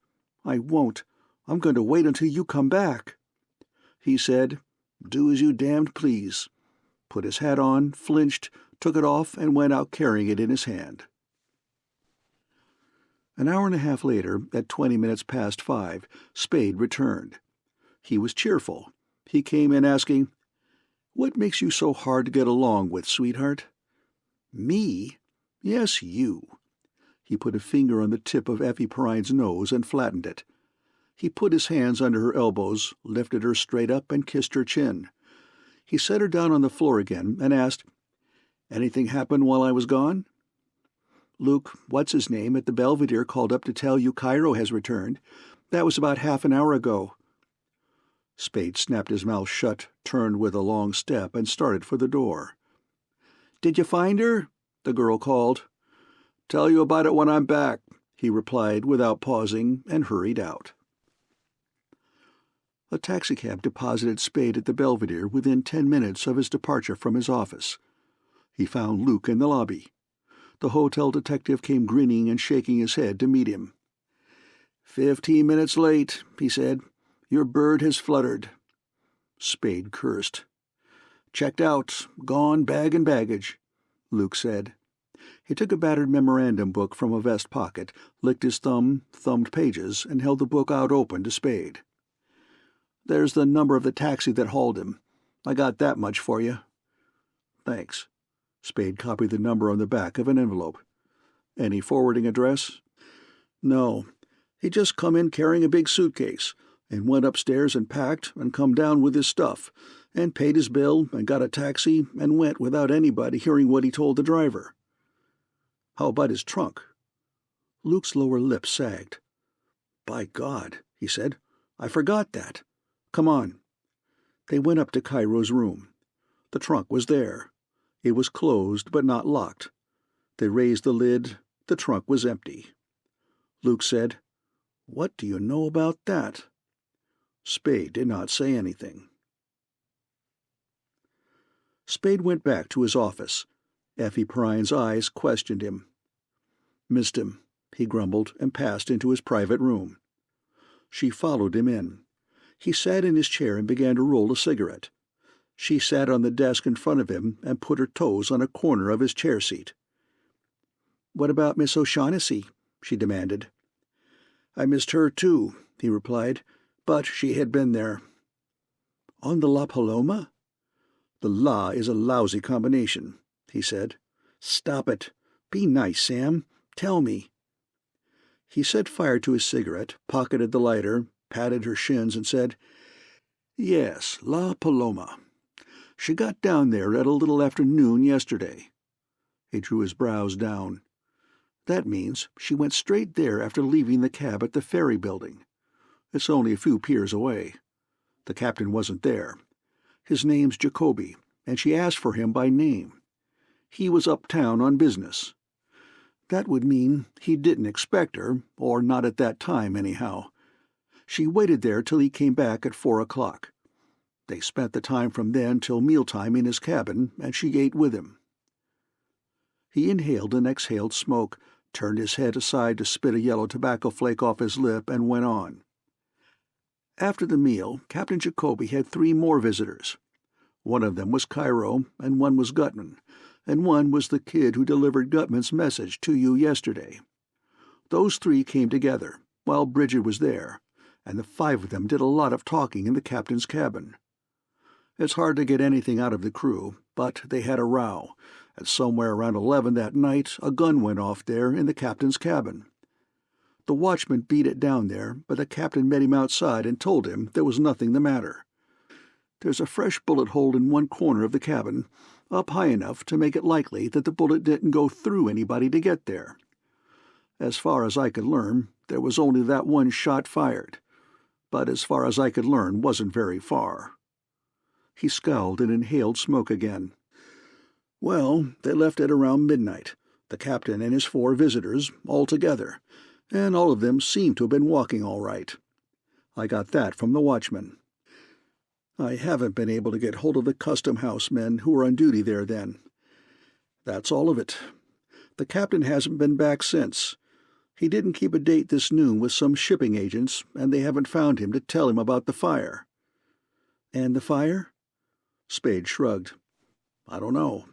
"I won't. I'm going to wait until you come back." He said, "Do as you damned please," put his hat on, flinched, took it off, and went out carrying it in his hand. An hour and a half later, at 20 minutes past 5, Spade returned. He was cheerful. He came in asking, "What makes you so hard to get along with, sweetheart?" "Me?" "Yes, you." He put a finger on the tip of Effie Perrine's nose and flattened it. He put his hands under her elbows, lifted her straight up, and kissed her chin. He set her down on the floor again and asked, "Anything happened while I was gone?" "Luke, what's-his-name, at the Belvedere called up to tell you Cairo has returned. That was about half an hour ago." Spade snapped his mouth shut, turned with a long step, and started for the door. "Did you find her?" the girl called. "Tell you about it when I'm back," he replied without pausing, and hurried out. A taxicab deposited Spade at the Belvedere within 10 minutes of his departure from his office. He found Luke in the lobby. The hotel detective came grinning and shaking his head to meet him. 15 minutes late," he said. "Your bird has fluttered." Spade cursed. "Checked out. Gone, bag and baggage," Luke said. He took a battered memorandum book from a vest pocket, licked his thumb, thumbed pages, and held the book out open to Spade. "There's the number of the taxi that hauled him. I got that much for you." "Thanks." Spade copied the number on the back of an envelope. "Any forwarding address?" "No. He just come in carrying a big suitcase. and went upstairs and packed and come down with his stuff, and paid his bill and got a taxi and went without anybody hearing what he told the driver." "How about his trunk?" Luke's lower lip sagged. "By God," he said, "I forgot that. Come on." They went up to Cairo's room. The trunk was there. It was closed but not locked. They raised the lid. The trunk was empty. Luke said, "What do you know about that?" Spade did not say anything. Spade went back to his office. Effie Perine's eyes questioned him. "Missed him," he grumbled, and passed into his private room. She followed him in. He sat in his chair and began to roll a cigarette. She sat on the desk in front of him and put her toes on a corner of his chair seat. "What about Miss O'Shaughnessy?" she demanded. "I missed her, too," he replied, "but she had been there." "On the La Paloma?" "The La is a lousy combination," he said. "Stop it. Be nice, Sam. Tell me." He set fire to his cigarette, pocketed the lighter, patted her shins, and said, "Yes, La Paloma. She got down there at a little after noon yesterday." He drew his brows down. "That means she went straight there after leaving the cab at the ferry building. It's only a few piers away. The captain wasn't there. His name's Jacoby, and she asked for him by name. He was uptown on business. That would mean he didn't expect her, or not at that time anyhow. She waited there till he came back at 4 o'clock. They spent the time from then till mealtime in his cabin, and she ate with him." He inhaled and exhaled smoke, turned his head aside to spit a yellow tobacco flake off his lip, and went on. "After the meal, Captain Jacoby had 3 more visitors. One of them was Cairo, and one was Gutman, and one was the kid who delivered Gutman's message to you yesterday. Those 3 came together, while Bridget was there, and the 5 of them did a lot of talking in the captain's cabin. It's hard to get anything out of the crew, but they had a row, and somewhere around 11 that night a gun went off there in the captain's cabin. The watchman beat it down there, but the captain met him outside and told him there was nothing the matter. There's a fresh bullet hole in one corner of the cabin, up high enough to make it likely that the bullet didn't go through anybody to get there. As far as I could learn, there was only that one shot fired, but as far as I could learn wasn't very far." He scowled and inhaled smoke again. "Well, they left at around midnight, the captain and his 4 visitors, all together, and all of them seemed to have been walking all right. I got that from the watchman. I haven't been able to get hold of the custom-house men who were on duty there then. That's all of it. The captain hasn't been back since. He didn't keep a date this noon with some shipping agents, and they haven't found him to tell him about the fire." "And the fire?" Spade shrugged. "I don't know.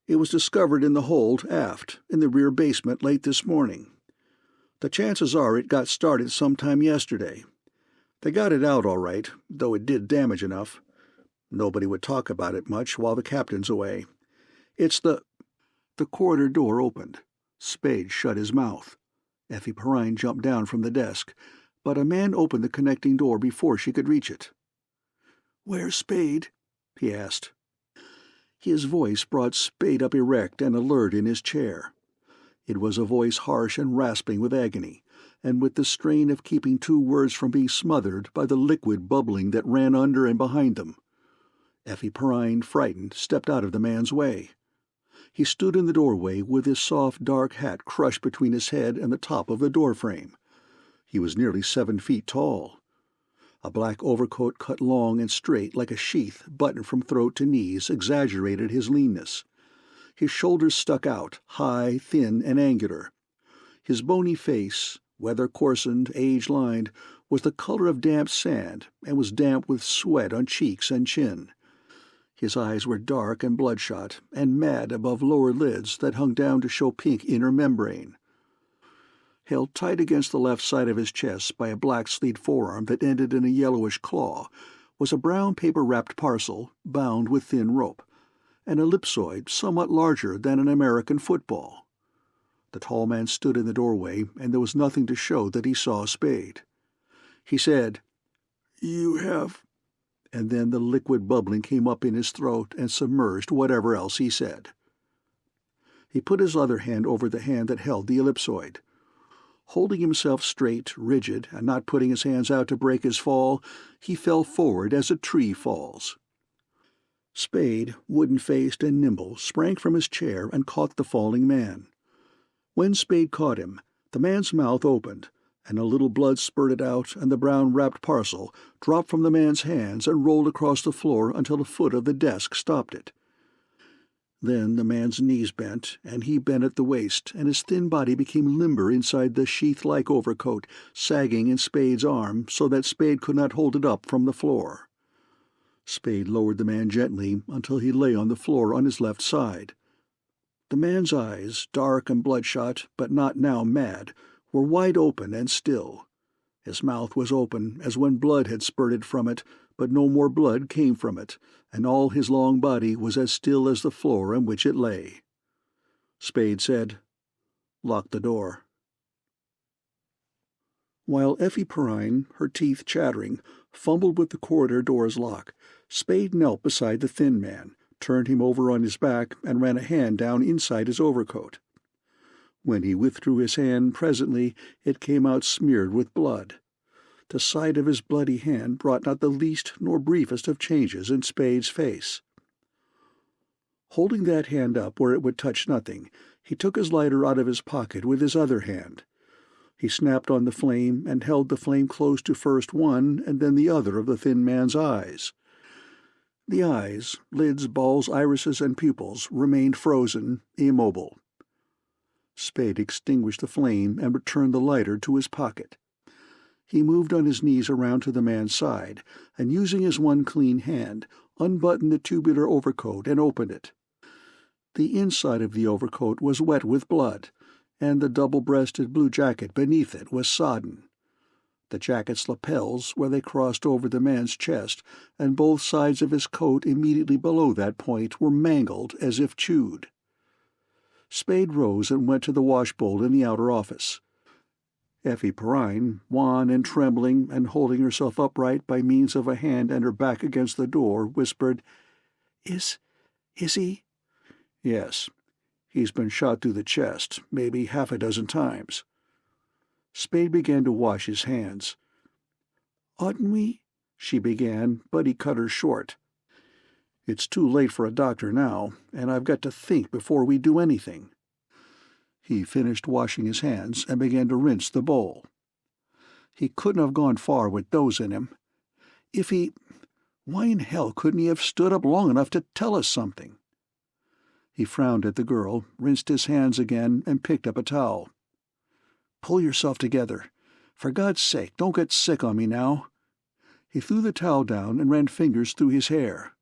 It was discovered in the hold aft, in the rear basement late this morning. The chances are it got started sometime yesterday. They got it out all right, though it did damage enough. Nobody would talk about it much while the captain's away. It's the—" The corridor door opened. Spade shut his mouth. Effie Perrine jumped down from the desk, but a man opened the connecting door before she could reach it. "Where's Spade?" he asked. His voice brought Spade up erect and alert in his chair. It was a voice harsh and rasping with agony, and with the strain of keeping 2 words from being smothered by the liquid bubbling that ran under and behind them. Effie Perrine, frightened, stepped out of the man's way. He stood in the doorway with his soft dark hat crushed between his head and the top of the doorframe. He was nearly 7 feet tall. A black overcoat cut long and straight like a sheath, buttoned from throat to knees, exaggerated his leanness. His shoulders stuck out, high, thin, and angular. His bony face, weather-coarsened, age-lined, was the color of damp sand, and was damp with sweat on cheeks and chin. His eyes were dark and bloodshot, and mad above lower lids that hung down to show pink inner membrane. Held tight against the left side of his chest by a black-sleeved forearm that ended in a yellowish claw, was a brown paper-wrapped parcel bound with thin rope, an ellipsoid somewhat larger than an American football. The tall man stood in the doorway, and there was nothing to show that he saw Spade. He said, You have—" and then the liquid bubbling came up in his throat and submerged whatever else he said. He put his other hand over the hand that held the ellipsoid. Holding himself straight, rigid, and not putting his hands out to break his fall, he fell forward as a tree falls. Spade, wooden-faced and nimble, sprang from his chair and caught the falling man. When Spade caught him, the man's mouth opened, and a little blood spurted out, and the brown-wrapped parcel dropped from the man's hands and rolled across the floor until the foot of the desk stopped it. Then the man's knees bent, and he bent at the waist, and his thin body became limber inside the sheath-like overcoat, sagging in Spade's arm so that Spade could not hold it up from the floor. Spade lowered the man gently until he lay on the floor on his left side. The man's eyes, dark and bloodshot, but not now mad, were wide open and still. His mouth was open as when blood had spurted from it, but no more blood came from it, and all his long body was as still as the floor on which it lay. Spade said, "Lock the door." While Effie Perrine, her teeth chattering, fumbled with the corridor door's lock, Spade knelt beside the thin man, turned him over on his back, and ran a hand down inside his overcoat. When he withdrew his hand presently, it came out smeared with blood. The sight of his bloody hand brought not the least nor briefest of changes in Spade's face. Holding that hand up where it would touch nothing, he took his lighter out of his pocket with his other hand. He snapped on the flame and held the flame close to first one and then the other of the thin man's eyes. The eyes, lids, balls, irises, and pupils, remained frozen, immobile. Spade extinguished the flame and returned the lighter to his pocket. He moved on his knees around to the man's side, and using his one clean hand, unbuttoned the tubular overcoat and opened it. The inside of the overcoat was wet with blood, and the double-breasted blue jacket beneath it was sodden. The jacket's lapels, where they crossed over the man's chest, and both sides of his coat immediately below that point, were mangled as if chewed. Spade rose and went to the washbowl in the outer office. Effie Perrine, wan and trembling and holding herself upright by means of a hand and her back against the door, whispered, Is he?" "Yes. He's been shot through the chest, maybe half a dozen times." Spade began to wash his hands. "Oughtn't we—" she began, but he cut her short. "It's too late for a doctor now, and I've got to think before we do anything." He finished washing his hands and began to rinse the bowl. He couldn't have gone far with those in him. Why in hell couldn't he have stood up long enough to tell us something? He frowned at the girl, rinsed his hands again, and picked up a towel. "Pull yourself together. For God's sake, don't get sick on me now." He threw the towel down and ran fingers through his hair.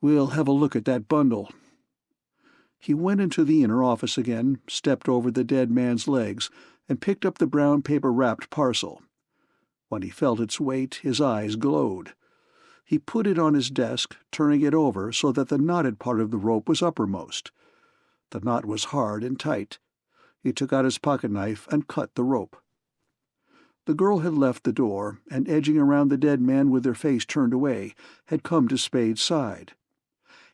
"We'll have a look at that bundle." He went into the inner office again, stepped over the dead man's legs, and picked up the brown paper-wrapped parcel. When he felt its weight, his eyes glowed. He put it on his desk, turning it over so that the knotted part of the rope was uppermost. The knot was hard and tight. He took out his pocket-knife and cut the rope. The girl had left the door, and edging around the dead man with her face turned away, had come to Spade's side.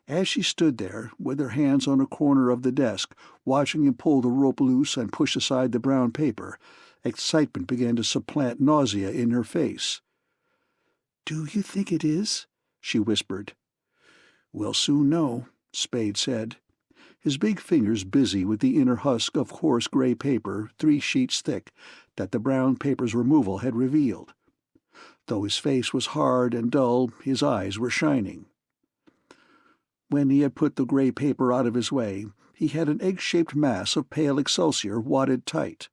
As she stood there, with her hands on a corner of the desk, watching him pull the rope loose and push aside the brown paper, excitement began to supplant nausea in her face. "Do you think it is?" she whispered. "We'll soon know," Spade said, his big fingers busy with the inner husk of coarse gray paper 3 sheets thick that the brown paper's removal had revealed. Though his face was hard and dull, his eyes were shining. When he had put the gray paper out of his way, he had an egg-shaped mass of pale excelsior wadded tight.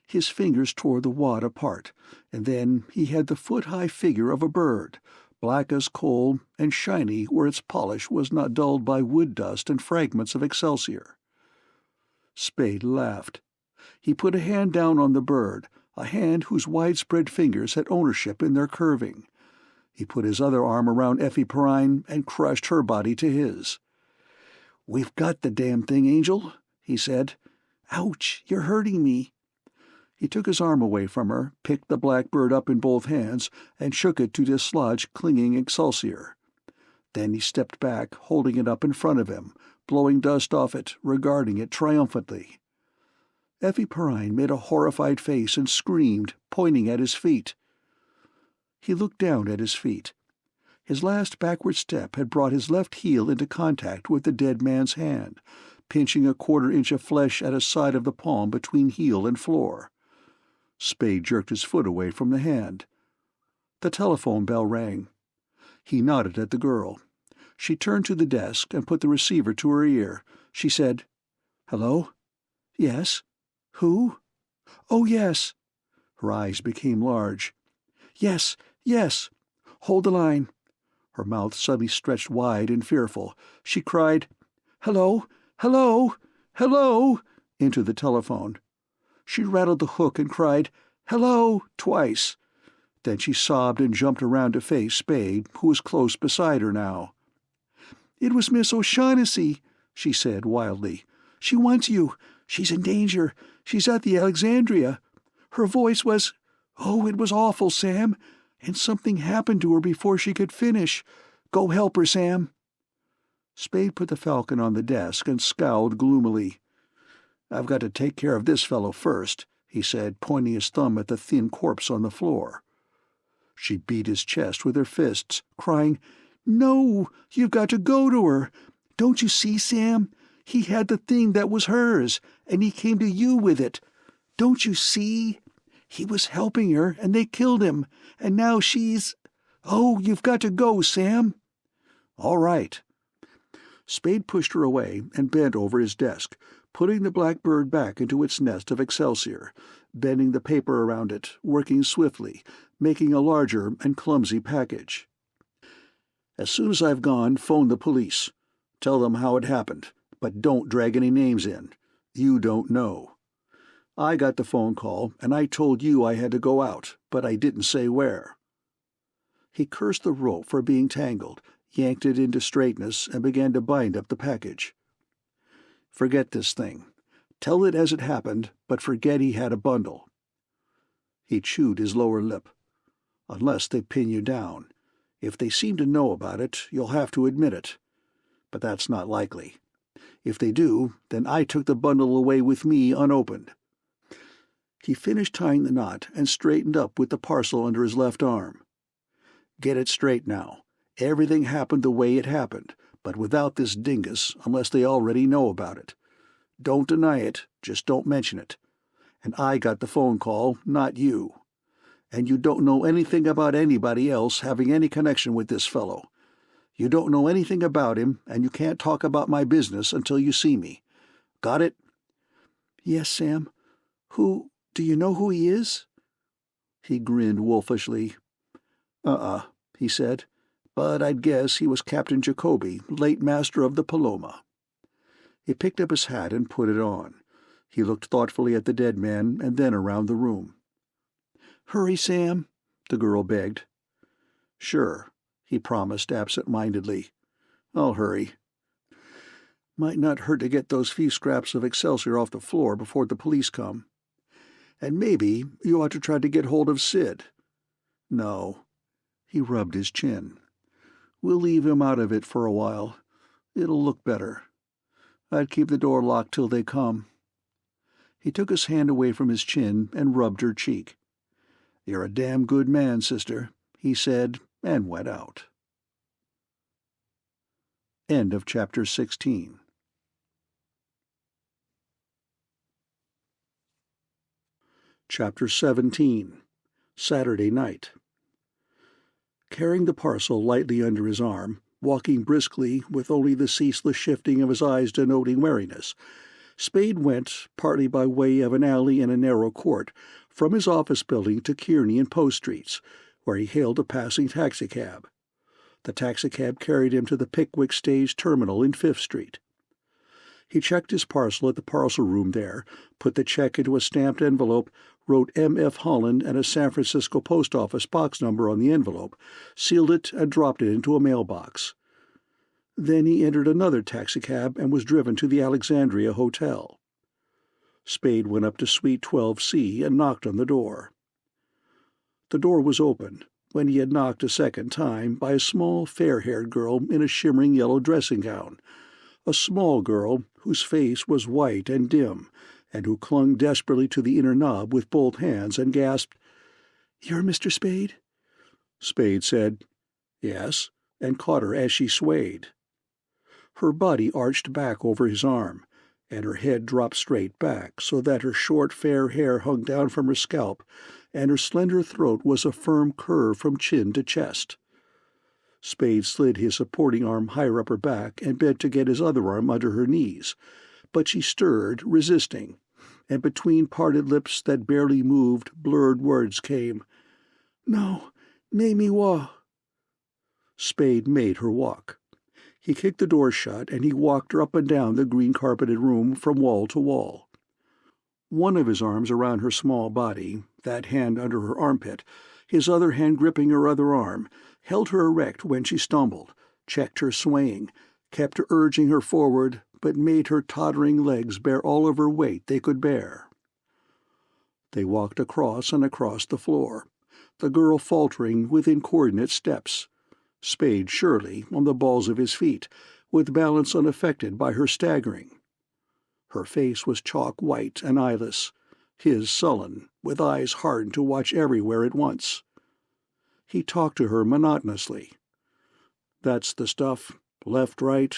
His fingers tore the wad apart, and then he had the foot-high figure of a bird, black as coal and shiny where its polish was not dulled by wood dust and fragments of excelsior. Spade laughed. He put a hand down on the bird, a hand whose widespread fingers had ownership in their curving. He put his other arm around Effie Perrine and crushed her body to his. "We've got the damn thing, Angel," he said. "Ouch, you're hurting me." He took his arm away from her, picked the blackbird up in both hands, and shook it to dislodge clinging Excelsior. Then he stepped back, holding it up in front of him, blowing dust off it, regarding it triumphantly. Effie Perrine made a horrified face and screamed, pointing at his feet. He looked down at his feet. His last backward step had brought his left heel into contact with the dead man's hand, pinching a quarter-inch of flesh at a side of the palm between heel and floor. Spade jerked his foot away from the hand. The telephone bell rang. He nodded at the girl. She turned to the desk and put the receiver to her ear. She said, "Hello? Yes? Who? Oh, yes." Her eyes became large. "Yes, yes. Hold the line." Her mouth suddenly stretched wide and fearful. She cried, "Hello? Hello? Hello?" into the telephone. She rattled the hook and cried, "Hello?" twice. Then she sobbed and jumped around to face Spade, who was close beside her now. "It was Miss O'Shaughnessy," she said wildly. "She wants you. She's in danger. She's at the Alexandria. Her voice was— oh, it was awful, Sam. And something happened to her before she could finish. Go help her, Sam." Spade put the Falcon on the desk and scowled gloomily. "I've got to take care of this fellow first," he said, pointing his thumb at the thin corpse on the floor. She beat his chest with her fists, crying, "No, you've got to go to her. Don't you see, Sam? He had the thing that was hers, and he came to you with it. Don't you see? He was helping her, and they killed him, and now she's— oh, you've got to go, Sam." "All right." Spade pushed her away and bent over his desk, putting the blackbird back into its nest of Excelsior, bending the paper around it, working swiftly, making a larger and clumsy package. "As soon as I've gone, phone the police. Tell them how it happened, but don't drag any names in. You don't know. I got the phone call, and I told you I had to go out, but I didn't say where." He cursed the rope for being tangled, yanked it into straightness, and began to bind up the package. "Forget this thing. Tell it as it happened, but forget he had a bundle." He chewed his lower lip. "Unless they pin you down. If they seem to know about it, you'll have to admit it. But that's not likely. If they do, then I took the bundle away with me unopened." He finished tying the knot and straightened up with the parcel under his left arm. "Get it straight now. Everything happened the way it happened, but without this dingus, unless they already know about it. Don't deny it, just don't mention it. And I got the phone call, not you. And you don't know anything about anybody else having any connection with this fellow. You don't know anything about him, and you can't talk about my business until you see me. Got it?" "Yes, Sam. Do you know who he is?" He grinned wolfishly. He said. "But I'd guess he was Captain Jacoby, late master of the Paloma." He picked up his hat and put it on. He looked thoughtfully at the dead man and then around the room. "Hurry, Sam," the girl begged. "Sure," he promised absent-mindedly. "I'll hurry. Might not hurt to get those few scraps of Excelsior off the floor before the police come. And maybe you ought to try to get hold of Sid." "No." He rubbed his chin. "We'll leave him out of it for a while. It'll look better. I'd keep the door locked till they come." He took his hand away from his chin and rubbed her cheek. "You're a damn good man, sister," he said, and went out. End of chapter 16. Chapter 17. Saturday night. Carrying the parcel lightly under his arm, walking briskly with only the ceaseless shifting of his eyes denoting wariness, Spade went, partly by way of an alley and a narrow court, from his office building to Kearny and Post Streets, where he hailed a passing taxicab. The taxicab carried him to the Pickwick stage terminal in Fifth Street. He checked his parcel at the parcel room there, put the check into a stamped envelope, wrote M.F. Holland and a San Francisco post office box number on the envelope, sealed it, and dropped it into a mailbox. Then he entered another taxicab and was driven to the Alexandria Hotel. Spade went up to Suite 12C and knocked on the door. The door was open when he had knocked a second time by a small, fair-haired girl in a shimmering yellow dressing gown, a small girl whose face was white and dim, and who clung desperately to the inner knob with both hands and gasped, "You're Mr. Spade?" Spade said, "Yes," and caught her as she swayed. Her body arched back over his arm, and her head dropped straight back so that her short fair hair hung down from her scalp, and her slender throat was a firm curve from chin to chest. Spade slid his supporting arm higher up her back and bent to get his other arm under her knees, but she stirred, resisting, and between parted lips that barely moved, blurred words came, "No, Mamie wa." Spade made her walk. He kicked the door shut, and he walked her up and down the green-carpeted room from wall to wall. One of his arms around her small body, that hand under her armpit, his other hand gripping her other arm, held her erect when she stumbled, checked her swaying, kept urging her forward, but made her tottering legs bear all of her weight they could bear. They walked across and across the floor, the girl faltering with incoordinate steps, Spade surely on the balls of his feet, with balance unaffected by her staggering. Her face was chalk white and eyeless, his sullen, with eyes hardened to watch everywhere at once. He talked to her monotonously. "That's the stuff. Left, right,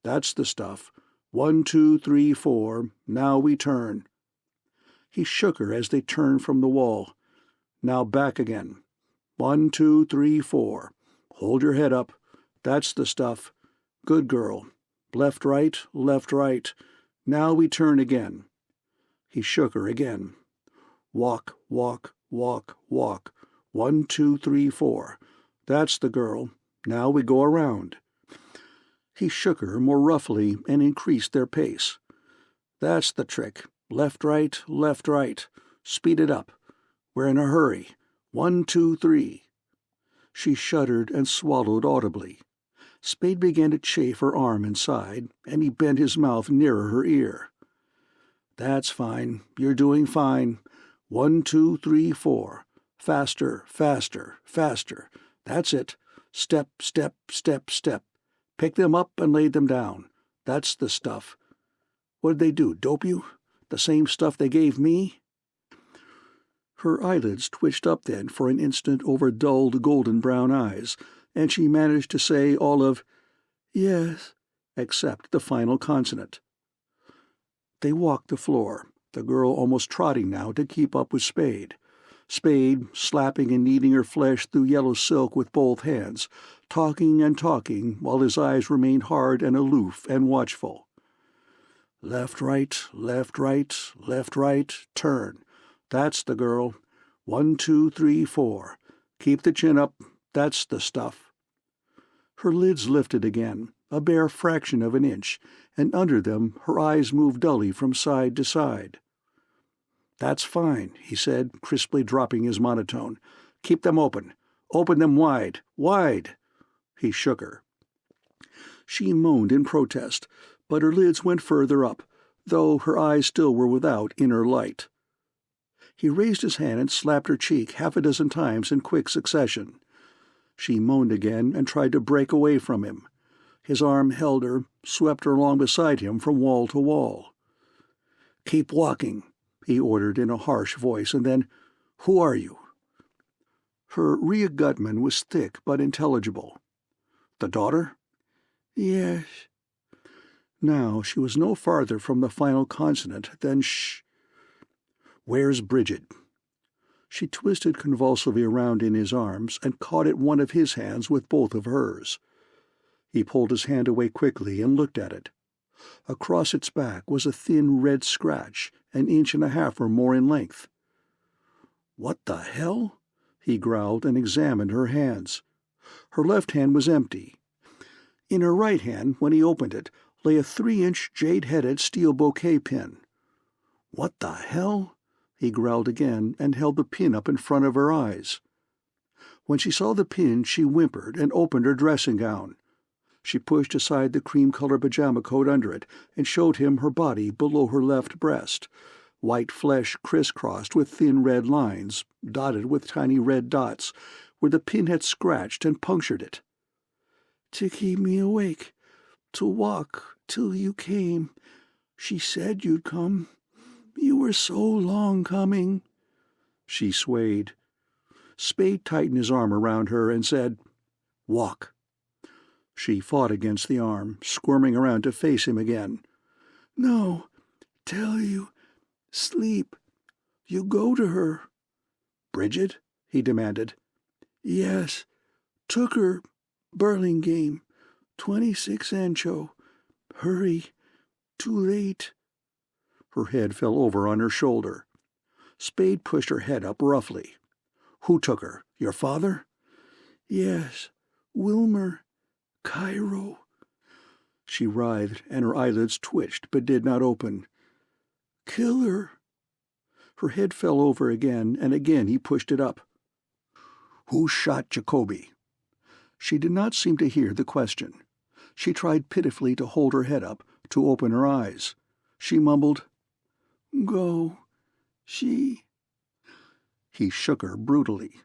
that's the stuff. 1, 2, 3, 4, now we turn." He shook her as they turned from the wall. "Now back again. 1, 2, 3, 4. Hold your head up. That's the stuff. Good girl. Left, right. Now we turn again." He shook her again. "Walk, walk, walk, walk. 1, 2, 3, 4. That's the girl. Now we go around." He shook her more roughly and increased their pace. "That's the trick. Left, right. Speed it up. We're in a hurry. 1, 2, 3. She shuddered and swallowed audibly. Spade began to chafe her arm and side, and he bent his mouth nearer her ear. "That's fine. You're doing fine. 1, 2, 3, 4. Faster. That's it. Step. Pick them up and lay them down. That's the stuff. What'd they do, dope you? The same stuff they gave me?" Her eyelids twitched up then for an instant over dulled golden-brown eyes, and she managed to say all of "yes," except the final consonant. They walked the floor, the girl almost trotting now to keep up with Spade. Spade slapping and kneading her flesh through yellow silk with both hands, talking and talking while his eyes remained hard and aloof and watchful. Left, right, turn. That's the girl. 1, 2, 3, 4. Keep the chin up. That's the stuff." Her lids lifted again, a bare fraction of an inch, and under them her eyes moved dully from side to side. "That's fine," he said, crisply dropping his monotone. "Keep them open. Open them wide. He shook her. She moaned in protest, but her lids went further up, though her eyes still were without inner light. He raised his hand and slapped her cheek half a dozen times in quick succession. She moaned again and tried to break away from him. His arm held her, swept her along beside him from wall to wall. "Keep walking," he ordered in a harsh voice, and then, "Who are you?" Her Rhea Gutman was thick but intelligible. "The daughter?" "Yes." Now she was no farther from the final consonant than "shh." "Where's Bridget?" She twisted convulsively around in his arms and caught at one of his hands with both of hers. He pulled his hand away quickly and looked at it. Across its back was a thin red scratch, an inch and a half or more in length. "What the hell?" he growled and examined her hands. Her left hand was empty. In her right hand, when he opened it, lay a 3-inch jade-headed steel bouquet pin. "What the hell?" he growled again and held the pin up in front of her eyes. When she saw the pin she whimpered and opened her dressing gown. She pushed aside the cream-colored pajama coat under it and showed him her body below her left breast, white flesh crisscrossed with thin red lines, dotted with tiny red dots, where the pin had scratched and punctured it. "To keep me awake, to walk till you came. She said you'd come. You were so long coming." She swayed. Spade tightened his arm around her and said, "Walk." She fought against the arm, squirming around to face him again. "No, tell you. Sleep. You go to her." "Bridget?" he demanded. "Yes. Took her. Burlingame. 26 Ancho. Hurry. Too late." Her head fell over on her shoulder. Spade pushed her head up roughly. "Who took her? Your father?" "Yes. Wilmer. Cairo." She writhed, and her eyelids twitched but did not open. "Kill her." Her head fell over again, and again he pushed it up. "Who shot Jacoby?" She did not seem to hear the question. She tried pitifully to hold her head up, to open her eyes. She mumbled, "Go. She—" He shook her brutally.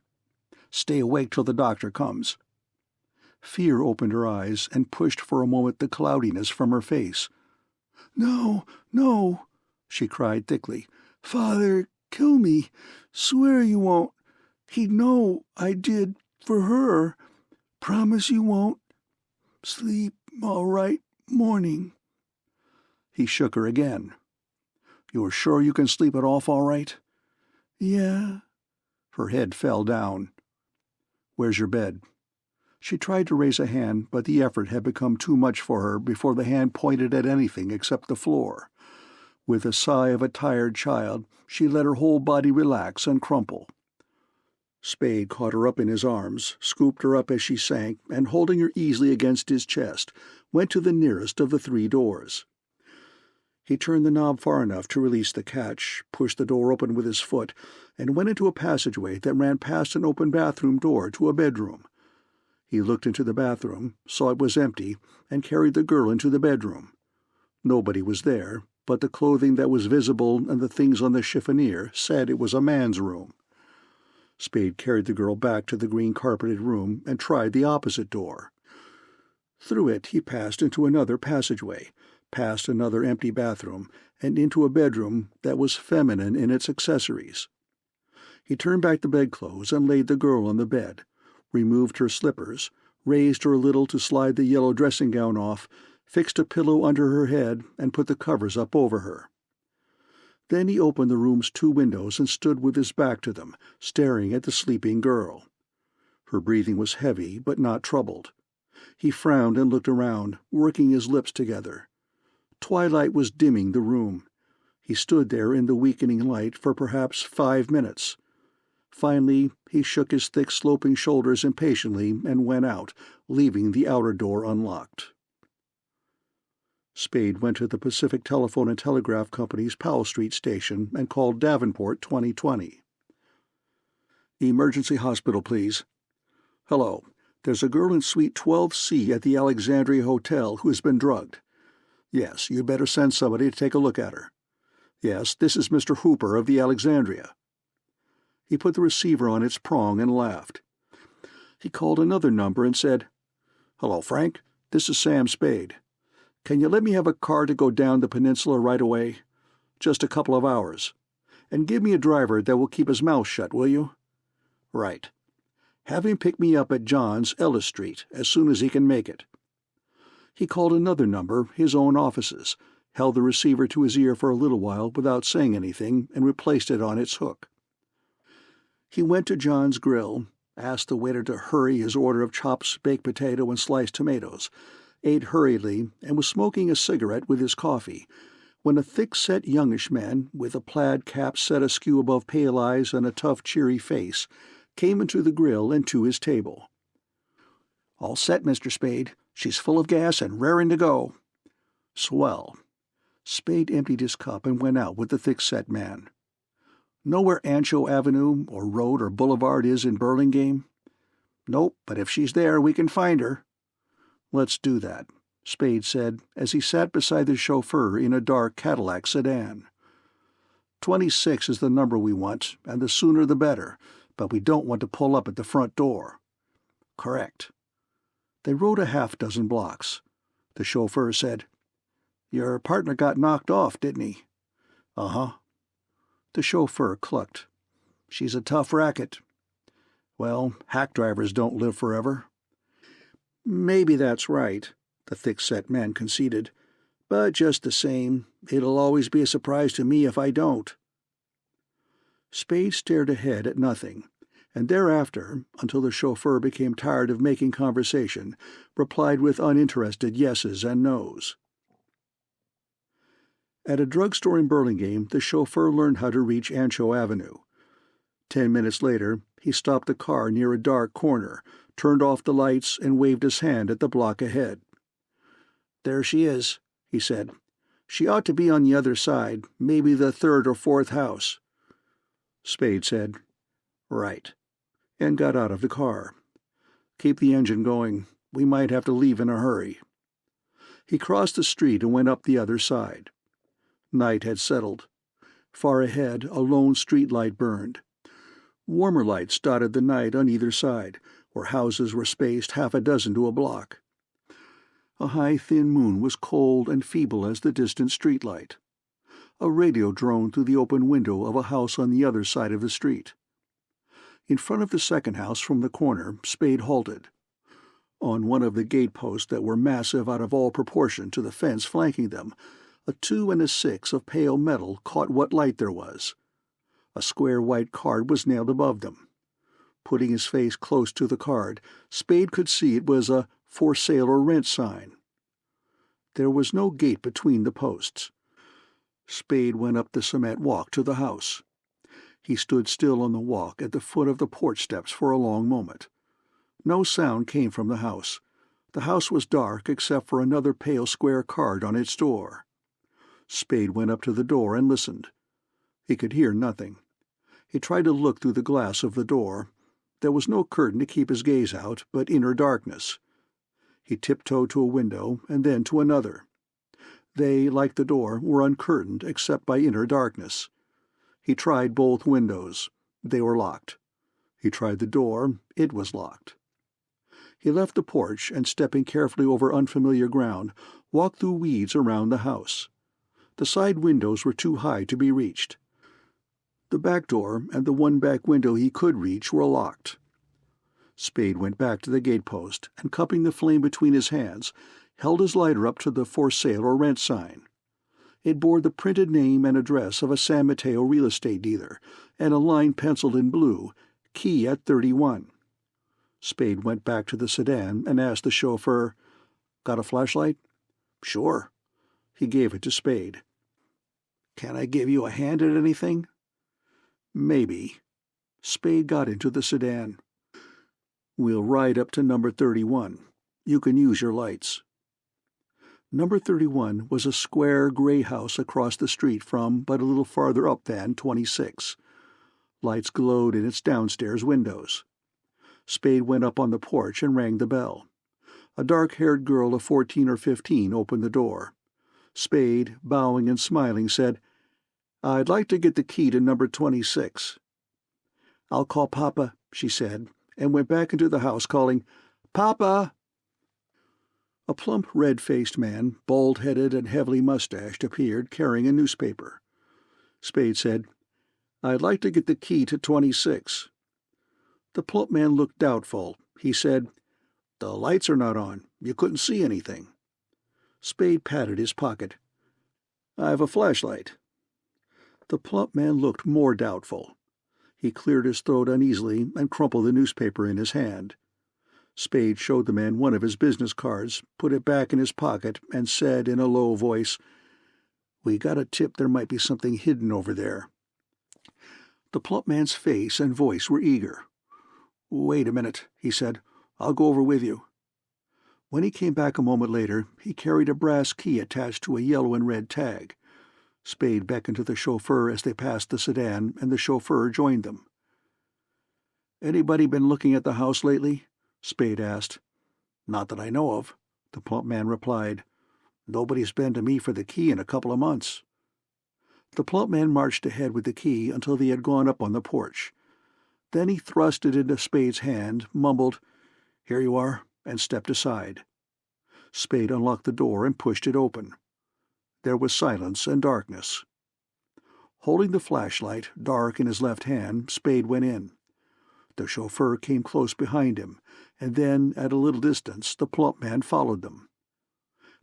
"Stay awake till the doctor comes." Fear opened her eyes and pushed for a moment the cloudiness from her face. "No, no," she cried thickly. "Father, kill me. Swear you won't. He'd know I did for her. Promise you won't. Sleep all right morning." He shook her again. "You are sure you can sleep it off all right?" "Yeah." Her head fell down. "Where's your bed?" She tried to raise a hand, but the effort had become too much for her before the hand pointed at anything except the floor. With a sigh of a tired child, she let her whole body relax and crumple. Spade caught her up in his arms, scooped her up as she sank, and holding her easily against his chest, went to the nearest of the 3 doors. He turned the knob far enough to release the catch, pushed the door open with his foot, and went into a passageway that ran past an open bathroom door to a bedroom. He looked into the bathroom, saw it was empty, and carried the girl into the bedroom. Nobody was there, but the clothing that was visible and the things on the chiffonier said it was a man's room. Spade carried the girl back to the green-carpeted room and tried the opposite door. Through it he passed into another passageway, past another empty bathroom, and into a bedroom that was feminine in its accessories. He turned back the bedclothes and laid the girl on the bed, removed her slippers, raised her a little to slide the yellow dressing-gown off, fixed a pillow under her head, and put the covers up over her. Then he opened the room's 2 windows and stood with his back to them, staring at the sleeping girl. Her breathing was heavy but not troubled. He frowned and looked around, working his lips together. Twilight was dimming the room. He stood there in the weakening light for perhaps 5 minutes. Finally, he shook his thick sloping shoulders impatiently and went out, leaving the outer door unlocked. Spade went to the Pacific Telephone and Telegraph Company's Powell Street station and called Davenport 2020. "Emergency hospital, please." "Hello. There's a girl in suite 12C at the Alexandria Hotel who has been drugged." "Yes, you'd better send somebody to take a look at her." "Yes, this is Mr. Hooper of the Alexandria." He put the receiver on its prong and laughed. He called another number and said, "Hello, Frank. This is Sam Spade. Can you let me have a car to go down the peninsula right away? Just a couple of hours. And give me a driver that will keep his mouth shut, will you?" "Right. Have him pick me up at John's, Ellis Street, as soon as he can make it." He called another number, his own office's, held the receiver to his ear for a little while without saying anything, and replaced it on its hook. He went to John's Grill, asked the waiter to hurry his order of chops, baked potato, and sliced tomatoes, ate hurriedly, and was smoking a cigarette with his coffee, when a thick-set youngish man, with a plaid cap set askew above pale eyes and a tough, cheery face, came into the grill and to his table. "All set, Mr. Spade. She's full of gas and raring to go." "Swell." Spade emptied his cup and went out with the thick-set man. "Know where Ancho Avenue or Road or Boulevard is in Burlingame?" "Nope, but if she's there, we can find her." "Let's do that," Spade said as he sat beside the chauffeur in a dark Cadillac sedan. 26 is the number we want, and the sooner the better, but we don't want to pull up at the front door. Correct. They rode a half-dozen blocks. The chauffeur said, "Your partner got knocked off, didn't he?" "Uh-huh." The chauffeur clucked. "She's a tough racket." "Well, hack drivers don't live forever." "Maybe that's right," the thick-set man conceded. "But just the same, it'll always be a surprise to me if I don't." Spade stared ahead at nothing, and thereafter, until the chauffeur became tired of making conversation, replied with uninterested yeses and nos. At a drugstore in Burlingame, the chauffeur learned how to reach Ancho Avenue. 10 minutes later, he stopped the car near a dark corner, turned off the lights, and waved his hand at the block ahead. "There she is," he said. "She ought to be on the other side, maybe the third or fourth house." Spade said, "Right," and got out of the car. "Keep the engine going. We might have to leave in a hurry." He crossed the street and went up the other side. Night had settled. Far ahead, a lone street light burned. Warmer lights dotted the night on either side, where houses were spaced half a dozen to a block. A high, thin moon was cold and feeble as the distant streetlight. A radio droned through the open window of a house on the other side of the street. In front of the second house from the corner, Spade halted. On one of the gateposts that were massive out of all proportion to the fence flanking them, a 2 and a 6 of pale metal caught what light there was. A square white card was nailed above them. Putting his face close to the card, Spade could see it was a "For Sale or Rent" sign. There was no gate between the posts. Spade went up the cement walk to the house. He stood still on the walk at the foot of the porch steps for a long moment. No sound came from the house. The house was dark except for another pale square card on its door. Spade went up to the door and listened. He could hear nothing. He tried to look through the glass of the door. There was no curtain to keep his gaze out, but inner darkness. He tiptoed to a window and then to another. They, like the door, were uncurtained except by inner darkness. He tried both windows. They were locked. He tried the door. It was locked. He left the porch and, stepping carefully over unfamiliar ground, walked through weeds around the house. The side windows were too high to be reached. The back door and the one back window he could reach were locked. Spade went back to the gatepost and, cupping the flame between his hands, held his lighter up to the "For Sale or Rent" sign. It bore the printed name and address of a San Mateo real estate dealer, and a line penciled in blue, "Key at 31." Spade went back to the sedan and asked the chauffeur, "Got a flashlight?" "Sure." He gave it to Spade. "Can I give you a hand at anything?" "Maybe." Spade got into the sedan. "We'll ride up to number 31. You can use your lights." Number 31 was a square gray house across the street from, but a little farther up than, 26. Lights glowed in its downstairs windows. Spade went up on the porch and rang the bell. A dark-haired girl of 14 or 15 opened the door. Spade, bowing and smiling, said, "I'd like to get the key to number 26. "I'll call Papa," she said, and went back into the house calling, "Papa!" A plump, red-faced man, bald-headed and heavily mustached, appeared carrying a newspaper. Spade said, "I'd like to get the key to 26. The plump man looked doubtful. He said, "The lights are not on. You couldn't see anything." Spade patted his pocket. "I have a flashlight." The plump man looked more doubtful. He cleared his throat uneasily and crumpled the newspaper in his hand. Spade showed the man one of his business cards, put it back in his pocket, and said in a low voice, "We got a tip there might be something hidden over there." The plump man's face and voice were eager. "Wait a minute," he said. "I'll go over with you." When he came back a moment later, he carried a brass key attached to a yellow and red tag. Spade beckoned to the chauffeur as they passed the sedan, and the chauffeur joined them. "Anybody been looking at the house lately?" Spade asked. "Not that I know of. The plump man replied. "Nobody's been to me for the key in a couple of months." The plump man marched ahead with the key until they had gone up on the porch. Then he thrust it into Spade's hand, mumbled, "Here you are," and stepped aside. Spade unlocked the door and pushed it open. There was silence and darkness. Holding the flashlight, dark in his left hand, Spade went in. The chauffeur came close behind him, and then, at a little distance, the plump man followed them.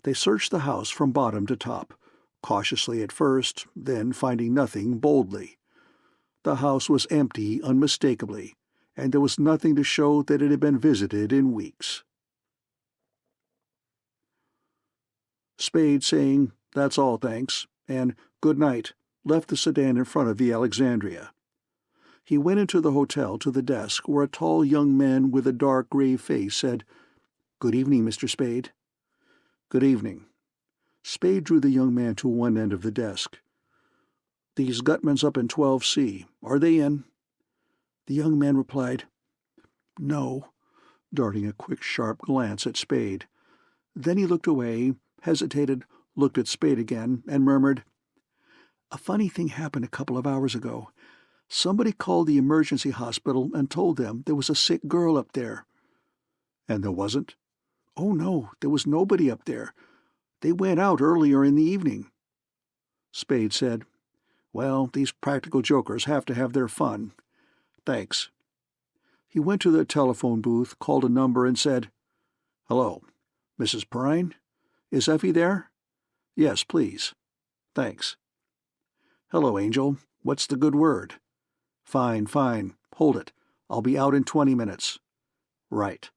They searched the house from bottom to top, cautiously at first, then, finding nothing, boldly. The house was empty unmistakably, and there was nothing to show that it had been visited in weeks. Spade, saying, "That's all, thanks," and "Good night," left the sedan in front of the Alexandria. He went into the hotel to the desk where a tall young man with a dark grave face said, "Good evening, Mr. Spade." "Good evening." Spade drew the young man to one end of the desk. "These Gutmans up in 12C, are they in?" The young man replied, "No," darting a quick, sharp glance at Spade. Then he looked away, hesitated, looked at Spade again, and murmured, "A funny thing happened a couple of hours ago. Somebody called the emergency hospital and told them there was a sick girl up there." "And there wasn't?" "Oh, no, there was nobody up there. They went out earlier in the evening." Spade said, "Well, these practical jokers have to have their fun. Thanks." He went to the telephone booth, called a number, and said, "Hello, Mrs. Perrine? Is Effie there?" "Yes, please." "Thanks." "Hello, Angel. What's the good word?" "Fine, fine. Hold it. I'll be out in 20 minutes. "Right."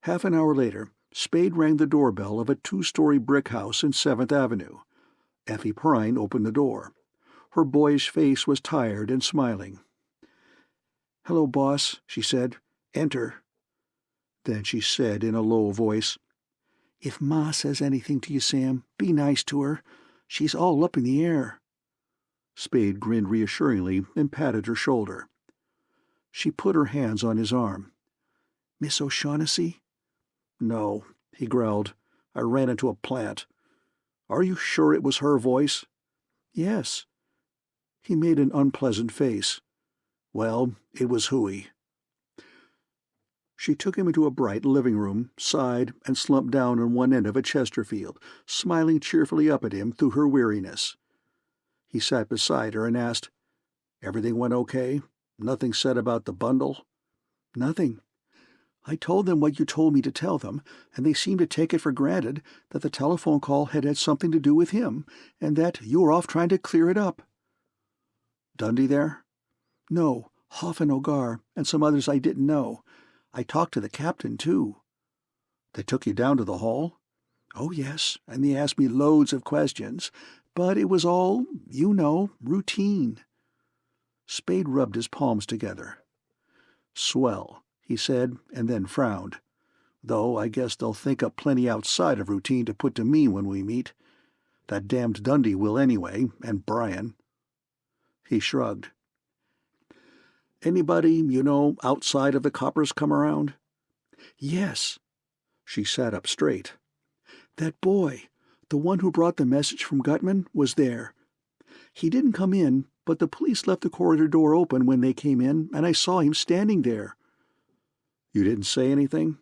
Half an hour later, Spade rang the doorbell of a 2-story brick house in 7th Avenue. Effie Perrine opened the door. Her boyish face was tired and smiling. "Hello, boss," she said. "Enter." Then she said in a low voice, "If Ma says anything to you, Sam, be nice to her. She's all up in the air." Spade grinned reassuringly and patted her shoulder. She put her hands on his arm. "Miss O'Shaughnessy?" "No," he growled. "I ran into a plant. Are you sure it was her voice?" "Yes." He made an unpleasant face. "Well, it was hooey." She took him into a bright living room, sighed, and slumped down on one end of a Chesterfield, smiling cheerfully up at him through her weariness. He sat beside her and asked, "Everything went okay? Nothing said about the bundle?" "Nothing. I told them what you told me to tell them, and they seemed to take it for granted that the telephone call had had something to do with him, and that you were off trying to clear it up." "Dundee there?" "No, Hoff and Ogar, and some others I didn't know. I talked to the captain, too." "They took you down to the hall?" "Oh, yes, and they asked me loads of questions, but it was all, you know, routine." Spade rubbed his palms together. "Swell," he said, and then frowned. "Though I guess they'll think up plenty outside of routine to put to me when we meet. That damned Dundee will anyway, and Brian." He shrugged. "Anybody, you know, outside of the coppers come around?" "Yes." She sat up straight. "That boy, the one who brought the message from Gutman, was there. He didn't come in, but the police left the corridor door open when they came in, and I saw him standing there." "You didn't say anything?"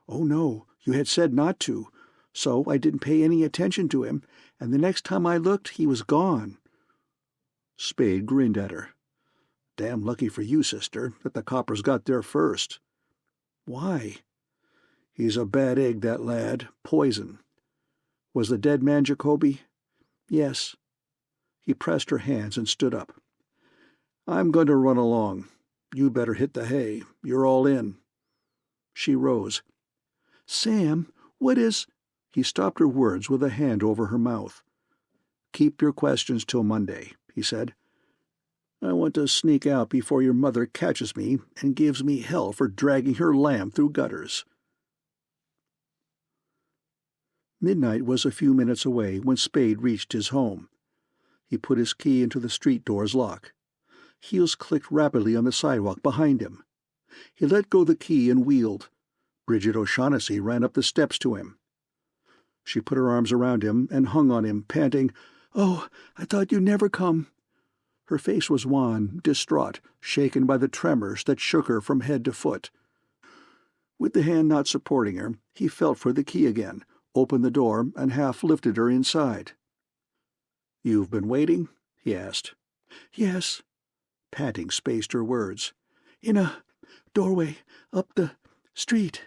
"Oh, no, you had said not to, so I didn't pay any attention to him, and the next time I looked he was gone." Spade grinned at her. "Damn lucky for you, sister, that the coppers got there first." "Why?" "He's a bad egg, that lad. Poison. Was the dead man Jacoby?" "Yes." He pressed her hands and stood up. "I'm going to run along. You better hit the hay. You're all in." She rose. "Sam, what is—" He stopped her words with a hand over her mouth. "Keep your questions till Monday," he said. "I want to sneak out before your mother catches me and gives me hell for dragging her lamb through gutters." Midnight was a few minutes away when Spade reached his home. He put his key into the street door's lock. Heels clicked rapidly on the sidewalk behind him. He let go the key and wheeled. Bridget O'Shaughnessy ran up the steps to him. She put her arms around him and hung on him, panting, "Oh, I thought you'd never come." Her face was wan, distraught, shaken by the tremors that shook her from head to foot. With the hand not supporting her, he felt for the key again, opened the door, and half lifted her inside. "You've been waiting?" he asked. "Yes," panting spaced her words. "In a doorway up the street."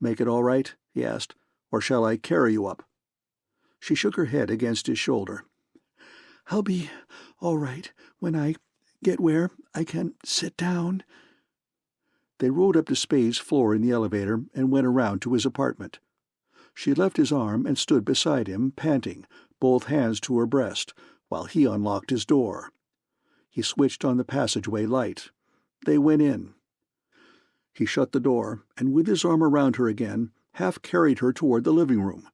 "Make it all right?" he asked. "Or shall I carry you up?" She shook her head against his shoulder. "I'll be all right when I get where I can sit down." They rode up to Spade's floor in the elevator and went around to his apartment. She left his arm and stood beside him, panting, both hands to her breast, while he unlocked his door. He switched on the passageway light. They went in. He shut the door, and with his arm around her again, half carried her toward the living room.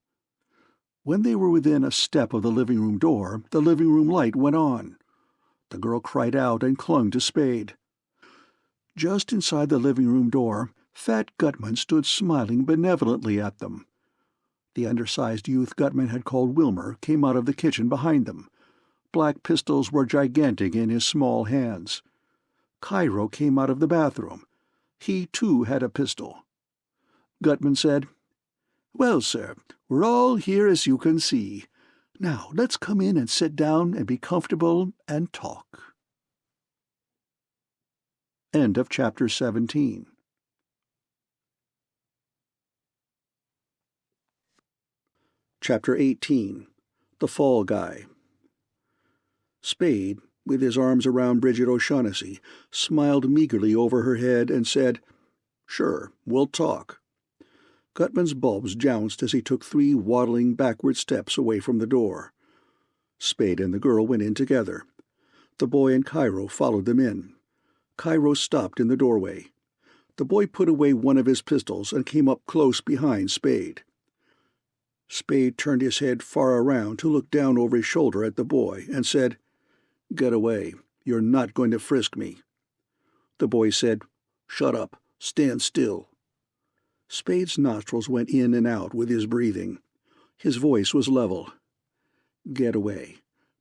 When they were within a step of the living room door, the living room light went on. The girl cried out and clung to Spade. Just inside the living room door, Fat Gutman stood smiling benevolently at them. The undersized youth Gutman had called Wilmer came out of the kitchen behind them. Black pistols were gigantic in his small hands. Cairo came out of the bathroom. He, too, had a pistol. Gutman said, "Well, sir, we're all here as you can see. Now, let's come in and sit down and be comfortable and talk." End of Chapter 17. Chapter 18. The Fall Guy. Spade, with his arms around Bridget O'Shaughnessy, smiled meagerly over her head and said, "Sure, we'll talk." Gutman's bulbs jounced as he took 3 waddling backward steps away from the door. Spade and the girl went in together. The boy and Cairo followed them in. Cairo stopped in the doorway. The boy put away one of his pistols and came up close behind Spade. Spade turned his head far around to look down over his shoulder at the boy and said, "Get away. You're not going to frisk me." The boy said, "Shut up. Stand still." Spade's nostrils went in and out with his breathing. His voice was level. "Get away.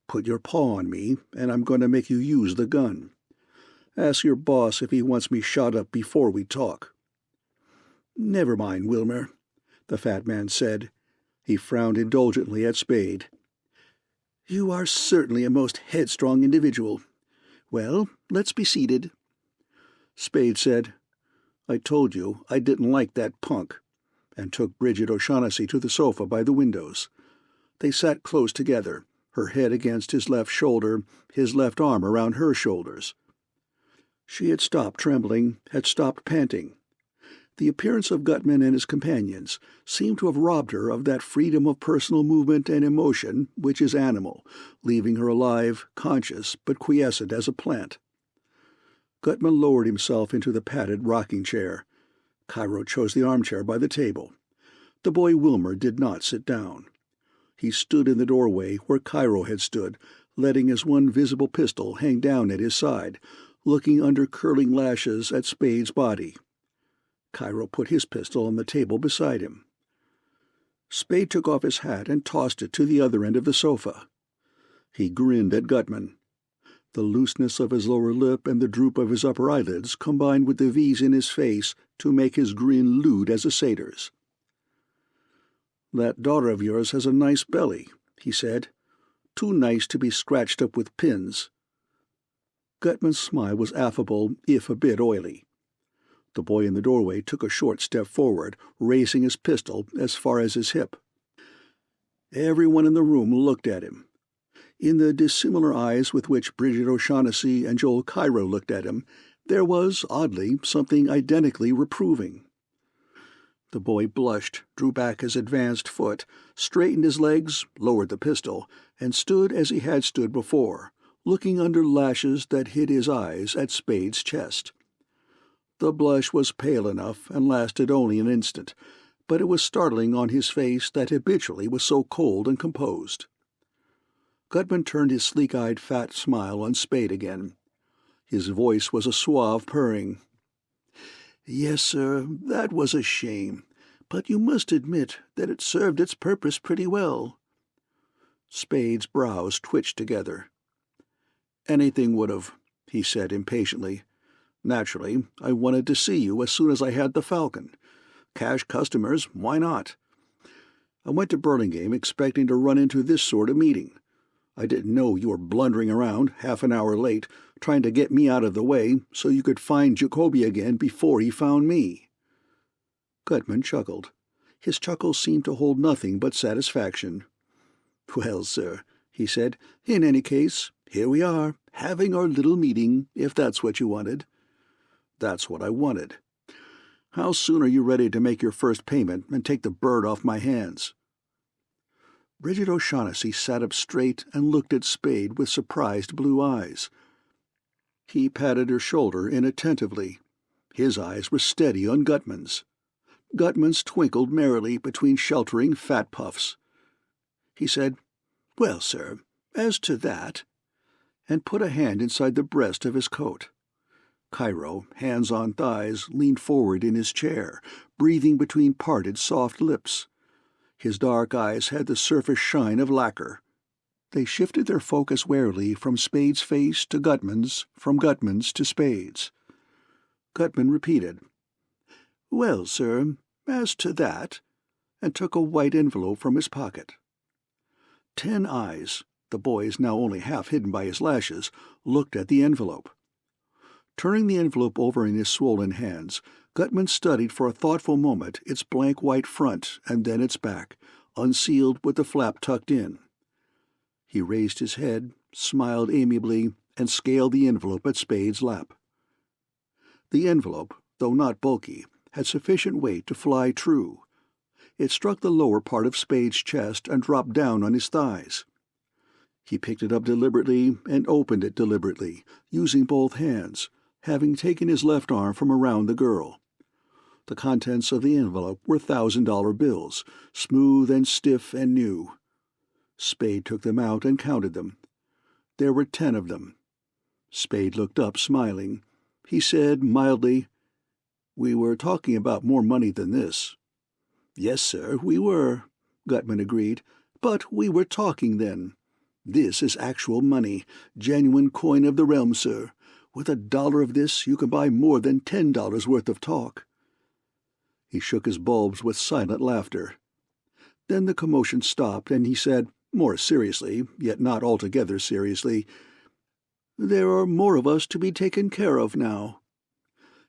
Put your paw on me, and I'm going to make you use the gun. Ask your boss if he wants me shot up before we talk." "Never mind, Wilmer," the fat man said. He frowned indulgently at Spade. "You are certainly a most headstrong individual. Well, let's be seated." Spade said, "I told you I didn't like that punk," and took Bridget O'Shaughnessy to the sofa by the windows. They sat close together, her head against his left shoulder, his left arm around her shoulders. She had stopped trembling, had stopped panting. The appearance of Gutman and his companions seemed to have robbed her of that freedom of personal movement and emotion which is animal, leaving her alive, conscious, but quiescent as a plant. Gutman lowered himself into the padded rocking chair. Cairo chose the armchair by the table. The boy Wilmer did not sit down. He stood in the doorway where Cairo had stood, letting his one visible pistol hang down at his side, looking under curling lashes at Spade's body. Cairo put his pistol on the table beside him. Spade took off his hat and tossed it to the other end of the sofa. He grinned at Gutman. The looseness of his lower lip and the droop of his upper eyelids combined with the V's in his face to make his grin lewd as a satyr's. "That daughter of yours has a nice belly," he said. "Too nice to be scratched up with pins." Gutman's smile was affable, if a bit oily. The boy in the doorway took a short step forward, raising his pistol as far as his hip. Everyone in the room looked at him. In the dissimilar eyes with which Bridget O'Shaughnessy and Joel Cairo looked at him, there was, oddly, something identically reproving. The boy blushed, drew back his advanced foot, straightened his legs, lowered the pistol, and stood as he had stood before, looking under lashes that hid his eyes at Spade's chest. The blush was pale enough and lasted only an instant, but it was startling on his face that habitually was so cold and composed. Gutman turned his sleek-eyed fat smile on Spade again. His voice was a suave purring. Yes, sir, that was a shame, but you must admit that it served its purpose pretty well. Spade's brows twitched together. Anything would have, he said impatiently. Naturally, I wanted to see you as soon as I had the Falcon. Cash customers, why not? I went to Burlingame expecting to run into this sort of meeting. I didn't know you were blundering around, half an hour late, trying to get me out of the way so you could find Jacoby again before he found me. Gutman chuckled. His chuckle seemed to hold nothing but satisfaction. Well, sir, he said, in any case, here we are, having our little meeting, if that's what you wanted. That's what I wanted. How soon are you ready to make your first payment and take the bird off my hands? Bridget O'Shaughnessy sat up straight and looked at Spade with surprised blue eyes. He patted her shoulder inattentively. His eyes were steady on Gutman's. Gutman's twinkled merrily between sheltering fat puffs. He said, "Well, sir, as to that," and put a hand inside the breast of his coat. Cairo, hands on thighs, leaned forward in his chair, breathing between parted soft lips. His dark eyes had the surface shine of lacquer. They shifted their focus warily from Spade's face to Gutman's, from Gutman's to Spade's. Gutman repeated, "Well, sir, as to that," and took a white envelope from his pocket. 10 eyes, the boy's now only half hidden by his lashes, looked at the envelope. Turning the envelope over in his swollen hands, Gutman studied for a thoughtful moment its blank white front and then its back, unsealed with the flap tucked in. He raised his head, smiled amiably, and scaled the envelope at Spade's lap. The envelope, though not bulky, had sufficient weight to fly true. It struck the lower part of Spade's chest and dropped down on his thighs. He picked it up deliberately and opened it deliberately, using both hands, having taken his left arm from around the girl. The contents of the envelope were $1,000 bills, smooth and stiff and new. Spade took them out and counted them. There were 10 of them. Spade looked up, smiling. He said mildly, "We were talking about more money than this." "Yes, sir, we were," Gutman agreed. "But we were talking then. This is actual money, genuine coin of the realm, sir. With $1 of this you can buy more than $10 worth of talk." He shook his bulbs with silent laughter. Then the commotion stopped, and he said, more seriously, yet not altogether seriously, "There are more of us to be taken care of now."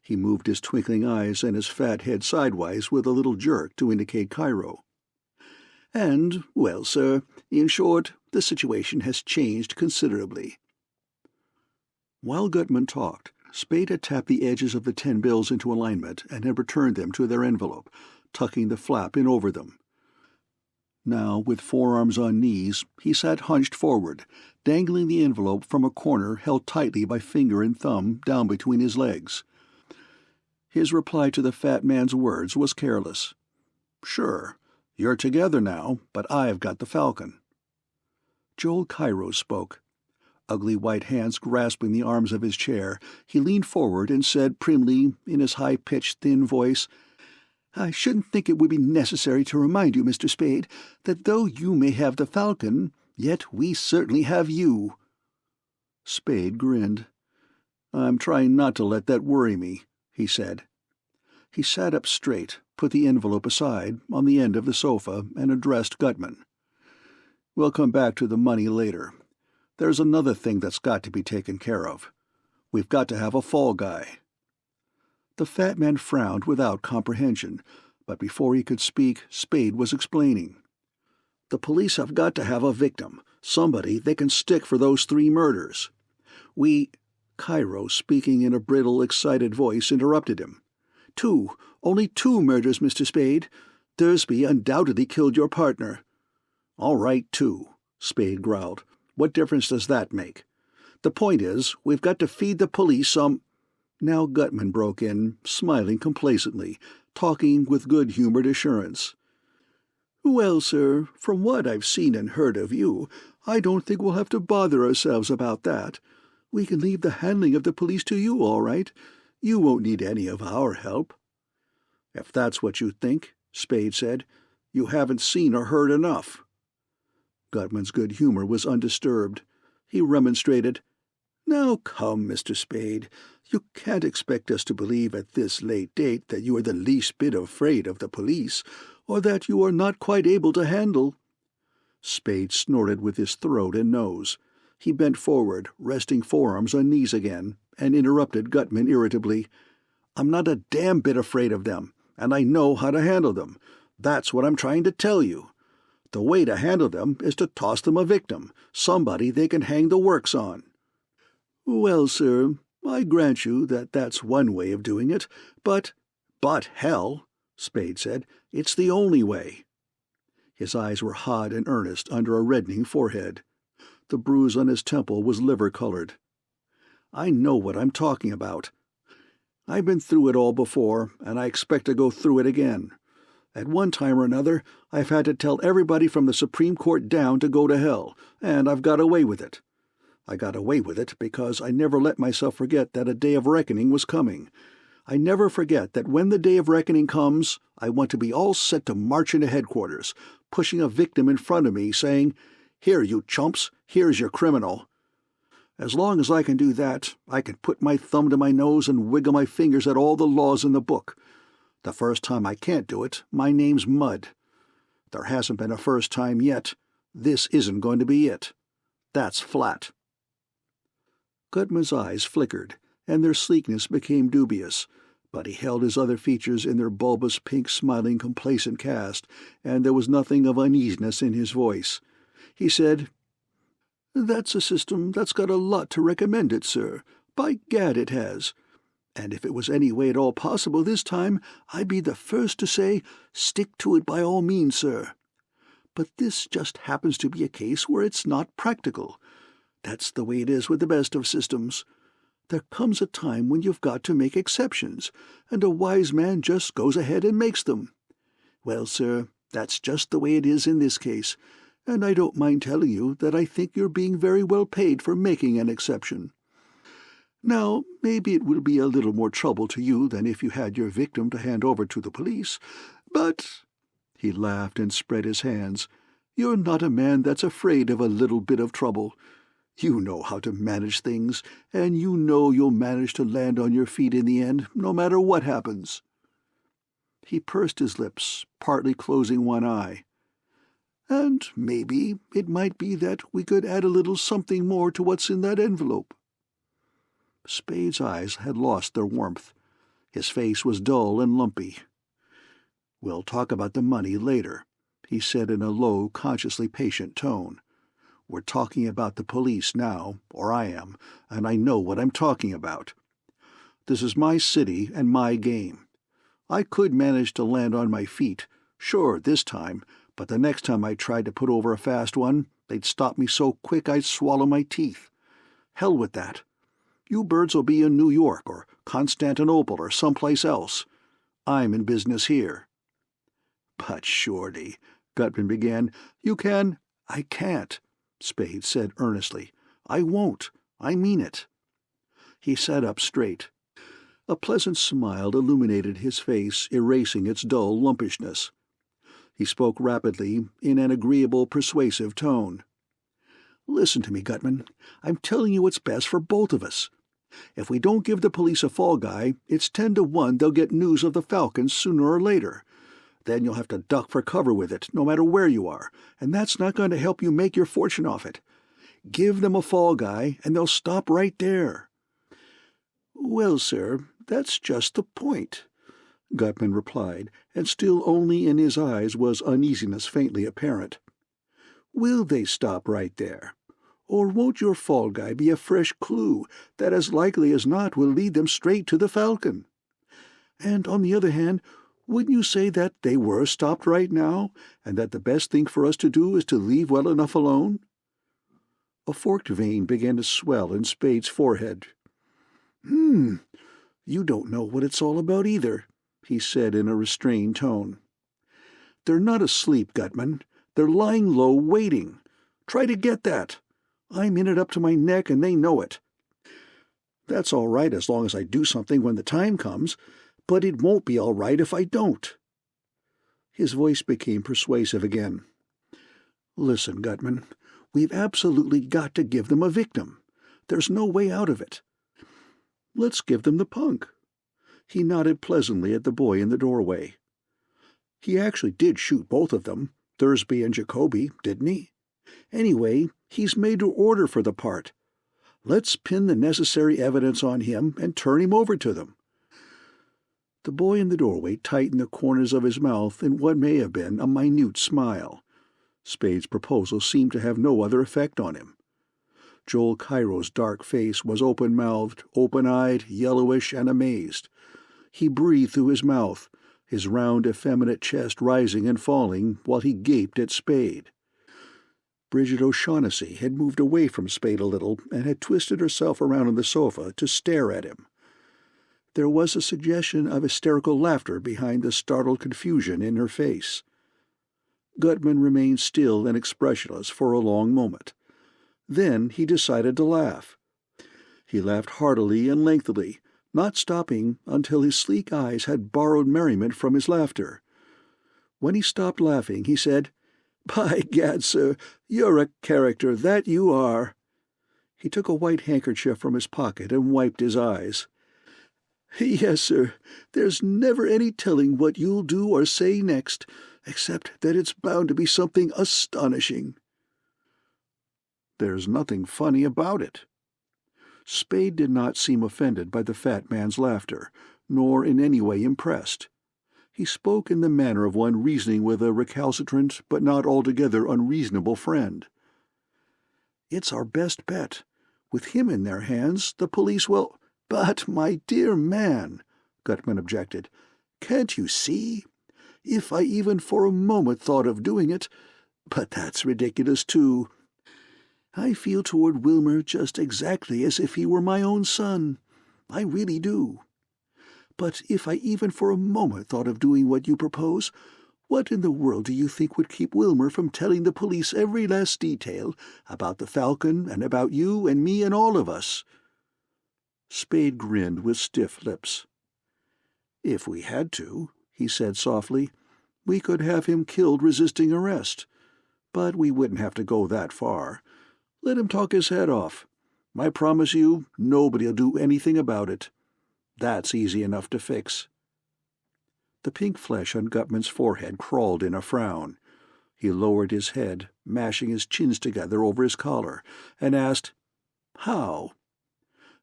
He moved his twinkling eyes and his fat head sidewise with a little jerk to indicate Cairo. "And, well, sir, in short, the situation has changed considerably." While Gutman talked, Spade had tapped the edges of the 10 bills into alignment and had returned them to their envelope, tucking the flap in over them. Now, with forearms on knees, he sat hunched forward, dangling the envelope from a corner held tightly by finger and thumb down between his legs. His reply to the fat man's words was careless. "Sure, you're together now, but I've got the Falcon." Joel Cairo spoke. Ugly white hands grasping the arms of his chair, he leaned forward and said primly, in his high-pitched, thin voice, "I shouldn't think it would be necessary to remind you, Mr. Spade, that though you may have the Falcon, yet we certainly have you." Spade grinned. "I'm trying not to let that worry me," he said. He sat up straight, put the envelope aside on the end of the sofa, and addressed Gutman. "We'll come back to the money later. There's another thing that's got to be taken care of. We've got to have a fall guy." The fat man frowned without comprehension, but before he could speak, Spade was explaining. "The police have got to have a victim, somebody they can stick for those 3 murders. Cairo, speaking in a brittle, excited voice, interrupted him. Only 2 murders, Mr. Spade. Thursby undoubtedly killed your partner." "All right, 2, Spade growled. "What difference does that make? The point is, we've got to feed the police some—" Now Gutman broke in, smiling complacently, talking with good-humored assurance. "Well, sir, from what I've seen and heard of you, I don't think we'll have to bother ourselves about that. We can leave the handling of the police to you, all right. You won't need any of our help." "If that's what you think," Spade said, "you haven't seen or heard enough." Gutman's good humor was undisturbed. He remonstrated. "Now come, Mr. Spade, you can't expect us to believe at this late date that you are the least bit afraid of the police, or that you are not quite able to handle—" Spade snorted with his throat and nose. He bent forward, resting forearms on knees again, and interrupted Gutman irritably. "I'm not a damn bit afraid of them, and I know how to handle them. That's what I'm trying to tell you. The way to handle them is to toss them a victim, somebody they can hang the works on." "Well, sir, I grant you that that's one way of doing it, but—" "But hell," Spade said, "it's the only way." His eyes were hot and earnest under a reddening forehead. The bruise on his temple was liver-colored. "I know what I'm talking about. I've been through it all before, and I expect to go through it again. At one time or another, I've had to tell everybody from the Supreme Court down to go to hell, and I've got away with it. I got away with it because I never let myself forget that a day of reckoning was coming. I never forget that when the day of reckoning comes, I want to be all set to march into headquarters, pushing a victim in front of me, saying, 'Here, you chumps, here's your criminal.' As long as I can do that, I can put my thumb to my nose and wiggle my fingers at all the laws in the book. The first time I can't do it, my name's mud. There hasn't been a first time yet. This isn't going to be it. That's flat." Gutman's eyes flickered, and their sleekness became dubious, but he held his other features in their bulbous pink smiling complacent cast, and there was nothing of uneasiness in his voice. He said, "That's a system that's got a lot to recommend it, sir. By gad, it has. And if it was any way at all possible this time, I'd be the first to say, stick to it by all means, sir. But this just happens to be a case where it's not practical. That's the way it is with the best of systems. There comes a time when you've got to make exceptions, and a wise man just goes ahead and makes them. Well, sir, that's just the way it is in this case, and I don't mind telling you that I think you're being very well paid for making an exception. Now, maybe it will be a little more trouble to you than if you had your victim to hand over to the police, but—" he laughed and spread his hands, "you're not a man that's afraid of a little bit of trouble. You know how to manage things, and you know you'll manage to land on your feet in the end, no matter what happens." He pursed his lips, partly closing one eye. "And maybe it might be that we could add a little something more to what's in that envelope." Spade's eyes had lost their warmth. His face was dull and lumpy. "We'll talk about the money later," he said in a low, consciously patient tone. "We're talking about the police now, or I am, and I know what I'm talking about. This is my city and my game. I could manage to land on my feet, sure, this time, but the next time I tried to put over a fast one, they'd stop me so quick I'd swallow my teeth. Hell with that. You birds will be in New York or Constantinople or someplace else. I'm in business here." "But surely," Gutman began, "you can—" "I can't," Spade said earnestly. "I won't. I mean it." He sat up straight. A pleasant smile illuminated his face, erasing its dull lumpishness. He spoke rapidly, in an agreeable, persuasive tone. "Listen to me, Gutman. I'm telling you what's best for both of us. If we don't give the police a fall guy, it's 10 to 1 they'll get news of the Falcons sooner or later. Then you'll have to duck for cover with it, no matter where you are, and that's not going to help you make your fortune off it. Give them a fall guy, and they'll stop right there." "Well, sir, that's just the point," Gutman replied, and still only in his eyes was uneasiness faintly apparent. "Will they stop right there? Or won't your fall guy be a fresh clue that as likely as not will lead them straight to the Falcon? And on the other hand, wouldn't you say that they were stopped right now, and that the best thing for us to do is to leave well enough alone?" A forked vein began to swell in Spade's forehead. You don't know what it's all about either," he said in a restrained tone. "They're not asleep, Gutman. They're lying low, waiting. Try to get that. I'm in it up to my neck, and they know it." That's all right as long as I do something when the time comes, but it won't be all right if I don't." His voice became persuasive again. "Listen, Gutman, we've absolutely got to give them a victim. There's no way out of it. Let's give them the punk." He nodded pleasantly at the boy in the doorway. "He actually did shoot both of them, Thursby and Jacoby, didn't he? Anyway, he's made to order for the part. Let's pin the necessary evidence on him and turn him over to them." The boy in the doorway tightened the corners of his mouth in what may have been a minute smile. Spade's proposal seemed to have no other effect on him. Joel Cairo's dark face was open-mouthed, open-eyed, yellowish, and amazed. He breathed through his mouth, his round, effeminate chest rising and falling while he gaped at Spade. Bridget O'Shaughnessy had moved away from Spade a little and had twisted herself around on the sofa to stare at him. There was a suggestion of hysterical laughter behind the startled confusion in her face. Gutman remained still and expressionless for a long moment. Then he decided to laugh. He laughed heartily and lengthily, not stopping until his sleek eyes had borrowed merriment from his laughter. When he stopped laughing, he said, "By gad, sir, you're a character, that you are." He took a white handkerchief from his pocket and wiped his eyes. "Yes, sir, there's never any telling what you'll do or say next, except that it's bound to be something astonishing." "There's nothing funny about it." Spade did not seem offended by the fat man's laughter, nor in any way impressed. He spoke in the manner of one reasoning with a recalcitrant but not altogether unreasonable friend. "It's our best bet. With him in their hands, the police will—" "But, my dear man," Gutman objected, "can't you see? If I even for a moment thought of doing it— But that's ridiculous, too. I feel toward Wilmer just exactly as if he were my own son. I really do. But if I even for a moment thought of doing what you propose, what in the world do you think would keep Wilmer from telling the police every last detail about the Falcon and about you and me and all of us?" Spade grinned with stiff lips. "If we had to," he said softly, "we could have him killed resisting arrest. But we wouldn't have to go that far. Let him talk his head off. I promise you, nobody'll do anything about it. That's easy enough to fix." The pink flesh on Gutman's forehead crawled in a frown. He lowered his head, mashing his chins together over his collar, and asked, "How?"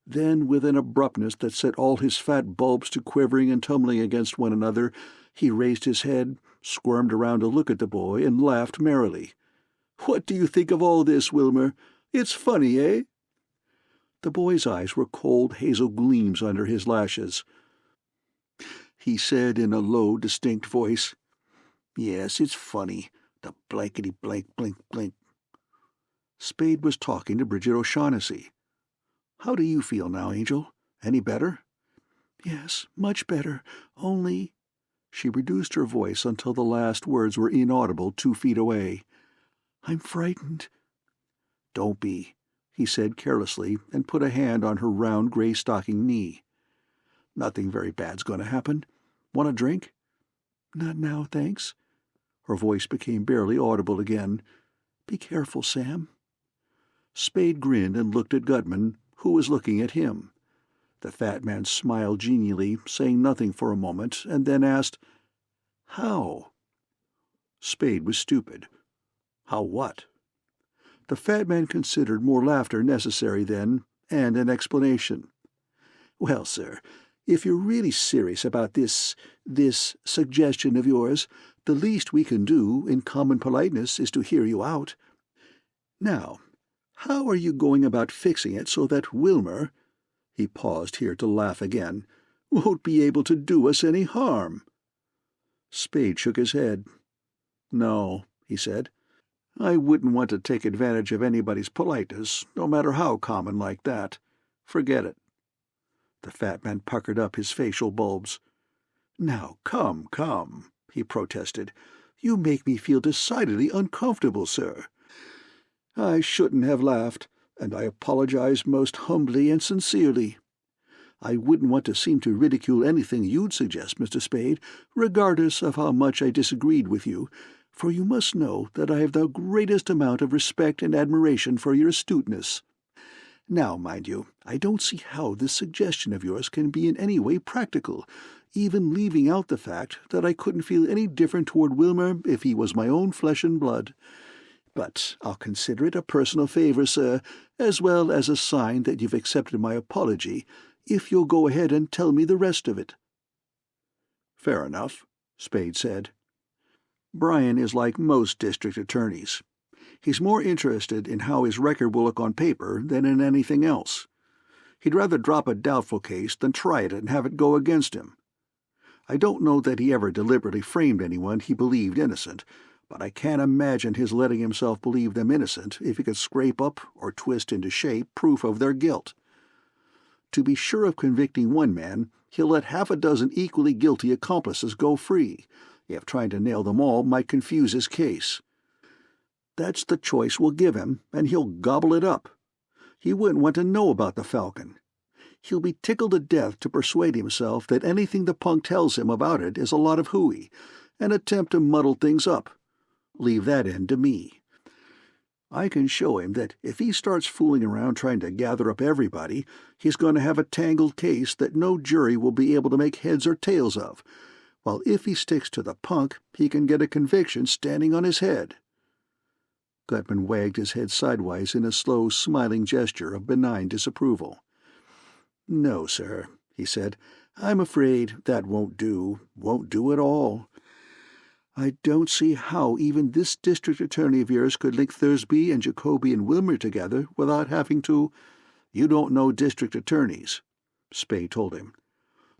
Then, with an abruptness that set all his fat bulbs to quivering and tumbling against one another, he raised his head, squirmed around to look at the boy, and laughed merrily. "What do you think of all this, Wilmer? It's funny, eh?" The boy's eyes were cold hazel gleams under his lashes. He said in a low, distinct voice, "Yes, it's funny. The blankety-blank, blink, blink." Spade was talking to Bridget O'Shaughnessy. "How do you feel now, Angel? Any better?" "Yes, much better, only—" She reduced her voice until the last words were inaudible 2 feet away. "I'm frightened." "Don't be," he said carelessly, and put a hand on her round gray-stocking knee. "Nothing very bad's going to happen. Want a drink?" "Not now, thanks." Her voice became barely audible again. "Be careful, Sam." Spade grinned and looked at Gutman, who was looking at him. The fat man smiled genially, saying nothing for a moment, and then asked, "How?" Spade was stupid. "How what?" The fat man considered more laughter necessary then, and an explanation. "Well, sir, if you're really serious about this suggestion of yours, the least we can do, in common politeness, is to hear you out. Now, how are you going about fixing it so that Wilmer—" he paused here to laugh again— "won't be able to do us any harm?" Spade shook his head. "No," he said. "I wouldn't want to take advantage of anybody's politeness, no matter how common like that. Forget it." The fat man puckered up his facial bulbs. "Now, come, he protested. "You make me feel decidedly uncomfortable, sir. I shouldn't have laughed, and I apologize most humbly and sincerely. I wouldn't want to seem to ridicule anything you'd suggest, Mr. Spade, regardless of how much I disagreed with you, for you must know that I have the greatest amount of respect and admiration for your astuteness. Now, mind you, I don't see how this suggestion of yours can be in any way practical, even leaving out the fact that I couldn't feel any different toward Wilmer if he was my own flesh and blood. But I'll consider it a personal favor, sir, as well as a sign that you've accepted my apology, if you'll go ahead and tell me the rest of it." "Fair enough," Spade said. "Brian is like most district attorneys. He's more interested in how his record will look on paper than in anything else. He'd rather drop a doubtful case than try it and have it go against him. I don't know that he ever deliberately framed anyone he believed innocent, but I can't imagine his letting himself believe them innocent if he could scrape up or twist into shape proof of their guilt. To be sure of convicting one man, he'll let half a dozen equally guilty accomplices go free, if trying to nail them all might confuse his case. That's the choice we'll give him, and he'll gobble it up. He wouldn't want to know about the Falcon. He'll be tickled to death to persuade himself that anything the punk tells him about it is a lot of hooey, an attempt to muddle things up. Leave that end to me. I can show him that if he starts fooling around trying to gather up everybody, he's going to have a tangled case that no jury will be able to make heads or tails of, while if he sticks to the punk, he can get a conviction standing on his head." Gutman wagged his head sidewise in a slow, smiling gesture of benign disapproval. "No, sir," he said. "I'm afraid that won't do at all. I don't see how even this district attorney of yours could link Thursby and Jacoby and Wilmer together without having to—" "You don't know district attorneys," Spade told him.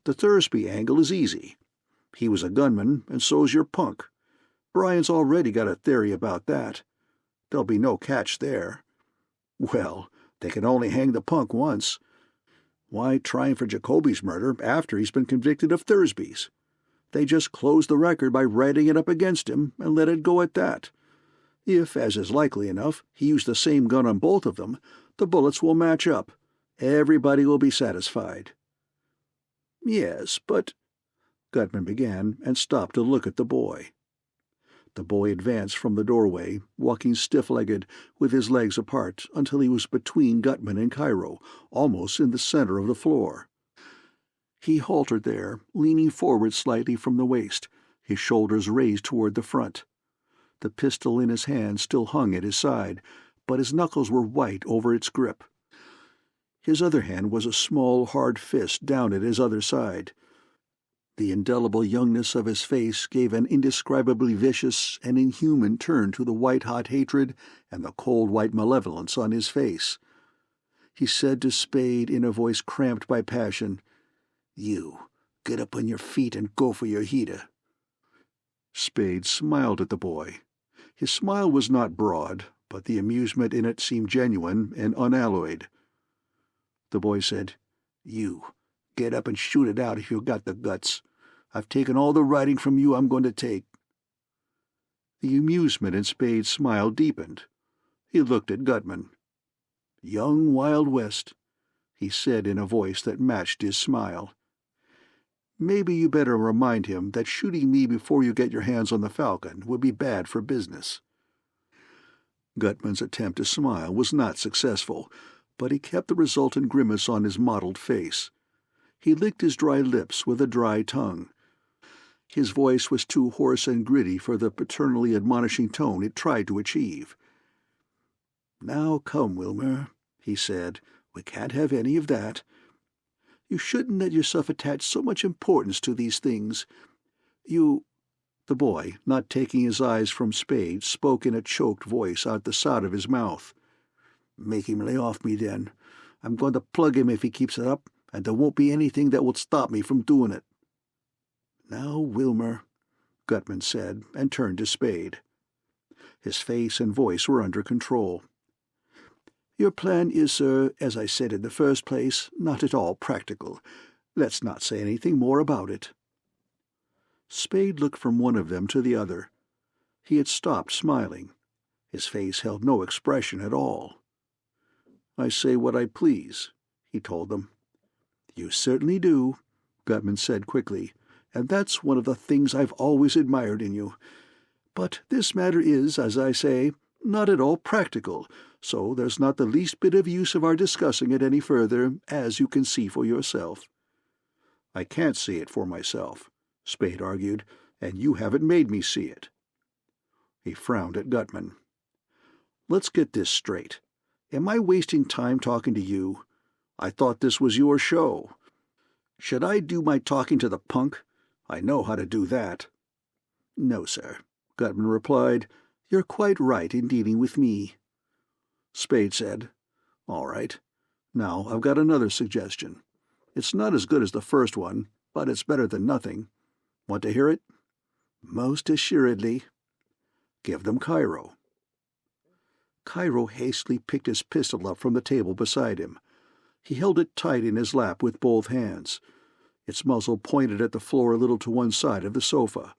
"The Thursby angle is easy. He was a gunman, and so's your punk. Brian's already got a theory about that. There'll be no catch there. Well, they can only hang the punk once. Why try for Jacoby's murder after he's been convicted of Thursby's? They just close the record by writing it up against him and let it go at that. If, as is likely enough, he used the same gun on both of them, the bullets will match up. Everybody will be satisfied." "Yes, but—" Gutman began and stopped to look at the boy. The boy advanced from the doorway, walking stiff-legged, with his legs apart, until he was between Gutman and Cairo, almost in the center of the floor. He halted there, leaning forward slightly from the waist, his shoulders raised toward the front. The pistol in his hand still hung at his side, but his knuckles were white over its grip. His other hand was a small, hard fist down at his other side. The indelible youngness of his face gave an indescribably vicious and inhuman turn to the white-hot hatred and the cold white malevolence on his face. He said to Spade in a voice cramped by passion, "You, get up on your feet and go for your heater." Spade smiled at the boy. His smile was not broad, but the amusement in it seemed genuine and unalloyed. The boy said, "You, get up and shoot it out if you've got the guts. I've taken all the writing from you I'm going to take." The amusement in Spade's smile deepened. He looked at Gutman. "Young Wild West," he said in a voice that matched his smile. "Maybe you better remind him that shooting me before you get your hands on the Falcon would be bad for business." Gutman's attempt to smile was not successful, but he kept the resultant grimace on his mottled face. He licked his dry lips with a dry tongue. His voice was too hoarse and gritty for the paternally admonishing tone it tried to achieve. "Now come, Wilmer," he said. "We can't have any of that. You shouldn't let yourself attach so much importance to these things. You—" The boy, not taking his eyes from Spade, spoke in a choked voice out the side of his mouth. "Make him lay off me, then. I'm going to plug him if he keeps it up, and there won't be anything that will stop me from doing it." "Now, Wilmer," Gutman said, and turned to Spade. His face and voice were under control. "Your plan is, sir, as I said in the first place, not at all practical. Let's not say anything more about it." Spade looked from one of them to the other. He had stopped smiling. His face held no expression at all. "I say what I please," he told them. "You certainly do," Gutman said quickly, "and that's one of the things I've always admired in you. But this matter is, as I say, not at all practical, so there's not the least bit of use of our discussing it any further, as you can see for yourself." "I can't see it for myself," Spade argued, "and you haven't made me see it." He frowned at Gutman. "Let's get this straight. Am I wasting time talking to you? I thought this was your show. Should I do my talking to the punk? I know how to do that." "No, sir," Gutman replied. "You're quite right in dealing with me." Spade said, "All right. Now I've got another suggestion. It's not as good as the first one, but it's better than nothing. Want to hear it?" "Most assuredly." "Give them Cairo." Cairo hastily picked his pistol up from the table beside him. He held it tight in his lap with both hands. Its muzzle pointed at the floor a little to one side of the sofa.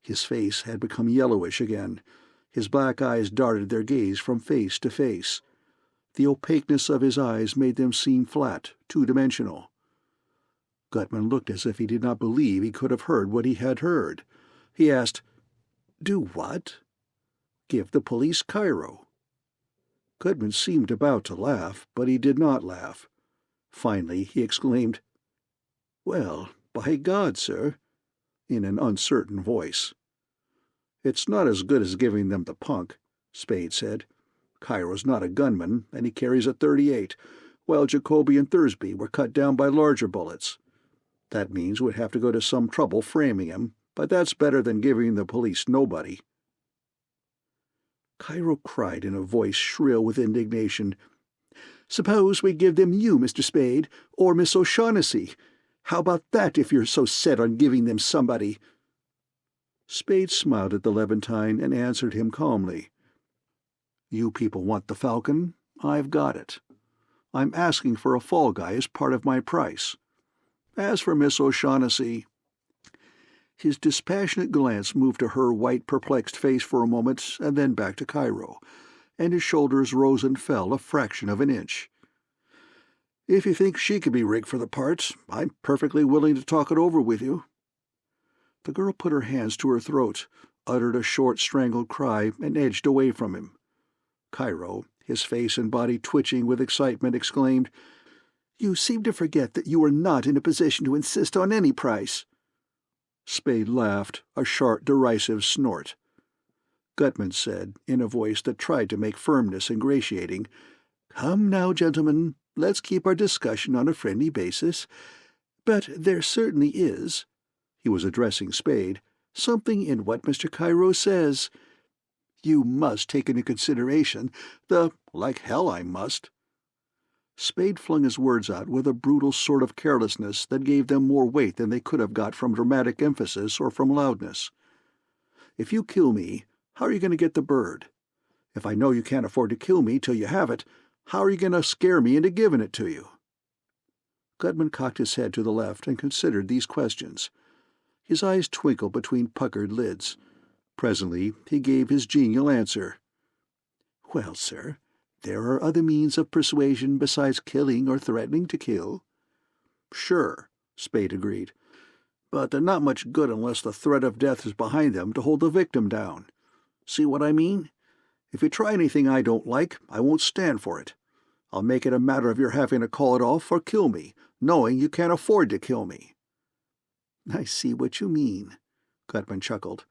His face had become yellowish again. His black eyes darted their gaze from face to face. The opaqueness of his eyes made them seem flat, two-dimensional. Gutman looked as if he did not believe he could have heard what he had heard. He asked, "Do what?" "Give the police Cairo." Gutman seemed about to laugh, but he did not laugh. Finally he exclaimed, "Well, by God, sir," in an uncertain voice. "It's not as good as giving them the punk," Spade said. "Cairo's not a gunman, and he carries a .38, while Jacoby and Thursby were cut down by larger bullets. That means we'd have to go to some trouble framing him, but that's better than giving the police nobody." Cairo cried in a voice shrill with indignation, "Suppose we give them you, Mr. Spade, or Miss O'Shaughnessy. How about that, if you're so set on giving them somebody?" Spade smiled at the Levantine and answered him calmly. "You people want the Falcon? I've got it. I'm asking for a fall guy as part of my price. As for Miss O'Shaughnessy—" His dispassionate glance moved to her white, perplexed face for a moment and then back to Cairo, and his shoulders rose and fell a fraction of an inch. "If you think she could be rigged for the part, I'm perfectly willing to talk it over with you." The girl put her hands to her throat, uttered a short, strangled cry, and edged away from him. Cairo, his face and body twitching with excitement, exclaimed, "You seem to forget that you are not in a position to insist on any price." Spade laughed, a sharp, derisive snort. Gutman said, in a voice that tried to make firmness ingratiating, "Come now, gentlemen, let's keep our discussion on a friendly basis. But there certainly is," he was addressing Spade, "something in what Mr. Cairo says. You must take into consideration like hell I must." Spade flung his words out with a brutal sort of carelessness that gave them more weight than they could have got from dramatic emphasis or from loudness. "If you kill me, how are you going to get the bird? If I know you can't afford to kill me till you have it, how are you going to scare me into giving it to you?" Gutman cocked his head to the left and considered these questions. His eyes twinkled between puckered lids. Presently he gave his genial answer. "Well, sir, there are other means of persuasion besides killing or threatening to kill." "Sure," Spade agreed. "But they're not much good unless the threat of death is behind them to hold the victim down. See what I mean? If you try anything I don't like, I won't stand for it. I'll make it a matter of your having to call it off or kill me, knowing you can't afford to kill me." "I see what you mean," Gutman chuckled.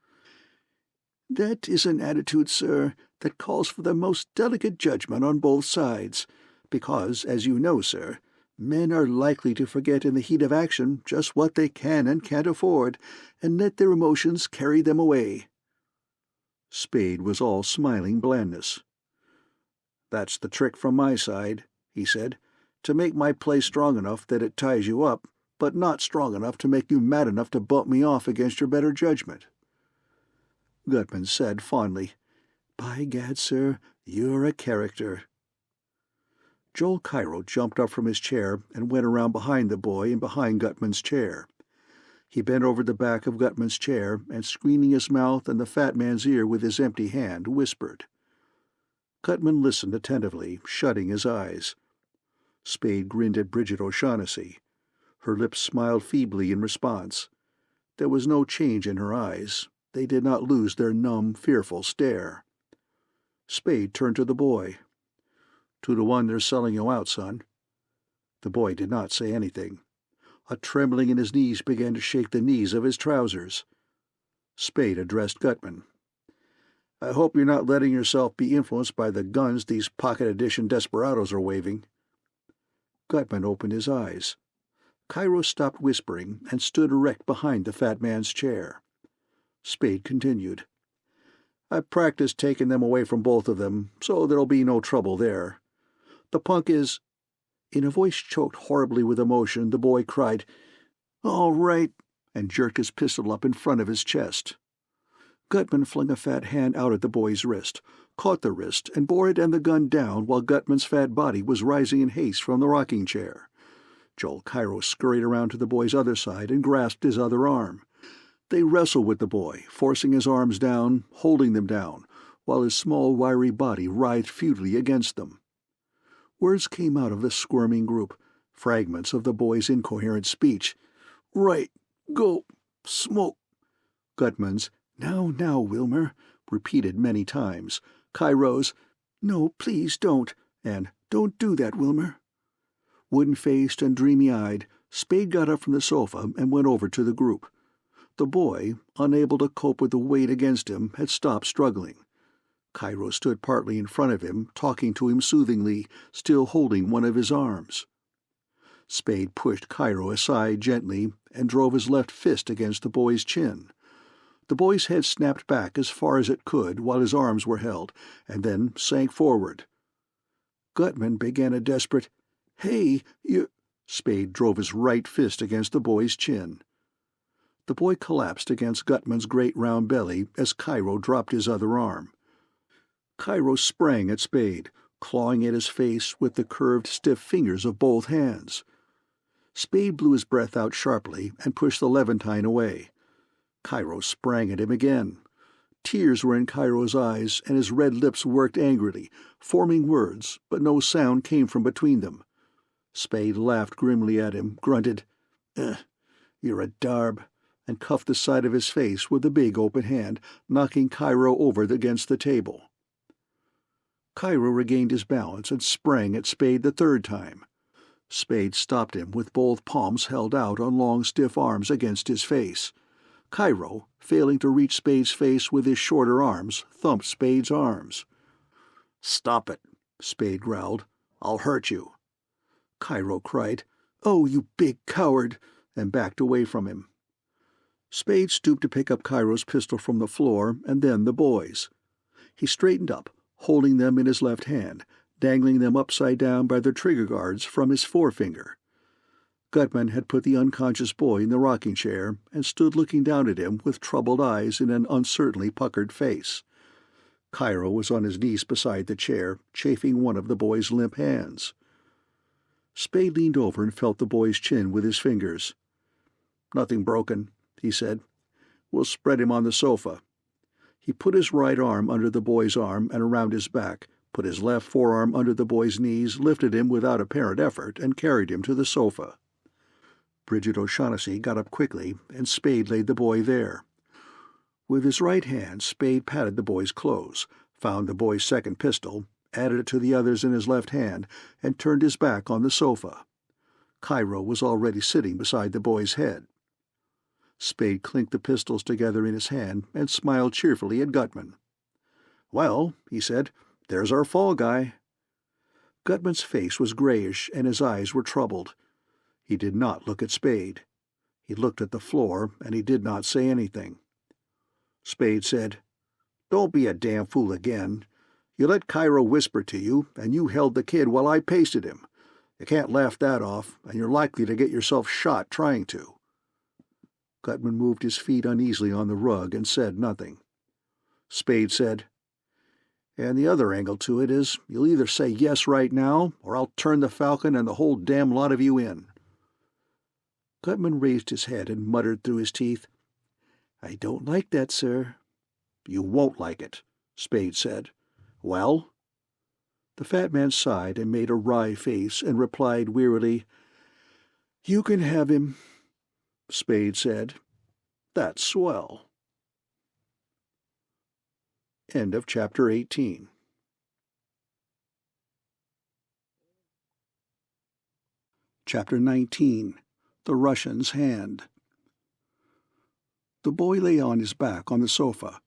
"That is an attitude, sir, that calls for the most delicate judgment on both sides, because, as you know, sir, men are likely to forget in the heat of action just what they can and can't afford, and let their emotions carry them away." Spade was all smiling blandness. "That's the trick from my side," he said, "to make my play strong enough that it ties you up, but not strong enough to make you mad enough to bump me off against your better judgment." Gutman said fondly, "By gad, sir, you're a character." Joel Cairo jumped up from his chair and went around behind the boy and behind Gutman's chair. He bent over the back of Gutman's chair and, screening his mouth and the fat man's ear with his empty hand, whispered. Gutman listened attentively, shutting his eyes. Spade grinned at Bridget O'Shaughnessy. Her lips smiled feebly in response. There was no change in her eyes. They did not lose their numb, fearful stare. Spade turned to the boy. 2-1 they're selling you out, son. The boy did not say anything. A trembling in his knees began to shake the knees of his trousers. Spade addressed Gutman. I hope you're not letting yourself be influenced by the guns these pocket edition desperados are waving. Gutman opened his eyes. Cairo stopped whispering and stood erect behind the fat man's chair. Spade continued. I practiced taking them away from both of them, so there'll be no trouble there. The punk is... In a voice choked horribly with emotion, the boy cried, All right, and jerked his pistol up in front of his chest. Gutman flung a fat hand out at the boy's wrist, caught the wrist, and bore it and the gun down while Gutman's fat body was rising in haste from the rocking chair. Joel Cairo scurried around to the boy's other side and grasped his other arm. They wrestled with the boy, forcing his arms down, holding them down, while his small, wiry body writhed futilely against them. Words came out of the squirming group, fragments of the boy's incoherent speech. Right, go, smoke. Gutman's, Now, Wilmer, repeated many times. Cairo's, No, please don't, and Don't do that, Wilmer. Wooden-faced and dreamy-eyed, Spade got up from the sofa and went over to the group. The boy, unable to cope with the weight against him, had stopped struggling. Cairo stood partly in front of him, talking to him soothingly, still holding one of his arms. Spade pushed Cairo aside gently and drove his left fist against the boy's chin. The boy's head snapped back as far as it could while his arms were held, and then sank forward. Gutman began a desperate, Hey, you... Spade drove his right fist against the boy's chin. The boy collapsed against Gutman's great round belly as Cairo dropped his other arm. Cairo sprang at Spade, clawing at his face with the curved, stiff fingers of both hands. Spade blew his breath out sharply and pushed the Levantine away. Cairo sprang at him again. Tears were in Cairo's eyes, and his red lips worked angrily, forming words, but no sound came from between them. Spade laughed grimly at him, grunted, You're a darb, and cuffed the side of his face with a big open hand, knocking Cairo over against the table. Cairo regained his balance and sprang at Spade the third time. Spade stopped him with both palms held out on long, stiff arms against his face. Cairo, failing to reach Spade's face with his shorter arms, thumped Spade's arms. Stop it, Spade growled. I'll hurt you. Cairo cried, Oh, you big coward, and backed away from him. Spade stooped to pick up Cairo's pistol from the floor and then the boy's. He straightened up, holding them in his left hand, dangling them upside down by their trigger guards from his forefinger. Gutman had put the unconscious boy in the rocking chair and stood looking down at him with troubled eyes and an uncertainly puckered face. Cairo was on his knees beside the chair, chafing one of the boy's limp hands. Spade leaned over and felt the boy's chin with his fingers. Nothing broken, he said. We'll spread him on the sofa. He put his right arm under the boy's arm and around his back, put his left forearm under the boy's knees, lifted him without apparent effort, and carried him to the sofa. Bridget O'Shaughnessy got up quickly, and Spade laid the boy there. With his right hand, Spade patted the boy's clothes, found the boy's second pistol, added it to the others in his left hand, and turned his back on the sofa. Cairo was already sitting beside the boy's head. Spade clinked the pistols together in his hand and smiled cheerfully at Gutman. Well, he said, there's our fall guy. Gutman's face was grayish and his eyes were troubled. He did not look at Spade. He looked at the floor, and he did not say anything. Spade said, Don't be a damn fool again. You let Cairo whisper to you, and you held the kid while I pasted him. You can't laugh that off, and you're likely to get yourself shot trying to. Gutman moved his feet uneasily on the rug and said nothing. Spade said, And the other angle to it is you'll either say yes right now, or I'll turn the Falcon and the whole damn lot of you in. Gutman raised his head and muttered through his teeth, I don't like that, sir. You won't like it, Spade said. Well? The fat man sighed and made a wry face and replied wearily, "You can have him," Spade said. "That's swell." End of chapter 18. Chapter 19. The Russian's Hand. The boy lay on his back on the sofa,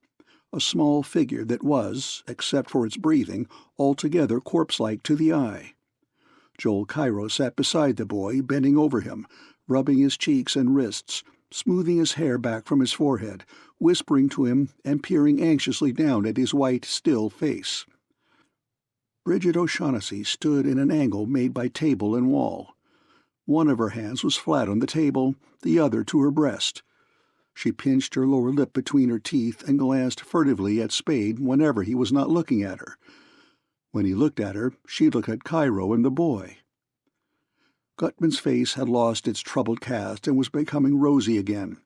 a small figure that was, except for its breathing, altogether corpse-like to the eye. Joel Cairo sat beside the boy, bending over him, rubbing his cheeks and wrists, smoothing his hair back from his forehead, whispering to him and peering anxiously down at his white, still face. Bridget O'Shaughnessy stood in an angle made by table and wall. One of her hands was flat on the table, the other to her breast. She pinched her lower lip between her teeth and glanced furtively at Spade whenever he was not looking at her. When he looked at her, she looked at Cairo and the boy. Gutman's face had lost its troubled cast and was becoming rosy again.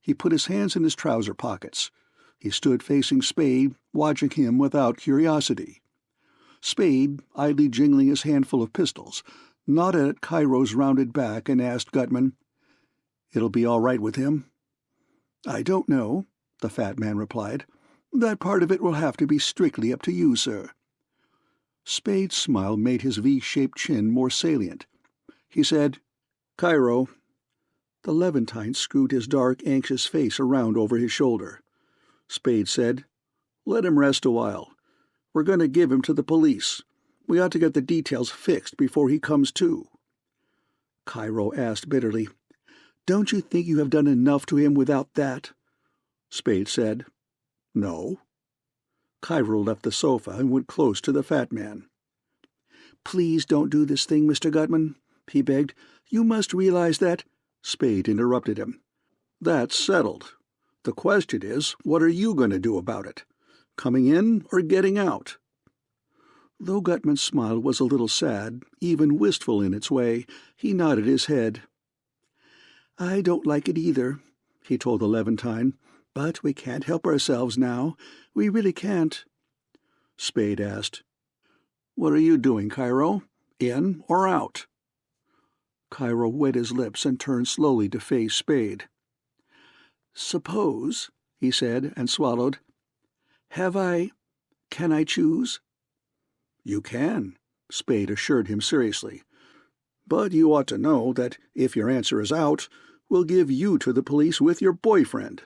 He put his hands in his trouser pockets. He stood facing Spade, watching him without curiosity. Spade, idly jingling his handful of pistols, nodded at Cairo's rounded back and asked Gutman, "It'll be all right with him?" "I don't know," the fat man replied. "That part of it will have to be strictly up to you, sir." Spade's smile made his V-shaped chin more salient. He said, "Cairo." The Levantine screwed his dark, anxious face around over his shoulder. Spade said, "Let him rest a while. We're going to give him to the police. We ought to get the details fixed before he comes to." Cairo asked bitterly, "Don't you think you have done enough to him without that?" Spade said, "No." Cairo left the sofa and went close to the fat man. "Please don't do this thing, Mr. Gutman," he begged. "You must realize that—" Spade interrupted him. "That's settled. The question is, what are you going to do about it? Coming in or getting out?" Though Gutman's smile was a little sad, even wistful in its way, he nodded his head. "I don't like it either," he told the Levantine, "but we can't help ourselves now. We really can't." Spade asked, "What are you doing, Cairo? In or out?" Cairo wet his lips and turned slowly to face Spade. "Suppose," he said, and swallowed. Can I choose?" "You can," Spade assured him seriously. "But you ought to know that if your answer is out, we'll give you to the police with your boyfriend."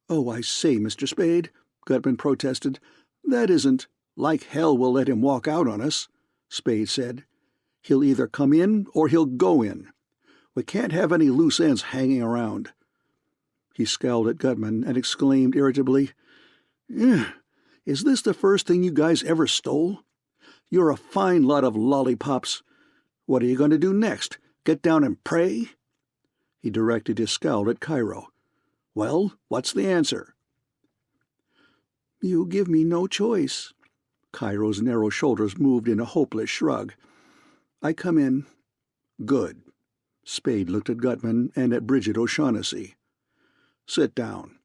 "Oh, I say, Mr. Spade," Gutman protested. "That isn't—" "Like hell we'll let him walk out on us," Spade said. "He'll either come in or he'll go in. We can't have any loose ends hanging around." He scowled at Gutman and exclaimed irritably, "Is this the first thing you guys ever stole? You're a fine lot of lollipops. What are you going to do next? Get down and pray?" He directed his scowl at Cairo. "Well, what's the answer?" "You give me no choice." Cairo's narrow shoulders moved in a hopeless shrug. "I come in." "Good." Spade looked at Gutman and at Bridget O'Shaughnessy. "Sit down."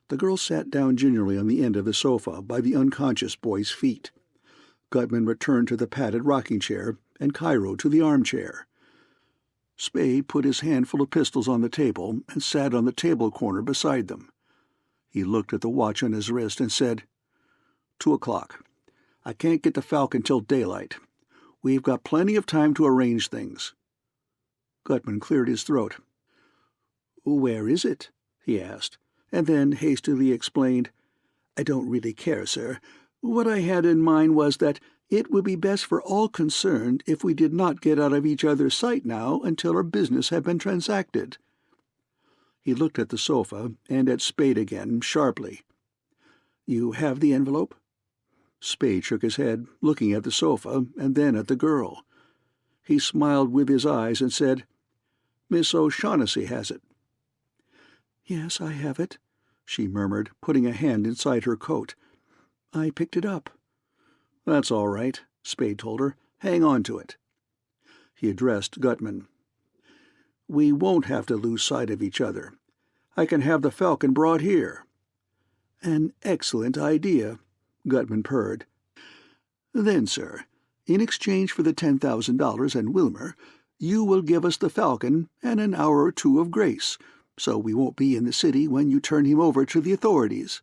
The girl sat down gingerly on the end of the sofa by the unconscious boy's feet. Gutman returned to the padded rocking chair and Cairo to the armchair. Spade put his handful of pistols on the table and sat on the table corner beside them. He looked at the watch on his wrist and said, 2:00. I can't get the Falcon till daylight. We've got plenty of time to arrange things." Gutman cleared his throat. "Where is it?" he asked, and then hastily explained, "I don't really care, sir. What I had in mind was that it would be best for all concerned if we did not get out of each other's sight now until our business had been transacted." He looked at the sofa and at Spade again, sharply. "You have the envelope?" Spade shook his head, looking at the sofa and then at the girl. He smiled with his eyes and said, "Miss O'Shaughnessy has it." "Yes, I have it," she murmured, putting a hand inside her coat. "I picked it up." "That's all right," Spade told her. "Hang on to it." He addressed Gutman. "We won't have to lose sight of each other. I can have the Falcon brought here." "An excellent idea," Gutman purred. "Then, sir, in exchange for the $10,000 and Wilmer, You will give us the Falcon and an hour or two of grace, so we won't be in the city when you turn him over to the authorities."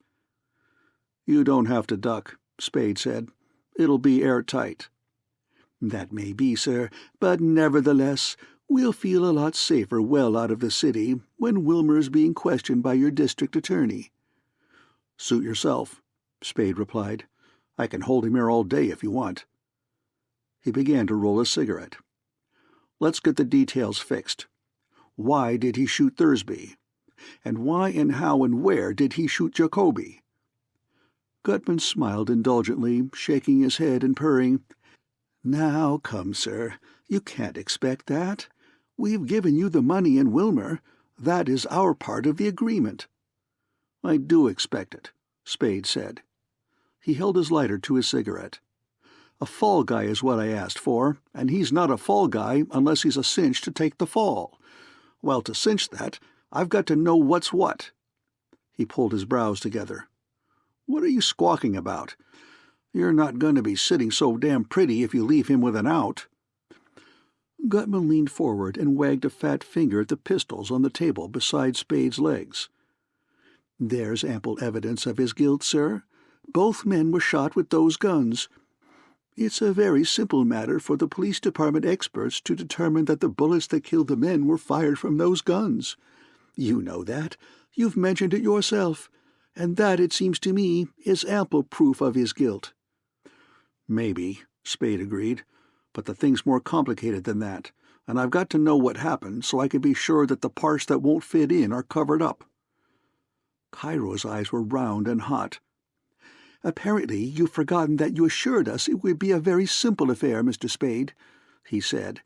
"You don't have to duck," Spade said. "It'll be airtight." "That may be, sir, but nevertheless, we'll feel a lot safer well out of the city when Wilmer's being questioned by your district attorney." "Suit yourself," Spade replied. "I can hold him here all day if you want." He began to roll a cigarette. "Let's get the details fixed. Why did he shoot Thursby? And why and how and where did he shoot Jacoby?" Gutman smiled indulgently, shaking his head and purring. "Now, come, sir, you can't expect that. We've given you the money and Wilmer. That is our part of the agreement." "I do expect it," Spade said. He held his lighter to his cigarette. "A fall guy is what I asked for, and he's not a fall guy unless he's a cinch to take the fall. Well, to cinch that, I've got to know what's what." He pulled his brows together. "What are you squawking about? You're not going to be sitting so damn pretty if you leave him with an out." Gutman leaned forward and wagged a fat finger at the pistols on the table beside Spade's legs. "There's ample evidence of his guilt, sir. Both men were shot with those guns. It's a very simple matter for the police department experts to determine that the bullets that killed the men were fired from those guns. You know that. You've mentioned it yourself. And that, it seems to me, is ample proof of his guilt." "Maybe," Spade agreed, "but the thing's more complicated than that, and I've got to know what happened so I can be sure that the parts that won't fit in are covered up." Cairo's eyes were round and hot. "Apparently you've forgotten that you assured us it would be a very simple affair, Mr. Spade," he said.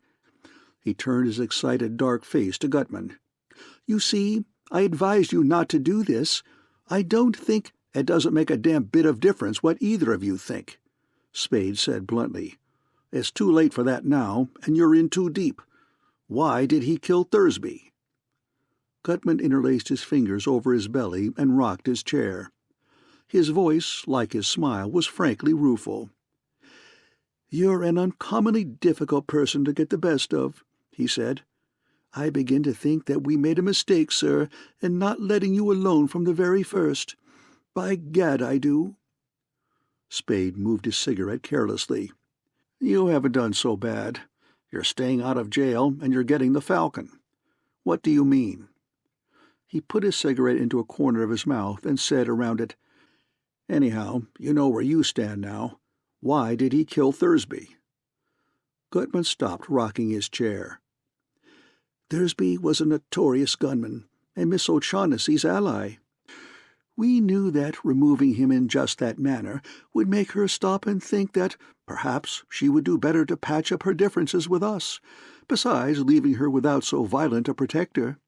He turned his excited dark face to Gutman. "You see, I advised you not to do this. I don't think—" "It doesn't make a damn bit of difference what either of you think," Spade said bluntly. "It's too late for that now, and you're in too deep. Why did he kill Thursby?" Gutman interlaced his fingers over his belly and rocked his chair. His voice, like his smile, was frankly rueful. "You're an uncommonly difficult person to get the best of," he said. "I begin to think that we made a mistake, sir, in not letting you alone from the very first. By gad, I do." Spade moved his cigarette carelessly. "You haven't done so bad. You're staying out of jail, and you're getting the Falcon. What do you mean?" He put his cigarette into a corner of his mouth and said around it, "Anyhow, you know where you stand now. Why did he kill Thursby?" Gutman stopped rocking his chair. "Thursby was a notorious gunman, and Miss O'Shaughnessy's ally. We knew that removing him in just that manner would make her stop and think that perhaps she would do better to patch up her differences with us, besides leaving her without so violent a protector.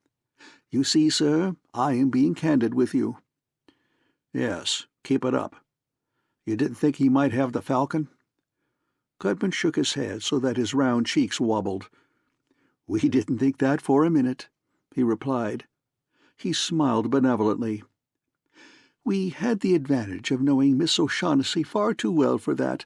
You see, sir, I am being candid with you." "Yes, keep it up. You didn't think he might have the Falcon?" Gutman shook his head so that his round cheeks wobbled. "We didn't think that for a minute," he replied. He smiled benevolently. "We had the advantage of knowing Miss O'Shaughnessy far too well for that,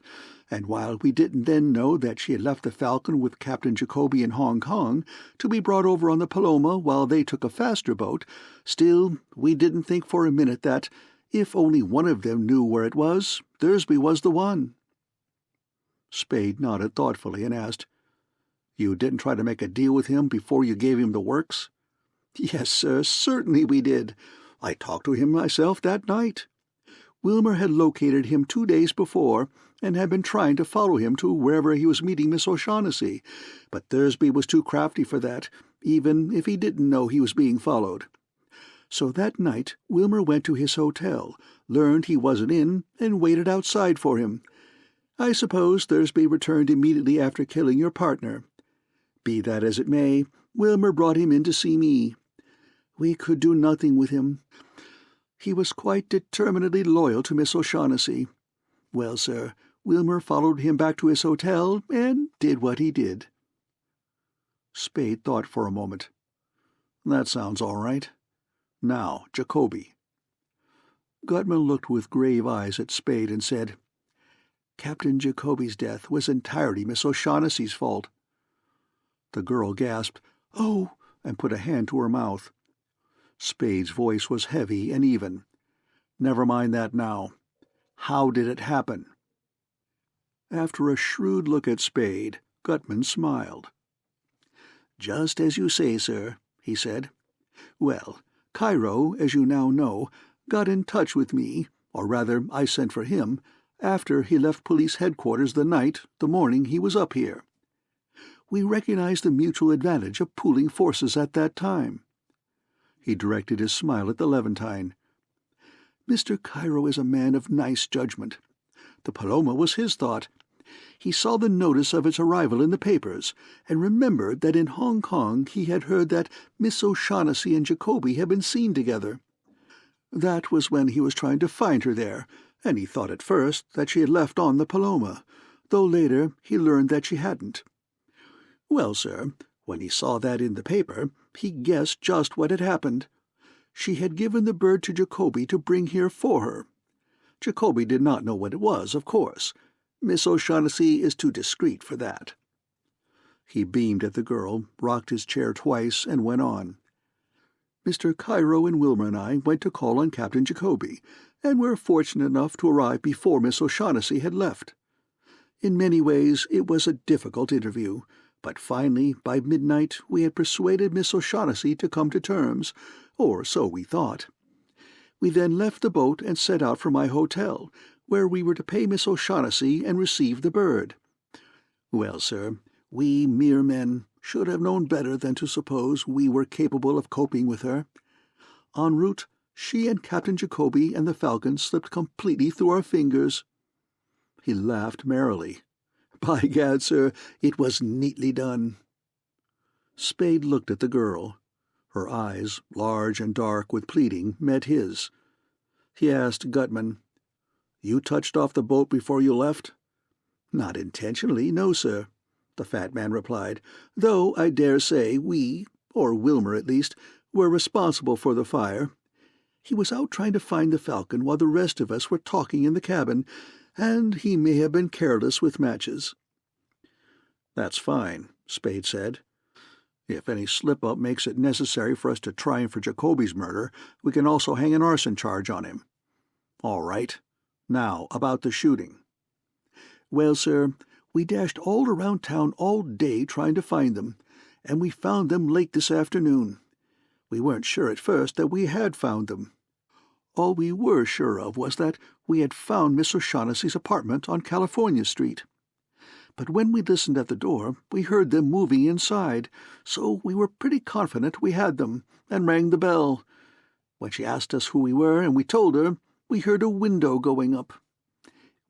and while we didn't then know that she had left the Falcon with Captain Jacoby in Hong Kong to be brought over on the Paloma while they took a faster boat, still we didn't think for a minute that, if only one of them knew where it was, Thursby was the one." Spade nodded thoughtfully and asked, "You didn't try to make a deal with him before you gave him the works?" "Yes, sir, certainly we did. I talked to him myself that night. Wilmer had located him 2 days before and had been trying to follow him to wherever he was meeting Miss O'Shaughnessy, but Thursby was too crafty for that, even if he didn't know he was being followed. So that night Wilmer went to his hotel, learned he wasn't in, and waited outside for him. I suppose Thursby returned immediately after killing your partner. Be that as it may, Wilmer brought him in to see me. We could do nothing with him. He was quite determinedly loyal to Miss O'Shaughnessy. Well, sir, Wilmer followed him back to his hotel and did what he did." Spade thought for a moment. "That sounds all right. Now, Jacoby." Gutman looked with grave eyes at Spade and said, "Captain Jacoby's death was entirely Miss O'Shaughnessy's fault." The girl gasped, "Oh," and put a hand to her mouth. Spade's voice was heavy and even. "Never mind that now. How did it happen?" After a shrewd look at Spade, Gutman smiled. "Just as you say, sir," he said. "Well, Cairo, as you now know, got in touch with me, or rather I sent for him, after he left police headquarters the morning he was up here. We recognized the mutual advantage of pooling forces at that time." He directed his smile at the Levantine. "Mr. Cairo is a man of nice judgment. The Paloma was his thought. He saw the notice of its arrival in the papers, and remembered that in Hong Kong he had heard that Miss O'Shaughnessy and Jacoby had been seen together. That was when he was trying to find her there, and he thought at first that she had left on the Paloma, though later he learned that she hadn't. Well, sir, when he saw that in the paper, he guessed just what had happened. She had given the bird to Jacoby to bring here for her. Jacoby did not know what it was, of course. Miss O'Shaughnessy is too discreet for that." He beamed at the girl, rocked his chair twice, and went on. "Mr. Cairo and Wilmer and I went to call on Captain Jacoby, and were fortunate enough to arrive before Miss O'Shaughnessy had left. In many ways it was a difficult interview, but finally, by midnight, we had persuaded Miss O'Shaughnessy to come to terms, or so we thought. We then left the boat and set out for my hotel, where we were to pay Miss O'Shaughnessy and receive the bird. Well, sir, we mere men should have known better than to suppose we were capable of coping with her. En route, she and Captain Jacoby and the Falcon slipped completely through our fingers." He laughed merrily. "By gad, sir, it was neatly done." Spade looked at the girl. Her eyes, large and dark with pleading, met his. He asked Gutman, "You touched off the boat before you left?" "Not intentionally, no, sir," the fat man replied, "though I dare say we, or Wilmer at least, were responsible for the fire. He was out trying to find the Falcon while the rest of us were talking in the cabin, and he may have been careless with matches." "That's fine," Spade said. "If any slip-up makes it necessary for us to try him for Jacoby's murder, we can also hang an arson charge on him. All right. Now, about the shooting." "Well, sir, we dashed all around town all day trying to find them, and we found them late this afternoon. We weren't sure at first that we had found them. All we were sure of was that we had found Miss O'Shaughnessy's apartment on California Street. But when we listened at the door, we heard them moving inside, so we were pretty confident we had them, and rang the bell. When she asked us who we were and we told her, we heard a window going up.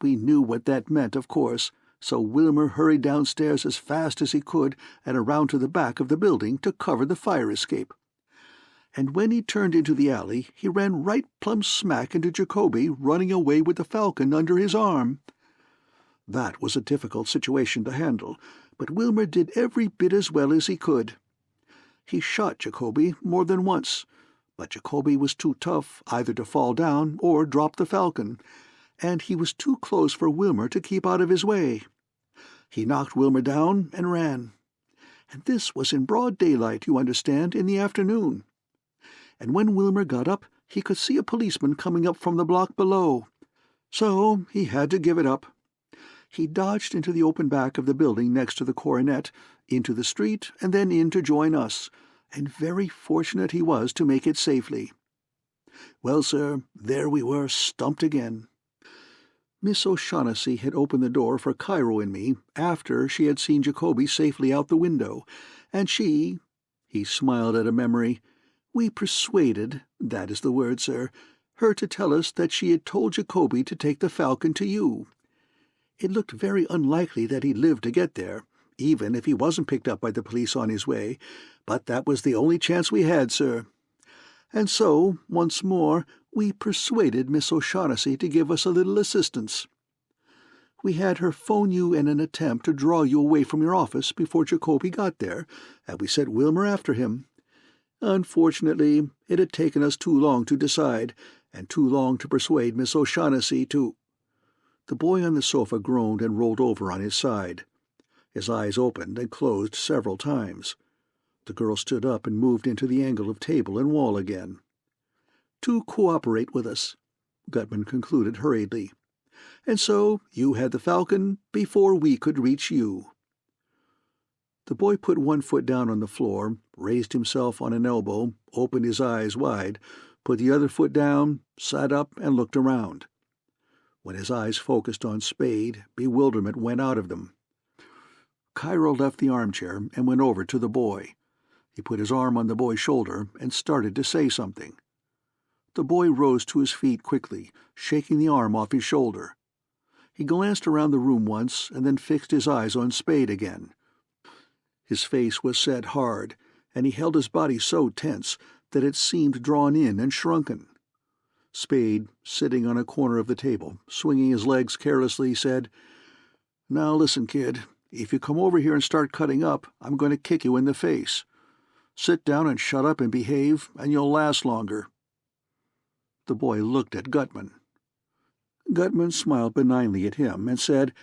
We knew what that meant, of course, so Wilmer hurried downstairs as fast as he could and around to the back of the building to cover the fire escape. And when he turned into the alley, he ran right plumb smack into Jacoby running away with the Falcon under his arm. That was a difficult situation to handle, but Wilmer did every bit as well as he could. He shot Jacoby more than once, but Jacoby was too tough either to fall down or drop the Falcon, and he was too close for Wilmer to keep out of his way. He knocked Wilmer down and ran. And this was in broad daylight, you understand, in the afternoon. And when Wilmer got up, he could see a policeman coming up from the block below. So he had to give it up. He dodged into the open back of the building next to the Coronet, into the street, and then in to join us, and very fortunate he was to make it safely. Well, sir, there we were, stumped again. Miss O'Shaughnessy had opened the door for Cairo and me after she had seen Jacoby safely out the window, and he smiled at a memory, we persuaded, that is the word, sir, her to tell us that she had told Jacoby to take the Falcon to you. It looked very unlikely that he'd live to get there, even if he wasn't picked up by the police on his way, but that was the only chance we had, sir. And so, once more, we persuaded Miss O'Shaughnessy to give us a little assistance. We had her phone you in an attempt to draw you away from your office before Jacoby got there, and we sent Wilmer after him. Unfortunately, it had taken us too long to decide, and too long to persuade Miss O'Shaughnessy to—" The boy on the sofa groaned and rolled over on his side. His eyes opened and closed several times. The girl stood up and moved into the angle of table and wall again. "To cooperate with us," Gutman concluded hurriedly. "And so you had the Falcon before we could reach you." The boy put one foot down on the floor, raised himself on an elbow, opened his eyes wide, put the other foot down, sat up, and looked around. When his eyes focused on Spade, bewilderment went out of them. Cairo left the armchair and went over to the boy. He put his arm on the boy's shoulder and started to say something. The boy rose to his feet quickly, shaking the arm off his shoulder. He glanced around the room once and then fixed his eyes on Spade again. His face was set hard, and he held his body so tense that it seemed drawn in and shrunken. Spade, sitting on a corner of the table, swinging his legs carelessly, said, "Now listen, kid. If you come over here and start cutting up, I'm going to kick you in the face. Sit down and shut up and behave, and you'll last longer." The boy looked at Gutman. Gutman smiled benignly at him and said,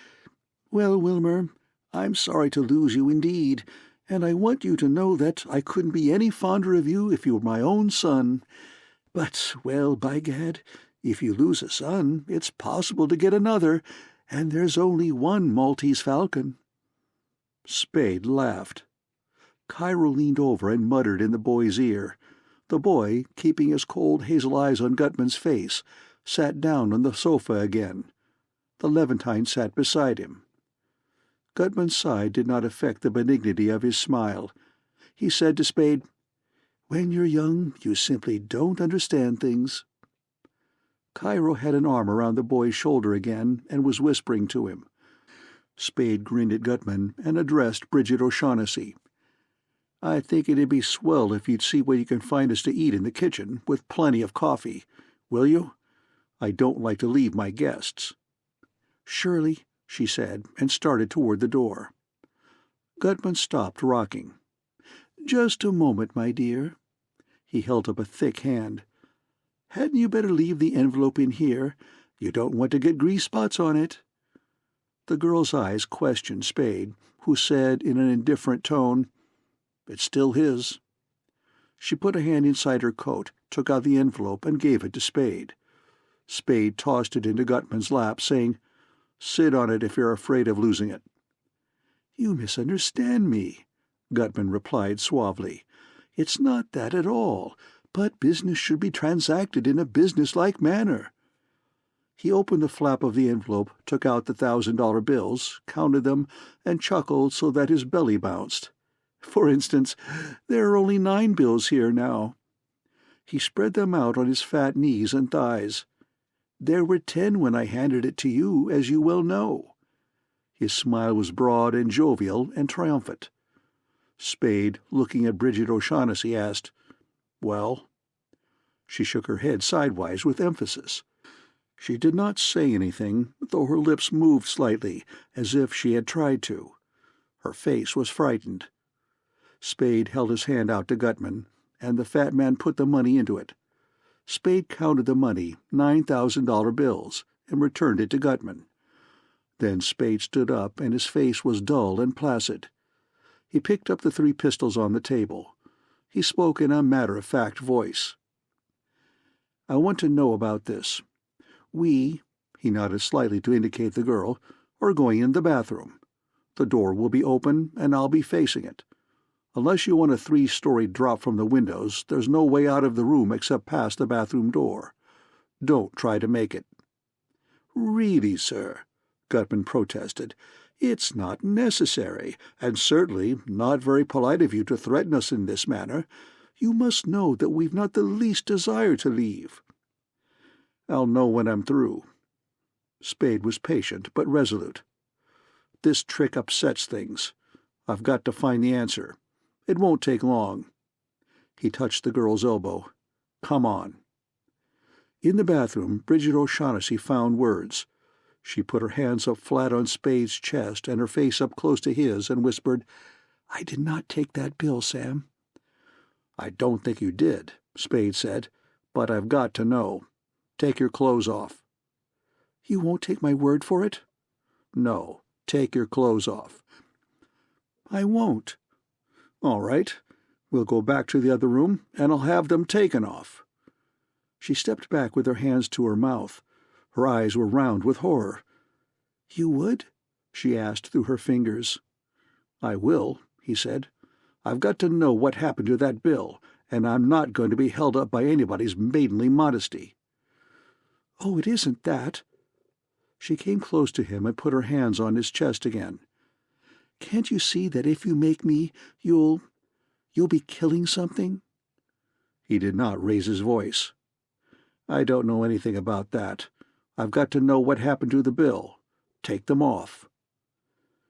"Well, Wilmer, I'm sorry to lose you indeed, and I want you to know that I couldn't be any fonder of you if you were my own son. But, well, by gad, if you lose a son, it's possible to get another, and there's only one Maltese Falcon." Spade laughed. Cairo leaned over and muttered in the boy's ear. The boy, keeping his cold hazel eyes on Gutman's face, sat down on the sofa again. The Levantine sat beside him. Gutman's sigh did not affect the benignity of his smile. He said to Spade, "When you're young, you simply don't understand things." Cairo had an arm around the boy's shoulder again and was whispering to him. Spade grinned at Gutman and addressed Bridget O'Shaughnessy. "I think it'd be swell if you'd see what you can find us to eat in the kitchen, with plenty of coffee. Will you? I don't like to leave my guests." "Surely," she said, and started toward the door. Gutman stopped rocking. "Just a moment, my dear." He held up a thick hand. "Hadn't you better leave the envelope in here? You don't want to get grease spots on it." The girl's eyes questioned Spade, who said in an indifferent tone, "It's still his." She put a hand inside her coat, took out the envelope, and gave it to Spade. Spade tossed it into Gutman's lap, saying, "Sit on it if you're afraid of losing it." "You misunderstand me," Gutman replied suavely. "It's not that at all, but business should be transacted in a business-like manner." He opened the flap of the envelope, took out the $1,000 bills, counted them, and chuckled so that his belly bounced. "For instance, there are only 9 bills here now." He spread them out on his fat knees and thighs. "There were 10 when I handed it to you, as you well know." His smile was broad and jovial and triumphant. Spade, looking at Bridget O'Shaughnessy, asked, "Well?" She shook her head sidewise with emphasis. She did not say anything, though her lips moved slightly, as if she had tried to. Her face was frightened. Spade held his hand out to Gutman, and the fat man put the money into it. Spade counted the money, $9,000 bills, and returned it to Gutman. Then Spade stood up, and his face was dull and placid. He picked up the 3 pistols on the table. He spoke in a matter-of-fact voice. "I want to know about this. We," he nodded slightly to indicate the girl, "are going in the bathroom. The door will be open, and I'll be facing it. Unless you want a 3-story drop from the windows, there's no way out of the room except past the bathroom door. Don't try to make it." "Really, sir," Gutman protested, "it's not necessary, and certainly not very polite of you to threaten us in this manner. You must know that we've not the least desire to leave." "I'll know when I'm through." Spade was patient but resolute. "This trick upsets things. I've got to find the answer. It won't take long." He touched the girl's elbow. "Come on." In the bathroom, Bridget O'Shaughnessy found words. She put her hands up flat on Spade's chest and her face up close to his and whispered, "I did not take that bill, Sam." "I don't think you did," Spade said, "but I've got to know. Take your clothes off." "You won't take my word for it?" "No, take your clothes off." I won't. All right. We'll go back to the other room, and I'll have them taken off. She stepped back with her hands to her mouth. Her eyes were round with horror. You would? She asked through her fingers. I will, he said. I've got to know what happened to that bill, and I'm not going to be held up by anybody's maidenly modesty. Oh, it isn't that. She came close to him and put her hands on his chest again. Can't you see that if you make me, you'll be killing something? He did not raise his voice. I don't know anything about that. I've got to know what happened to the bill. Take them off.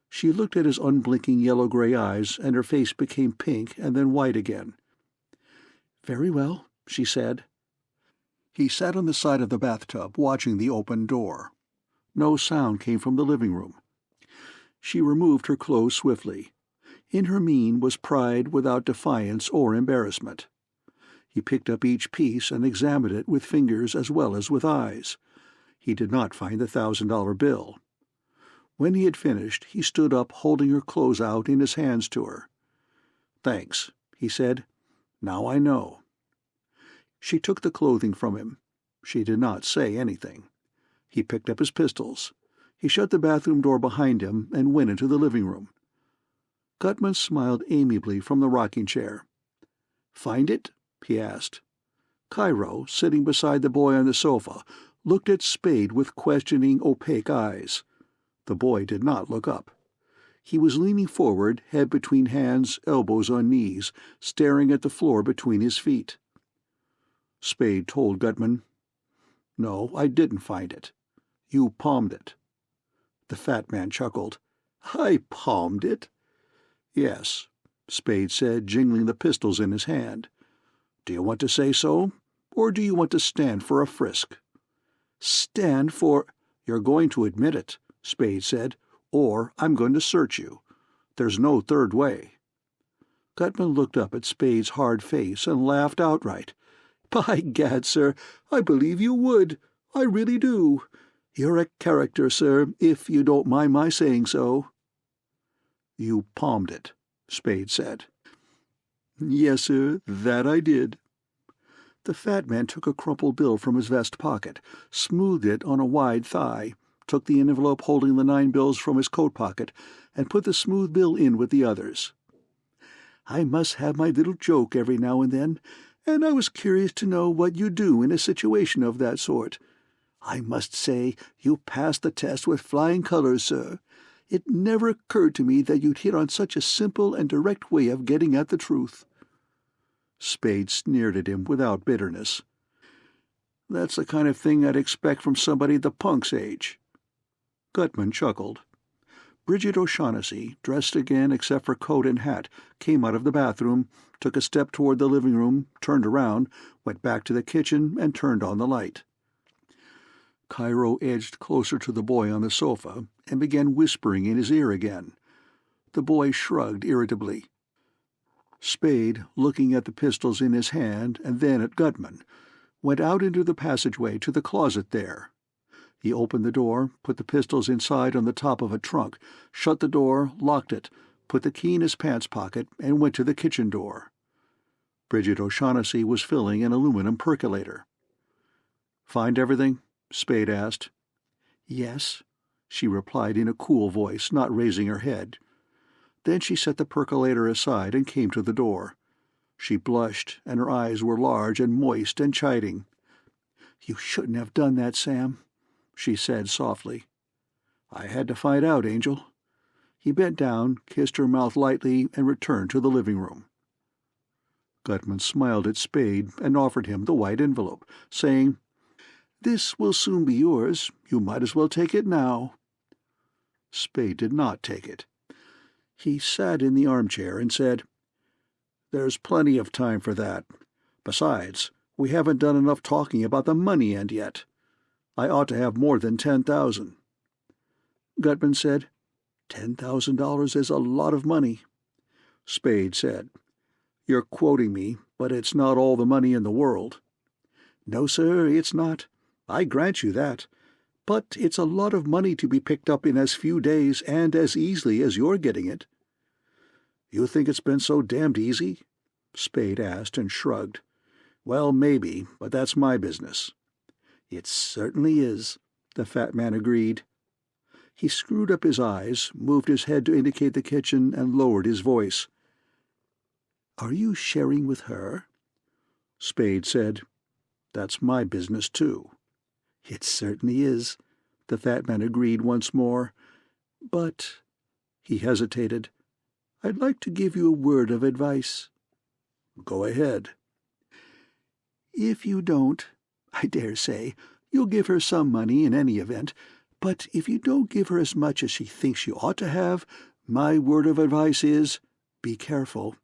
She looked at his unblinking yellow-gray eyes, and her face became pink and then white again. Very well, she said. He sat on the side of the bathtub, watching the open door. No sound came from the living room. She removed her clothes swiftly. In her mien was pride without defiance or embarrassment. He picked up each piece and examined it with fingers as well as with eyes. He did not find the $1,000 bill. When he had finished, he stood up, holding her clothes out in his hands to her. "Thanks," he said. "Now I know." She took the clothing from him. She did not say anything. He picked up his pistols. He shut the bathroom door behind him and went into the living room. Gutman smiled amiably from the rocking chair. "Find it?" he asked. Cairo, sitting beside the boy on the sofa, looked at Spade with questioning, opaque eyes. The boy did not look up. He was leaning forward, head between hands, elbows on knees, staring at the floor between his feet. Spade told Gutman, "No, I didn't find it. You palmed it." The fat man chuckled. "I palmed it?" "Yes," Spade said, jingling the pistols in his hand. "Do you want to say so, or do you want to stand for a frisk?" "Stand for—" "You're going to admit it," Spade said, "or I'm going to search you. There's no third way." Gutman looked up at Spade's hard face and laughed outright. "By gad, sir, I believe you would. I really do. You're a character, sir, if you don't mind my saying so." "You palmed it," Spade said. "Yes, sir, that I did." The fat man took a crumpled bill from his vest pocket, smoothed it on a wide thigh, took the envelope holding the 9 bills from his coat pocket, and put the smooth bill in with the others. "I must have my little joke every now and then, and I was curious to know what you do in a situation of that sort. I must say you passed the test with flying colors, sir. It never occurred to me that you'd hit on such a simple and direct way of getting at the truth." Spade sneered at him without bitterness. "That's the kind of thing I'd expect from somebody the punk's age." Gutman chuckled. Bridget O'Shaughnessy, dressed again except for coat and hat, came out of the bathroom, took a step toward the living room, turned around, went back to the kitchen, and turned on the light. Cairo edged closer to the boy on the sofa and began whispering in his ear again. The boy shrugged irritably. Spade, looking at the pistols in his hand and then at Gutman, went out into the passageway to the closet there. He opened the door, put the pistols inside on the top of a trunk, shut the door, locked it, put the key in his pants pocket, and went to the kitchen door. Bridget O'Shaughnessy was filling an aluminum percolator. "Find everything?" Spade asked. "Yes," she replied in a cool voice, not raising her head. Then she set the percolator aside and came to the door. She blushed, and her eyes were large and moist and chiding. "You shouldn't have done that, Sam," she said softly. "I had to find out, Angel." He bent down, kissed her mouth lightly, and returned to the living room. Gutman smiled at Spade and offered him the white envelope, saying, "This will soon be yours. You might as well take it now." Spade did not take it. He sat in the armchair and said, "There's plenty of time for that. Besides, we haven't done enough talking about the money end yet. I ought to have more than 10,000. Gutman said, $10,000 is a lot of money. Spade said, "You're quoting me, but it's not all the money in the world." "No, sir, it's not. I grant you that. But it's a lot of money to be picked up in as few days and as easily as you're getting it." You think it's been so damned easy?" Spade asked and shrugged. "Well, maybe, but that's my business." "It certainly is," the fat man agreed. He screwed up his eyes, moved his head to indicate the kitchen, and lowered his voice. "Are you sharing with her?" Spade said, "That's my business, too." "It certainly is," the fat man agreed once more. "But," he hesitated, "I'd like to give you a word of advice." "Go ahead." "If you don't, I dare say, you'll give her some money in any event, but if you don't give her as much as she thinks she ought to have, my word of advice is, be careful."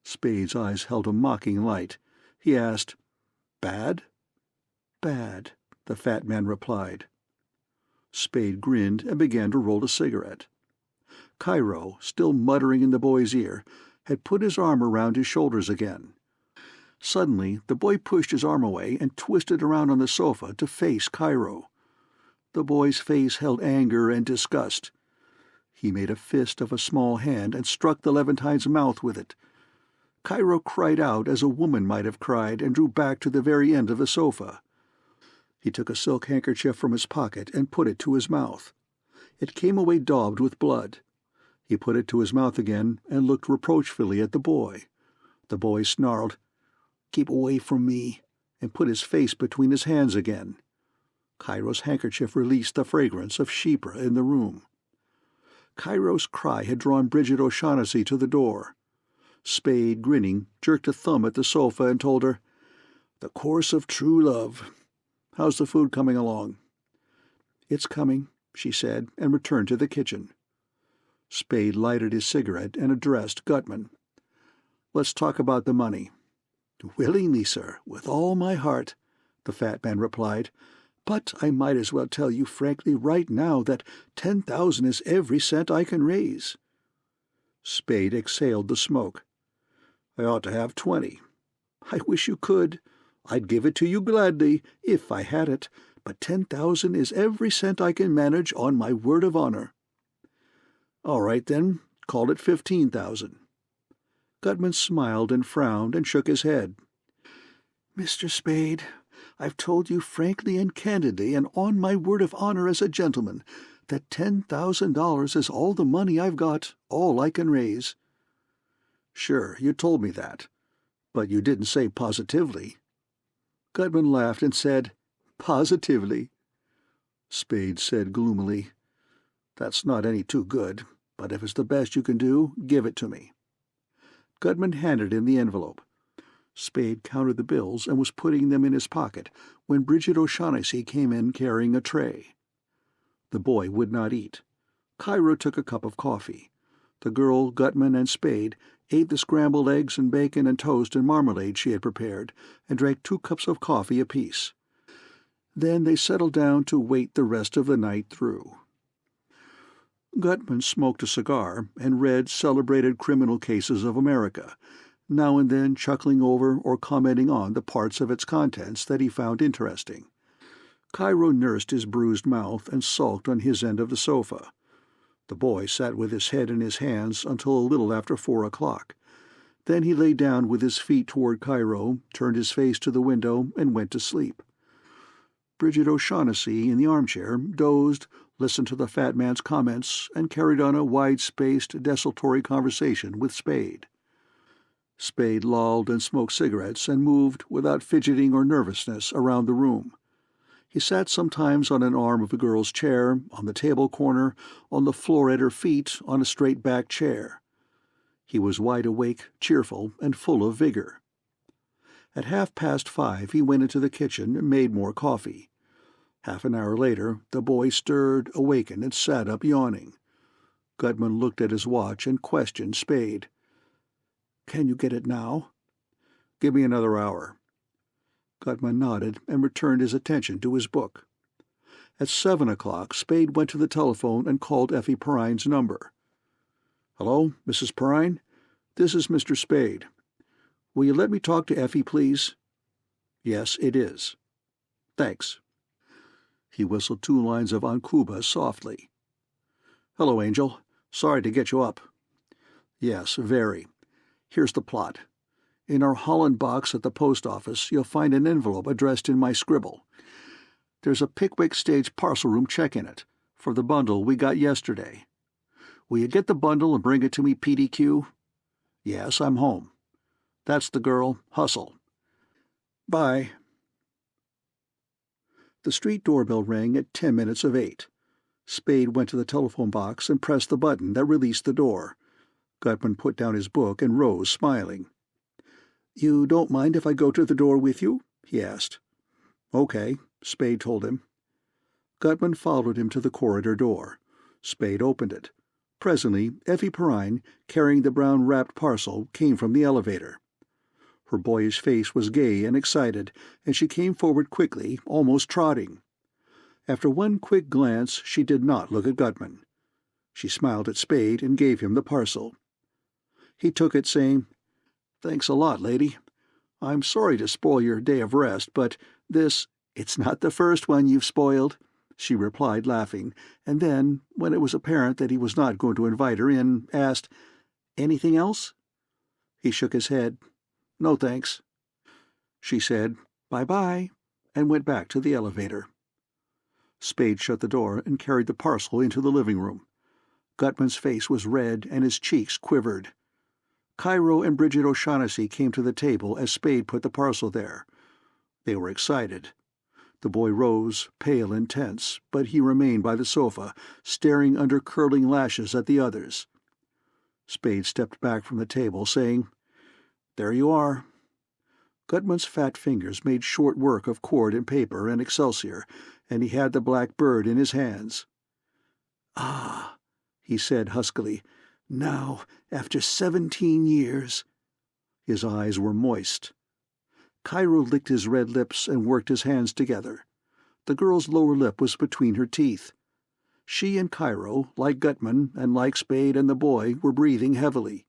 Spade's eyes held a mocking light. He asked, "Bad?" "Bad," the fat man replied. Spade grinned and began to roll a cigarette. Cairo, still muttering in the boy's ear, had put his arm around his shoulders again. Suddenly the boy pushed his arm away and twisted around on the sofa to face Cairo. The boy's face held anger and disgust. He made a fist of a small hand and struck the Levantine's mouth with it. Cairo cried out as a woman might have cried and drew back to the very end of the sofa. He took a silk handkerchief from his pocket and put it to his mouth. It came away daubed with blood. He put it to his mouth again and looked reproachfully at the boy. The boy snarled, "Keep away from me," and put his face between his hands again. Cairo's handkerchief released the fragrance of chypre in the room. Cairo's cry had drawn Bridget O'Shaughnessy to the door. Spade, grinning, jerked a thumb at the sofa and told her, "The course of true love. How's the food coming along?" "It's coming," she said, and returned to the kitchen. Spade lighted his cigarette and addressed Gutman. "Let's talk about the money." "Willingly, sir, with all my heart," the fat man replied. "But I might as well tell you frankly right now that 10,000 is every cent I can raise." Spade exhaled the smoke. "I ought to have 20. "I wish you could. I'd give it to you gladly, if I had it, but 10,000 is every cent I can manage on my word of honor." "All right, then, call it 15,000. Gutman smiled and frowned and shook his head. "Mr. Spade, I've told you frankly and candidly and on my word of honor as a gentleman that $10,000 is all the money I've got, all I can raise." "Sure, you told me that, but you didn't say positively." Gutman laughed and said, "Positively." Spade said gloomily, "That's not any too good, but if it's the best you can do, give it to me." Gutman handed him the envelope. Spade counted the bills and was putting them in his pocket when Bridget O'Shaughnessy came in carrying a tray. The boy would not eat. Cairo took a cup of coffee. The girl, Gutman, and Spade ate the scrambled eggs and bacon and toast and marmalade she had prepared and drank 2 cups of coffee apiece. Then they settled down to wait the rest of the night through. Gutman smoked a cigar and read Celebrated Criminal Cases of America, now and then chuckling over or commenting on the parts of its contents that he found interesting. Cairo nursed his bruised mouth and sulked on his end of the sofa. The boy sat with his head in his hands until a little after 4 o'clock. Then he lay down with his feet toward Cairo, turned his face to the window, and went to sleep. Bridget O'Shaughnessy, in the armchair, dozed, listened to the fat man's comments, and carried on a wide-spaced, desultory conversation with Spade. Spade lolled and smoked cigarettes and moved, without fidgeting or nervousness, around the room. He sat sometimes on an arm of the girl's chair, on the table corner, on the floor at her feet, on a straight-backed chair. He was wide awake, cheerful, and full of vigor. At 5:30 he went into the kitchen and made more coffee. Half an hour later the boy stirred, awakened, and sat up yawning. Gutman looked at his watch and questioned Spade. "Can you get it now?" "Give me another hour." Gutman nodded and returned his attention to his book. At 7 o'clock Spade went to the telephone and called Effie Perrine's number. "Hello, Mrs. Perrine? This is Mr. Spade. Will you let me talk to Effie, please?" "Yes, it is." "Thanks." He whistled 2 lines of Ancuba softly. "Hello, Angel. Sorry to get you up." Yes, very. Here's the plot. In our Holland box at the post office, you'll find an envelope addressed in my scribble. There's a Pickwick Stage parcel room check in it, for the bundle we got yesterday. Will you get the bundle and bring it to me, PDQ? Yes, I'm home. That's the girl. Hustle. Bye. The street doorbell rang at 10 minutes of 8. Spade went to the telephone box and pressed the button that released the door. Gutman put down his book and rose, smiling. "You don't mind if I go to the door with you?" he asked. "Okay," Spade told him. Gutman followed him to the corridor door. Spade opened it. Presently, Effie Perrine, carrying the brown wrapped parcel, came from the elevator. Her boyish face was gay and excited, and she came forward quickly, almost trotting. After one quick glance, she did not look at Gutman. She smiled at Spade and gave him the parcel. He took it, saying, "Thanks a lot, lady. I'm sorry to spoil your day of rest, but it's not the first one you've spoiled," she replied, laughing, and then, when it was apparent that he was not going to invite her in, asked, "Anything else?" He shook his head. "No, thanks." She said, "Bye-bye," and went back to the elevator. Spade shut the door and carried the parcel into the living room. Gutman's face was red and his cheeks quivered. Cairo and Bridget O'Shaughnessy came to the table as Spade put the parcel there. They were excited. The boy rose, pale and tense, but he remained by the sofa, staring under curling lashes at the others. Spade stepped back from the table, saying, "There you are." Gutman's fat fingers made short work of cord and paper and excelsior, and he had the black bird in his hands. "Ah," he said huskily, "now, after 17 years." His eyes were moist. Cairo licked his red lips and worked his hands together. The girl's lower lip was between her teeth. She and Cairo, like Gutman and like Spade and the boy, were breathing heavily.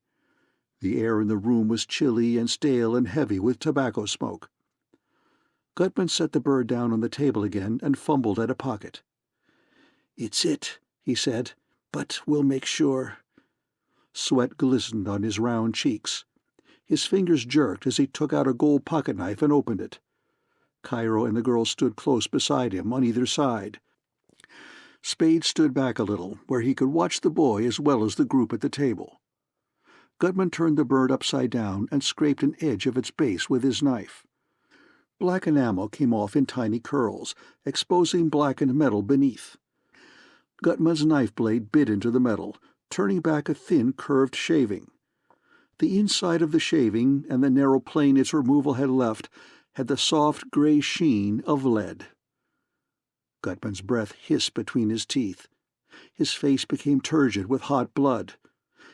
The air in the room was chilly and stale and heavy with tobacco smoke. Gutman set the bird down on the table again and fumbled at a pocket. "It's it," he said, "but we'll make sure." Sweat glistened on his round cheeks. His fingers jerked as he took out a gold pocket-knife and opened it. Cairo and the girl stood close beside him on either side. Spade stood back a little, where he could watch the boy as well as the group at the table. Gutman turned the bird upside down and scraped an edge of its base with his knife. Black enamel came off in tiny curls, exposing blackened metal beneath. Gutman's knife blade bit into the metal, turning back a thin curved shaving. The inside of the shaving and the narrow plane its removal had left had the soft gray sheen of lead. Gutman's breath hissed between his teeth. His face became turgid with hot blood.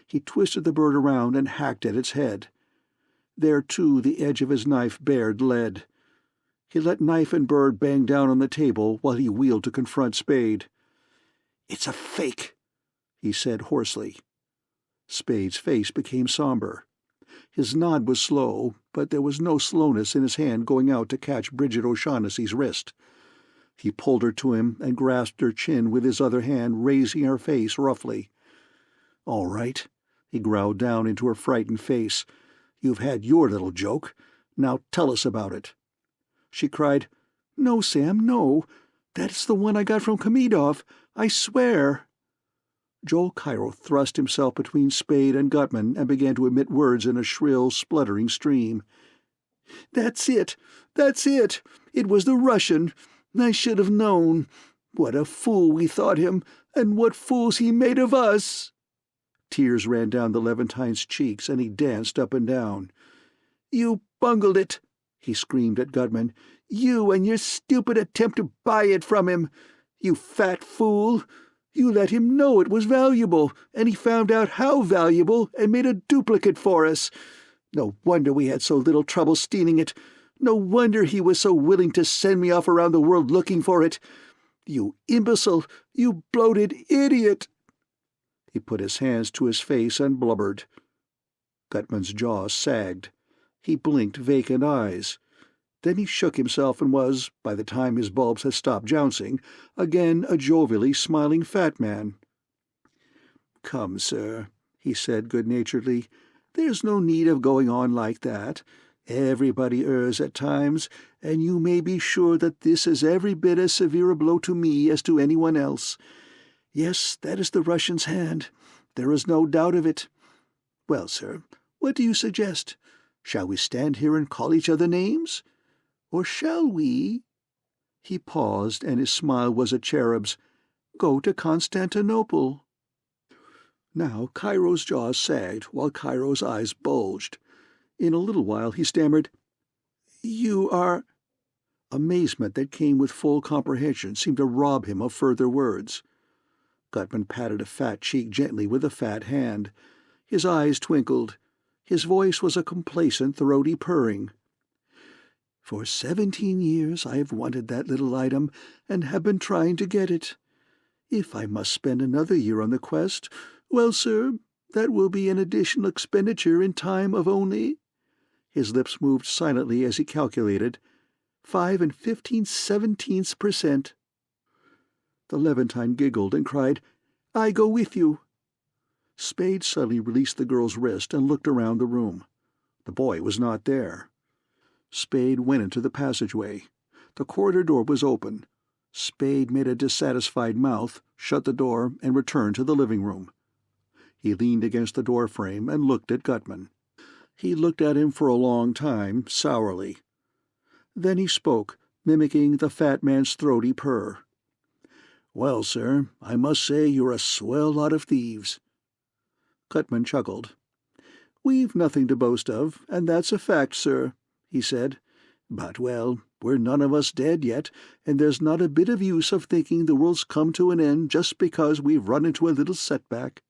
He twisted the bird around and hacked at its head. There, too, the edge of his knife bared lead. He let knife and bird bang down on the table while he wheeled to confront Spade. "It's a fake," he said hoarsely. Spade's face became somber. His nod was slow, but there was no slowness in his hand going out to catch Bridget O'Shaughnessy's wrist. He pulled her to him and grasped her chin with his other hand, raising her face roughly. "All right," he growled down into her frightened face. "You've had your little joke. Now tell us about it." She cried, "No, Sam, no. That's the one I got from Kamidov. I swear." Joel Cairo thrust himself between Spade and Gutman and began to emit words in a shrill, spluttering stream. "That's it! That's it! It was the Russian! I should have known! What a fool we thought him, and what fools he made of us!" Tears ran down the Levantine's cheeks, and he danced up and down. "You bungled it!" he screamed at Gutman. "You and your stupid attempt to buy it from him! You fat fool! You let him know it was valuable, and he found out how valuable and made a duplicate for us. No wonder we had so little trouble stealing it. No wonder he was so willing to send me off around the world looking for it. You imbecile! You bloated idiot!" He put his hands to his face and blubbered. Gutman's jaw sagged. He blinked vacant eyes. Then he shook himself and was, by the time his bulbs had stopped jouncing, again a jovially smiling fat man. "Come, sir," he said good-naturedly. "There's no need of going on like that. Everybody errs at times, and you may be sure that this is every bit as severe a blow to me as to anyone else. Yes, that is the Russian's hand. There is no doubt of it. Well, sir, what do you suggest? Shall we stand here and call each other names? Or shall we—" He paused, and his smile was a cherub's. "Go to Constantinople." Now Cairo's jaws sagged, while Cairo's eyes bulged. In a little while he stammered, "You are—" Amazement that came with full comprehension seemed to rob him of further words. Gutman patted a fat cheek gently with a fat hand. His eyes twinkled. His voice was a complacent, throaty purring. "For 17 years I have wanted that little item, and have been trying to get it. If I must spend another year on the quest, well, sir, that will be an additional expenditure in time of only—" His lips moved silently as he calculated, 5 15/17%. The Levantine giggled and cried, "I go with you." Spade suddenly released the girl's wrist and looked around the room. The boy was not there. Spade went into the passageway. The corridor door was open. Spade made a dissatisfied mouth, shut the door, and returned to the living room. He leaned against the door frame and looked at Gutman. He looked at him for a long time, sourly. Then he spoke, mimicking the fat man's throaty purr. "Well, sir, I must say you're a swell lot of thieves." Gutman chuckled. "We've nothing to boast of, and that's a fact, sir," he said. "But, well, we're none of us dead yet, and there's not a bit of use of thinking the world's come to an end just because we've run into a little setback."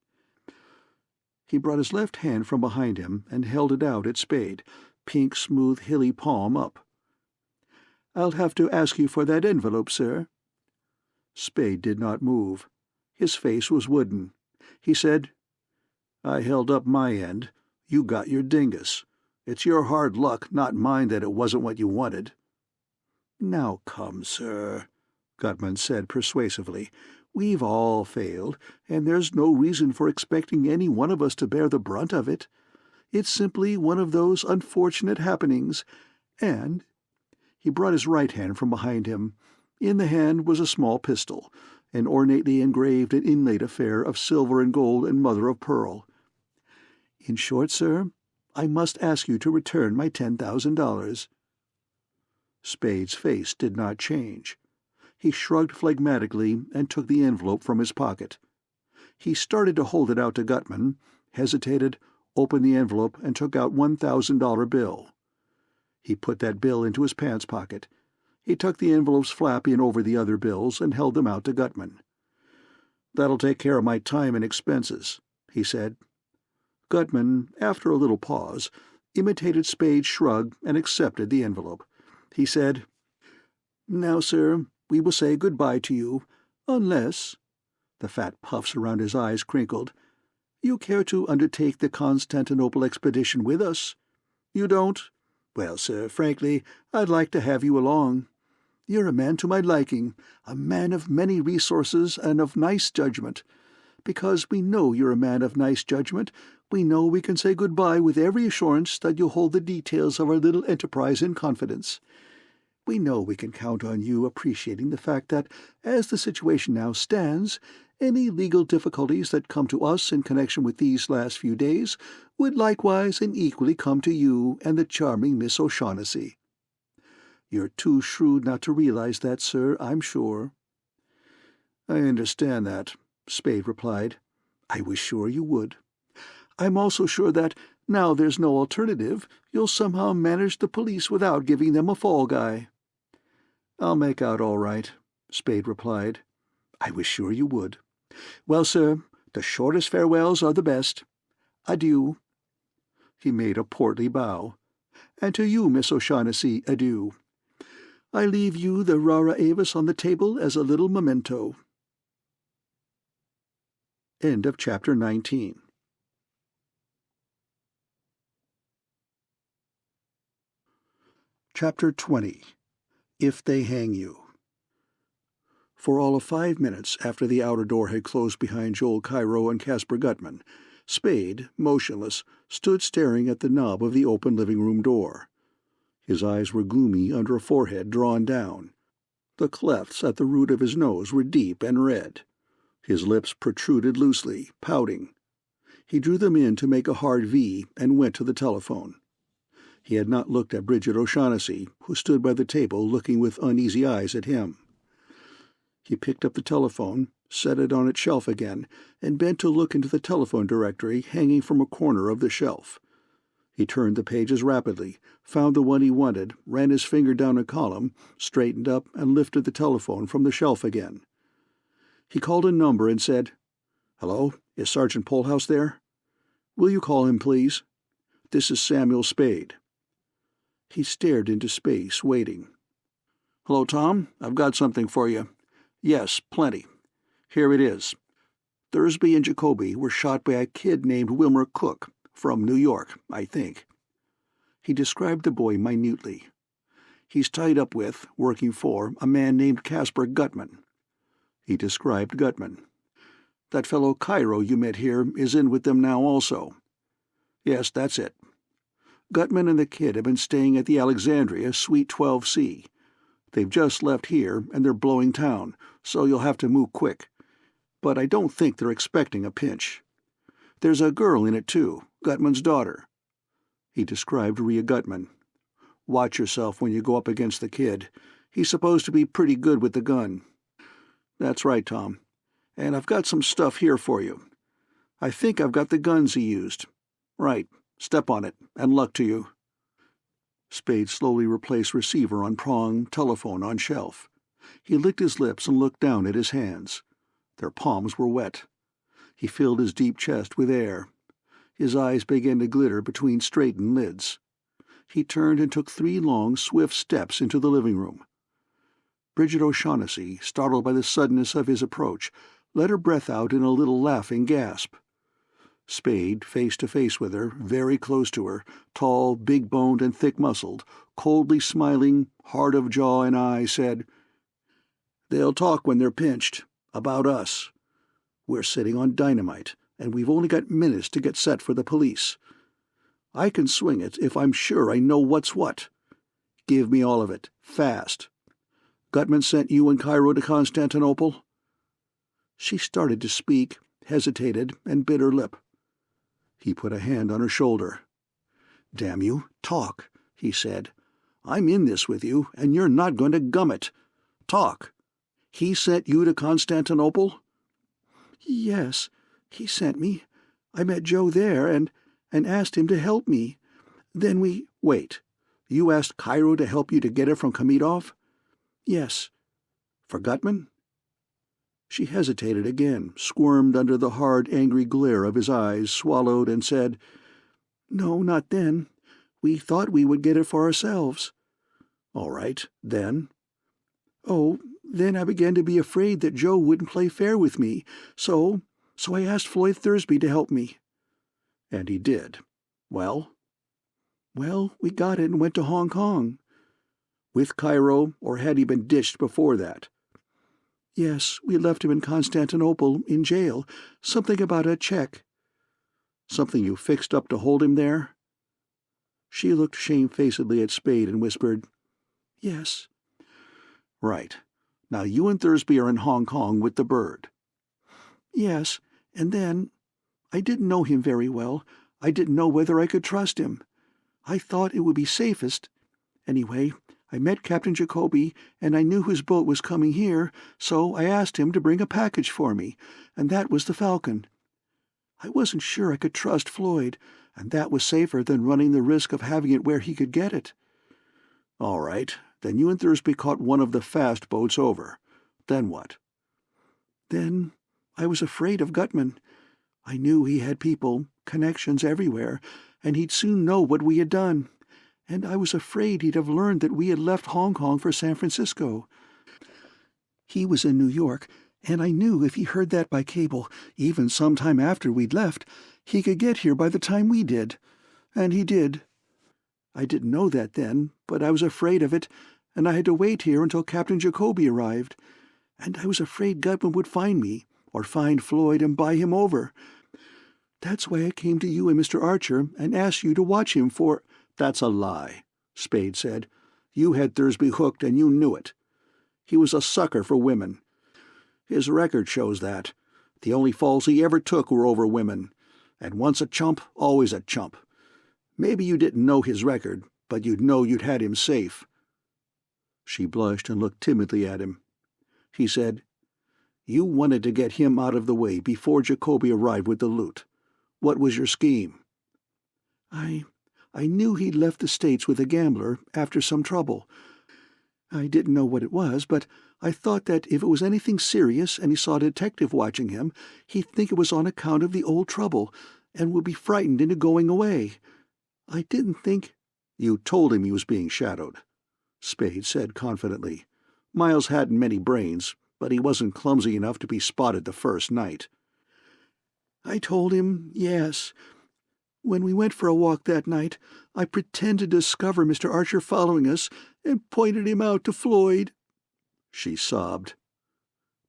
He brought his left hand from behind him and held it out at Spade, pink, smooth, hilly palm up. "I'll have to ask you for that envelope, sir." Spade did not move. His face was wooden. He said, "I held up my end. You got your dingus. It's your hard luck, not mine, that it wasn't what you wanted." "Now come, sir," Gutman said persuasively. "We've all failed, and there's no reason for expecting any one of us to bear the brunt of it. It's simply one of those unfortunate happenings, and—" He brought his right hand from behind him. In the hand was a small pistol, an ornately engraved and inlaid affair of silver and gold and mother-of-pearl. "In short, sir, I must ask you to return my $10,000. Spade's face did not change. He shrugged phlegmatically and took the envelope from his pocket. He started to hold it out to Gutman, hesitated, opened the envelope, and took out $1,000 bill. He put that bill into his pants pocket. He tucked the envelope's flap in over the other bills and held them out to Gutman. "That'll take care of my time and expenses," he said. Gutman, after a little pause, imitated Spade's shrug and accepted the envelope. He said, "Now, sir, we will say good-bye to you, unless—" the fat puffs around his eyes crinkled. "You care to undertake the Constantinople expedition with us? You don't? Well, sir, frankly, I'd like to have you along. You're a man to my liking, a man of many resources and of nice judgment. Because we know you're a man of nice judgment, we know we can say good-bye with every assurance that you'll hold the details of our little enterprise in confidence. We know we can count on you appreciating the fact that, as the situation now stands, any legal difficulties that come to us in connection with these last few days would likewise and equally come to you and the charming Miss O'Shaughnessy. You're too shrewd not to realize that, sir, I'm sure." "I understand that," Spade replied. "I was sure you would. I'm also sure that, now there's no alternative, you'll somehow manage the police without giving them a fall guy." "I'll make out all right," Spade replied. "I was sure you would. Well, sir, the shortest farewells are the best. Adieu." He made a portly bow. "And to you, Miss O'Shaughnessy, adieu. I leave you the rara avis on the table as a little memento." End of Chapter 19. Chapter 20. If They Hang You. For all of 5 minutes after the outer door had closed behind Joel Cairo and Caspar Gutman, Spade, motionless, stood staring at the knob of the open living-room door. His eyes were gloomy under a forehead drawn down. The clefts at the root of his nose were deep and red. His lips protruded loosely, pouting. He drew them in to make a hard V and went to the telephone. He had not looked at Bridget O'Shaughnessy, who stood by the table looking with uneasy eyes at him. He picked up the telephone, set it on its shelf again, and bent to look into the telephone directory hanging from a corner of the shelf. He turned the pages rapidly, found the one he wanted, ran his finger down a column, straightened up, and lifted the telephone from the shelf again. He called a number and said, "Hello, is Sergeant Polhouse there? Will you call him, please? This is Samuel Spade." He stared into space, waiting. "Hello, Tom. I've got something for you. Yes, plenty. Here it is. Thursby and Jacoby were shot by a kid named Wilmer Cook, from New York, I think." He described the boy minutely. "He's tied up with, working for, a man named Caspar Gutman." He described Gutman. "That fellow Cairo you met here is in with them now also." "Yes, that's it. Gutman and the kid have been staying at the Alexandria, Suite 12C. They've just left here, and they're blowing town, so you'll have to move quick. But I don't think they're expecting a pinch. There's a girl in it, too, Gutman's daughter." He described Rhea Gutman. "Watch yourself when you go up against the kid. He's supposed to be pretty good with the gun." "That's right, Tom. And I've got some stuff here for you. I think I've got the guns he used. Right. Step on it, and luck to you." Spade slowly replaced receiver on prong, telephone on shelf. He licked his lips and looked down at his hands. Their palms were wet. He filled his deep chest with air. His eyes began to glitter between straightened lids. He turned and took 3 long, swift steps into the living room. Bridget O'Shaughnessy, startled by the suddenness of his approach, let her breath out in a little laughing gasp. Spade, face to face with her, very close to her, tall, big-boned and thick-muscled, coldly smiling, hard of jaw and eye, said, "They'll talk when they're pinched. About us. We're sitting on dynamite, and we've only got minutes to get set for the police. I can swing it if I'm sure I know what's what. Give me all of it, fast. Gutman sent you and Cairo to Constantinople?" She started to speak, hesitated, and bit her lip. He put a hand on her shoulder. "Damn you, talk," he said. "I'm in this with you, and you're not going to gum it. Talk. He sent you to Constantinople?" "Yes, he sent me. I met Joe there and asked him to help me. Then we—" "Wait. You asked Cairo to help you to get it from Kamidov?" "Yes." "For Gutman?" She hesitated again, squirmed under the hard, angry glare of his eyes, swallowed, and said, "No, not then. We thought we would get it for ourselves." "All right, then?" "Oh, then I began to be afraid that Joe wouldn't play fair with me, so I asked Floyd Thursby to help me." "And he did. Well?" "Well, we got it and went to Hong Kong." "With Cairo, or had he been ditched before that?" "Yes, we left him in Constantinople, in jail. Something about a check." "Something you fixed up to hold him there?" She looked shamefacedly at Spade and whispered, "Yes." "Right. Now you and Thursby are in Hong Kong with the bird." "Yes, and then— I didn't know him very well. I didn't know whether I could trust him. I thought it would be safest. Anyway, I met Captain Jacoby, and I knew his boat was coming here, so I asked him to bring a package for me, and that was the Falcon. I wasn't sure I could trust Floyd, and that was safer than running the risk of having it where he could get it." "All right. Then you and Thursby caught one of the fast boats over. Then what?" "Then I was afraid of Gutman. I knew he had people, connections everywhere, and he'd soon know what we had done. And I was afraid he'd have learned that we had left Hong Kong for San Francisco. He was in New York, and I knew if he heard that by cable, even some time after we'd left, he could get here by the time we did. And he did. I didn't know that then, but I was afraid of it, and I had to wait here until Captain Jacoby arrived. And I was afraid Gutman would find me, or find Floyd and buy him over. That's why I came to you and Mr. Archer and asked you to watch him for—" "That's a lie," Spade said. "You had Thursby hooked and you knew it. He was a sucker for women. His record shows that. The only falls he ever took were over women. And once a chump, always a chump. Maybe you didn't know his record, but you'd know you'd had him safe." She blushed and looked timidly at him. He said, "You wanted to get him out of the way before Jacoby arrived with the loot. What was your scheme?" I knew he'd left the States with a gambler after some trouble. I didn't know what it was, but I thought that if it was anything serious and he saw a detective watching him, he'd think it was on account of the old trouble and would be frightened into going away. I didn't think—" "You told him he was being shadowed," Spade said confidently. "Miles hadn't many brains, but he wasn't clumsy enough to be spotted the first night." "I told him, yes. When we went for a walk that night, I pretended to discover Mr. Archer following us and pointed him out to Floyd." She sobbed.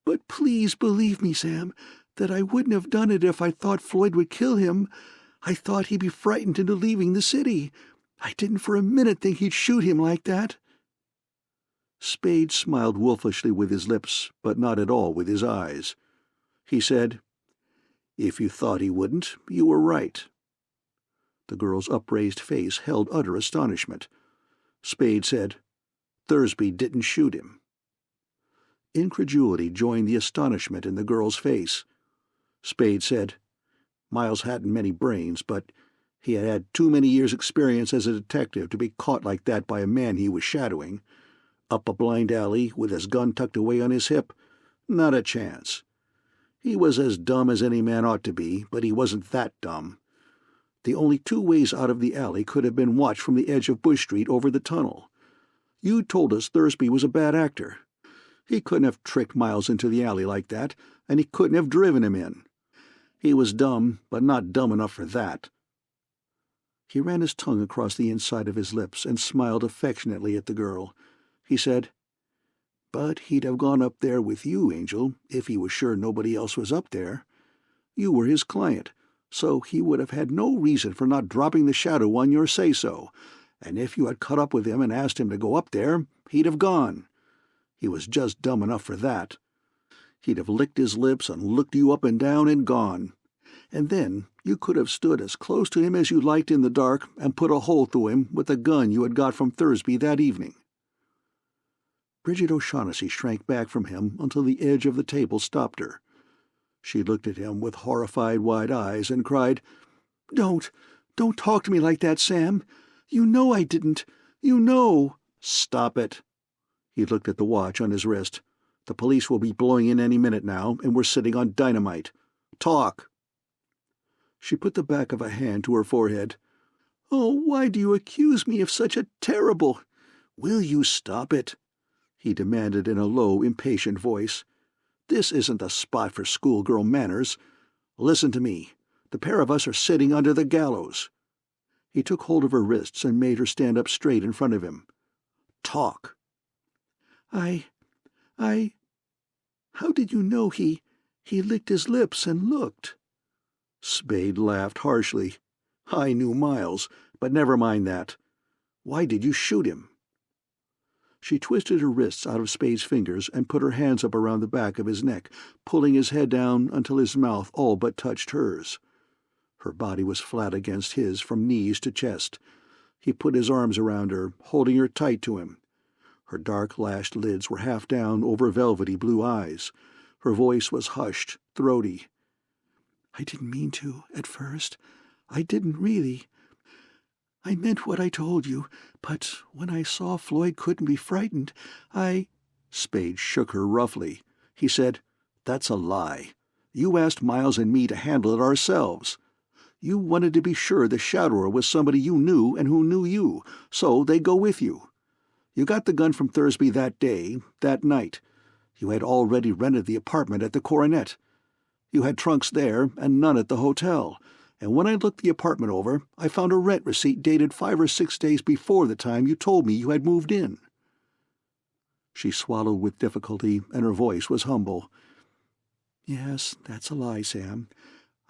"But please believe me, Sam, that I wouldn't have done it if I thought Floyd would kill him. I thought he'd be frightened into leaving the city. I didn't for a minute think he'd shoot him like that." Spade smiled wolfishly with his lips, but not at all with his eyes. He said, "If you thought he wouldn't, you were right." The girl's upraised face held utter astonishment. Spade said, "Thursby didn't shoot him." Incredulity joined the astonishment in the girl's face. Spade said, "Miles hadn't many brains, but he had had too many years' experience as a detective to be caught like that by a man he was shadowing. Up a blind alley, with his gun tucked away on his hip? Not a chance. He was as dumb as any man ought to be, but he wasn't that dumb. The only two ways out of the alley could have been watched from the edge of Bush Street over the tunnel. You told us Thursby was a bad actor. He couldn't have tricked Miles into the alley like that, and he couldn't have driven him in. He was dumb, but not dumb enough for that." He ran his tongue across the inside of his lips and smiled affectionately at the girl. He said, "But he'd have gone up there with you, Angel, if he was sure nobody else was up there. You were his client, so he would have had no reason for not dropping the shadow on your say-so, and if you had caught up with him and asked him to go up there, he'd have gone. He was just dumb enough for that. He'd have licked his lips and looked you up and down and gone. And then you could have stood as close to him as you liked in the dark and put a hole through him with the gun you had got from Thursby that evening." Bridget O'Shaughnessy shrank back from him until the edge of the table stopped her. She looked at him with horrified wide eyes and cried, Don't talk to me like that, Sam. You know I didn't. You know." "Stop it." He looked at the watch on his wrist. "The police will be blowing in any minute now, and we're sitting on dynamite. Talk." She put the back of a hand to her forehead. "Oh, why do you accuse me of such a terrible—" "Will you stop it?" he demanded in a low, impatient voice. "This isn't the spot for schoolgirl manners. Listen to me. The pair of us are sitting under the gallows." He took hold of her wrists and made her stand up straight in front of him. "Talk." I... How did you know he licked his lips and looked?" Spade laughed harshly. "I knew Miles, but never mind that. Why did you shoot him?" She twisted her wrists out of Spade's fingers and put her hands up around the back of his neck, pulling his head down until his mouth all but touched hers. Her body was flat against his from knees to chest. He put his arms around her, holding her tight to him. Her dark lashed lids were half down over velvety blue eyes. Her voice was hushed, throaty. "I didn't mean to, at first. I didn't really. I meant what I told you, but when I saw Floyd couldn't be frightened, Spade shook her roughly. He said, "That's a lie. You asked Miles and me to handle it ourselves. You wanted to be sure the shadower was somebody you knew and who knew you, so they'd go with you. You got the gun from Thursby that day, that night. You had already rented the apartment at the Coronet. You had trunks there and none at the hotel, and when I looked the apartment over, I found a rent receipt dated 5 or 6 days before the time you told me you had moved in." She swallowed with difficulty, and her voice was humble. "Yes, that's a lie, Sam.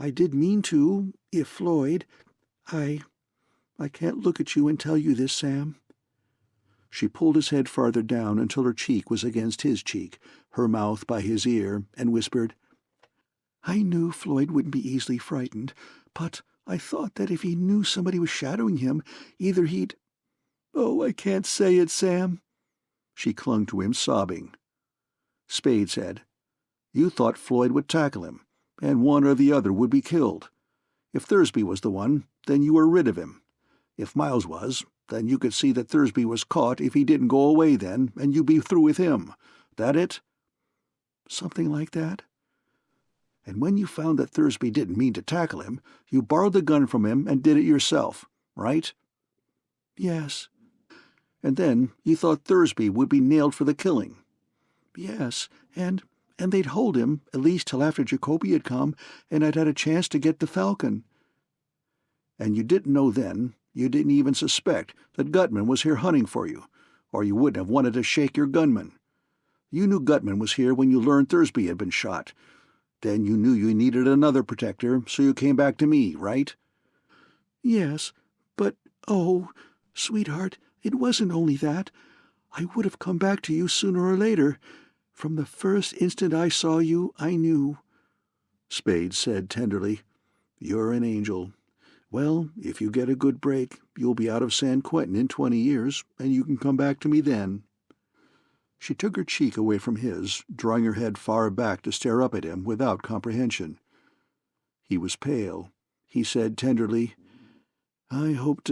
I did mean to, if Floyd... I can't look at you and tell you this, Sam." She pulled his head farther down until her cheek was against his cheek, her mouth by his ear, and whispered, "I knew Floyd wouldn't be easily frightened, but I thought that if he knew somebody was shadowing him, either he'd... Oh, I can't say it, Sam." She clung to him, sobbing. Spade said, "You thought Floyd would tackle him, and one or the other would be killed. If Thursby was the one, then you were rid of him. If Miles was, then you could see that Thursby was caught if he didn't go away then, and you'd be through with him. That it?" "Something like that." "And when you found that Thursby didn't mean to tackle him, you borrowed the gun from him and did it yourself, right?" "Yes." "And then you thought Thursby would be nailed for the killing." "Yes, and they'd hold him, at least till after Jacoby had come, and I'd had a chance to get the Falcon." "And you didn't know then, you didn't even suspect, that Gutman was here hunting for you, or you wouldn't have wanted to shake your gunman. You knew Gutman was here when you learned Thursby had been shot. Then you knew you needed another protector, so you came back to me, right?" "Yes, but, oh, sweetheart, it wasn't only that. I would have come back to you sooner or later. From the first instant I saw you, I knew." Spade said tenderly, "You're an angel. Well, if you get a good break, you'll be out of San Quentin in 20 years, and you can come back to me then." She took her cheek away from his, drawing her head far back to stare up at him without comprehension. He was pale. He said tenderly, "I hope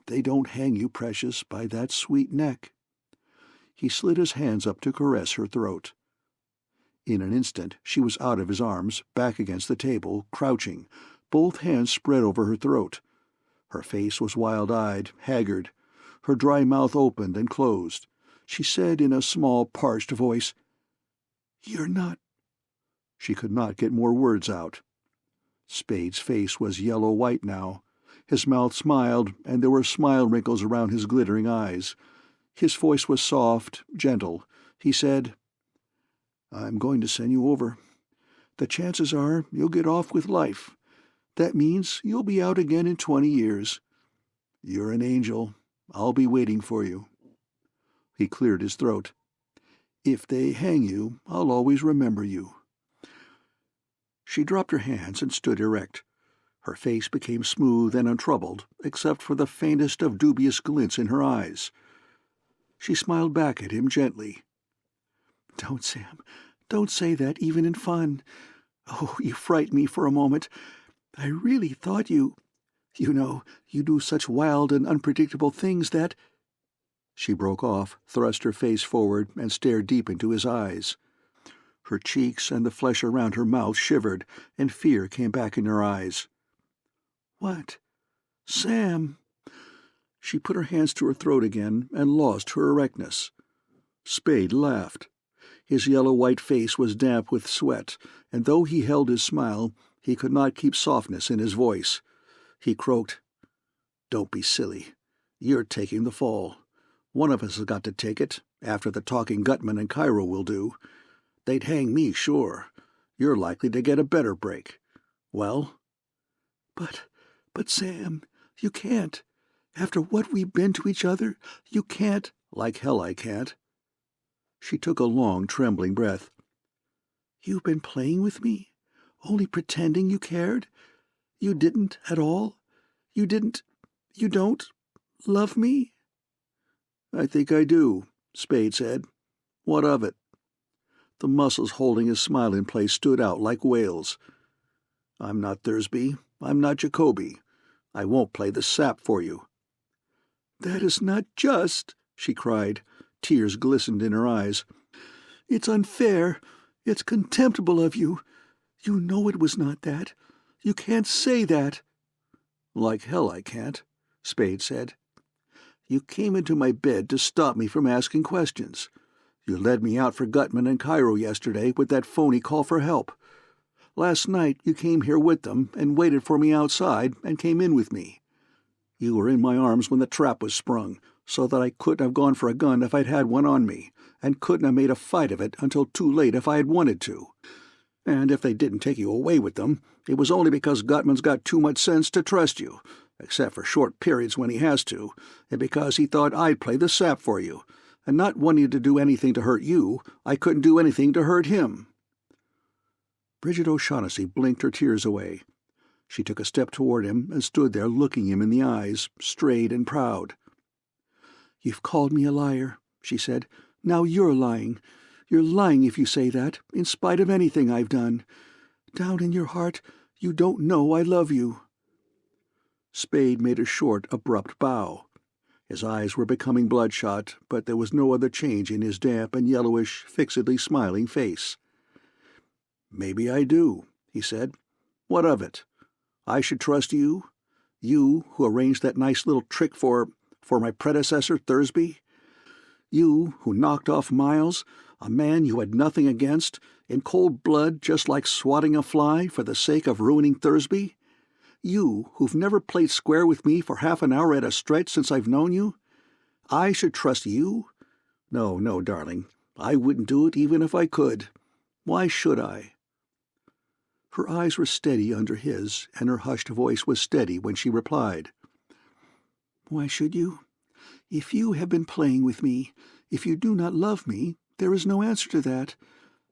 they don't hang you, precious, by that sweet neck." He slid his hands up to caress her throat. In an instant she was out of his arms, back against the table, crouching, both hands spread over her throat. Her face was wild-eyed, haggard. Her dry mouth opened and closed. She said in a small, parched voice, "You're not—" She could not get more words out. Spade's face was yellow-white now. His mouth smiled, and there were smile wrinkles around his glittering eyes. His voice was soft, gentle. He said, "I'm going to send you over. The chances are you'll get off with life. That means you'll be out again in 20 years. You're an angel. I'll be waiting for you." He cleared his throat. "If they hang you, I'll always remember you." She dropped her hands and stood erect. Her face became smooth and untroubled, except for the faintest of dubious glints in her eyes. She smiled back at him gently. "Don't, Sam. Don't say that, even in fun. Oh, you frightened me for a moment. I really thought you know, you do such wild and unpredictable things that—" She broke off, thrust her face forward, and stared deep into his eyes. Her cheeks and the flesh around her mouth shivered, and fear came back in her eyes. "What? Sam!" She put her hands to her throat again and lost her erectness. Spade laughed. His yellow-white face was damp with sweat, and though he held his smile, he could not keep softness in his voice. He croaked, "Don't be silly. You're taking the fall. One of us has got to take it, after the talking Gutman and Cairo will do. They'd hang me, sure. You're likely to get a better break. Well?" But Sam, you can't. After what we've been to each other, you can't—" "Like hell I can't." She took a long, trembling breath. "You've been playing with me? Only pretending you cared? You didn't at all? You don't love me?" "I think I do," Spade said. "What of it?" The muscles holding his smile in place stood out like whales. "I'm not Thursby. I'm not Jacoby. I won't play the sap for you." "That is not just," she cried. Tears glistened in her eyes. "It's unfair. It's contemptible of you. You know it was not that. You can't say that." "Like hell I can't," Spade said. "You came into my bed to stop me from asking questions. You led me out for Gutman and Cairo yesterday with that phony call for help. Last night you came here with them and waited for me outside and came in with me. You were in my arms when the trap was sprung, so that I couldn't have gone for a gun if I'd had one on me, and couldn't have made a fight of it until too late if I had wanted to. And if they didn't take you away with them, it was only because Gutman's got too much sense to trust you, except for short periods when he has to, and because he thought I'd play the sap for you, and not wanting to do anything to hurt you, I couldn't do anything to hurt him." Bridget O'Shaughnessy blinked her tears away. She took a step toward him and stood there looking him in the eyes, straight and proud. "You've called me a liar," she said. "Now you're lying. You're lying if you say that, in spite of anything I've done. Down in your heart, you don't know I love you." Spade made a short, abrupt bow. His eyes were becoming bloodshot, but there was no other change in his damp and yellowish, fixedly smiling face. "Maybe I do," he said. "What of it? I should trust you? You who arranged that nice little trick for my predecessor, Thursby? You who knocked off Miles, a man you had nothing against, in cold blood just like swatting a fly for the sake of ruining Thursby? You who've never played square with me for half an hour at a stretch since I've known you? I should trust you? No, no, darling, I wouldn't do it even if I could. Why should I?" Her eyes were steady under his, and her hushed voice was steady when she replied. "Why should you? If you have been playing with me, if you do not love me, there is no answer to that.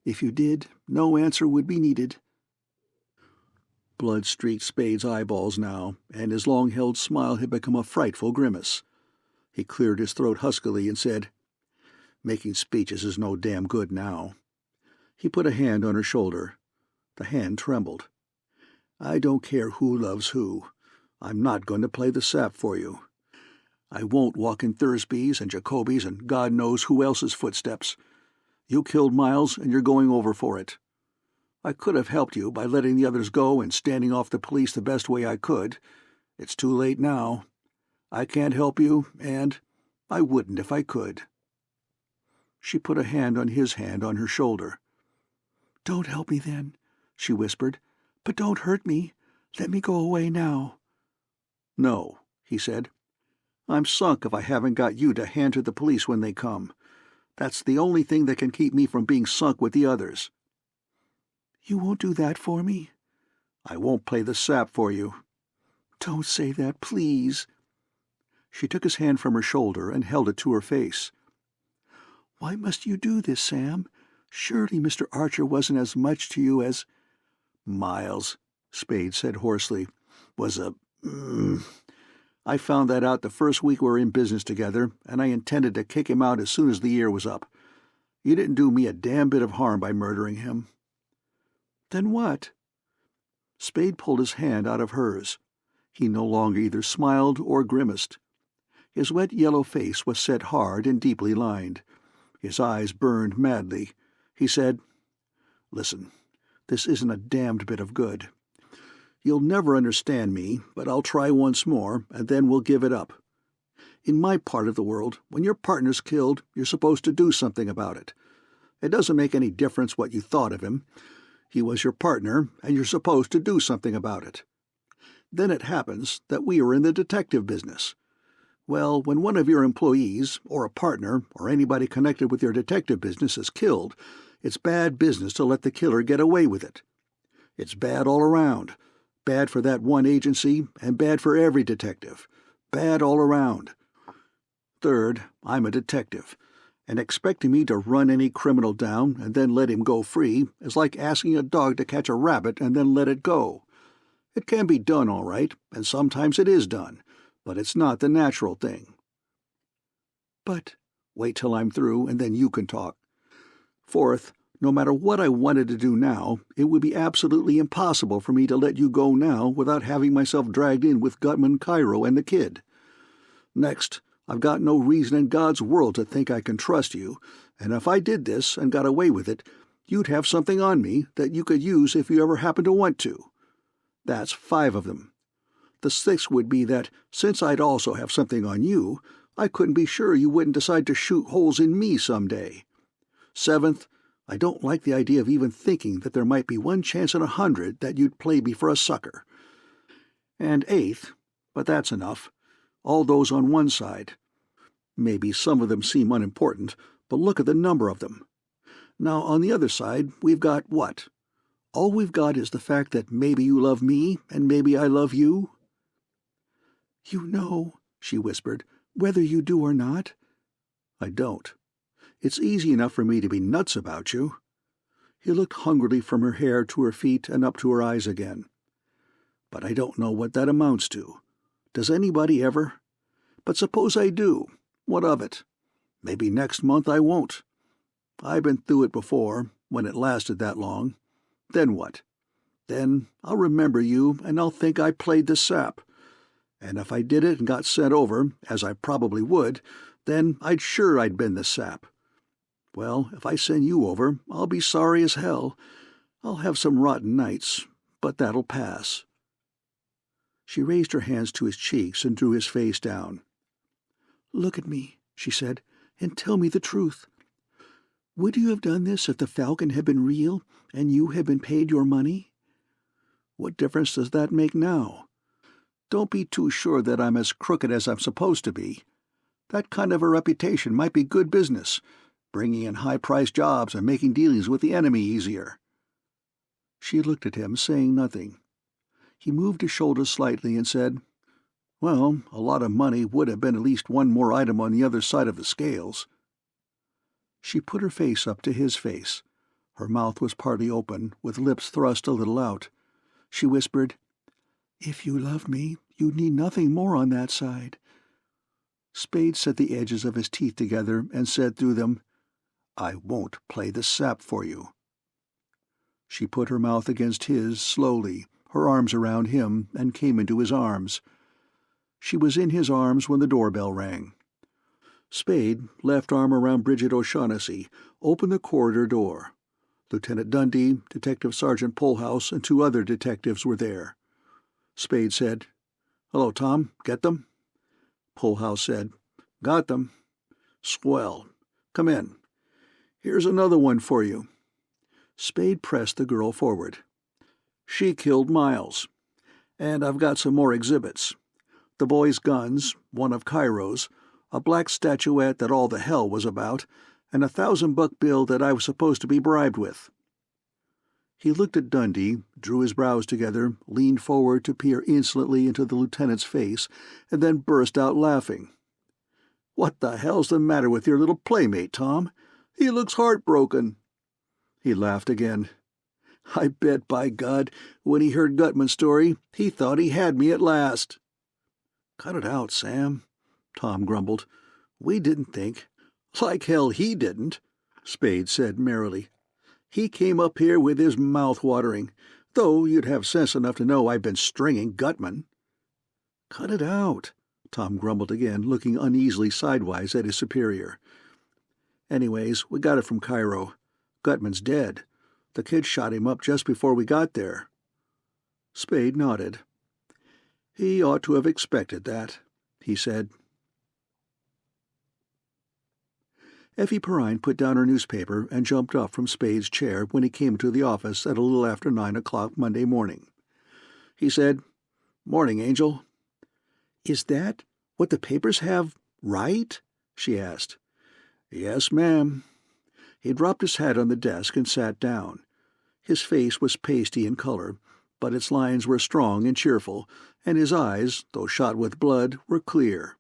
If you did, no answer would be needed." Blood streaked Spade's eyeballs now, and his long-held smile had become a frightful grimace. He cleared his throat huskily and said, "Making speeches is no damn good now." He put a hand on her shoulder. The hand trembled. "I don't care who loves who. I'm not going to play the sap for you. I won't walk in Thursby's and Jacoby's and God knows who else's footsteps. You killed Miles, and you're going over for it. I could have helped you by letting the others go and standing off the police the best way I could. It's too late now. I can't help you, and I wouldn't if I could." She put a hand on his hand on her shoulder. "Don't help me then," she whispered. "But don't hurt me. Let me go away now." "No," he said. "I'm sunk if I haven't got you to hand to the police when they come. That's the only thing that can keep me from being sunk with the others." "You won't do that for me?" "I won't play the sap for you." "Don't say that, please." She took his hand from her shoulder and held it to her face. "Why must you do this, Sam? Surely Mr. Archer wasn't as much to you as—" "Miles," Spade said hoarsely, "was a— I found that out the first week we were in business together, and I intended to kick him out as soon as the year was up. You didn't do me a damn bit of harm by murdering him." "Then what?" Spade pulled his hand out of hers. He no longer either smiled or grimaced. His wet yellow face was set hard and deeply lined. His eyes burned madly. He said, "Listen, this isn't a damned bit of good. You'll never understand me, but I'll try once more, and then we'll give it up. In my part of the world, when your partner's killed, you're supposed to do something about it. It doesn't make any difference what you thought of him. He was your partner, and you're supposed to do something about it. Then it happens that we are in the detective business. Well, when one of your employees, or a partner, or anybody connected with your detective business is killed, it's bad business to let the killer get away with it. It's bad all around. Bad for that one agency, and bad for every detective. Bad all around. Third, I'm a detective, and expecting me to run any criminal down and then let him go free is like asking a dog to catch a rabbit and then let it go. It can be done all right, and sometimes it is done, but it's not the natural thing." "But—" "Wait till I'm through, and then you can talk. Fourth, no matter what I wanted to do now, it would be absolutely impossible for me to let you go now without having myself dragged in with Gutman, Cairo, and the kid. Next, I've got no reason in God's world to think I can trust you, and if I did this and got away with it, you'd have something on me that you could use if you ever happened to want to. That's 5 of them. The 6th would be that, since I'd also have something on you, I couldn't be sure you wouldn't decide to shoot holes in me some day. 7th, I don't like the idea of even thinking that there might be 1 chance in 100 that you'd play me for a sucker. And 8th, but that's enough, all those on one side. Maybe some of them seem unimportant, but look at the number of them. Now, on the other side, we've got what? All we've got is the fact that maybe you love me and maybe I love you." "You know," she whispered, "whether you do or not." "I don't. It's easy enough for me to be nuts about you." He looked hungrily from her hair to her feet and up to her eyes again. "But I don't know what that amounts to. Does anybody ever? But suppose I do. What of it? Maybe next month I won't. I've been through it before, when it lasted that long. Then what? Then I'll remember you and I'll think I played the sap. And if I did it and got sent over, as I probably would, then I'd been the sap. Well, if I send you over, I'll be sorry as hell. I'll have some rotten nights, but that'll pass." She raised her hands to his cheeks and drew his face down. "Look at me," she said, "and tell me the truth. Would you have done this if the Falcon had been real and you had been paid your money?" "What difference does that make now? Don't be too sure that I'm as crooked as I'm supposed to be. That kind of a reputation might be good business, bringing in high-priced jobs and making dealings with the enemy easier." She looked at him, saying nothing. He moved his shoulders slightly and said, "Well, a lot of money would have been at least one more item on the other side of the scales." She put her face up to his face. Her mouth was partly open, with lips thrust a little out. She whispered, "If you love me, you need nothing more on that side." Spade set the edges of his teeth together and said through them, "I won't play the sap for you." She put her mouth against his slowly, her arms around him, and came into his arms. She was in his arms when the doorbell rang. Spade, left arm around Bridget O'Shaughnessy, opened the corridor door. Lieutenant Dundee, Detective Sergeant Polhouse, and 2 other detectives were there. Spade said, "Hello, Tom. Get them?" Polhouse said, "Got them." "Swell. Come in. Here's another one for you." Spade pressed the girl forward. "She killed Miles. And I've got some more exhibits. The boy's guns, one of Cairo's, a black statuette that all the hell was about, and a $1,000 bill that I was supposed to be bribed with." He looked at Dundee, drew his brows together, leaned forward to peer insolently into the lieutenant's face, and then burst out laughing. "What the hell's the matter with your little playmate, Tom? He looks heartbroken." He laughed again. "I bet, by God, when he heard Gutman's story, he thought he had me at last." "Cut it out, Sam," Tom grumbled. "We didn't think—" "Like hell he didn't," Spade said merrily. "He came up here with his mouth watering, though you'd have sense enough to know I've been stringing Gutman." "Cut it out," Tom grumbled again, looking uneasily sidewise at his superior. "Anyways, we got it from Cairo. Gutman's dead. The kid shot him up just before we got there." Spade nodded. "He ought to have expected that," he said. Effie Perrine put down her newspaper and jumped up from Spade's chair when he came to the office at a little after 9 o'clock Monday morning. He said, "Morning, Angel." "Is that what the papers have, right?" she asked. "Yes, ma'am." He dropped his hat on the desk and sat down. His face was pasty in color, but its lines were strong and cheerful, and his eyes, though shot with blood, were clear.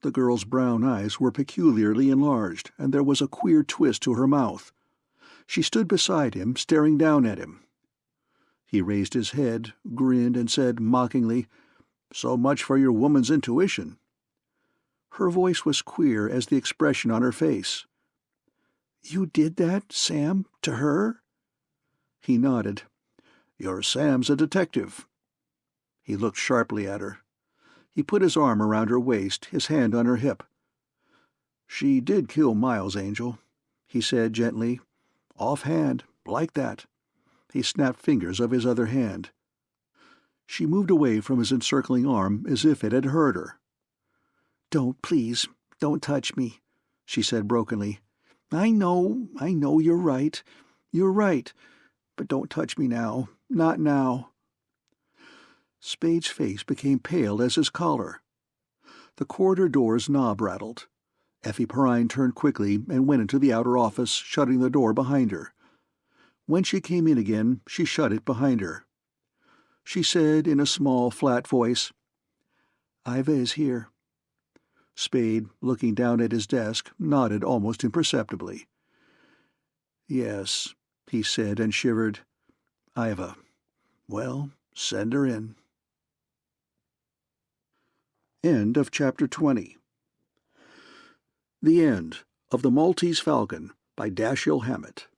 The girl's brown eyes were peculiarly enlarged, and there was a queer twist to her mouth. She stood beside him, staring down at him. He raised his head, grinned, and said mockingly, "So much for your woman's intuition." Her voice was queer as the expression on her face. "You did that, Sam, to her?" He nodded. "Your Sam's a detective." He looked sharply at her. He put his arm around her waist, his hand on her hip. "She did kill Miles, Angel," he said gently. "Offhand, like that." He snapped fingers of his other hand. She moved away from his encircling arm as if it had hurt her. Please, don't touch me," she said brokenly. I know, you're right. You're right. But don't touch me now. Not now." Spade's face became pale as his collar. The corridor door's knob rattled. Effie Perrine turned quickly and went into the outer office, shutting the door behind her. When she came in again, she shut it behind her. She said in a small, flat voice, "Iva is here." Spade, looking down at his desk, nodded almost imperceptibly. "Yes," he said, and shivered. "Iva. Well, send her in." End of Chapter 20. The End of The Maltese Falcon by Dashiell Hammett.